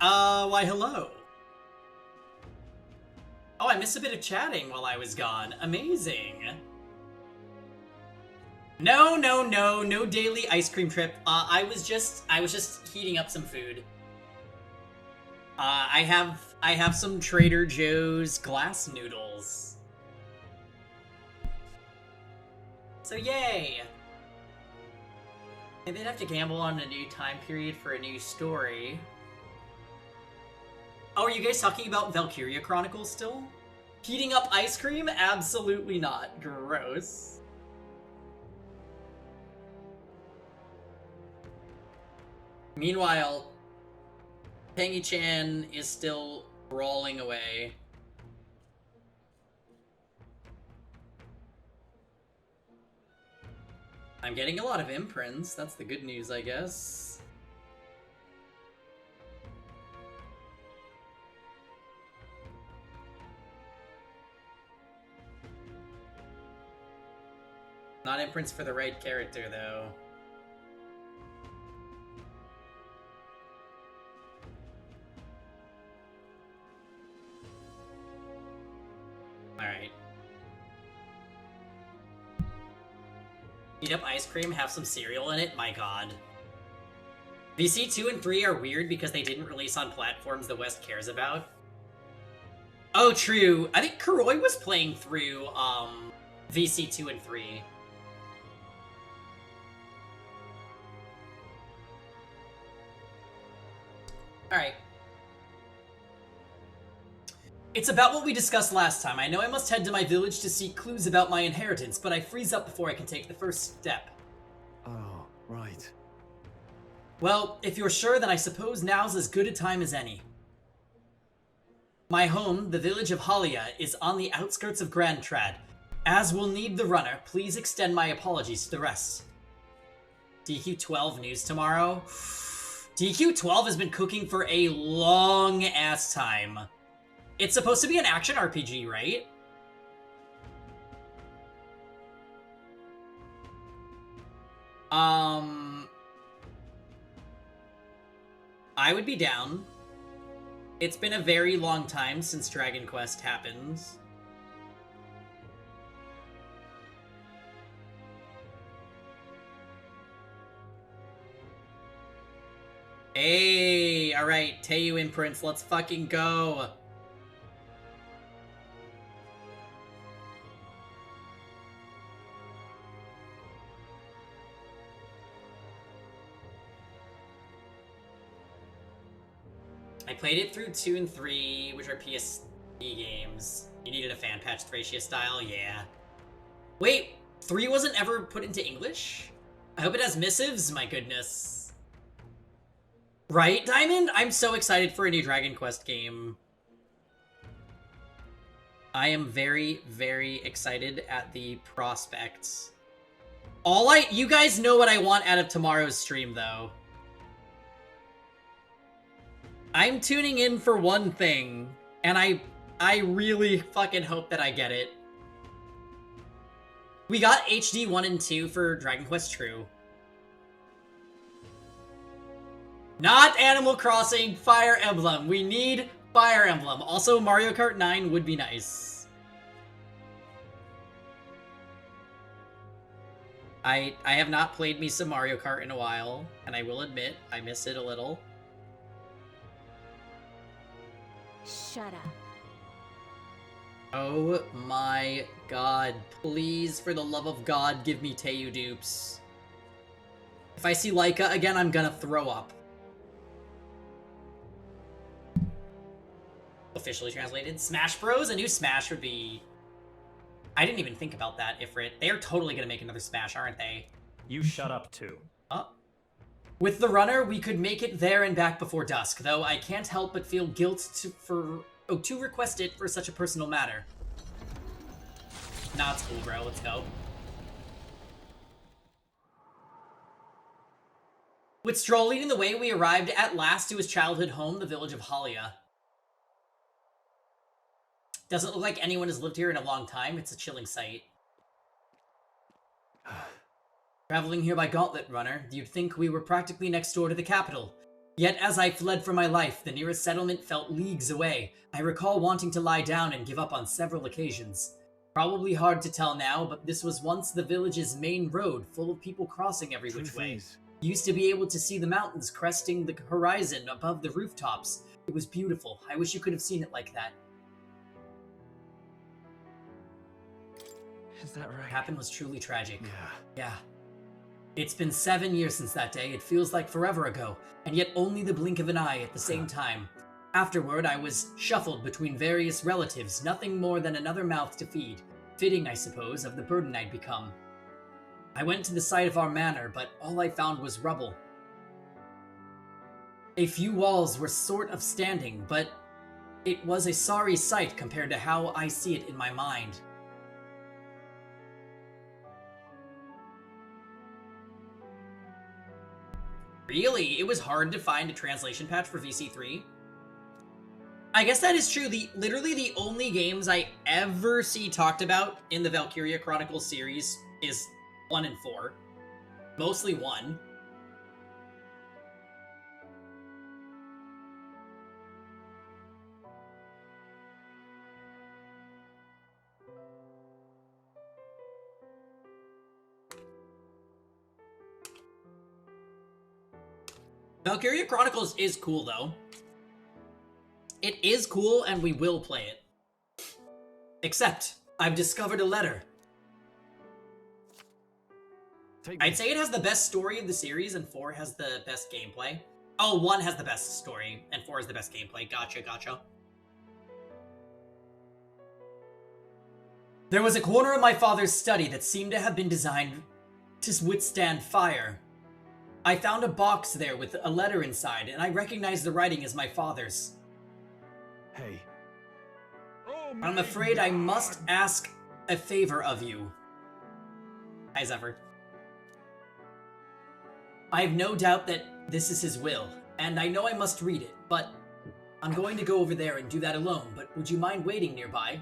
Why hello. Oh, I missed a bit of chatting while I was gone. Amazing. No daily ice cream trip. I was just heating up some food. I have some Trader Joe's glass noodles. So yay! Maybe I'd have to gamble on a new time period for a new story. Oh, are you guys talking about Valkyria Chronicles still? Heating up ice cream? Absolutely not. Gross. Meanwhile, Pengy-chan is still brawling away. I'm getting a lot of imprints. That's the good news, I guess. Not imprints for the right character, though. Alright. Eat up ice cream, have some cereal in it? My god. VC 2 and 3 are weird because they didn't release on platforms the West cares about. Oh, true. I think Kuroi was playing through, VC 2 and 3. Alright. It's about what we discussed last time. I know I must head to my village to seek clues about my inheritance, but I freeze up before I can take the first step. Oh, right. Well, if you're sure, then I suppose now's as good a time as any. My home, the village of Halia, is on the outskirts of Grand Trad. As will need the runner, please extend my apologies to the rest. DQ12 news tomorrow? DQ12 has been cooking for a long-ass time. It's supposed to be an action RPG, right? I would be down. It's been a very long time since Dragon Quest happened. Hey, alright, Teiyu imprints, let's fucking go. I played it through 2 and 3, which are PSP games. You needed a fan patch Thracia style, yeah. Wait, 3 wasn't ever put into English? I hope it has missives, my goodness. Right, Diamond? I'm so excited for a new Dragon Quest game. I am very, very excited at the prospects. You guys know what I want out of tomorrow's stream, though. I'm tuning in for one thing, and I really fucking hope that I get it. We got HD 1 and 2 for Dragon Quest True. Not Animal Crossing, Fire Emblem. We need Fire Emblem. Also, Mario Kart 9 would be nice. I have not played me some Mario Kart in a while, and I will admit, I miss it a little. Shut up. Oh my god. Please, for the love of God, give me Teiyu dupes. If I see Laika again, I'm gonna throw up. Officially translated. Smash Bros? A new Smash would be... I didn't even think about that, Ifrit. They are totally gonna make another Smash, aren't they? You shut up, too. With the runner, we could make it there and back before dusk, though I can't help but feel guilt to request it for such a personal matter. Nah, it's cool, bro. Let's go. With Stroll leading the way, we arrived at last to his childhood home, the village of Halia. Doesn't look like anyone has lived here in a long time. It's a chilling sight. Traveling here by gauntlet runner, you'd think we were practically next door to the capital. Yet as I fled for my life, the nearest settlement felt leagues away. I recall wanting to lie down and give up on several occasions. Probably hard to tell now, but this was once the village's main road, full of people crossing every which way. Used to be able to see the mountains cresting the horizon above the rooftops. It was beautiful. I wish you could have seen it like that. Is that right? What happened was truly tragic. Yeah. Yeah. It's been 7 years since that day. It feels like forever ago, and yet only the blink of an eye at the same time. Afterward, I was shuffled between various relatives, nothing more than another mouth to feed. Fitting, I suppose, of the burden I'd become. I went to the site of our manor, but all I found was rubble. A few walls were sort of standing, but it was a sorry sight compared to how I see it in my mind. Really? It was hard to find a translation patch for VC3? I guess that is true. Literally the only games I ever see talked about in the Valkyria Chronicles series is 1 and 4. Mostly 1. Valkyria Chronicles is cool, though. It is cool, and we will play it. Except, I've discovered a letter. I'd say it has the best story of the series, and 4 has the best gameplay. Oh, 1 has the best story, and 4 is the best gameplay. Gotcha. There was a corner of my father's study that seemed to have been designed to withstand fire. I found a box there with a letter inside, and I recognized the writing as my father's. Hey. I'm afraid I must ask a favor of you. Hi, Zephyr. I have no doubt that this is his will, and I know I must read it, but I'm going to go over there and do that alone, but would you mind waiting nearby?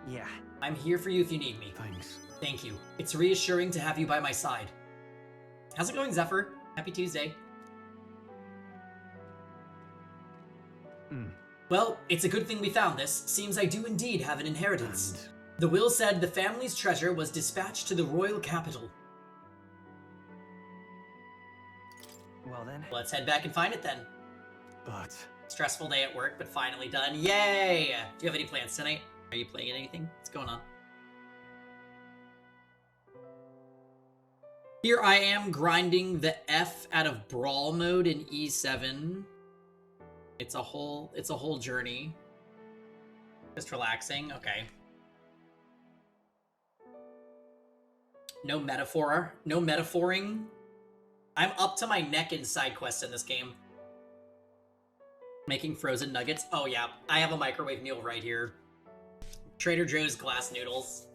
Yeah. I'm here for you if you need me. Thanks. Thank you. It's reassuring to have you by my side. How's it going, Zephyr? Happy Tuesday. Well, it's a good thing we found this. Seems I do indeed have an inheritance. The will said the family's treasure was dispatched to the royal capital. Well then. Let's head back and find it then. But... Stressful day at work, but finally done. Yay! Do you have any plans tonight? Are you playing anything? What's going on? Here I am grinding the F out of Brawl mode in E7. It's a whole journey. Just relaxing, okay. No metaphoring. I'm up to my neck in side quests in this game. Making frozen nuggets. Oh yeah, I have a microwave meal right here. Trader Joe's glass noodles.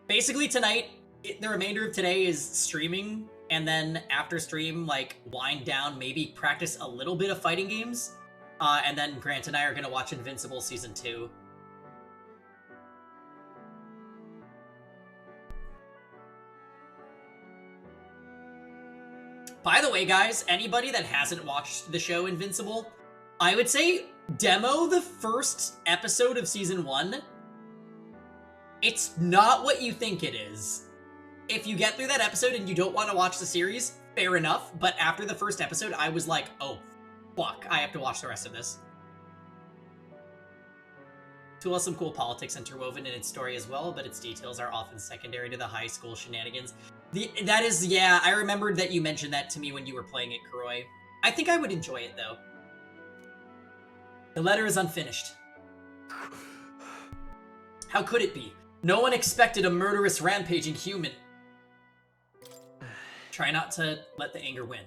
Basically tonight, the remainder of today is streaming, and then after stream, like, wind down, maybe practice a little bit of fighting games, and then Grant and I are gonna watch Invincible Season 2. By the way, guys, anybody that hasn't watched the show Invincible, I would say demo the first episode of Season 1. It's not what you think it is. If you get through that episode and you don't want to watch the series, fair enough, but after the first episode, I was like, oh, fuck, I have to watch the rest of this. Tool has some cool politics interwoven in its story as well, but its details are often secondary to the high school shenanigans. That is, yeah, I remembered that you mentioned that to me when you were playing it, Kuroi. I think I would enjoy it, though. The letter is unfinished. How could it be? No one expected a murderous, rampaging human. Try not to let the anger win.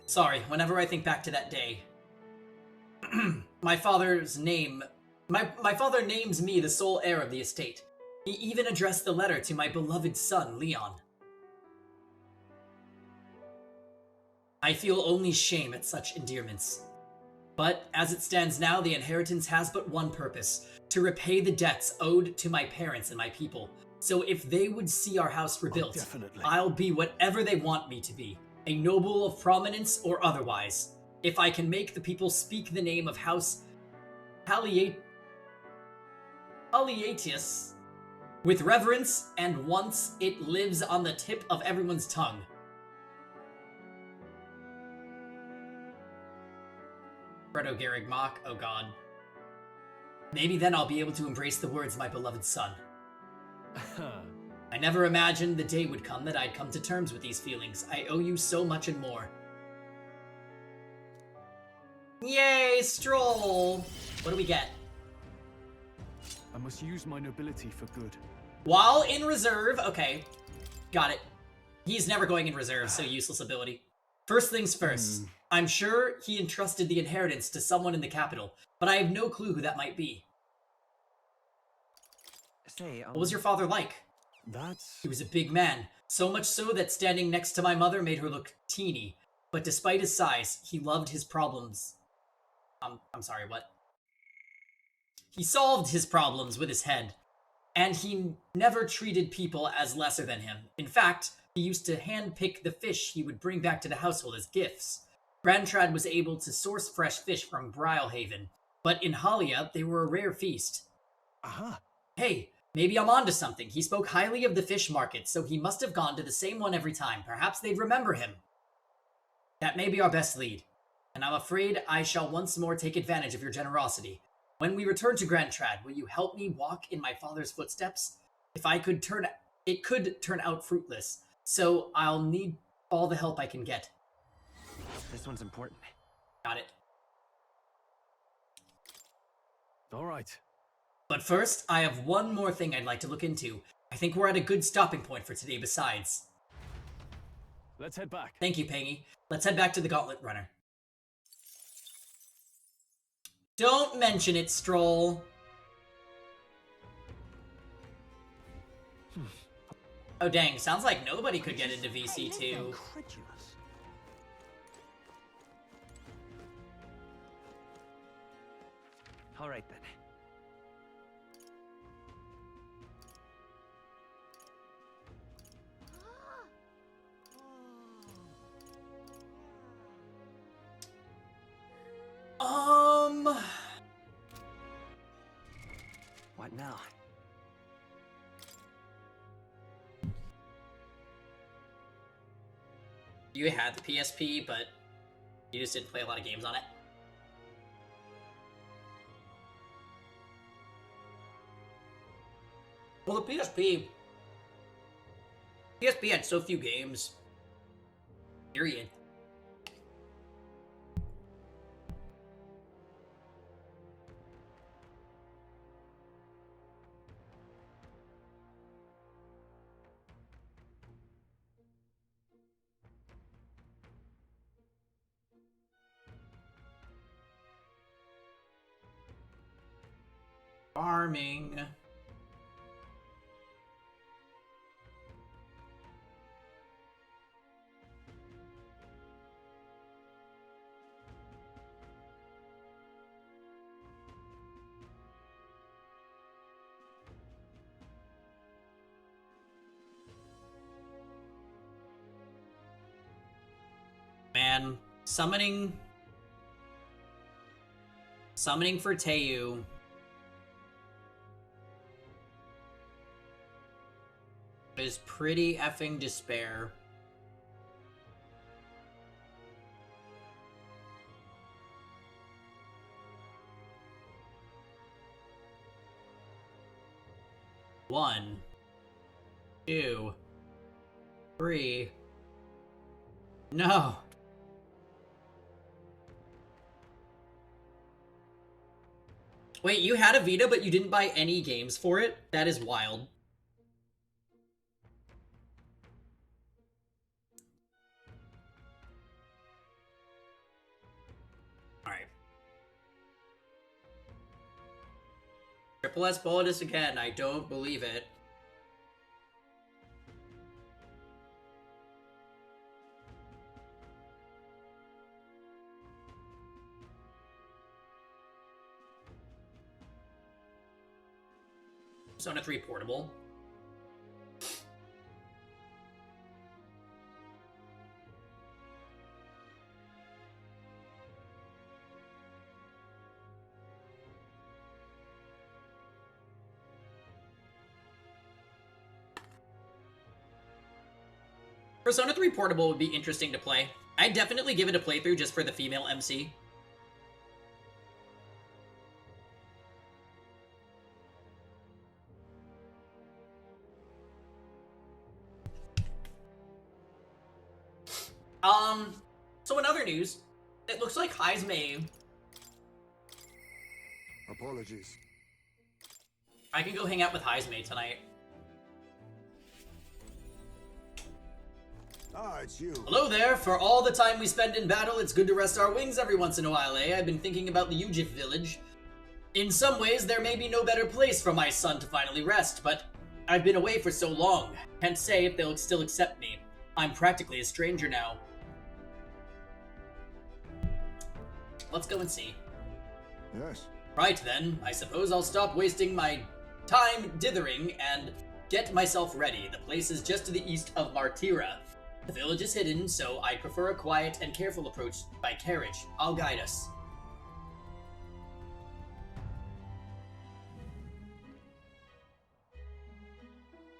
Sorry, whenever I think back to that day. My father names me the sole heir of the estate. He even addressed the letter to my beloved son, Leon. I feel only shame at such endearments. But as it stands now, the inheritance has but one purpose: to repay the debts owed to my parents and my people. So if they would see our house rebuilt, definitely. I'll be whatever they want me to be, a noble of prominence or otherwise. If I can make the people speak the name of House Haliatius with reverence, and once it lives on the tip of everyone's tongue. Fredo Garrigmach, oh god. Maybe then I'll be able to embrace the words of my beloved son. I never imagined the day would come that I'd come to terms with these feelings. I owe you so much and more. Yay, Stroll! What do we get? I must use my nobility for good. While in reserve, okay. Got it. He's never going in reserve, so useless ability. First things first. I'm sure he entrusted the inheritance to someone in the capital, but I have no clue who that might be. Say, What was your father like? He was a big man, so much so that standing next to my mother made her look teeny. But despite his size, he loved his problems. I'm sorry, what? He solved his problems with his head, and he never treated people as lesser than him. In fact, he used to handpick the fish he would bring back to the household as gifts. Grandtrad was able to source fresh fish from Brylehaven, but in Halia, they were a rare feast. Aha! Hey, maybe I'm onto something. He spoke highly of the fish market, so he must have gone to the same one every time. Perhaps they'd remember him. That may be our best lead, and I'm afraid I shall once more take advantage of your generosity. When we return to Grandtrad, will you help me walk in my father's footsteps? If I could it could turn out fruitless, so I'll need all the help I can get. This one's important. Got it. All right. But first, I have one more thing I'd like to look into. I think we're at a good stopping point for today besides. Let's head back. Thank you, Pangy. Let's head back to the Gauntlet Runner. Don't mention it, Stroll. Oh dang, sounds like nobody could get into VC2. All right then. What now? You had the PSP, but you just didn't play a lot of games on it. Well, the PSP had so few games. Period. Farming. Man, summoning for Teu is pretty effing despair. One, 2, 3. No. Wait, you had a Vita, but you didn't buy any games for it? That is wild. Alright. Triple S Bolidus again, I don't believe it. Persona 3 Portable. Persona 3 Portable would be interesting to play. I'd definitely give it a playthrough just for the female MC. So in other news, it looks like Heismay... Apologies. I can go hang out with Heismay tonight. Ah, it's you. Hello there. For all the time we spend in battle, it's good to rest our wings every once in a while, eh? I've been thinking about the Ujif village. In some ways, there may be no better place for my son to finally rest, but I've been away for so long. Can't say if they'll still accept me. I'm practically a stranger now. Let's go and see. Yes. Right then, I suppose I'll stop wasting my time dithering and get myself ready. The place is just to the east of Martira. The village is hidden, so I prefer a quiet and careful approach by carriage. I'll guide us.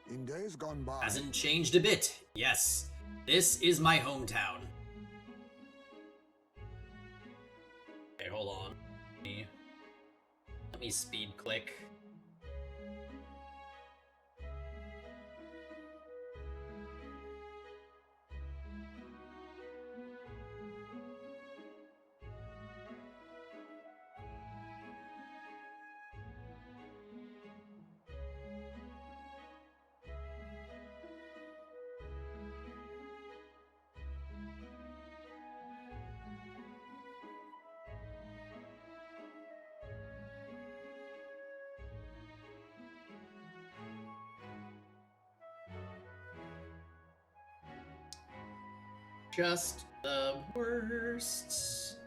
In days gone by... Hasn't changed a bit. Yes, this is my hometown. Okay, hold on. Let me speed click. Just the worst.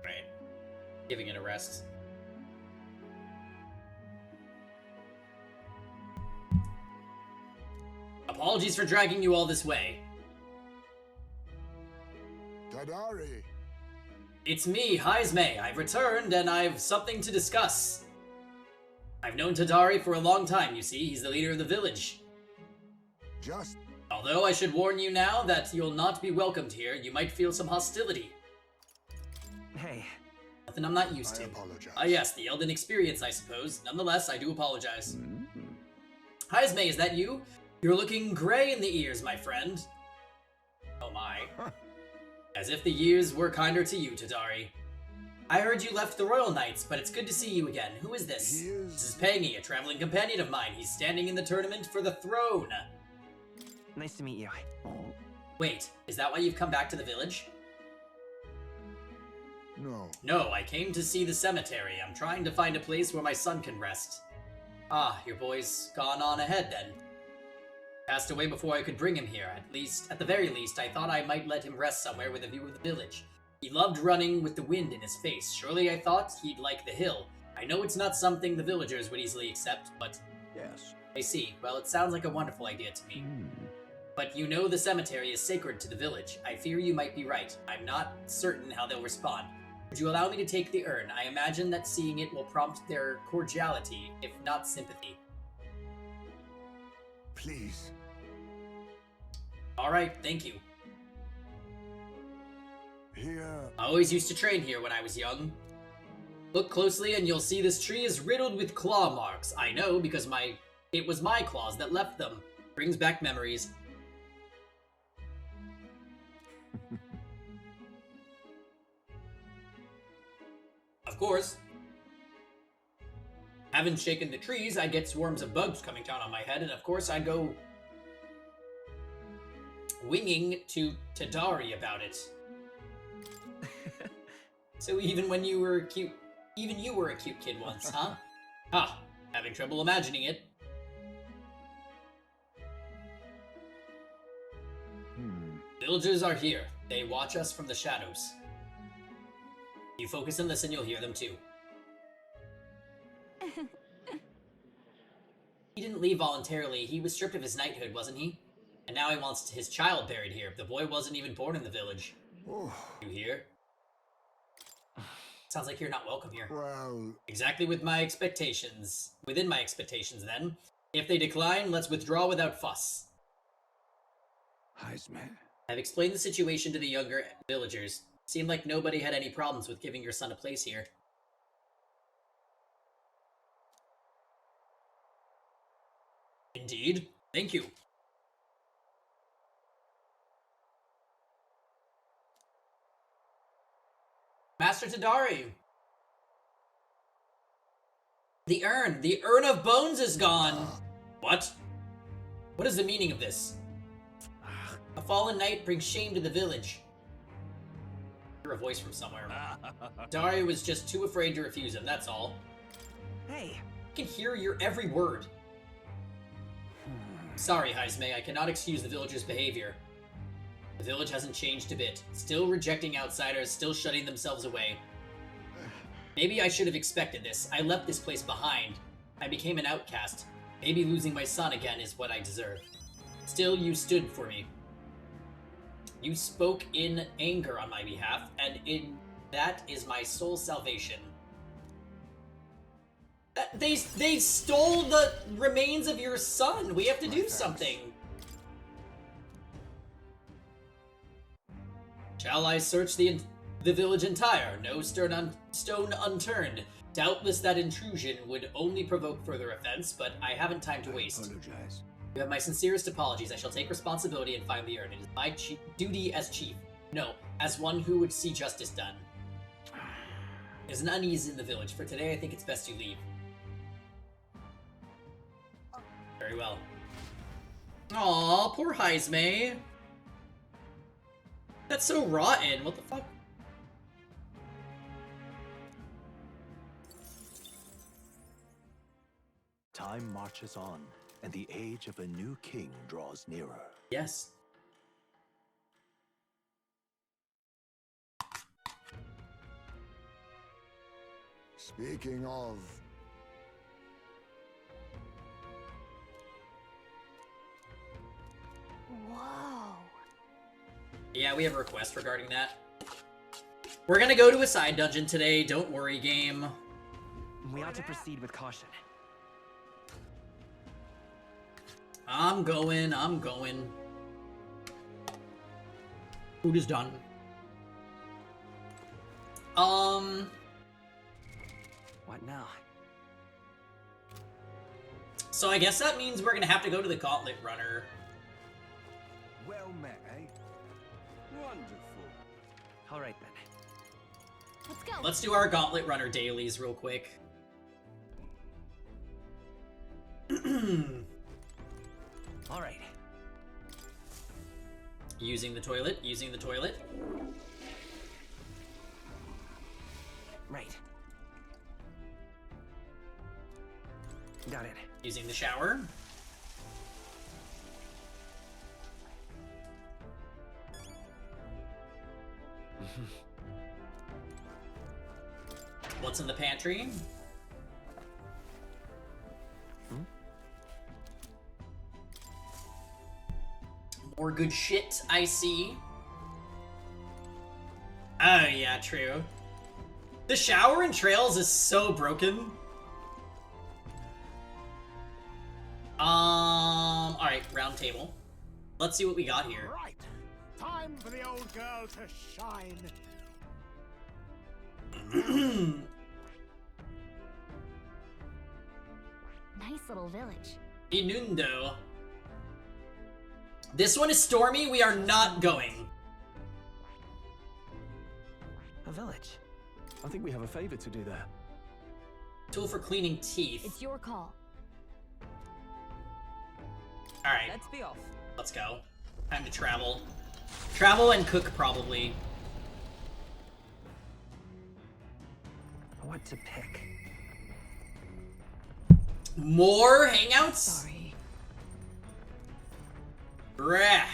Right. Giving it a rest. Apologies for dragging you all this way. Tadari. It's me, Heismay. I've returned and I've something to discuss. I've known Tadari for a long time, you see. He's the leader of the village. Just... Although I should warn you now that you'll not be welcomed here, you might feel some hostility. Hey. Nothing I'm not used to. I apologize. Ah yes, the Elden experience, I suppose. Nonetheless, I do apologize. Heismay, is that you? You're looking gray in the ears, my friend. Oh my. As if the years were kinder to you, Tadari. I heard you left the Royal Knights, but it's good to see you again. Who is this? This is Pangy, a traveling companion of mine. He's standing in the tournament for the throne. Nice to meet you. Wait, is that why you've come back to the village? No. No, I came to see the cemetery. I'm trying to find a place where my son can rest. Ah, your boy's gone on ahead then. Passed away before I could bring him here. At the very least, I thought I might let him rest somewhere with a view of the village. He loved running with the wind in his face. Surely I thought he'd like the hill. I know it's not something the villagers would easily accept, but... Yes. I see. Well, it sounds like a wonderful idea to me. But you know the cemetery is sacred to the village. I fear you might be right. I'm not certain how they'll respond. Would you allow me to take the urn? I imagine that seeing it will prompt their cordiality, if not sympathy. Please. Alright, thank you. Here. I always used to train here when I was young. Look closely and you'll see this tree is riddled with claw marks. I know because it was my claws that left them. Brings back memories. Of course. Haven't shaken the trees, I get swarms of bugs coming down on my head, and of course I go winging to Tadari about it. So even when you were cute, even you were a cute kid once, huh? Ah, having trouble imagining it. Villagers are here. They watch us from the shadows. You focus and listen, you'll hear them too. He didn't leave voluntarily. He was stripped of his knighthood, wasn't he? And now he wants his child buried here. The boy wasn't even born in the village. Oh. You hear? Sounds like you're not welcome here. Well... Exactly with my expectations. Within my expectations, then. If they decline, let's withdraw without fuss. Heisme. I've explained the situation to the younger villagers. Seemed like nobody had any problems with giving your son a place here. Indeed. Thank you. Master Tadari. The urn. The urn of bones is gone. What? What is the meaning of this? A fallen knight brings shame to the village. Hear a voice from somewhere. Dari was just too afraid to refuse him, that's all. Hey. I can hear your every word. Sorry, Heisme, I cannot excuse the villagers' behavior. The village hasn't changed a bit. Still rejecting outsiders, still shutting themselves away. Maybe I should have expected this. I left this place behind. I became an outcast. Maybe losing my son again is what I deserve. Still, you stood for me. You spoke in anger on my behalf, and that is my sole salvation. They stole the remains of your son. We have to do something. Shall I search the village entire? No stone unturned. Doubtless that intrusion would only provoke further offense, but I haven't time to waste. Apologize. You have my sincerest apologies. I shall take responsibility and find the urn. It is my duty as chief. No, as one who would see justice done. There's an unease in the village. For today, I think it's best you leave. Very well. Aw, poor Heisme. That's so rotten. What the fuck? Time marches on, and the age of a new king draws nearer. Yes. Speaking of... Whoa. Yeah, we have a request regarding that. We're gonna go to a side dungeon today. Don't worry, game. We ought to proceed with caution. I'm going. Food is done. What now? So I guess that means we're gonna have to go to the Gauntlet Runner. Well met, eh? Wonderful. All right then. Let's go. Let's do our Gauntlet Runner dailies real quick. All right. Using the toilet. Right. Got it. Using the shower. What's in the pantry? More good shit, I see. Oh yeah, true. The shower in Trails is so broken. Alright, round table. Let's see what we got here. Right. Time for the old girl to shine. Nice little village. Inundo. This one is stormy. We are not going. A village. I think we have a favor to do there. Tool for cleaning teeth. It's your call. Alright. Let's be off. Let's go. Time to travel. Travel and cook, probably. What to pick? More hangouts? Sorry. Brah.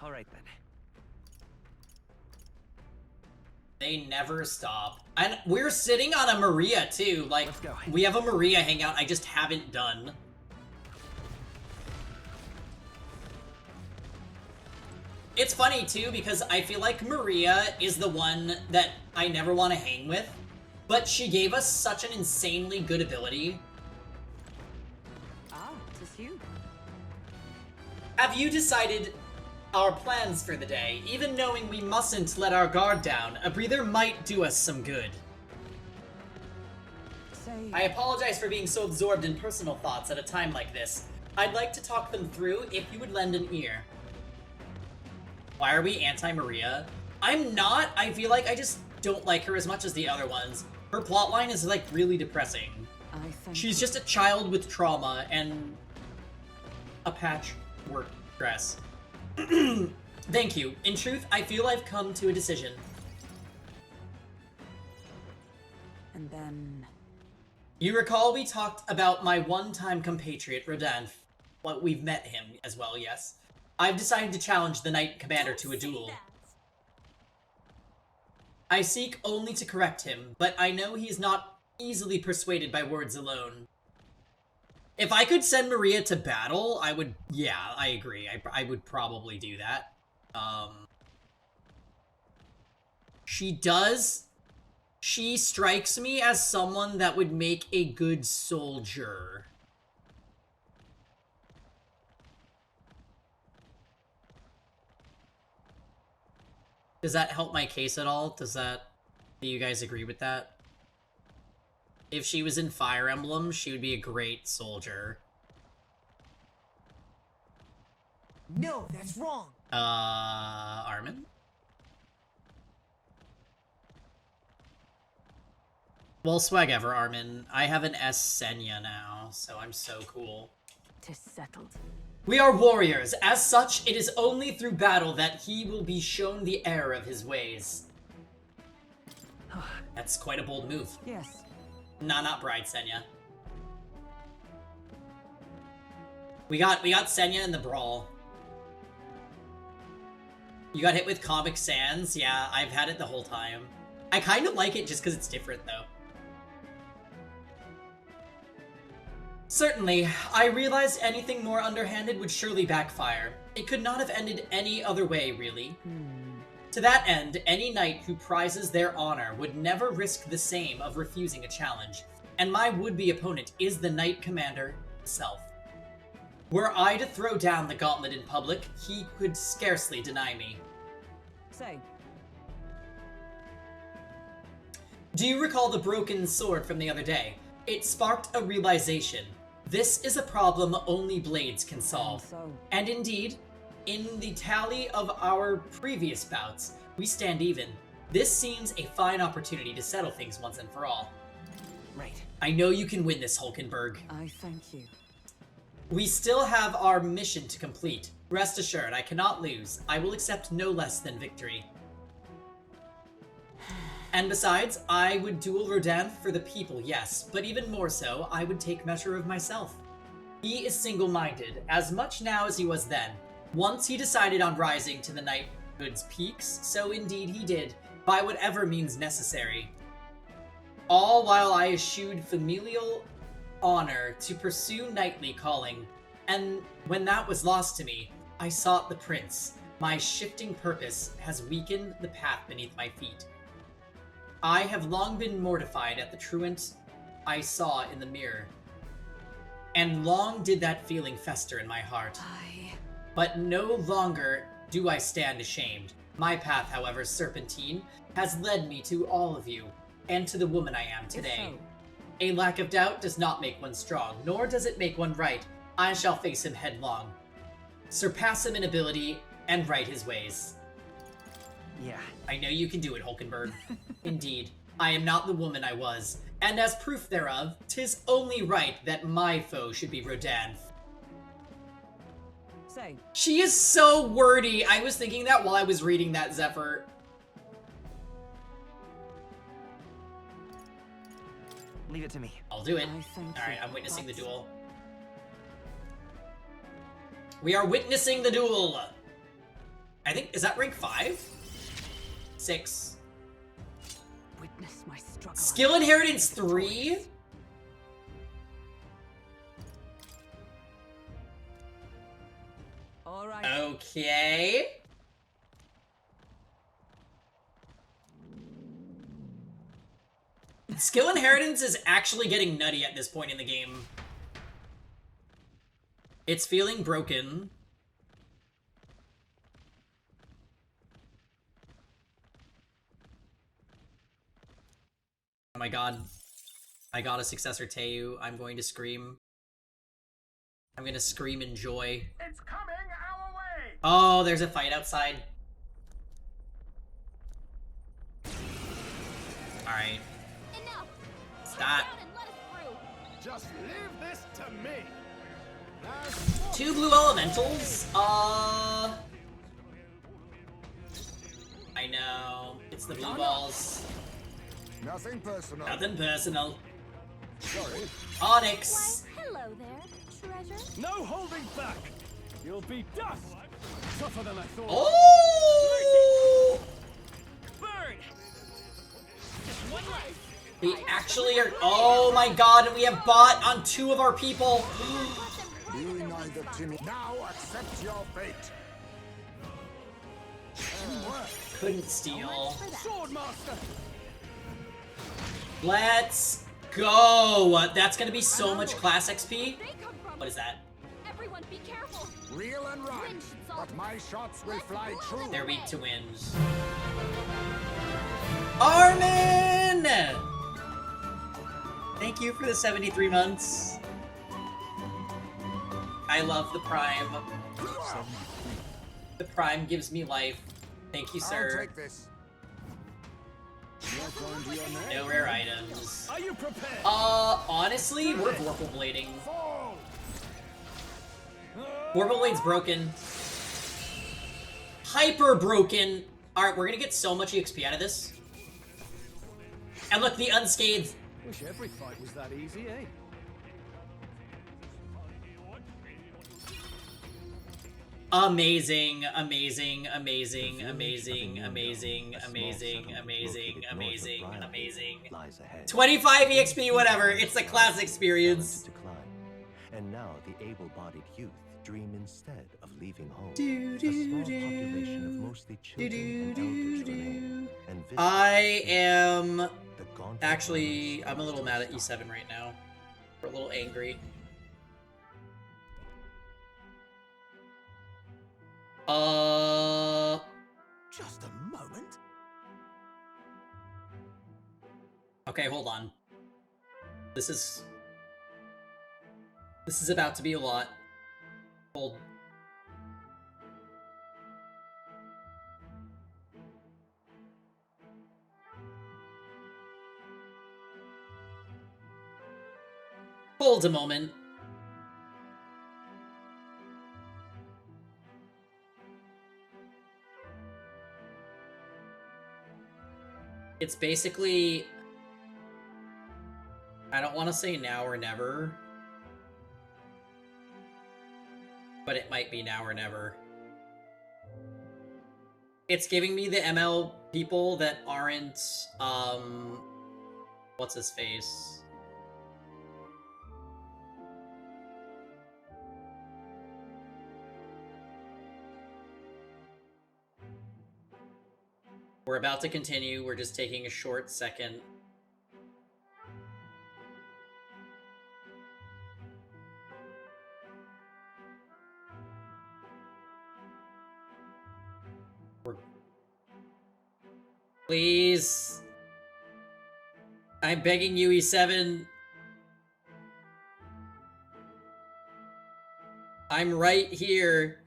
All right then. They never stop. And we're sitting on a Maria, too. Like, we have a Maria hangout I just haven't done. It's funny, too, because I feel like Maria is the one that I never want to hang with. But she gave us such an insanely good ability. Ah, it is you. Have you decided our plans for the day? Even knowing we mustn't let our guard down, a breather might do us some good. I apologize for being so absorbed in personal thoughts at a time like this. I'd like to talk them through if you would lend an ear. Why are we anti-Maria? I'm not. I feel like I just don't like her as much as the other ones. Her plotline is, like, really depressing. She's just a child with trauma and a patchwork dress. Thank you. In truth, I feel I've come to a decision. And then... You recall we talked about my one-time compatriot, Rodin. Well, we've met him as well, yes. I've decided to challenge the Knight Commander to a duel. I seek only to correct him, but I know he's not easily persuaded by words alone. If I could send Maria to battle, I would... Yeah, I agree. I would probably do that. She does... She strikes me as someone that would make a good soldier. Does that help my case at all? Do you guys agree with that? If she was in Fire Emblem, she would be a great soldier. No, that's wrong. Armin? Well, swag ever, Armin. I have an S Senya now, so I'm so cool. Tis settled. We are warriors. As such, it is only through battle that he will be shown the error of his ways. That's quite a bold move. Yes. Nah, not Bride Senya. We got Senya in the brawl. You got hit with Comic Sans? Yeah, I've had it the whole time. I kind of like it just because it's different, though. Certainly, I realized anything more underhanded would surely backfire. It could not have ended any other way, really. To that end, any knight who prizes their honor would never risk the same of refusing a challenge, and my would-be opponent is the Knight Commander himself. Were I to throw down the gauntlet in public, he could scarcely deny me. Say. Do you recall the broken sword from the other day? It sparked a realization. This is a problem only blades can solve. And indeed, in the tally of our previous bouts, we stand even. This seems a fine opportunity to settle things once and for all. Right. I know you can win this, Hulkenberg. I thank you. We still have our mission to complete. Rest assured, I cannot lose. I will accept no less than victory. And besides, I would duel Rodin for the people, yes, but even more so, I would take measure of myself. He is single-minded, as much now as he was then. Once he decided on rising to the knighthood's peaks, so indeed he did, by whatever means necessary. All while I eschewed familial honor to pursue knightly calling, and when that was lost to me, I sought the prince. My shifting purpose has weakened the path beneath my feet. I have long been mortified at the truant I saw in the mirror, and long did that feeling fester in my heart. But no longer do I stand ashamed. My path, however serpentine, has led me to all of you, and to the woman I am today. A lack of doubt does not make one strong, nor does it make one right. I shall face him headlong, surpass him in ability, and right his ways. Yeah. I know you can do it, Hulkenberg. Indeed, I am not the woman I was, and as proof thereof, 'tis only right that my foe should be Rodin. Say. She is so wordy. I was thinking that while I was reading that, Zephyr. Leave it to me. I'll do it. Alright, I'm witnessing the duel. We are witnessing the duel! I think, is that rank 5? 6. Skill Inheritance 3? All right. Okay. Skill Inheritance is actually getting nutty at this point in the game. It's feeling broken. Oh my god. I got a successor Teu. I'm going to scream. I'm gonna scream in joy. It's coming our way. Oh, there's a fight outside. Alright. Stop. Just leave this to me. 2 blue elementals? I know. It's the blue balls. Nothing personal. Nothing personal. Sorry. Onyx. Why, hello there, treasure. No holding back! You'll be dust! Tougher than I thought. Oh! Burn! Just one less. We actually are. Oh my god, and we have bot on 2 of our people. Be neither timid. Now accept your fate. Couldn't steal. Swordmaster! Let's go. That's gonna be so much class XP. What is that? Everyone, be careful. Real and right, but my shots will fly true. They're weak to winds. Armin! Thank you for the 73 months. I love the Prime. The Prime gives me life. Thank you, sir. I'll take this. No rare items. Are you prepared? Honestly, we're Vorpal Blading. Vorpal Blade's broken. Hyper broken. Alright, we're gonna get so much EXP out of this. And look, the Unscathed. Wish every fight was that easy, eh? Amazing, amazing, amazing, amazing, amazing, amazing, amazing, amazing, amazing. 25 EXP, whatever. It's a class experience. And now the able-bodied youth dream instead of leaving home. A small population of mostly children and elders remain. And I am actually, I'm a little mad at E7 right now. We're a little angry. Just a moment. Okay, hold on. This is about to be a lot. Hold. Hold a moment. It's basically, I don't want to say now or never, but it might be now or never. It's giving me the ML people that aren't, what's his face? We're about to continue, we're just taking a short second. Please. I'm begging you, E7. I'm right here.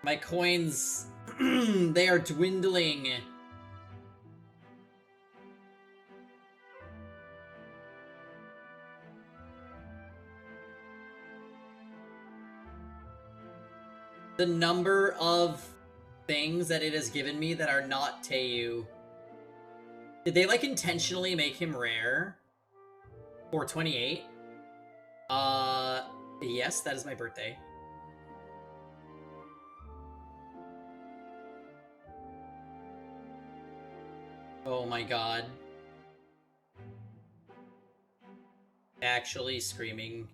My coins, they are dwindling. The number of things that it has given me that are not Teu. Did they, like, intentionally make him rare? 428? Yes, that is my birthday. Oh my god. Actually screaming.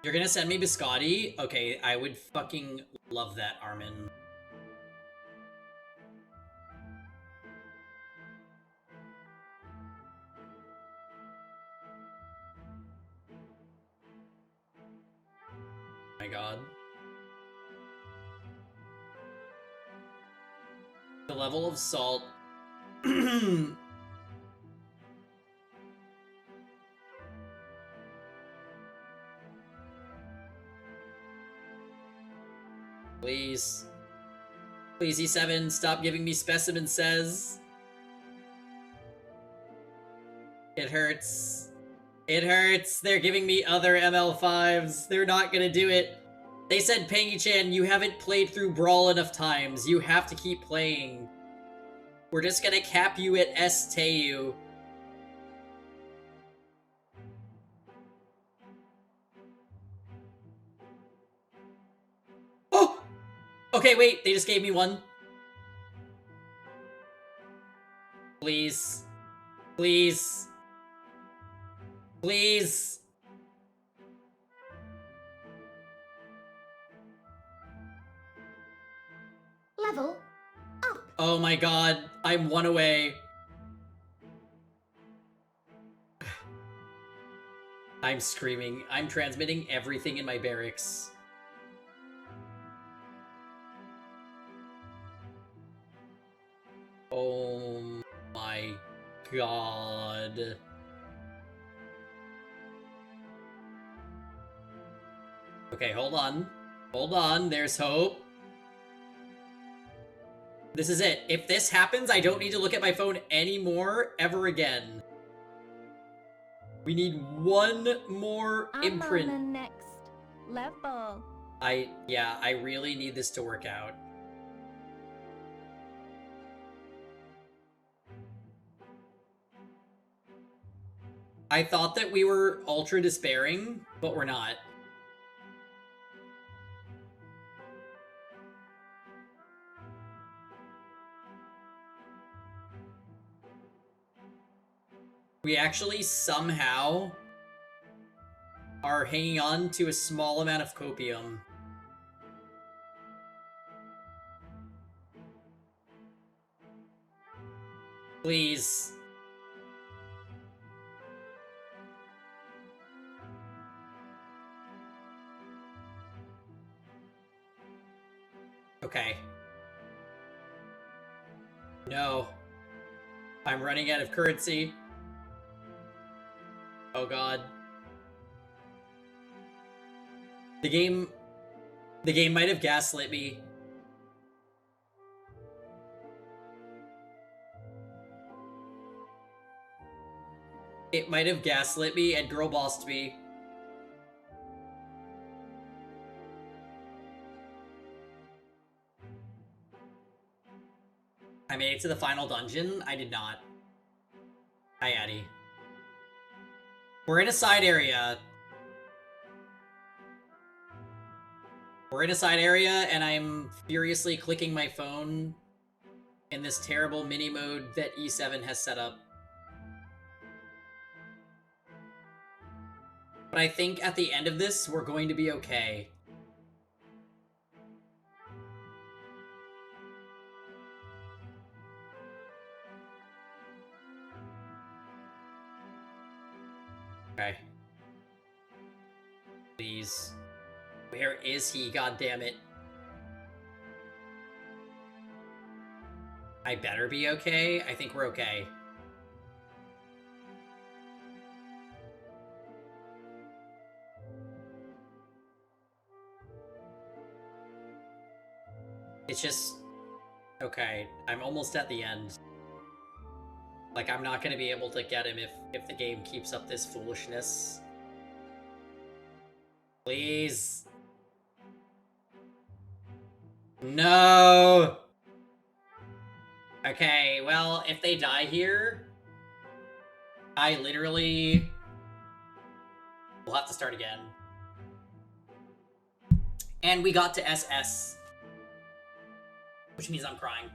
You're gonna send me biscotti? Okay, I would fucking love that, Armin. Oh my god. The level of salt. Please. Please, E7, stop giving me specimen says. It hurts. It hurts. They're giving me other ML5s. They're not gonna do it. They said, Pangy-chan, you haven't played through Brawl enough times. You have to keep playing. We're just gonna cap you at S-Teu. Oh! Okay, wait. They just gave me one. Please. Please. Please. Level up. Oh my god. I'm one away. I'm screaming. I'm transmitting everything in my barracks. Oh my god. Okay, hold on. Hold on, there's hope. This is it. If this happens, I don't need to look at my phone anymore, ever again. We need one more imprint. I'm on the next level. Yeah, I really need this to work out. I thought that we were ultra despairing, but we're not. We actually somehow are hanging on to a small amount of copium. Please. Okay. No. I'm running out of currency. Oh god. The game might have gaslit me. It might have gaslit me and girl bossed me. I made it to the final dungeon. I did not. Hi, Addie. We're in a side area. We're in a side area, and I'm furiously clicking my phone in this terrible mini mode that E7 has set up. But I think at the end of this, we're going to be okay. Okay. Please. Where is he? God damn it. I better be okay. I think we're okay. It's just... Okay, I'm almost at the end. Like, I'm not gonna be able to get him if the game keeps up this foolishness. Please. No! Okay, well, if they die here, I literally We'll have to start again. And we got to SS. Which means I'm crying.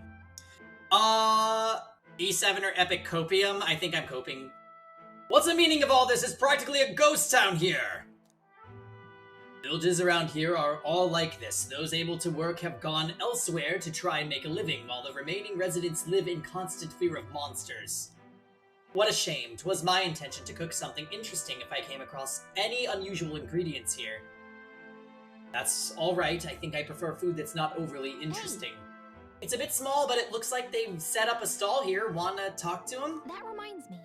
E7 or Epic Copium? I think I'm coping. What's the meaning of all this? It's practically a ghost town here! Villages around here are all like this. Those able to work have gone elsewhere to try and make a living, while the remaining residents live in constant fear of monsters. What a shame. 'Twas my intention to cook something interesting if I came across any unusual ingredients here. That's alright. I think I prefer food that's not overly interesting. It's a bit small, but it looks like they've set up a stall here. Wanna talk to him? That reminds me.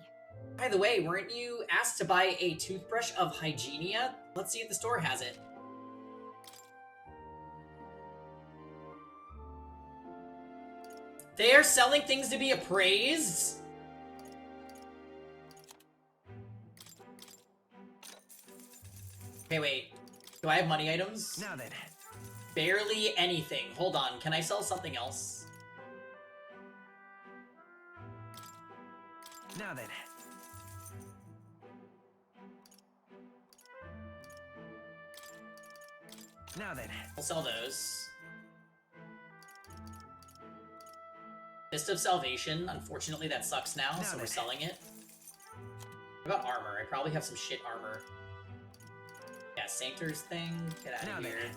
By the way, weren't you asked to buy a toothbrush of Hygienia? Let's see if the store has it. They are selling things to be appraised? Okay, wait. Do I have money items? Now then. Barely anything. Hold on. Can I sell something else? Now then. Now then. I'll sell those. Fist of Salvation. Unfortunately, that sucks now, so we're selling it. What about armor? I probably have some shit armor. Yeah, Sainters thing. Get out of here.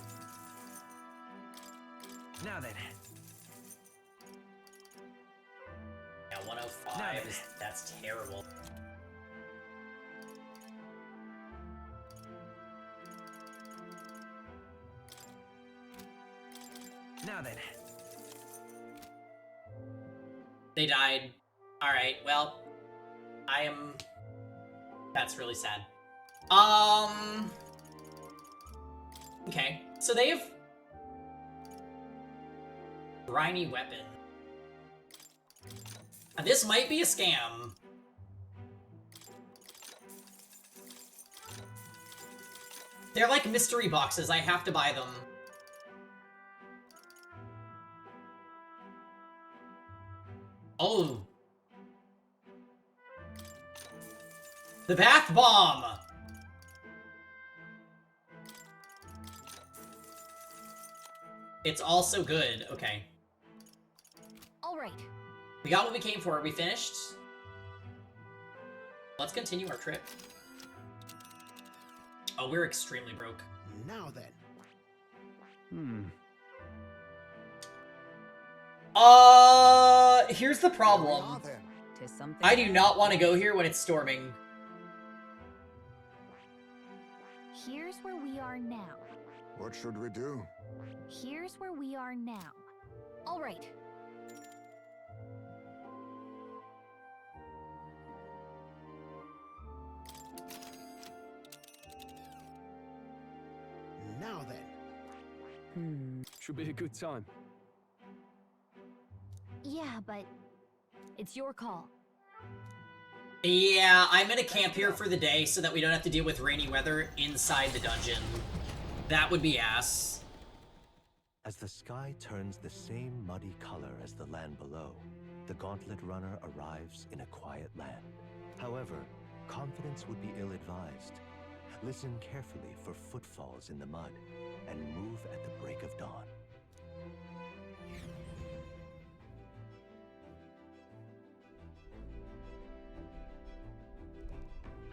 Now then. Yeah, 105. That's terrible. Now then. They died. Alright, well. That's really sad. Okay. So they have... briny weapon. Now, this might be a scam. They're like mystery boxes. I have to buy them. Oh. The bath bomb! It's also good. Okay. Alright. We got what we came for. Are we finished? Let's continue our trip. Oh, we're extremely broke. Now then. Here's the problem. I do not want to go here when it's storming. Here's where we are now. What should we do? Here's where we are now. Alright. Now then. Should be a good time. Yeah, but it's your call. Yeah, I'm gonna camp here for the day so that we don't have to deal with rainy weather inside the dungeon. That would be ass. As the sky turns the same muddy color as the land below, the Gauntlet Runner arrives in a quiet land. However, confidence would be ill-advised. Listen carefully for footfalls in the mud, and move at the break of dawn.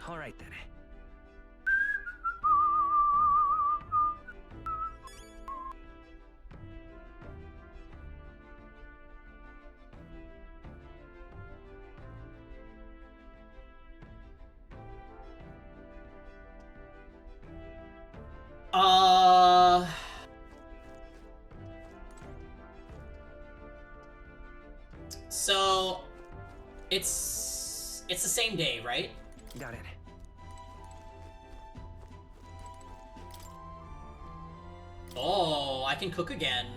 All right then. So it's the same day, right? Got it. Oh, I can cook again.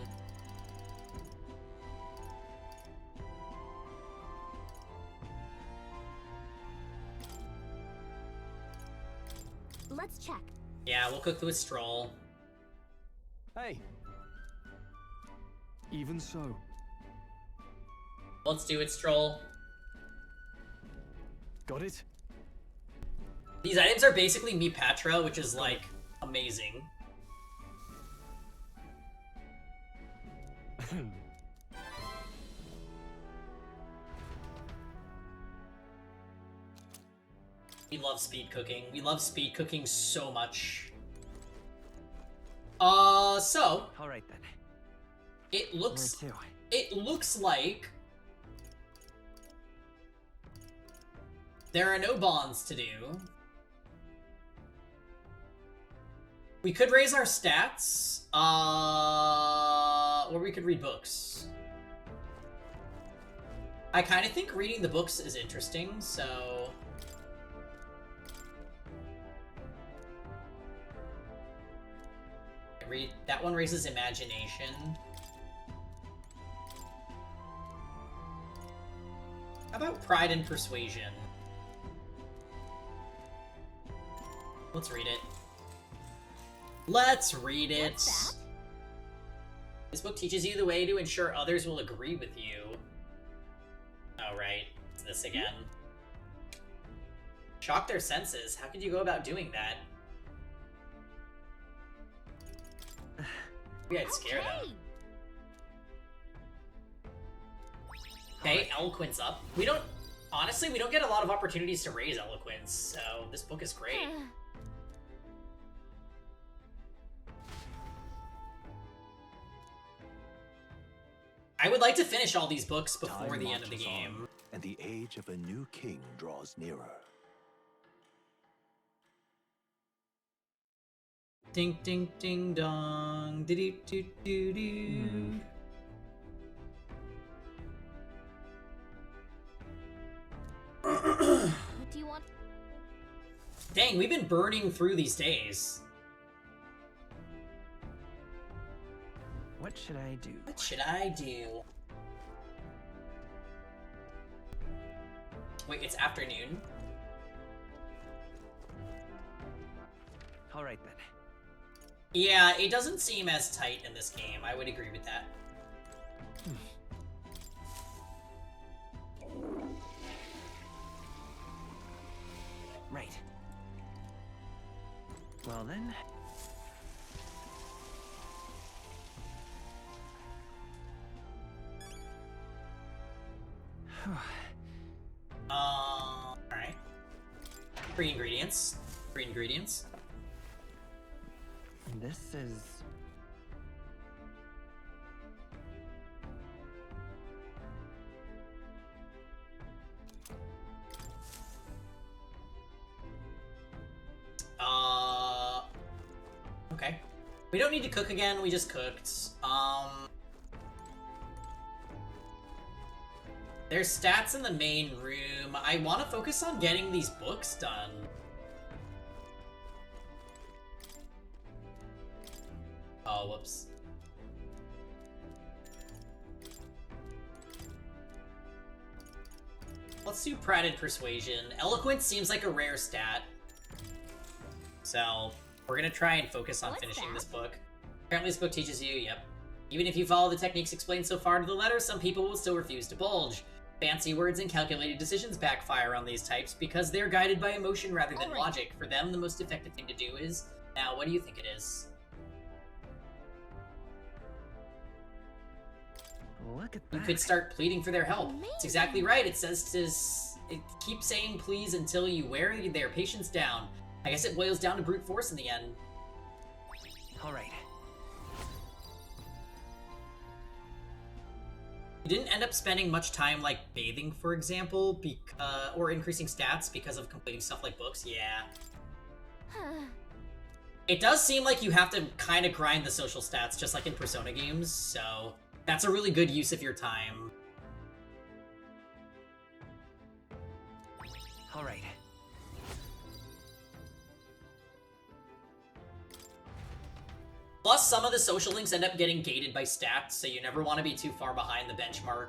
Let's check. Yeah, we'll cook with Stroll. Hey. Even so. Let's do it, Stroll. Got it? These items are basically me Patra, which is, like, amazing. We love speed cooking. We love speed cooking so much. So... Alright then. It looks... It looks like... there are no bonds to do. We could raise our stats, or we could read books. I kind of think reading the books is interesting, so... that one raises imagination. How about pride and persuasion? Let's read it. Let's read it. What's that? This book teaches you the way to ensure others will agree with you. Oh, right. It's this again. Shock their senses. How could you go about doing that? Maybe I'd scare them. Okay, eloquence up. We don't... honestly, we don't get a lot of opportunities to raise eloquence, so this book is great. I would like to finish all these books before the end of the game. And the age of a new king draws nearer. Ding ding ding dong. Doo doo doo doo doo. What do you want? Dang, we've been burning through these days. What should I do? What should I do? Wait, it's afternoon? Alright then. Yeah, it doesn't seem as tight in this game. I would agree with that. Right. Well then. Alright. 3 ingredients. 3 ingredients. This is... Okay. We don't need to cook again, we just cooked. There's stats in the main room. I want to focus on getting these books done. Oh, whoops. Let's do Pride and Persuasion. Eloquence seems like a rare stat. So, we're gonna try and focus on finishing this book. Apparently this book teaches you, yep. Even if you follow the techniques explained so far to the letter, some people will still refuse to bulge. Fancy words and calculated decisions backfire on these types because they're guided by emotion rather than logic. For them, the most effective thing to do is... Now, what do you think it is? Look at that. You could start pleading for their help. It's exactly right. It says to keep saying please until you wear their patience down. I guess it boils down to brute force in the end. Alright. You didn't end up spending much time, like, bathing, for example, or increasing stats because of completing stuff like books? Yeah. It does seem like you have to kind of grind the social stats, just like in Persona games, so that's a really good use of your time. Alright. Plus, some of the social links end up getting gated by stats, so you never want to be too far behind the benchmark.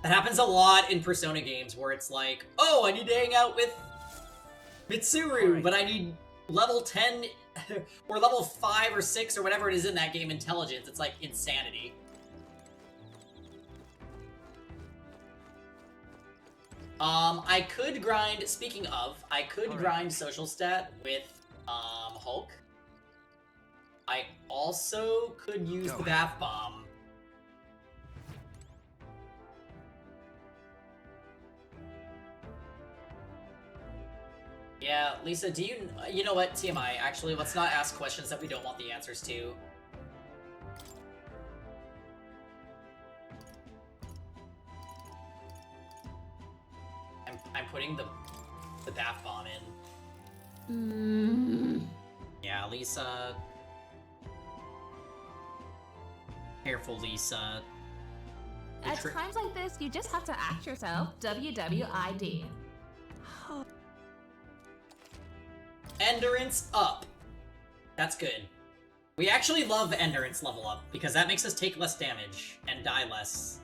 That happens a lot in Persona games, where it's like, oh, I need to hang out with Mitsuru, but I need level 10, or level 5 or 6, or whatever it is in that game, intelligence. It's like insanity. I could grind, speaking of, I could grind social stat with, Hulk. I also could use the bath bomb. Yeah, Lisa, do you know what, TMI, actually, let's not ask questions that we don't want the answers to. I'm putting the bath bomb in. Yeah, Lisa. Careful, Lisa. At times like this, you just have to ask yourself, WWID. Endurance up. That's good. We actually love endurance level up, because that makes us take less damage and die less.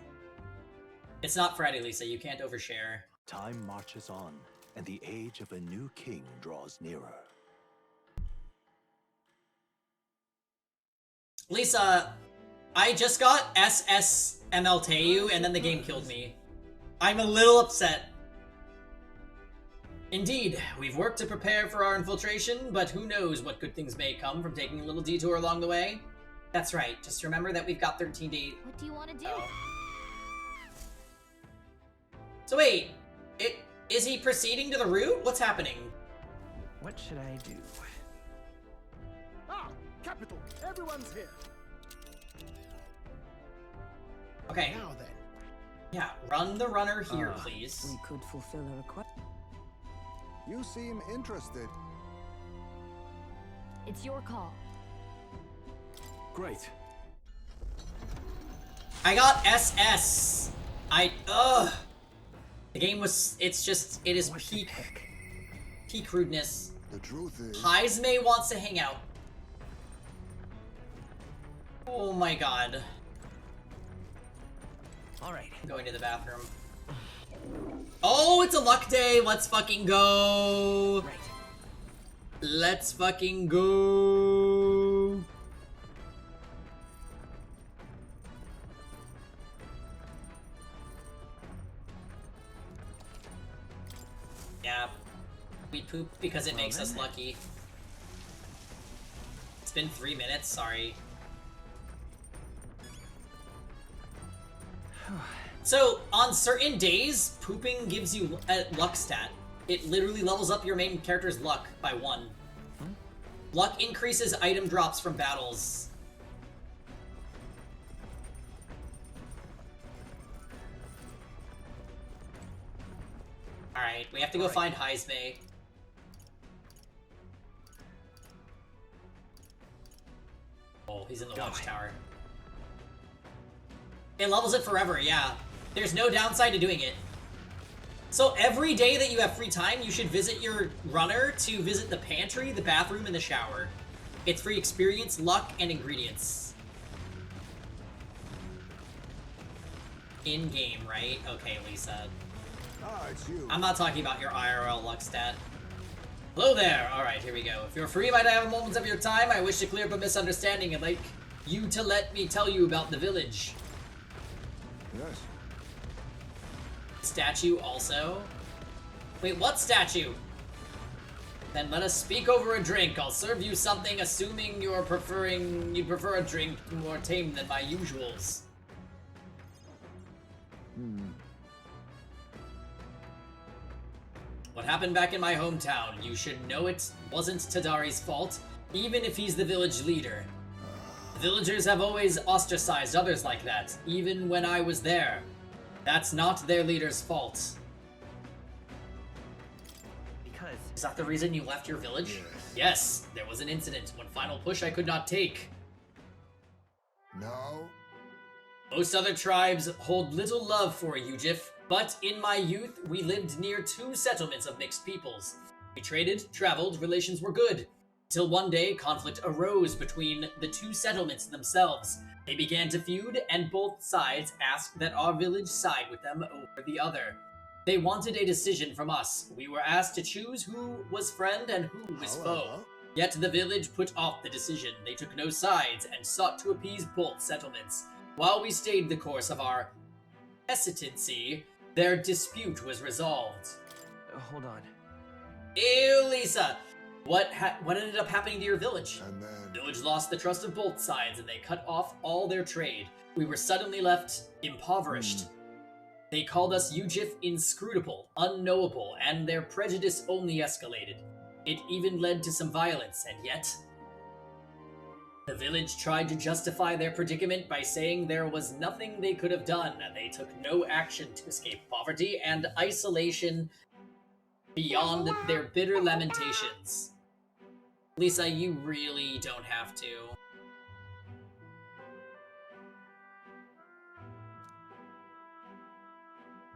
It's not Friday, Lisa. You can't overshare. Time marches on, and the age of a new king draws nearer. Lisa, I just got SSMLTU, and then the game killed me. I'm a little upset. Indeed, we've worked to prepare for our infiltration, but who knows what good things may come from taking a little detour along the way. That's right, just remember that we've got 13 days. What do you want to do? So wait, is he proceeding to the route? What's happening? What should I do? Ah, capital! Everyone's here. Okay. Now then. Yeah, run the runner here, please. We could fulfill a request. You seem interested. It's your call. Great. I got SS. The game was, it is peak rudeness. The truth is... Heisme wants to hang out. Oh my god. Alright. I'm going to the bathroom. Oh, it's a luck day! Let's fucking go! Right. Let's fucking go! Yeah. We poop because it makes us lucky. It's been 3 minutes, sorry. So, on certain days, pooping gives you a luck stat. It literally levels up your main character's luck by 1. Luck increases item drops from battles. Alright, we have to go find Heisme. Oh, he's in the watchtower. It levels it forever, yeah. There's no downside to doing it. So every day that you have free time, you should visit your runner to visit the pantry, the bathroom, and the shower. It's free experience, luck, and ingredients. In-game, right? Okay, Lisa. Ah, it's you. I'm not talking about your IRL luck stat. Hello there! Alright, here we go. If you're free, might I have a moment of your time? I wish to clear up a misunderstanding and like you to let me tell you about the village. Yes. Statue also? Wait, what statue? Then let us speak over a drink. I'll serve you something, assuming you prefer a drink more tame than my usuals. What happened back in my hometown? You should know it wasn't Tadari's fault, even if he's the village leader. The villagers have always ostracized others like that, even when I was there. That's not their leader's fault. Because... Is that the reason you left your village? Yes, there was an incident, one final push I could not take. No. Most other tribes hold little love for Ujif, but in my youth, we lived near 2 settlements of mixed peoples. We traded, traveled, relations were good. Till one day, conflict arose between the 2 settlements themselves. They began to feud, and both sides asked that our village side with them over the other. They wanted a decision from us. We were asked to choose who was friend and who was foe. Yet the village put off the decision. They took no sides and sought to appease both settlements. While we stayed the course of our hesitancy, their dispute was resolved. Hold on. Ew, Lisa! What ended up happening to your village? And then... The village lost the trust of both sides, and they cut off all their trade. We were suddenly left impoverished. They called us Ujif inscrutable, unknowable, and their prejudice only escalated. It even led to some violence, and yet... The village tried to justify their predicament by saying there was nothing they could have done. They took no action to escape poverty and isolation beyond their bitter lamentations. Lisa, you really don't have to.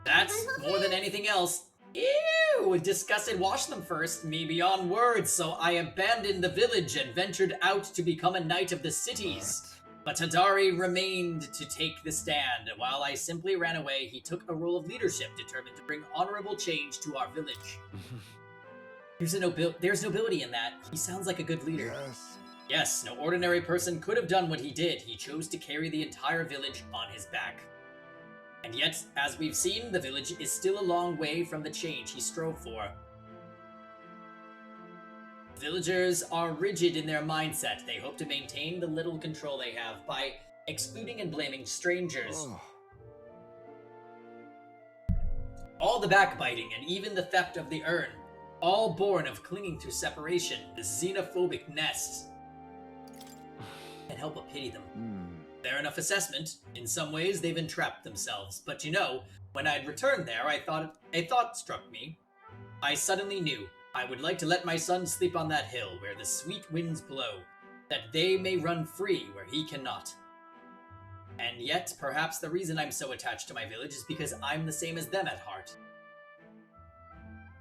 That's more than anything else. Ew! Disgusted, wash them first, me beyond words, so I abandoned the village and ventured out to become a knight of the cities. But Hadari remained to take the stand. While I simply ran away, he took a role of leadership, determined to bring honorable change to our village. There's nobility in that. He sounds like a good leader. Yes. Yes, no ordinary person could have done what he did. He chose to carry the entire village on his back. And yet, as we've seen, the village is still a long way from the change he strove for. Villagers are rigid in their mindset. They hope to maintain the little control they have by excluding and blaming strangers. All the backbiting and even the theft of the urn, all born of clinging to separation, the xenophobic nest. Can't help but pity them. Fair enough assessment. In some ways, they've entrapped themselves. But you know, when I'd returned there, a thought struck me. I suddenly knew I would like to let my son sleep on that hill where the sweet winds blow, that they may run free where he cannot. And yet, perhaps the reason I'm so attached to my village is because I'm the same as them at heart.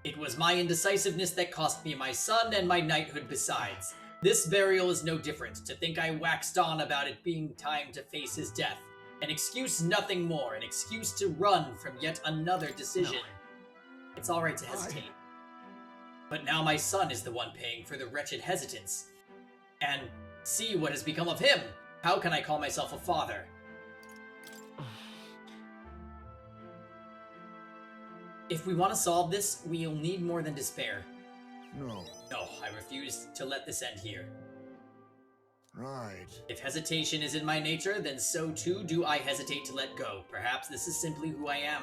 It was my indecisiveness that cost me my son and my knighthood besides. This burial is no different. To think I waxed on about it being time to face his death. An excuse, nothing more. An excuse to run from yet another decision. No. It's alright to hesitate. But now my son is the one paying for the wretched hesitance. And see what has become of him. How can I call myself a father? If we want to solve this, we'll need more than despair. No. No, I refuse to let this end here. Right. If hesitation is in my nature, then so too do I hesitate to let go. Perhaps this is simply who I am.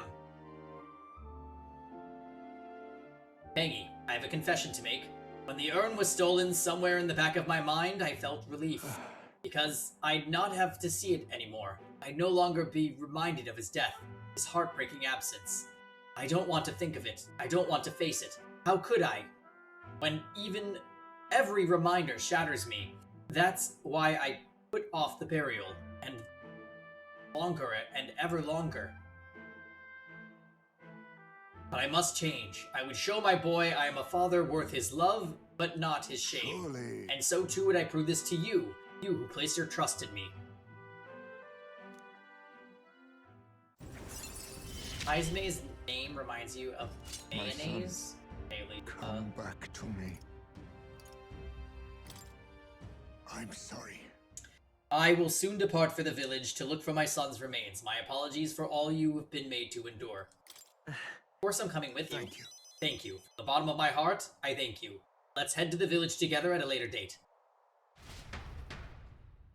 Pengy, I have a confession to make. When the urn was stolen somewhere in the back of my mind, I felt relief. Because I'd not have to see it anymore. I'd no longer be reminded of his death, his heartbreaking absence. I don't want to think of it. I don't want to face it. How could I? When even every reminder shatters me. That's why I put off the burial, and longer and ever longer. But I must change. I would show my boy I am a father worth his love, but not his shame. Surely. And so too would I prove this to you, you who place your trust in me. Ismay's name reminds you of mayonnaise? Come back to me. I'm sorry. I will soon depart for the village to look for my son's remains. My apologies for all you have been made to endure. Of course I'm coming with you. Thank you. Thank you. From the bottom of my heart, I thank you. Let's head to the village together at a later date.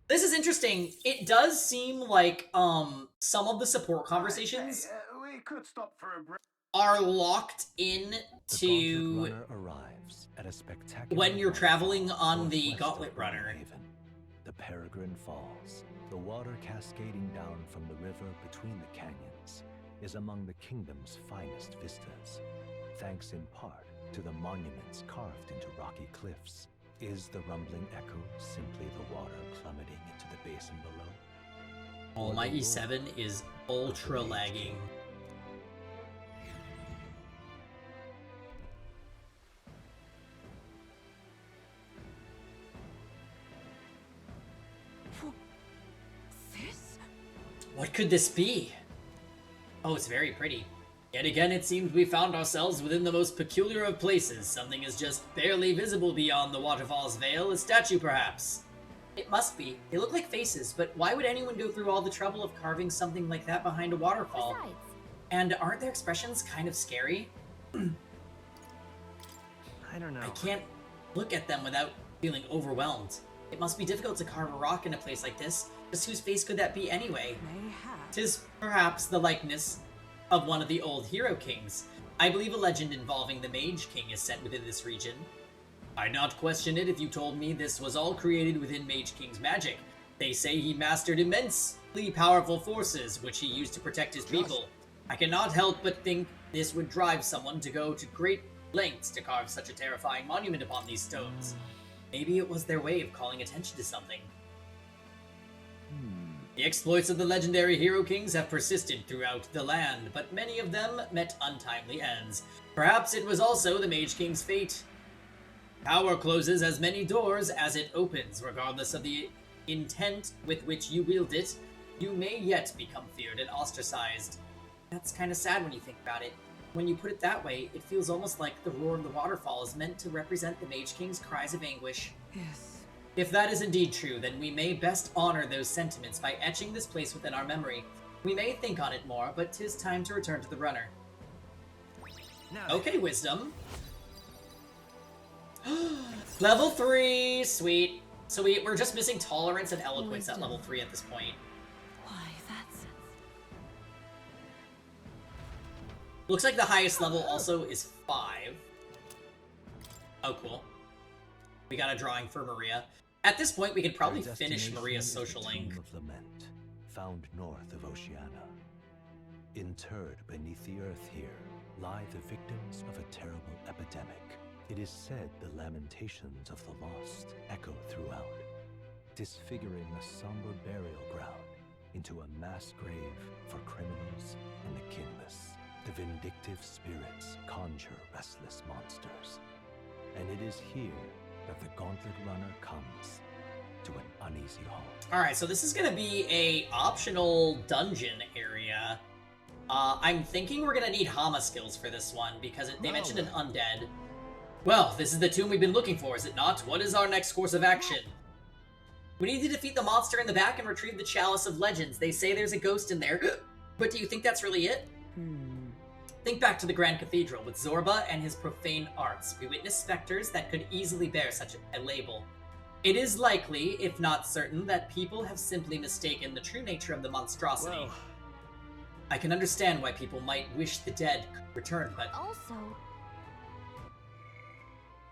This is interesting. It does seem like some of the support conversations we could stop for a break. Are locked in to arrives at a spectacular when you're traveling on the Gauntlet Runner. Haven. The Peregrine Falls, the water cascading down from the river between the canyons, is among the kingdom's finest vistas. Thanks in part to the monuments carved into rocky cliffs. Is the rumbling echo simply the water plummeting into the basin below? Oh, my E7 is ultra lagging. What could this be? Oh, it's very pretty. Yet again, it seems we found ourselves within the most peculiar of places. Something is just barely visible beyond the waterfall's veil. A statue, perhaps. It must be. They look like faces, but why would anyone go through all the trouble of carving something like that behind a waterfall? Besides, And aren't their expressions kind of scary? I don't know. I can't look at them without feeling overwhelmed. It must be difficult to carve a rock in a place like this. Just whose face could that be anyway? Tis perhaps the likeness of one of the old hero kings. I believe a legend involving the Mage King is set within this region. I'd not question it if you told me this was all created within Mage King's magic. They say he mastered immensely powerful forces, which he used to protect his people. I cannot help but think this would drive someone to go to great lengths to carve such a terrifying monument upon these stones. Maybe it was their way of calling attention to something. The exploits of the legendary hero kings have persisted throughout the land, but many of them met untimely ends. Perhaps it was also the Mage King's fate. Power closes as many doors as it opens, regardless of the intent with which you wield it. You may yet become feared and ostracized. That's kind of sad when you think about it. When you put it that way, it feels almost like the roar of the waterfall is meant to represent the Mage King's cries of anguish. Yes. If that is indeed true, then we may best honor those sentiments by etching this place within our memory. We may think on it more, but 'tis time to return to the runner. Okay, wisdom. Level 3! Sweet. So we're just missing tolerance and eloquence at level 3 at this point. Why, that's... Looks like the highest level also is 5. Oh, cool. We got a drawing for Maria. At this point, we could probably finish Maria's social link. Of lament, found north of Oceania. Interred beneath the earth here lie the victims of a terrible epidemic. It is said the lamentations of the lost echo throughout, disfiguring a somber burial ground into a mass grave for criminals and the kinless. The vindictive spirits conjure restless monsters, and it is here that the Gauntlet Runner comes to an uneasy halt. Alright, so this is gonna be a optional dungeon area. I'm thinking we're gonna need Hama skills for this one, because they mentioned an undead. Well, this is the tomb we've been looking for, is it not? What is our next course of action? We need to defeat the monster in the back and retrieve the Chalice of Legends. They say there's a ghost in there, but do you think that's really it? Think back to the Grand Cathedral with Zorba and his profane arts. We witnessed specters that could easily bear such a label. It is likely, if not certain, that people have simply mistaken the true nature of the monstrosity. Well. I can understand why people might wish the dead could return, but... Also...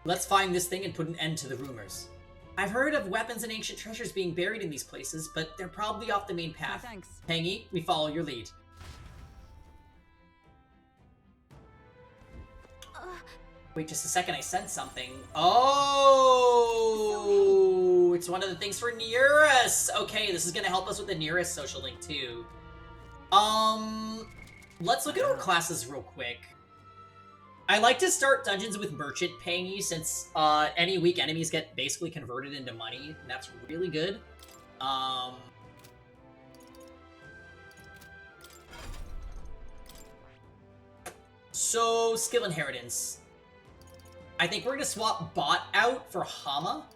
Let's find this thing and put an end to the rumors. I've heard of weapons and ancient treasures being buried in these places, but they're probably off the main path. Thanks. Pangy, we follow your lead. Wait just a second, I sent something. Oh! It's one of the things for Nearest! Okay, this is gonna help us with the Nearest social link too. Let's look at our classes real quick. I like to start dungeons with Merchant Pangy since any weak enemies get basically converted into money, and that's really good. So, skill inheritance. I think we're gonna swap Bot out for Hama.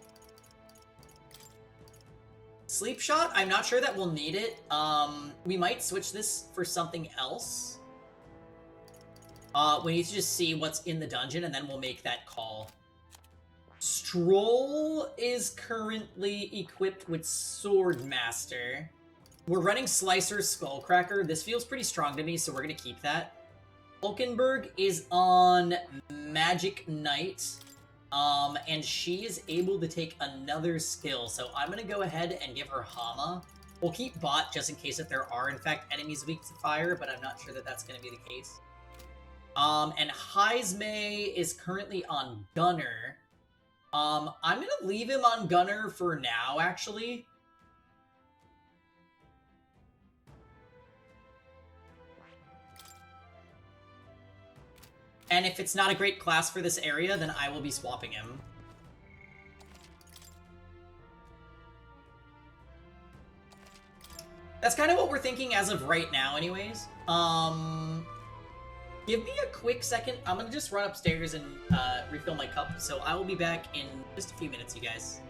Sleep Shot, I'm not sure that we'll need it. We might switch this for something else. We need to just see what's in the dungeon, and then we'll make that call. Stroll is currently equipped with Swordmaster. We're running Slicer Skullcracker. This feels pretty strong to me, so we're gonna keep that. Hulkenberg is on Magic Knight, and she is able to take another skill, so I'm gonna go ahead and give her Hama. We'll keep Bot just in case if there are, in fact, enemies weak to fire, but I'm not sure that that's gonna be the case. And Heismay is currently on Gunner. I'm gonna leave him on Gunner for now, actually. And if it's not a great class for this area, then I will be swapping him. That's kind of what we're thinking as of right now, anyways. Give me a quick second. I'm gonna just run upstairs and refill my cup, so I will be back in just a few minutes, you guys.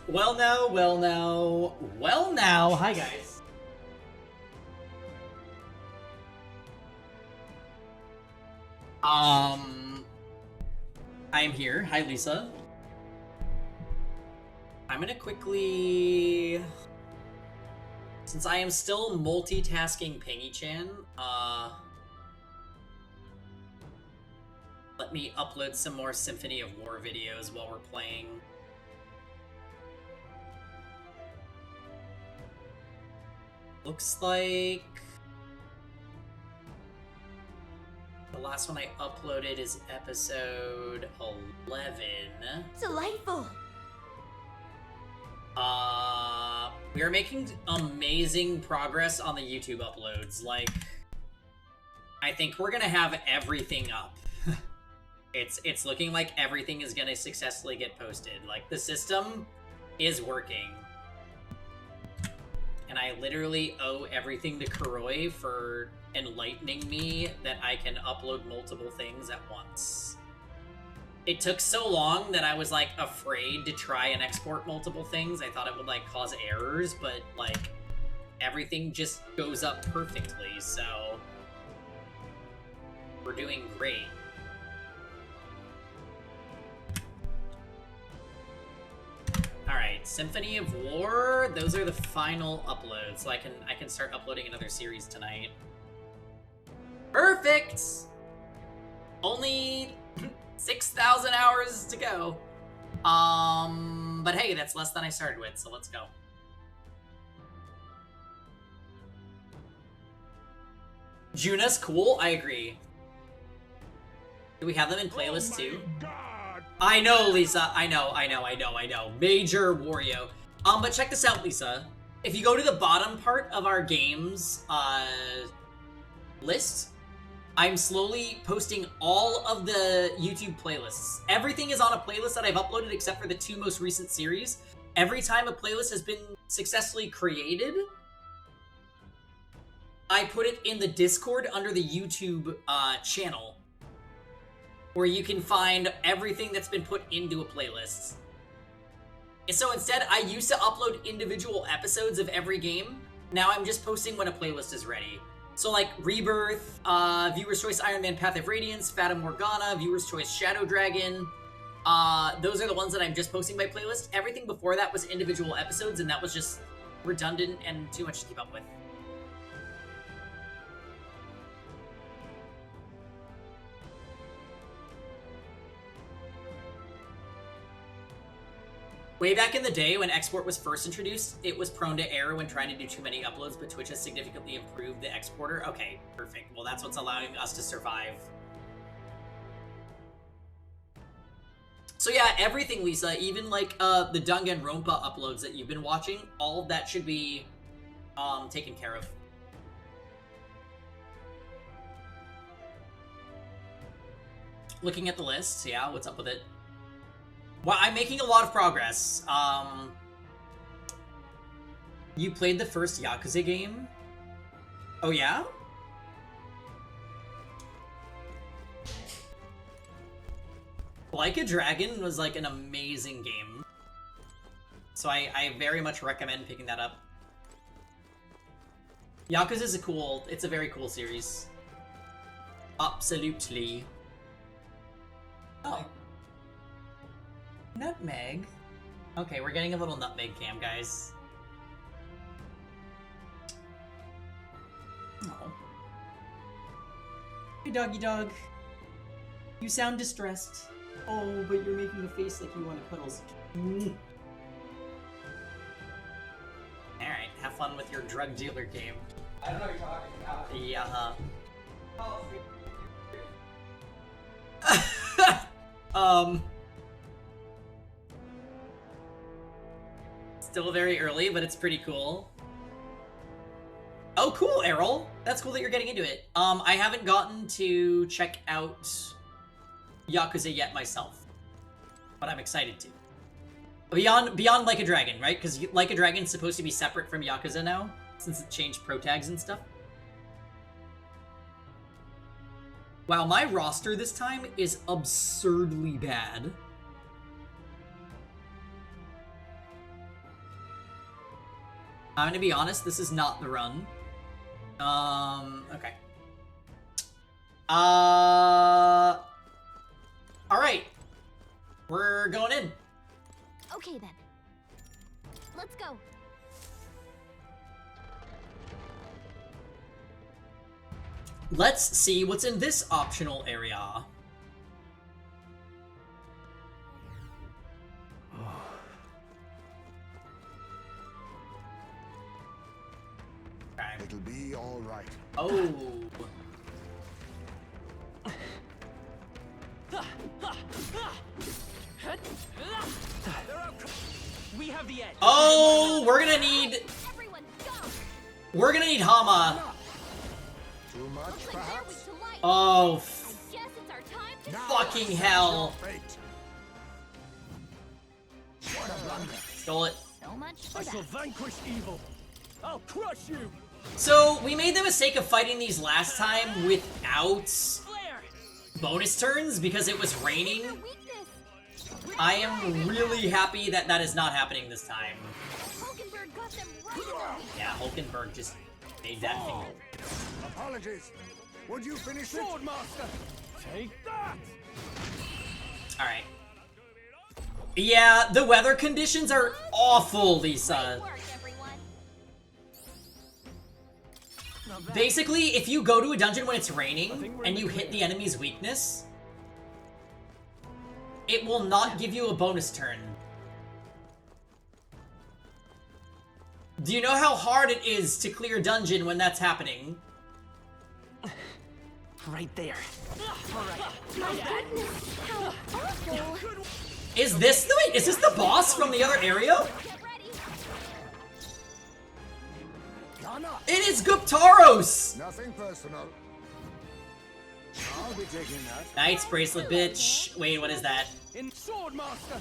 Well now, well now, well now. Hi guys. I am here. Hi Lisa. I'm gonna quickly, since I am still multitasking Pingy-chan, let me upload some more Symphony of War videos while we're playing. Looks like the last one I uploaded is episode 11. Delightful. We are making amazing progress on the YouTube uploads. Like, I think we're gonna have everything up. It's looking like everything is gonna successfully get posted. Like, the system is working. And I literally owe everything to Kuroi for enlightening me that I can upload multiple things at once. It took so long that I was, like, afraid to try and export multiple things. I thought it would, like, cause errors, but, like, everything just goes up perfectly, so we're doing great. Alright, Symphony of War, those are the final uploads, so I can start uploading another series tonight. Perfect! Only 6,000 hours to go. But hey, that's less than I started with, so let's go. Juna's cool, I agree. Do we have them in playlists too? I know, Lisa. I know. Major Wario. But check this out, Lisa. If you go to the bottom part of our games list, I'm slowly posting all of the YouTube playlists. Everything is on a playlist that I've uploaded except for the 2 most recent series. Every time a playlist has been successfully created, I put it in the Discord under the YouTube channel, where you can find everything that's been put into a playlist. And so instead, I used to upload individual episodes of every game. Now I'm just posting when a playlist is ready. So like Rebirth, Viewer's Choice Iron Man Path of Radiance, Fata Morgana, Viewer's Choice Shadow Dragon. Those are the ones that I'm just posting by playlist. Everything before that was individual episodes, and that was just redundant and too much to keep up with. Way back in the day when export was first introduced, it was prone to error when trying to do too many uploads, but Twitch has significantly improved the exporter. Okay, perfect. Well, that's what's allowing us to survive. So yeah, everything, Lisa, even like the Danganronpa uploads that you've been watching, all of that should be taken care of. Looking at the list, yeah, what's up with it? Well, I'm making a lot of progress. You played the first Yakuza game? Oh, yeah? Like a Dragon was like an amazing game. So I very much recommend picking that up. Yakuza is it's a very cool series. Absolutely. Oh. Nutmeg? Okay, we're getting a little nutmeg cam, guys. Oh. Hey, doggy dog. You sound distressed. Oh, but you're making a face like you want cuddles. Alright, have fun with your drug dealer game. I don't know what you're talking about. Yeah. Still very early, but it's pretty cool. Oh, cool, Errol. That's cool that you're getting into it. I haven't gotten to check out Yakuza yet myself, but I'm excited to. Beyond Like a Dragon, right? Because Like a Dragon's supposed to be separate from Yakuza now, since it changed pro tags and stuff. Wow, my roster this time is absurdly bad. I'm gonna be honest, this is not the run. Okay. Alright. We're going in. Okay then. Let's go. Let's see what's in this optional area. It'll be all right. Oh. We have the edge. Oh, we're gonna need. We're gonna need Hama. Too much, perhaps? Oh, fucking hell. Stole it. So much for I shall vanquish evil. I'll crush you. So, we made the mistake of fighting these last time without bonus turns because it was raining. I am really happy that that is not happening this time. Yeah, Hulkenberg just made that thing. Apologies. Would you finish it? Swordmaster, take that. Alright. Yeah, the weather conditions are awful, Lisa. Basically, if you go to a dungeon when it's raining and you hit the enemy's weakness, it will not give you a bonus turn. Do you know how hard it is to clear a dungeon when that's happening? Right there. Is this the wait? Is this the boss from the other area? It is Guptaros! Nothing personal. I'll be taking that. Knight's bracelet, bitch. Wait, what is that? In Swordmaster,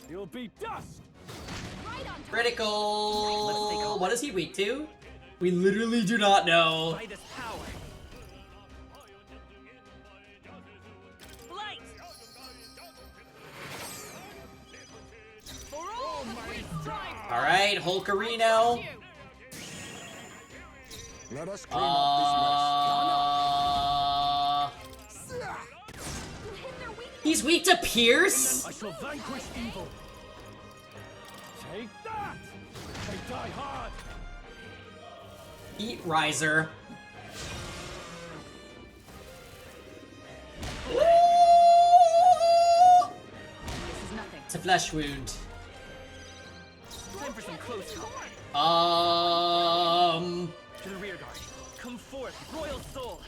you'll be dust. Critical. What is he weak to? We literally do not know. By this power. Light. For all my strength. All right, Hulkerino. Let us clean up He's weak to Pierce? I shall vanquish evil. Take that. They die hard. Eat Riser. It's a flesh wound. Time for some close combat. To the rear guard. Come forth, royal soul.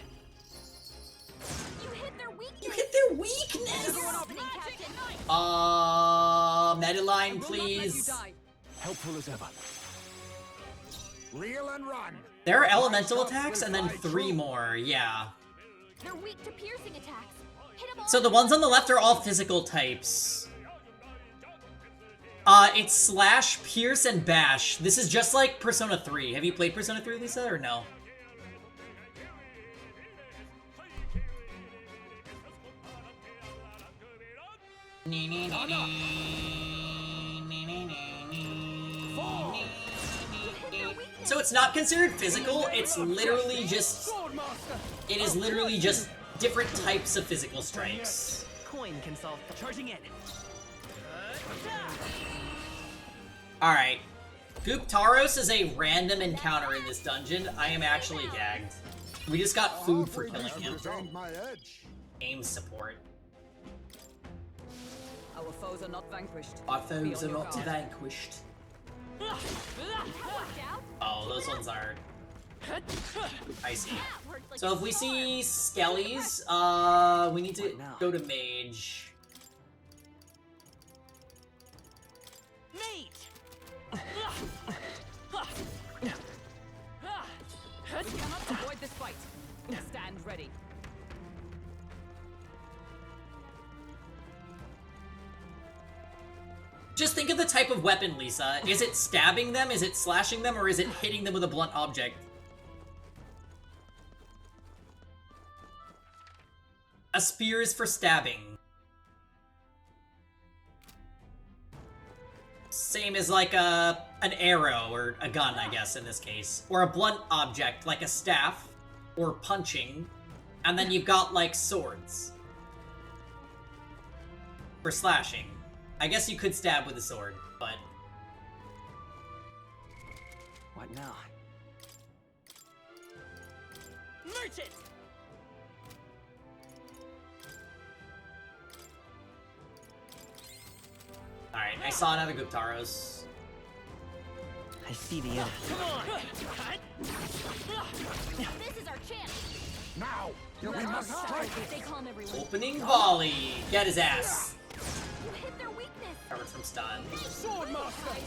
You hit their weakness. You hit their weakness. Mediline, please. Helpful as ever. Reel and run. There are elemental attacks and then 3 more, yeah. They're weak to piercing attacks. Hit 'em all. So the ones on the left are all physical types. It's Slash, Pierce, and Bash. This is just like Persona 3. Have you played Persona 3, Lisa, or no? So it's not considered physical, it's literally just... It is literally just different types of physical strikes. Coin can solve. Charging in. Alright. Guptaros is a random encounter in this dungeon. I am actually gagged. We just got food for killing him. Aim support. Our foes are not vanquished. Our foes are not vanquished. Oh, those ones are... I see. So if we see Skellies, we need to go to Mage. We cannot avoid this fight. Stand ready. Just think of the type of weapon, Lisa. Is it stabbing them, is it slashing them, or is it hitting them with a blunt object? A spear is for stabbing. Same as like an arrow or a gun, I guess, in this case. Or a blunt object, like a staff, or punching. And then you've got, like, swords. For slashing. I guess you could stab with a sword, but... What now? Merchant! Alright, I saw another Guptaros. I see the end. Come on! This is our chance. Now, we must strike. Stay calm, everyone. Opening volley. Get his ass. You hit their weakness. Covered from stun. Sword Master!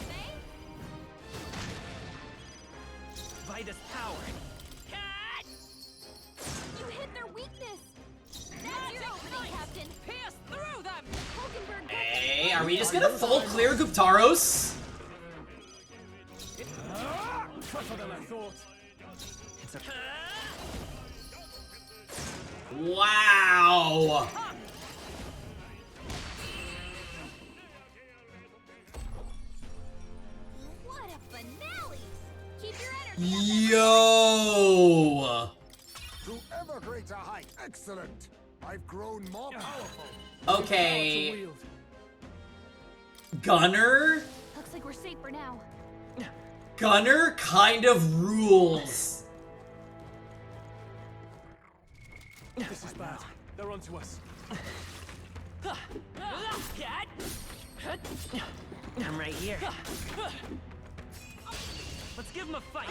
Vitus power! You hit their weakness. That's your opening, Captain. Pierce through them! Hey, are we just gonna full clear Guptaros? Tougher than I thought. It's a... Wow! What a finale! Keep your energy Yo! To ever greater height. Excellent. I've grown more powerful. Okay. Gunner? Looks like we're safe for now. Gunner kind of rules. This is bad. They're onto us. I'm right here. Let's give him a fight.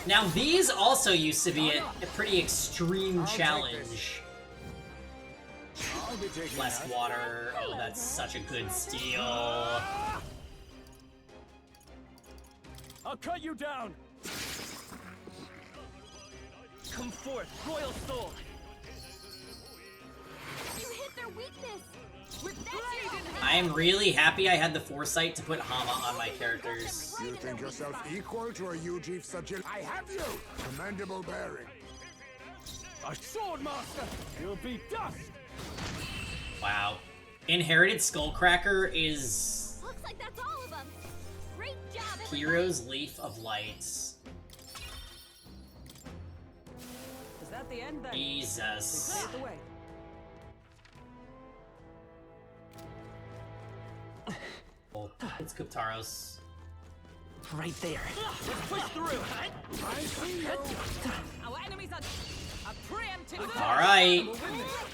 Now these also used to be a pretty extreme challenge. Less water. Oh, that's such a good steal. I'll cut you down. Come forth, royal soul. You hit their weakness. I am really happy I had the foresight to put Hama on my characters. You think yourself equal to a Ujiv Sajil? I have you! Commendable bearing. A sword master! You'll be dust! Wow. Inherited Skullcracker is Looks like that's all of them. Great job, everybody. Hero's Leaf of Lights. Is that the end then? Jesus. Clear the way. It's Guptaros. Right there. Let's push through. I see you. Our enemies are a preemptive. Alright.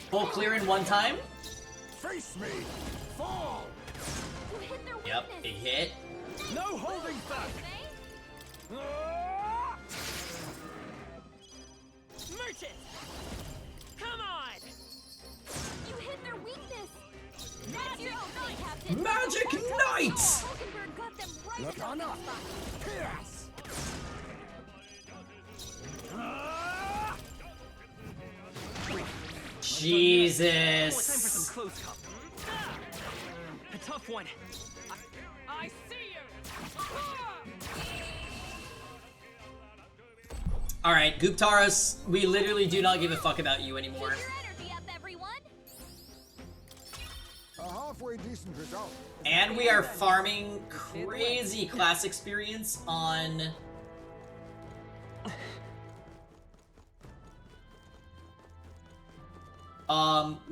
Full clear in one time. Face me. Fall. You hit their Yep, weakness. big hit. No holding back. Merchant! Come on! You hit their weakness. That's your opening, Captain. Magic Knight! Hulkenberg got them right Look in on the up. spot. Pierce. Jesus. Time for some close call. A tough one. I see you. Alright, Guptaros, we literally do not give a fuck about you anymore. Keep your energy up, everyone. A halfway decent result. And we are farming crazy class experience on...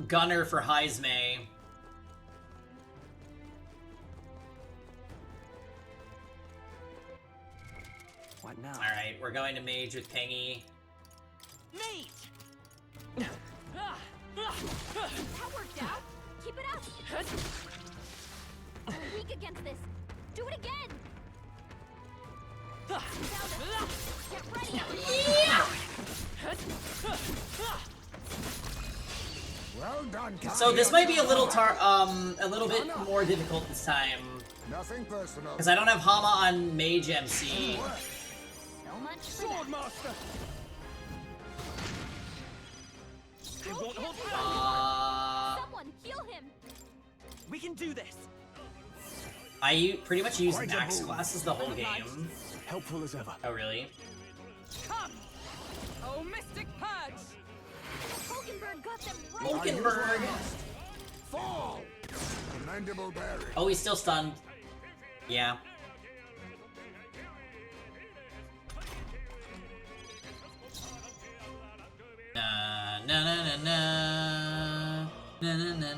Gunner for Heismay. What now? Alright, we're going to Mage with Pengy. Mate! That worked out. Keep it up. We're weak against this. Do it again. Get ready. Well done, Captain. So this might be a little bit more difficult this time. Nothing personal. Because I don't have Hama on Mage MC. So much for Sword that. master! I won't hold back. Someone heal him. We can do this. I pretty much use Quite a max move. classes the whole game. Helpful as ever. Oh really? Come. Oh, Mystic Purge. Hulkenberg got them right. Hulkenberg! Fall. mandible bearing. Oh, he's still stunned. Yeah. Na na na na na na na na na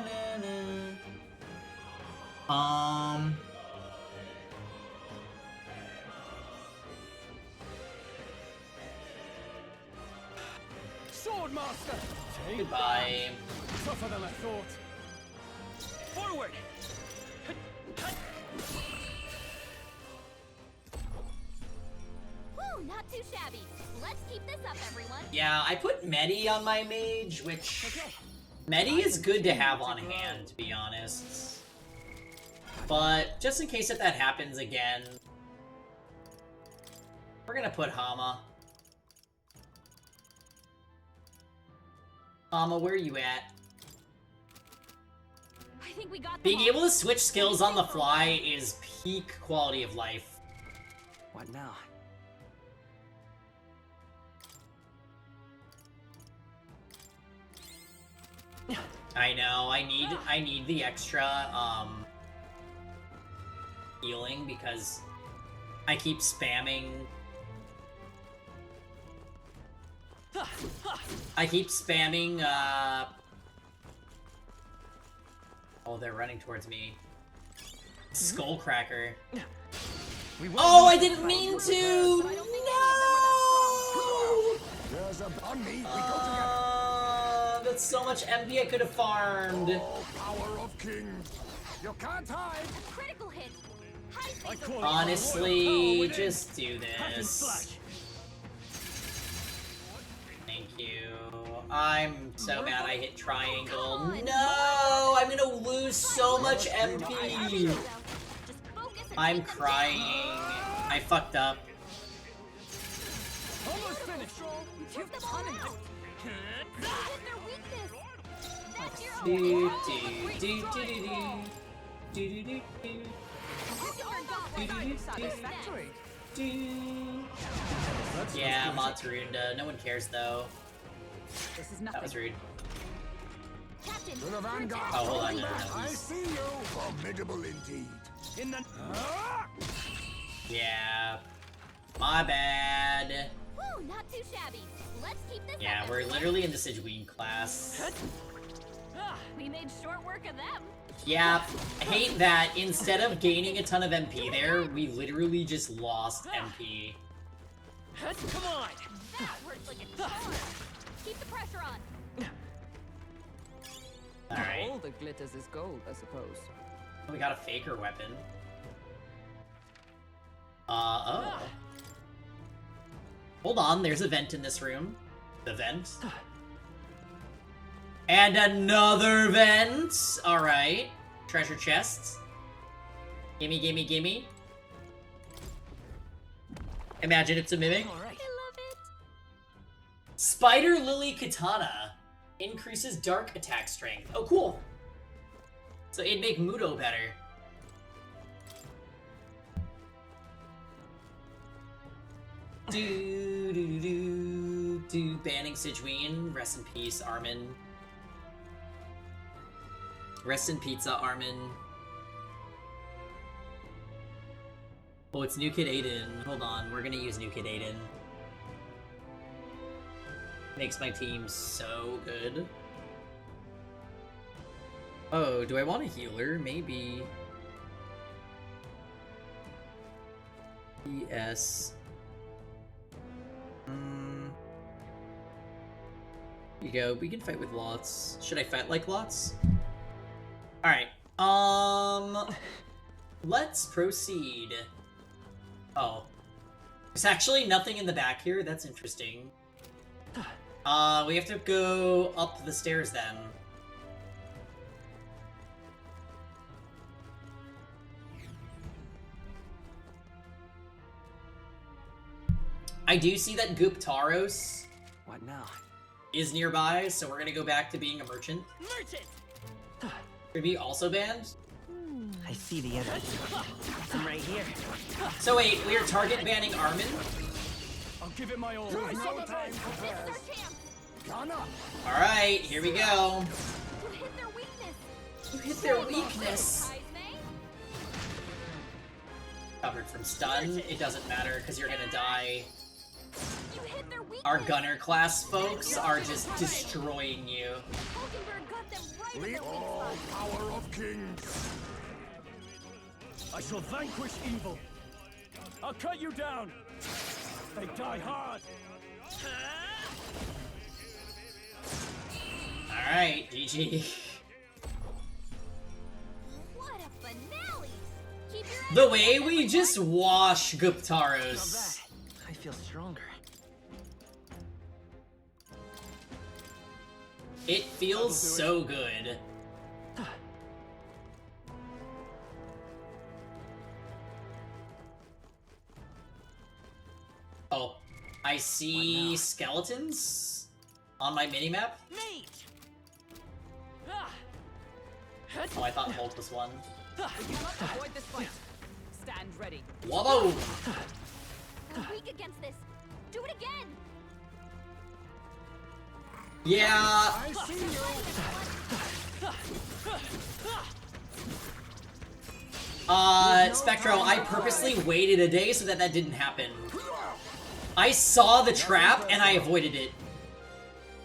na na. Swordmaster! Goodbye. Tougher than I thought. Forward! Woo, not too shabby. Let's keep this up, everyone. Yeah, I put Medi on my mage, which Medi is good to have on hand, to be honest. But just in case if that happens again, we're gonna put Hama. Hama, where are you at? I think we got Being able to switch skills on the fly is peak quality of life. What now? I know, I need the extra healing because I keep spamming. Oh, they're running towards me. Skullcracker. Oh, I didn't mean to! No! There's a on me. We go together. That's so much MP I could have farmed. Oh, power of kings. You can't hide. Critical hit. Honestly, just do this. Thank you. I'm so mad I hit triangle. No! I'm gonna lose so much MP. I'm crying. I fucked up. Almost finished. Do, do, do, do, do, do, do, do, do. Yeah, Matsurunda. No one cares though. That was rude. To the vanguard. Oh, hold on. No. I see you. Formidable indeed. In the... Yeah. My bad. Woo, not too shabby. Let's keep this Yeah, up, we're everyone. literally in the Sigeween class. We made short work of them. Yeah, I hate that instead of gaining a ton of MP there, we literally just lost MP. Come on! That worked like a charm. Keep the pressure on. Alright. All that glitters is gold, I suppose. We got a faker weapon. Oh. Hold on, there's a vent in this room. The vent. And another vent! Alright. Treasure chests. Gimme, gimme, gimme. Imagine it's a mimic. I love it. Spider Lily Katana. Increases dark attack strength. Oh, cool. So it'd make Mudo better. Do banning Sigeween. Rest in peace, Armin. Rest in pizza, Armin. Oh, it's New Kid Aiden. Hold on, we're gonna use New Kid Aiden. Makes my team so good. Oh, do I want a healer? Maybe. PS. Here you go. We can fight with Lots. Should I fight like Lots? Alright. Let's proceed. Oh. There's actually nothing in the back here? That's interesting. We have to go up the stairs then. I do see that Guptaros What now? is nearby, so we're gonna go back to being a merchant. Merchant! Should we also banned? I see the enemy. I'm right here. So wait, we are target banning Armin? I'll give it my all. No time for prayers. Ghana. Alright, here we go. You hit their weakness. You hit their weakness. Covered from stun. It doesn't matter because you're gonna die. Our gunner class folks are just destroying you. All power of kings. I shall vanquish evil. I'll cut you down. They die hard. Alright, GG. What a finale! Keep your The way we just wash Guptaros. I feel stronger. It feels so good. Oh, I see skeletons on my minimap. Oh, I thought Holt was one. Avoid this fight. Stand ready. Whoa! We're weak against this. Do it again. Yeah. I see you. Spectro, I purposely waited a day so that didn't happen. I saw the trap and I avoided it.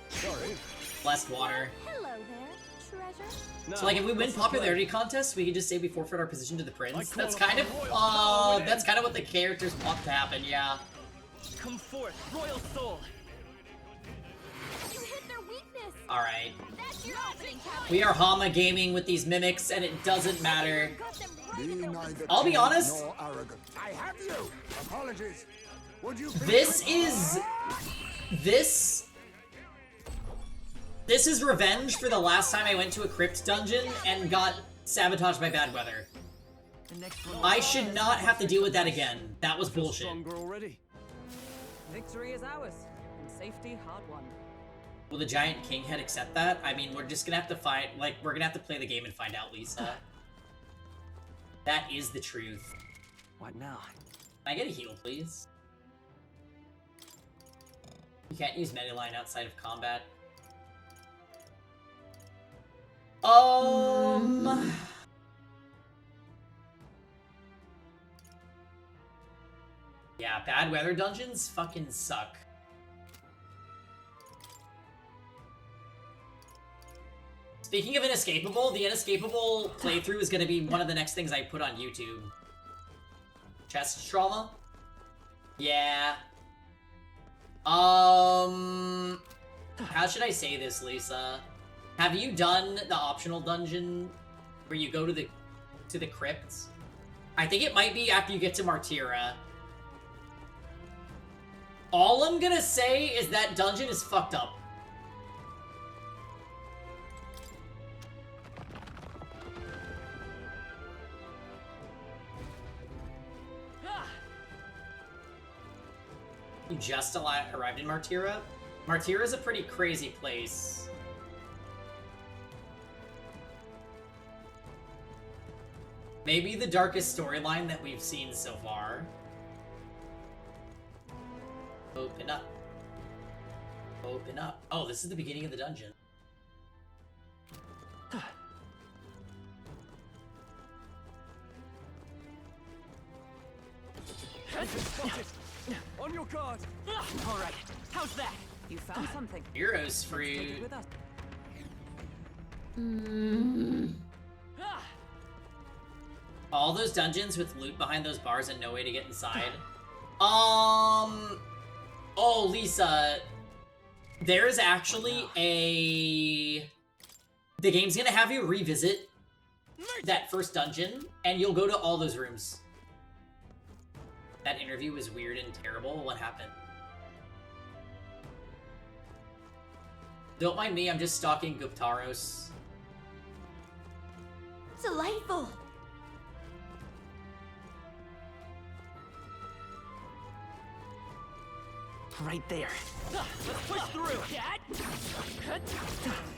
Sorry. Blessed water. Hello there, treasure. So like if we win popularity contests, we can just say we forfeit our position to the prince. That's kind of what the characters want to happen, yeah. Come forth, royal soul. You hit their weakness. Alright. That's your opening challenge. We are Hama gaming with these mimics and it doesn't matter. Be neither I'll be timid honest. nor arrogant. I have you. Apologies. Would you This is revenge for the last time I went to a crypt dungeon and got sabotaged by bad weather. I should not have to deal with that again. That was bullshit. Already. Victory is ours, and safety hard won. Will the giant king head accept that? I mean, we're just gonna have to find, like, we're gonna have to play the game and find out, Lisa. That is the truth. What now? Can I get a heal, please? You can't use Mediline outside of combat. Yeah, bad weather dungeons fucking suck. Speaking of Inescapable, the Inescapable playthrough is gonna be one of the next things I put on YouTube. Chest trauma? Yeah. How should I say this, Lisa? Have you done the optional dungeon where you go to the crypts? I think it might be after you get to Martyra. All I'm gonna say is that dungeon is fucked up. You just arrived in Martyra? Martyra is a pretty crazy place. Maybe the darkest storyline that we've seen so far. Open up. Open up. Oh, this is the beginning of the dungeon. On your guard. All right, how's that? You found something. Heroes fruit. With us. All those dungeons with loot behind those bars and no way to get inside. Oh, Lisa. There's actually the game's gonna have you revisit that first dungeon, and you'll go to all those rooms. That interview was weird and terrible. What happened? Don't mind me, I'm just stalking Guptaros. Delightful. Right there. Let's push through.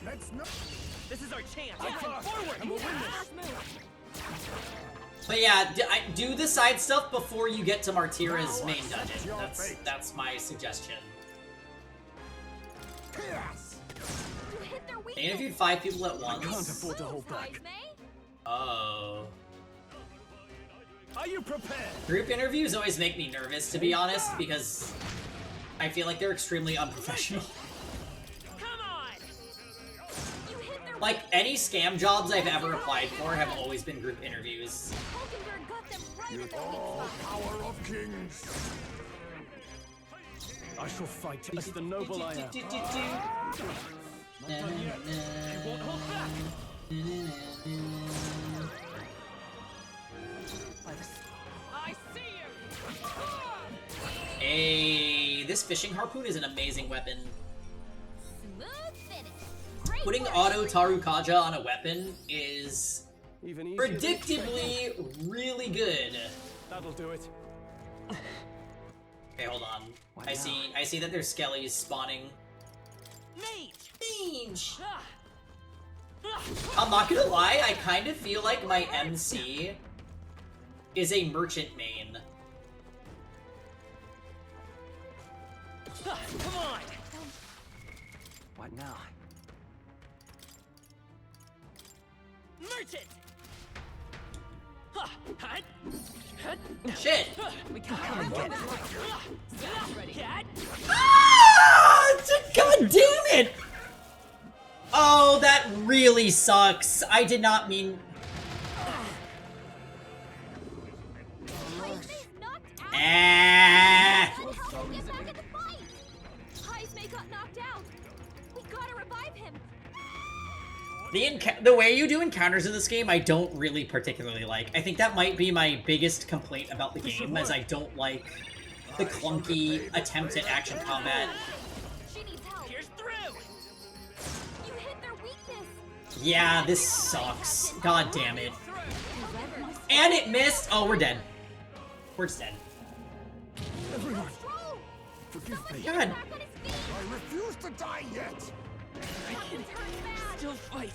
Let's not. This is our chance. Forward. And we'll win this. But yeah, do the side stuff before you get to Martyra's main dungeon. That's my suggestion. You hit their weakness. They interviewed 5 people at once. I can't afford to hold back. Oh. Are you prepared? Group interviews always make me nervous, to be honest, because I feel like they're extremely unprofessional. Like, any scam jobs I've ever applied for have always been group interviews. Oh, power of kings! I shall fight as the noble I am. Not done yet. I won't hold back. I see you. Hey, this fishing harpoon is an amazing weapon. Smooth finish. Great Putting work. auto Tarukaja on a weapon is Even easier than predictably really good. That'll do it. Okay, hold on. I see that there's skellies spawning. Mage! I'm not gonna lie, I kind of feel like my MC is a merchant main. Come on! What now? Merchant! Shit! We can come and get it. Ah! God damn it! Oh, that really sucks. I did not mean... Ah! The way you do encounters in this game, I don't really particularly like. I think that might be my biggest complaint about the game, as I don't like the clunky attempt at action combat. Yeah, this sucks. God damn it. And it missed! Oh, we're dead. We're just dead. Everyone, forgive me. God. I refuse to die yet. Still fight.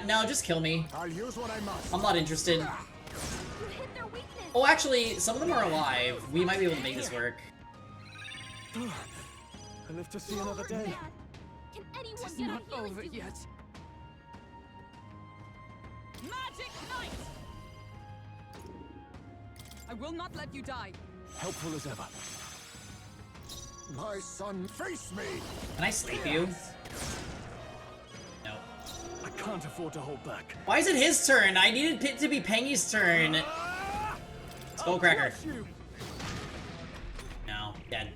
No, just kill me. I'll use what I must. I'm not interested. Oh, actually, some of them are alive. We might be able to make this work. I live to see another day. Can anyone It's get not a healing over device? yet. Magic Knight! I will not let you die. Helpful as ever. My son, face me! Can I sleep you? No. I can't afford to hold back. Why is it his turn? I needed it to be Pengy's turn. Skullcracker. No, dead.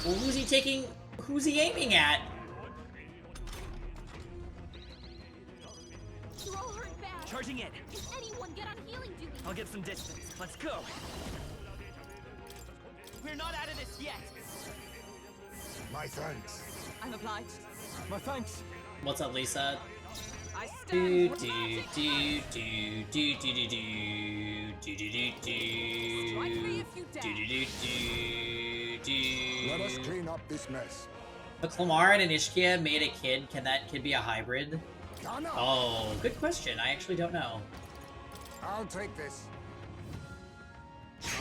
Well, who's he taking? Who's he aiming at? You're all hurt bad. Charging in. Can anyone get on healing duty? I'll get some distance. Let's go. We're not out of this yet. My thanks. I'm obliged. My thanks. What's up, Lisa? I Do stand. do do do do do do do do do do Strike me if you dare. do. Let us clean up this mess. The Clamar and Ishkia made a kid. Can that kid be a hybrid? Ghana. Oh, good question. I actually don't know. I'll take this.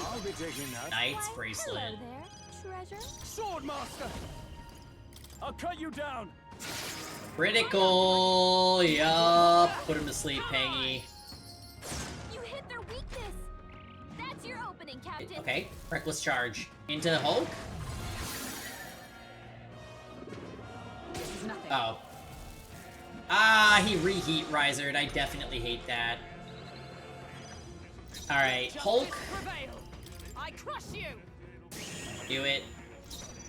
I'll be taking that. Knight's Why, bracelet. hello there, treasure. Sword Master! I'll cut you down! Critical. Yup. Put him to sleep, Pengy. You hit their weakness. That's your opening, Captain. Okay. Reckless charge. Into Hulk. This is nothing. Oh. Ah, he reheat risered. I definitely hate that. Alright, Hulk. Prevail. I crush you. Do it.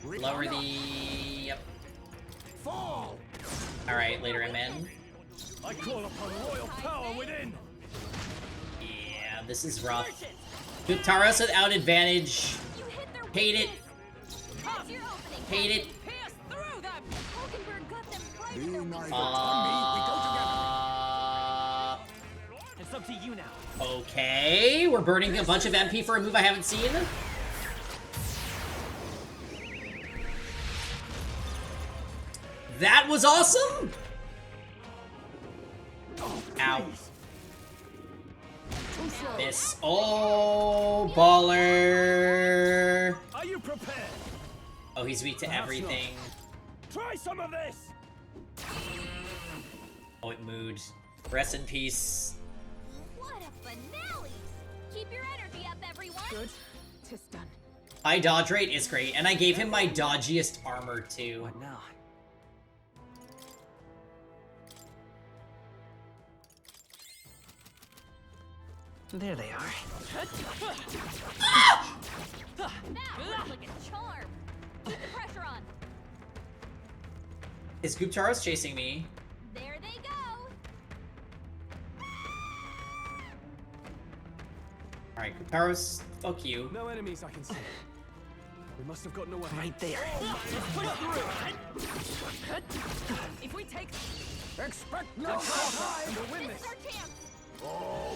Lower the... Yep. Fall! Alright, later MN. I call upon royal power within! Yeah, this is rough. Taros without advantage. You hit their Hate it. weakness. That's your opening, Hate it. Pierce through them. Hulkenberg got them right Be in their neither weakness. on me, we go together. It's up to you now. Okay, we're burning a bunch of MP for a move I haven't seen. That was awesome! Ow. Miss. Oh, baller. Are you prepared? Oh, he's weak to everything. Try some of this. Oh, it moved. Rest in peace. What a finale! Keep your energy up, everyone! Good. Tis done. High dodge rate is great, and I gave him my dodgiest armor too. What now? There they are. That works like a charm! Keep the pressure on! Is Guptaros chasing me? There they go! Alright, Guptaros, fuck you. No enemies I can see. We must have gotten away. Right there. If we take... Expect no time to win this.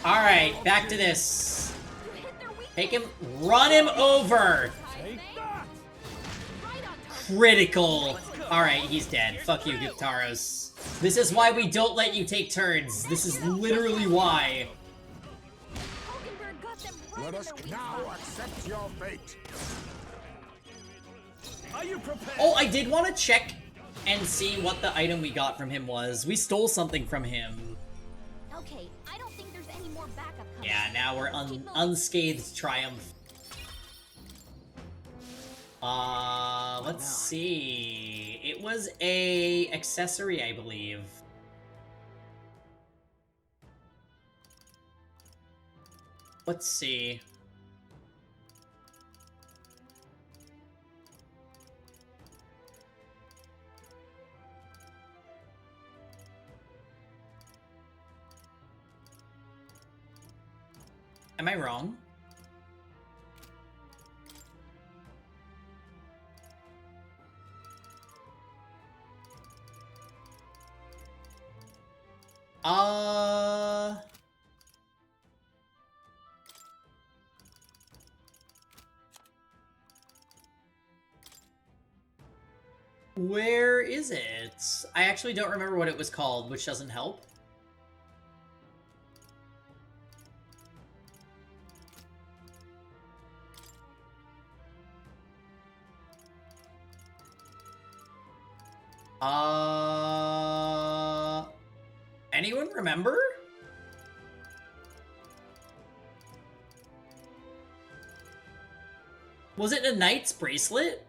Alright, back to this. Take him, run him over! Critical. Alright, he's dead. Fuck you, Guptaros. This is why we don't let you take turns. This is literally why. Let us now accept your fate. Are you prepared? Oh, I did want to check and see what the item we got from him was. We stole something from him. Okay, I don't think there's any more backup coming. Yeah, now we're unscathed triumph. Let's see. It was a accessory, I believe. Let's see. Am I wrong? Where is it? I actually don't remember what it was called, which doesn't help. Anyone remember? Was it a knight's bracelet?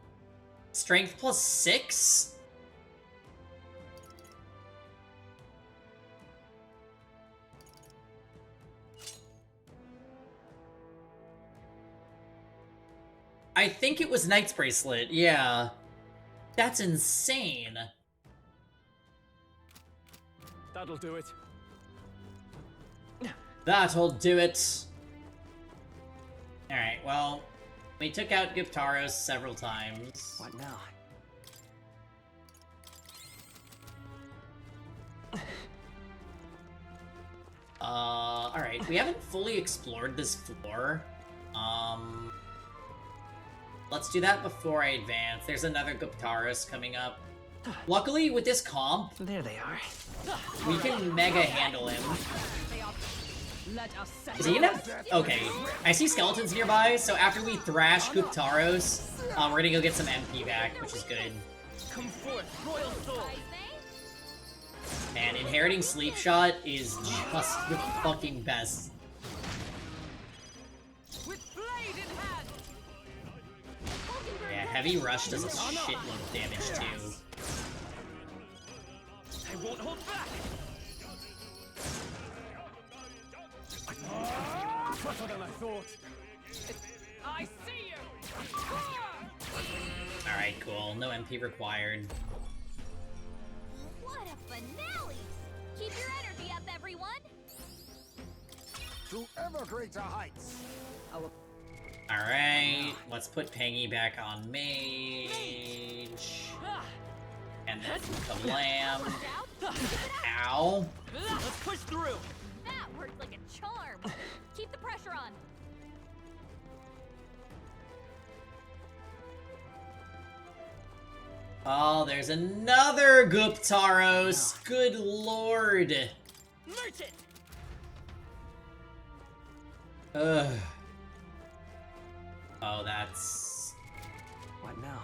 Strength plus 6? I think it was knight's bracelet, yeah. That's insane. That'll do it. That'll do it. Alright, well, we took out Guptaros several times. What now? Alright, we haven't fully explored this floor. Let's do that before I advance. There's another Guptaros coming up. Luckily, with this comp, there they are. We can mega handle him. Is he gonna? Okay. I see skeletons nearby, so after we thrash Guptaros, we're gonna go get some MP back, which is good. Come forth, royal soul. Man, inheriting Sleep Shot is just the fucking best. Yeah, Heavy Rush does a shitload of damage too. I won't hold back. Tougher than I thought. I see you. Alright, cool. No MP required. What a finale! Keep your energy up, everyone! To ever greater heights. Alright, let's put Pangy back on Mage. And then Kablam. Ow. Let's push through. That worked like a charm! Keep the pressure on! Oh, there's another Guptaros. Good lord. Merchant. Ugh. Oh, that's... What now?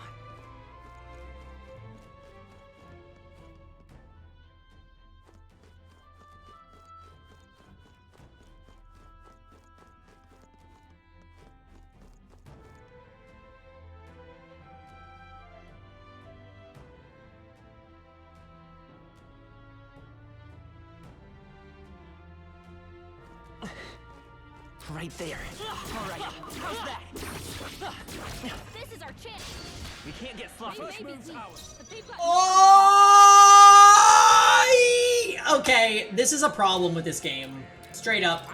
Right there. All right, how's that? This is our chance. We can't get sloppy. They may be weak, but they've got Okay, this is a problem with this game. Straight up.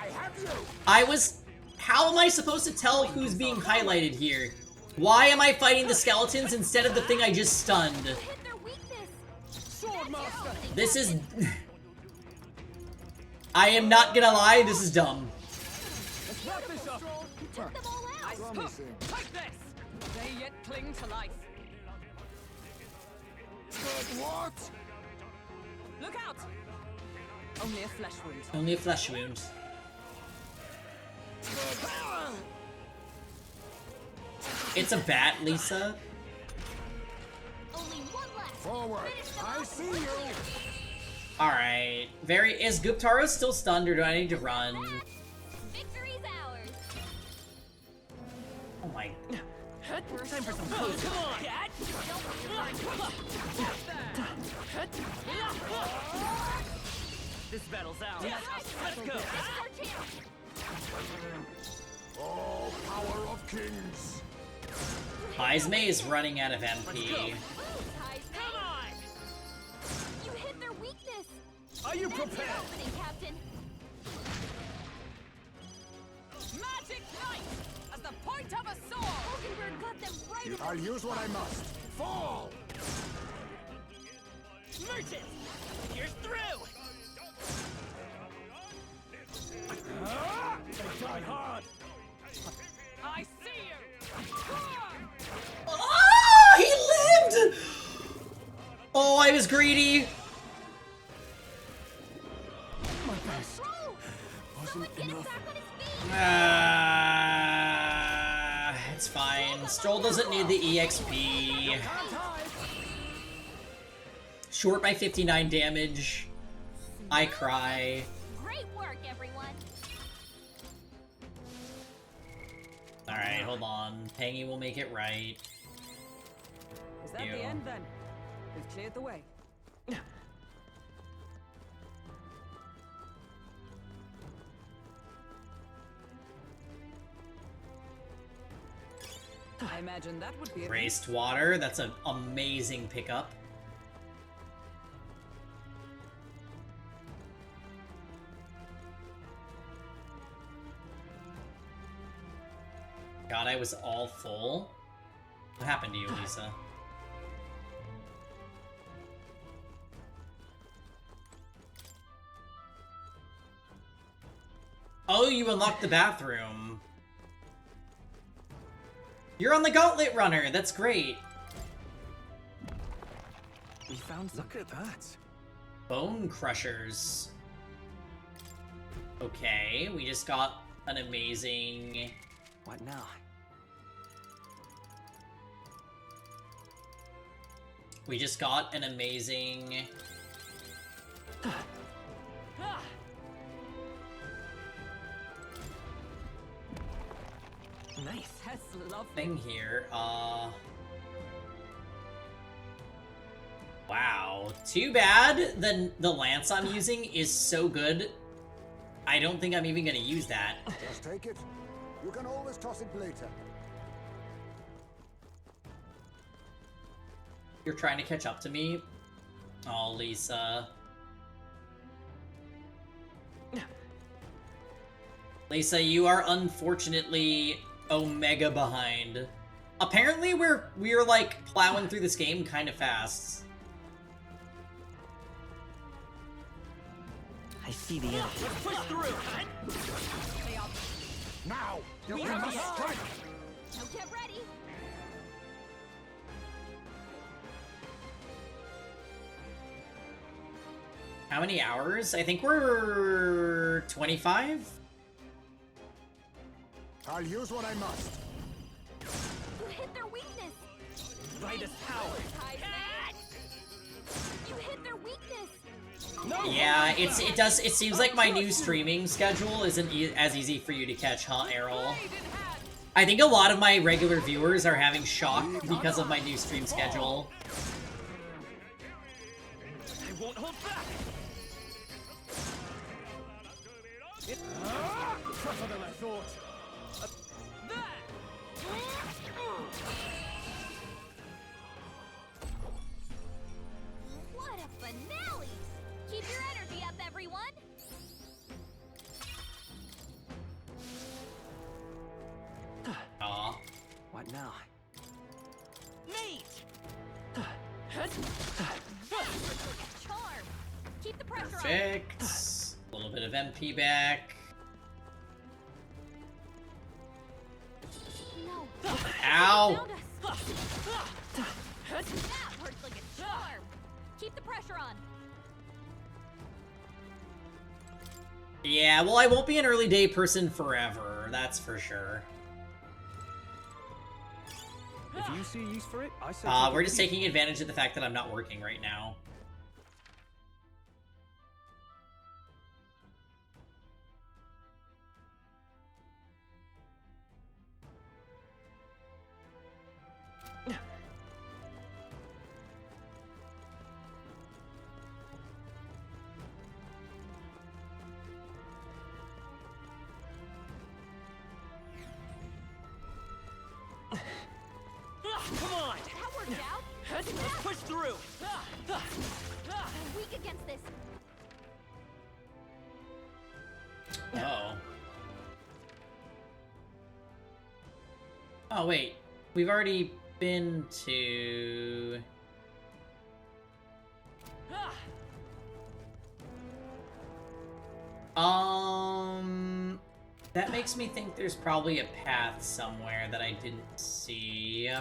How am I supposed to tell who's being highlighted here? Why am I fighting the skeletons instead of the thing I just stunned? This is... I am not gonna lie, this is dumb. Take this! They yet cling to life. What? Look out! Only a flesh wound. Only a flesh wound. It's a bat, Lisa. only one left. Forward! I see you! Alright. Is Guptaro still stunned or do I need to run? Victory's ours. Oh my... Time for some close. Come on! This battle's out. Let's go. Oh, power of kings! Heismei is running out of MP. Come on! You hit their weakness. Are you prepared? Opening, Captain. Magic knife! As the point of a sword! Oakenberg got them right. I'll use what I must. Fall! Merchant! Here's through! They die hard! I see you! Oh, he lived! Oh, I was greedy. My best wasn't enough. It's fine. Stroll doesn't need the EXP. Short by 59 damage. I cry. Great work, everyone. Alright, hold on. Pangy will make it right. Is that the end then? We've cleared the way. I imagine that would be Raced water, that's an amazing pickup. God, I was all full. What happened to you, Lisa? Oh, you unlocked the bathroom. You're on the Gauntlet Runner. That's great. We found. Look at that. Bone Crushers. Okay, we just got an amazing... What now? We just got an amazing... Nice. That's lovely. thing here. Wow. Too bad the lance I'm using is so good. I don't think I'm even gonna use that. Just take it. You can always toss it later. You're trying to catch up to me? Oh, Lisa. Lisa, you are unfortunately Omega behind. Apparently we're like plowing through this game kind of fast. I see the end. Let's push through! Now! We You have must the edge. strike! Now get ready. How many hours? I think we're 25? I'll use what I must. You hit their weakness. Brightest power! You hit their weakness. Yeah, it seems like my new streaming schedule isn't as easy for you to catch, huh, Errol? I think a lot of my regular viewers are having shock because of my new stream schedule. I won't hold back! Tougher than I thought. What a finale! Keep your energy up, everyone! Aw. What now? Mate! Charm! Keep the pressure on! Perfect. A little bit of MP back. No! Ow! That worked like a charm! Keep the pressure on! Yeah, well, I won't be an early day person forever, that's for sure. If you see use for it, I say. We're just taking advantage of the fact that I'm not working right now. Come on! That worked out! Let's push through! I'm weak against this! Oh. Oh, wait. We've already been to... That makes me think there's probably a path somewhere that I didn't see.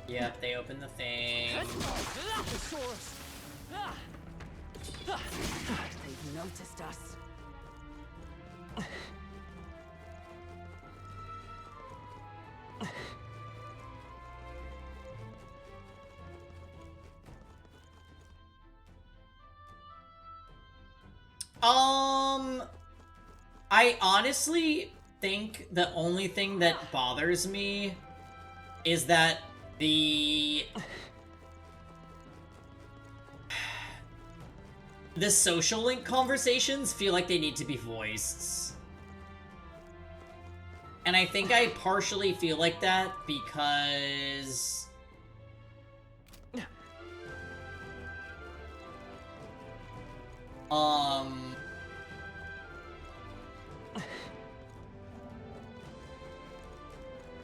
Yep, they opened the thing. They've noticed us. I honestly think the only thing that bothers me is that the social link conversations feel like they need to be voiced. And I think I partially feel like that because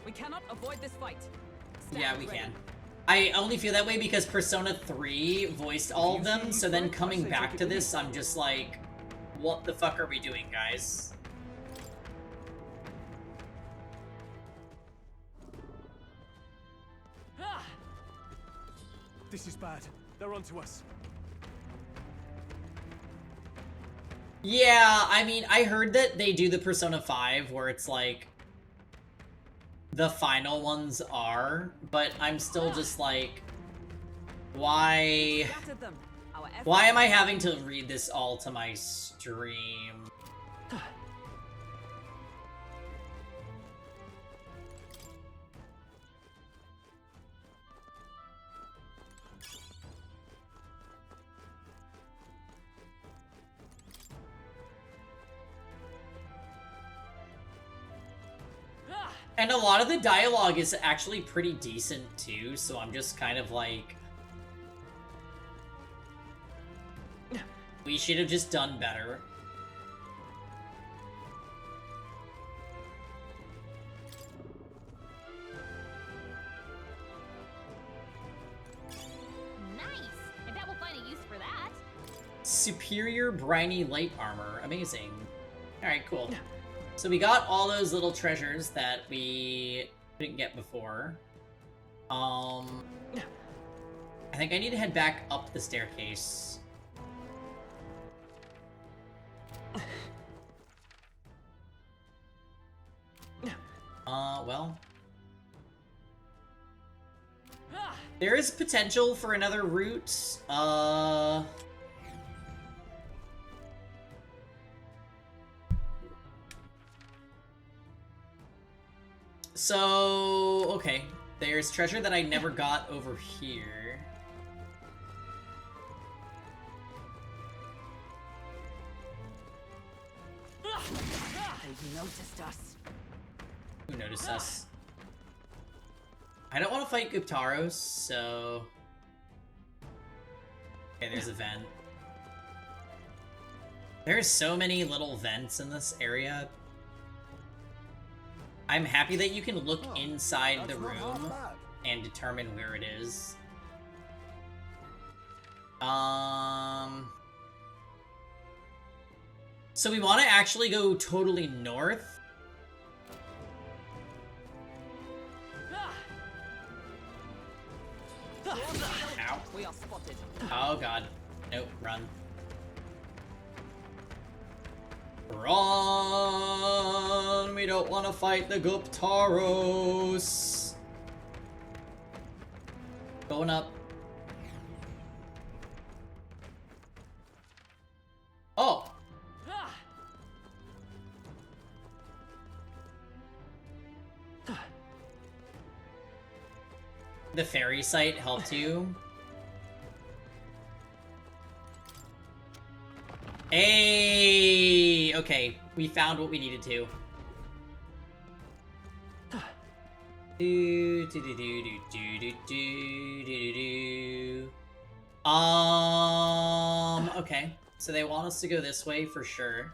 We cannot avoid this fight. yeah, we can. I only feel that way because Persona 3 voiced all of them, so then coming back to this, I'm just like, what the fuck are we doing, guys? This is bad. They're onto us. Yeah, I mean, I heard that they do the Persona 5 where it's like the final ones are, but I'm still just like, why am I having to read this all to my stream? And a lot of the dialogue is actually pretty decent too, so I'm just kind of like, we should have just done better. Nice! I bet we'll find a use for that. Superior briny light armor. Amazing. Alright, cool. So we got all those little treasures that we couldn't get before. I think I need to head back up the staircase. Well. There is potential for another route. So, okay. There's treasure that I never got over here. They've noticed us. Who noticed us? I don't want to fight Guptaros, so... Okay, there's a vent. There's so many little vents in this area. I'm happy that you can look inside the room and determine where it is. So we want to actually go totally north. Ow. We are spotted. Oh god. Nope, run. Run! We don't want to fight the Guptaros. Going up. Oh! The ferry site helped you. Hey! Okay, we found what we needed to. Okay. So they want us to go this way for sure.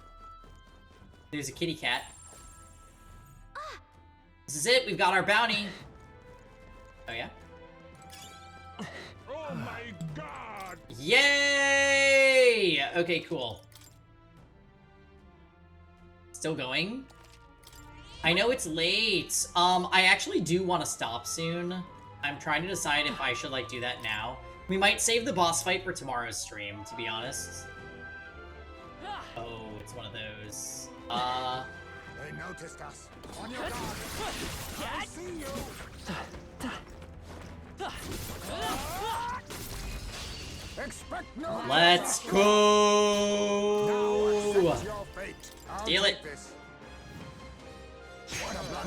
There's a kitty cat. This is it, we've got our bounty. Oh yeah? Oh my god! Yay! Okay, cool. Still going? I know it's late. I actually do want to stop soon. I'm trying to decide if I should, like, do that now. We might save the boss fight for tomorrow's stream, to be honest. Oh, it's one of those. They noticed us. On your guard. I see you. Expect no. Let's go! Steal it.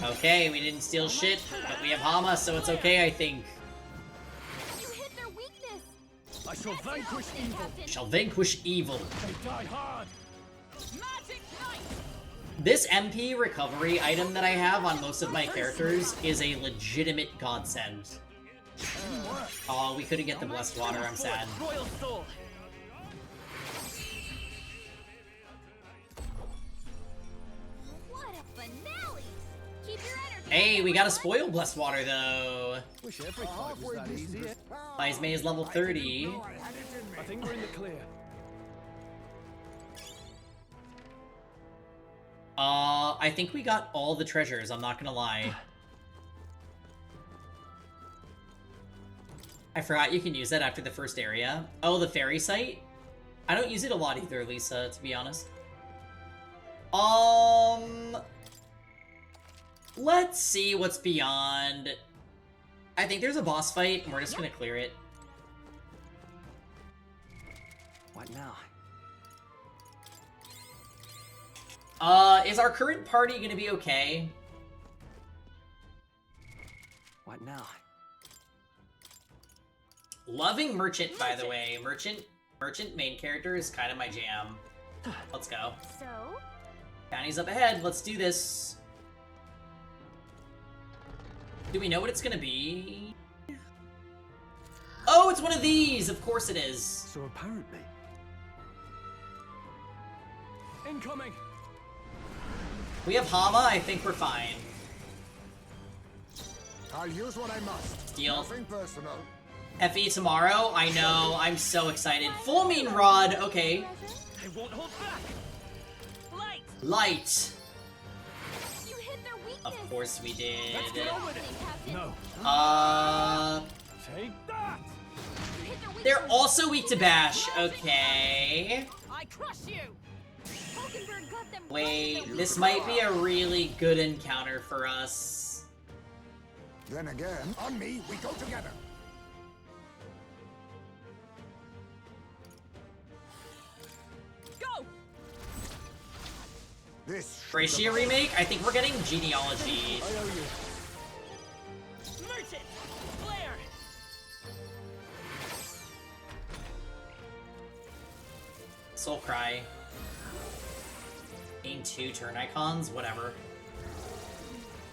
Okay, we didn't steal shit, but we have Hama, so it's okay, I think. You hit their weakness. I shall vanquish evil. Shall vanquish evil. They die hard. Magic Knight. This MP recovery item that I have on most of my characters is a legitimate godsend. Oh, we couldn't get the blessed water, I'm sad. Royal Soul. What a finale! Keep your energy. Hey, we got a spoil blessed water though. Wish every fight was that easy. Ismay is level 30. I think we're in the clear. I think we got all the treasures, I'm not gonna lie. I forgot you can use that after the first area. Oh, the ferry site? I don't use it a lot either, Lisa, to be honest. Let's see what's beyond. I think there's a boss fight, and we're just gonna clear it. What now? Is our current party gonna be okay? What now? Loving Merchant, by the way. Merchant main character is kind of my jam. Let's go. So? Bounty's up ahead. Let's do this. Do we know what it's gonna be? Oh, it's one of these! Of course it is. So apparently... Incoming! We have Hama. I think we're fine. I'll use what I must. Deal. Nothing personal. FE tomorrow? I know. I'm so excited. Full Mean Rod. Okay. I won't hold back. Light. Light. You hit their weakness. Of course we did. Let's get on with it. No. Take that. They're also weak to bash. Okay. I crush you. Wait, this might be a really good encounter for us. Then again, on me, we go together. Go. This Thracia remake? I think we're getting Genealogy. cry. Gain 2 turn icons, whatever.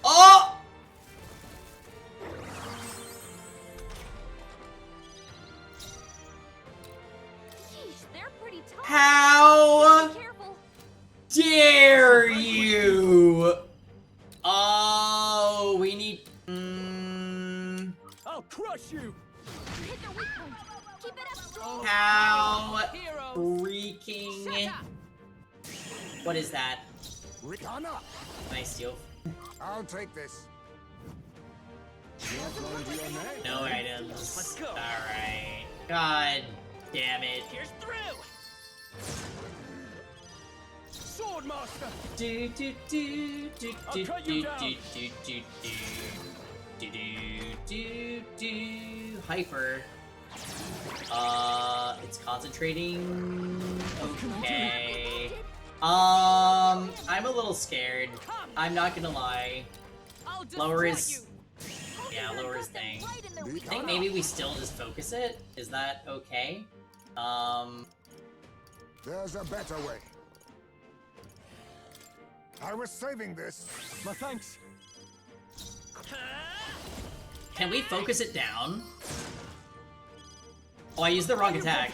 Oh! Yeesh, they're pretty tough. How Be careful. dare you? Oh, we need. I'll crush you. Hit their weak point. Keep it up strong. How freaking. What is that? Nice steal. I'll take this. No items. Let's go. Alright. God damn it. Here's through. Swordmaster. Do do do do I'll do cut do you do down. do do do do do. Hyper. It's concentrating. Okay. I'm a little scared. I'm not gonna lie. Lower is. Yeah, lower is thing. I think maybe we still just focus it. Is that okay? There's a better way. I was saving this. My thanks. Can we focus it down? Oh, I used the wrong attack.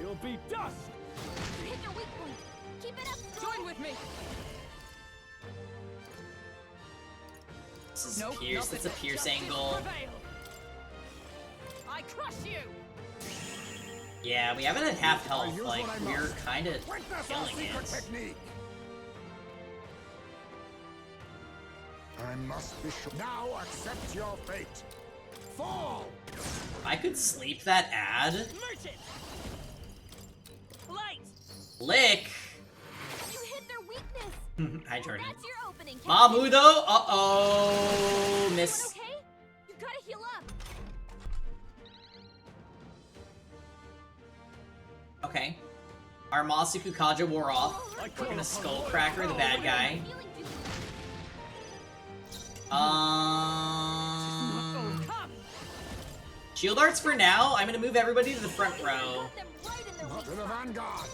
You'll be dust. Hit their weak point. Keep it up strong. Join with me. This is Pierce. It's a Pierce angle. I crush you. Yeah, we haven't had half health. Like, we're kind of killing it. Technique. I must be sure. Now accept your fate. Fall. I could sleep that ad. Merchant. Light. Lick. You hit their weakness. Hi, Jordan. That's your opening. Mamu though. Uh-oh. Miss. Okay? You gotta heal up. Okay. Our Masuku Kaja wore off. We're gonna Skullcracker the bad guy. Shield arts for now. I'm gonna move everybody to the front row. Not to the vanguard.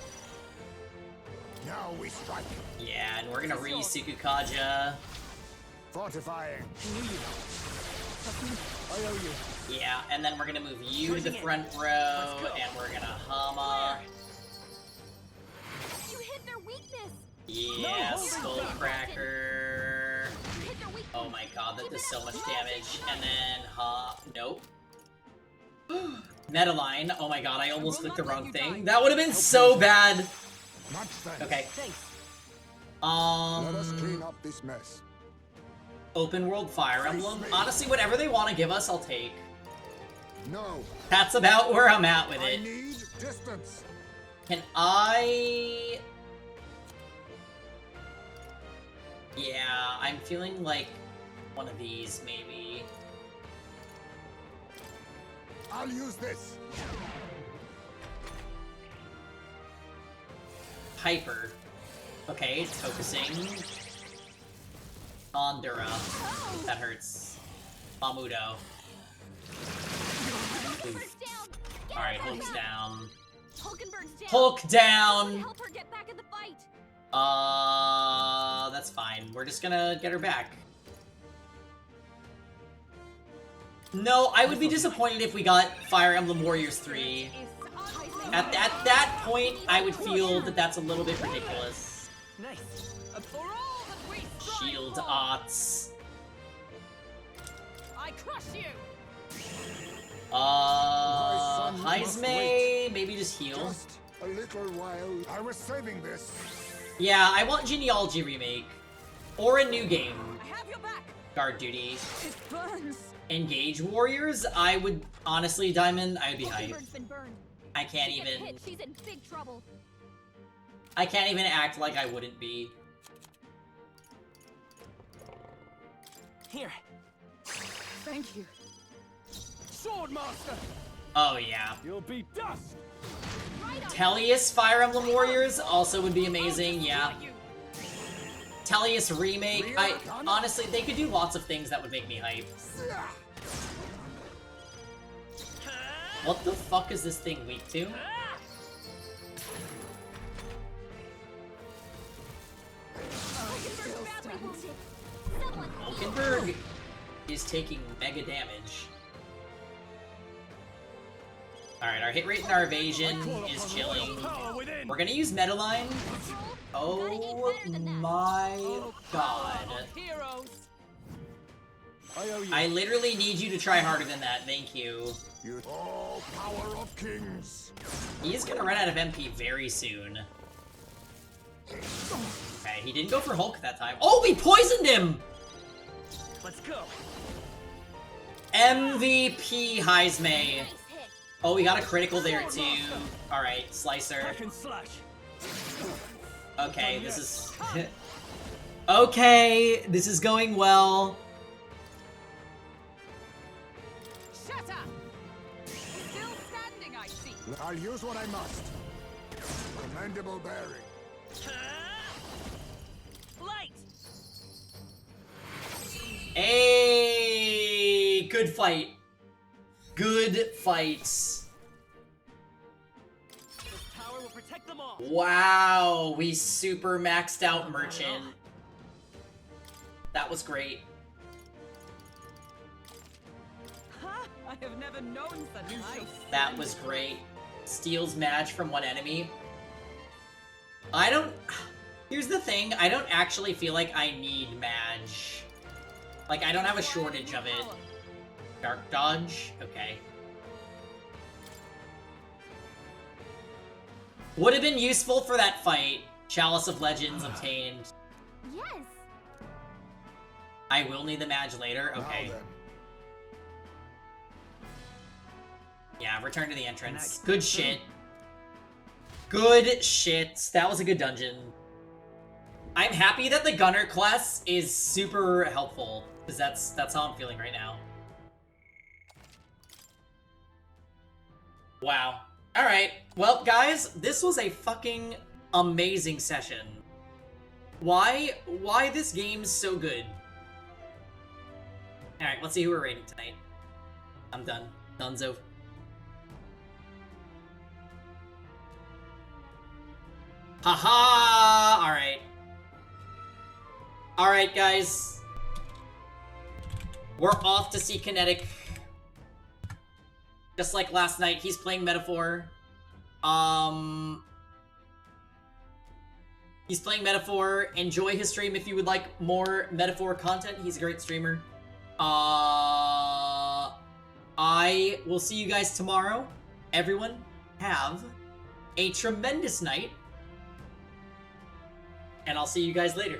Now we strike. Yeah, and we're gonna re-Suku Kaja. Fortifying. I owe you. Yeah, and then we're gonna move you to the front row, and we're gonna Hama. You hit their weakness. Yeah, Skullcracker. Oh my god, that does so much damage. And then, nope. Metaline. Oh my god, I almost clicked the wrong thing. That would have been so bad. Okay. Let us clean up this mess. Open world Fire Emblem. Honestly, whatever they want to give us, I'll take. No. That's about where I'm at with I it. need distance. Can I... Yeah, I'm feeling like one of these, maybe. I'll use this. Hyper. Okay, it's focusing. Ondura. That hurts. Mamudo. Alright, Hulk's down. Hulk down! Help her get back in the fight. That's fine. We're just gonna get her back. No, I would be disappointed if we got Fire Emblem Warriors 3. At that point, I would feel that that's a little bit ridiculous. Nice. For all that we strive Shield for. Ots. I crush you. Heizme, maybe just heal. Just a little while. I was saving this. Yeah, I want Genealogy Remake. Or a new game. I have your back. Guard Duty. It burns. Engage Warriors, I would, honestly, Diamond, I would be hyped. Hulkenberg's been burned. I can't If she gets even, hit, she's in big trouble. I can't even act like I wouldn't be. Here. Thank you. Swordmaster. Oh yeah. You'll be dust. Tellius Fire Emblem Warriors also would be amazing, yeah. Tellius Remake, honestly, they could do lots of things that would make me hype. What the fuck is this thing weak to? Hulkenberg is taking mega damage. Alright, our hit rate and our evasion is chilling. We're gonna use Metaline. Oh my god. I literally need you to try harder than that, thank you. Oh, power of kings. He is gonna run out of MP very soon. Okay, he didn't go for Hulk that time. Oh, we poisoned him! Let's go. MVP Heismay. Oh, we got a critical there too. Alright, Slicer. Okay, this is... okay, this is going well. Shut up! Still standing, I see. I'll use what I must. Commendable bearing. Light. Hey, good fight. Good fights. This tower will protect them all. Wow, we super maxed out Merchant. That was great. Huh? I have never known such life. That was great. Steals Madge from one enemy. I don't... Here's the thing, I don't actually feel like I need Madge. Like, I don't have a shortage of it. Dark Dodge? Okay. Would have been useful for that fight. Chalice of Legends obtained. Yes. I will need the Madge later. Okay. Yeah, return to the entrance. Good shit. Good shit. That was a good dungeon. I'm happy that the Gunner class is super helpful, because that's how I'm feeling right now. Wow. Alright, well guys, this was a fucking amazing session. Why this game's so good? Alright, let's see who we're rating tonight. I'm done. Dunzo. Haha! Alright. Alright, guys. We're off to see Kinetic. Just like last night, he's playing Metaphor. He's playing Metaphor. Enjoy his stream if you would like more Metaphor content. He's a great streamer. I will see you guys tomorrow. Everyone, have a tremendous night. And I'll see you guys later.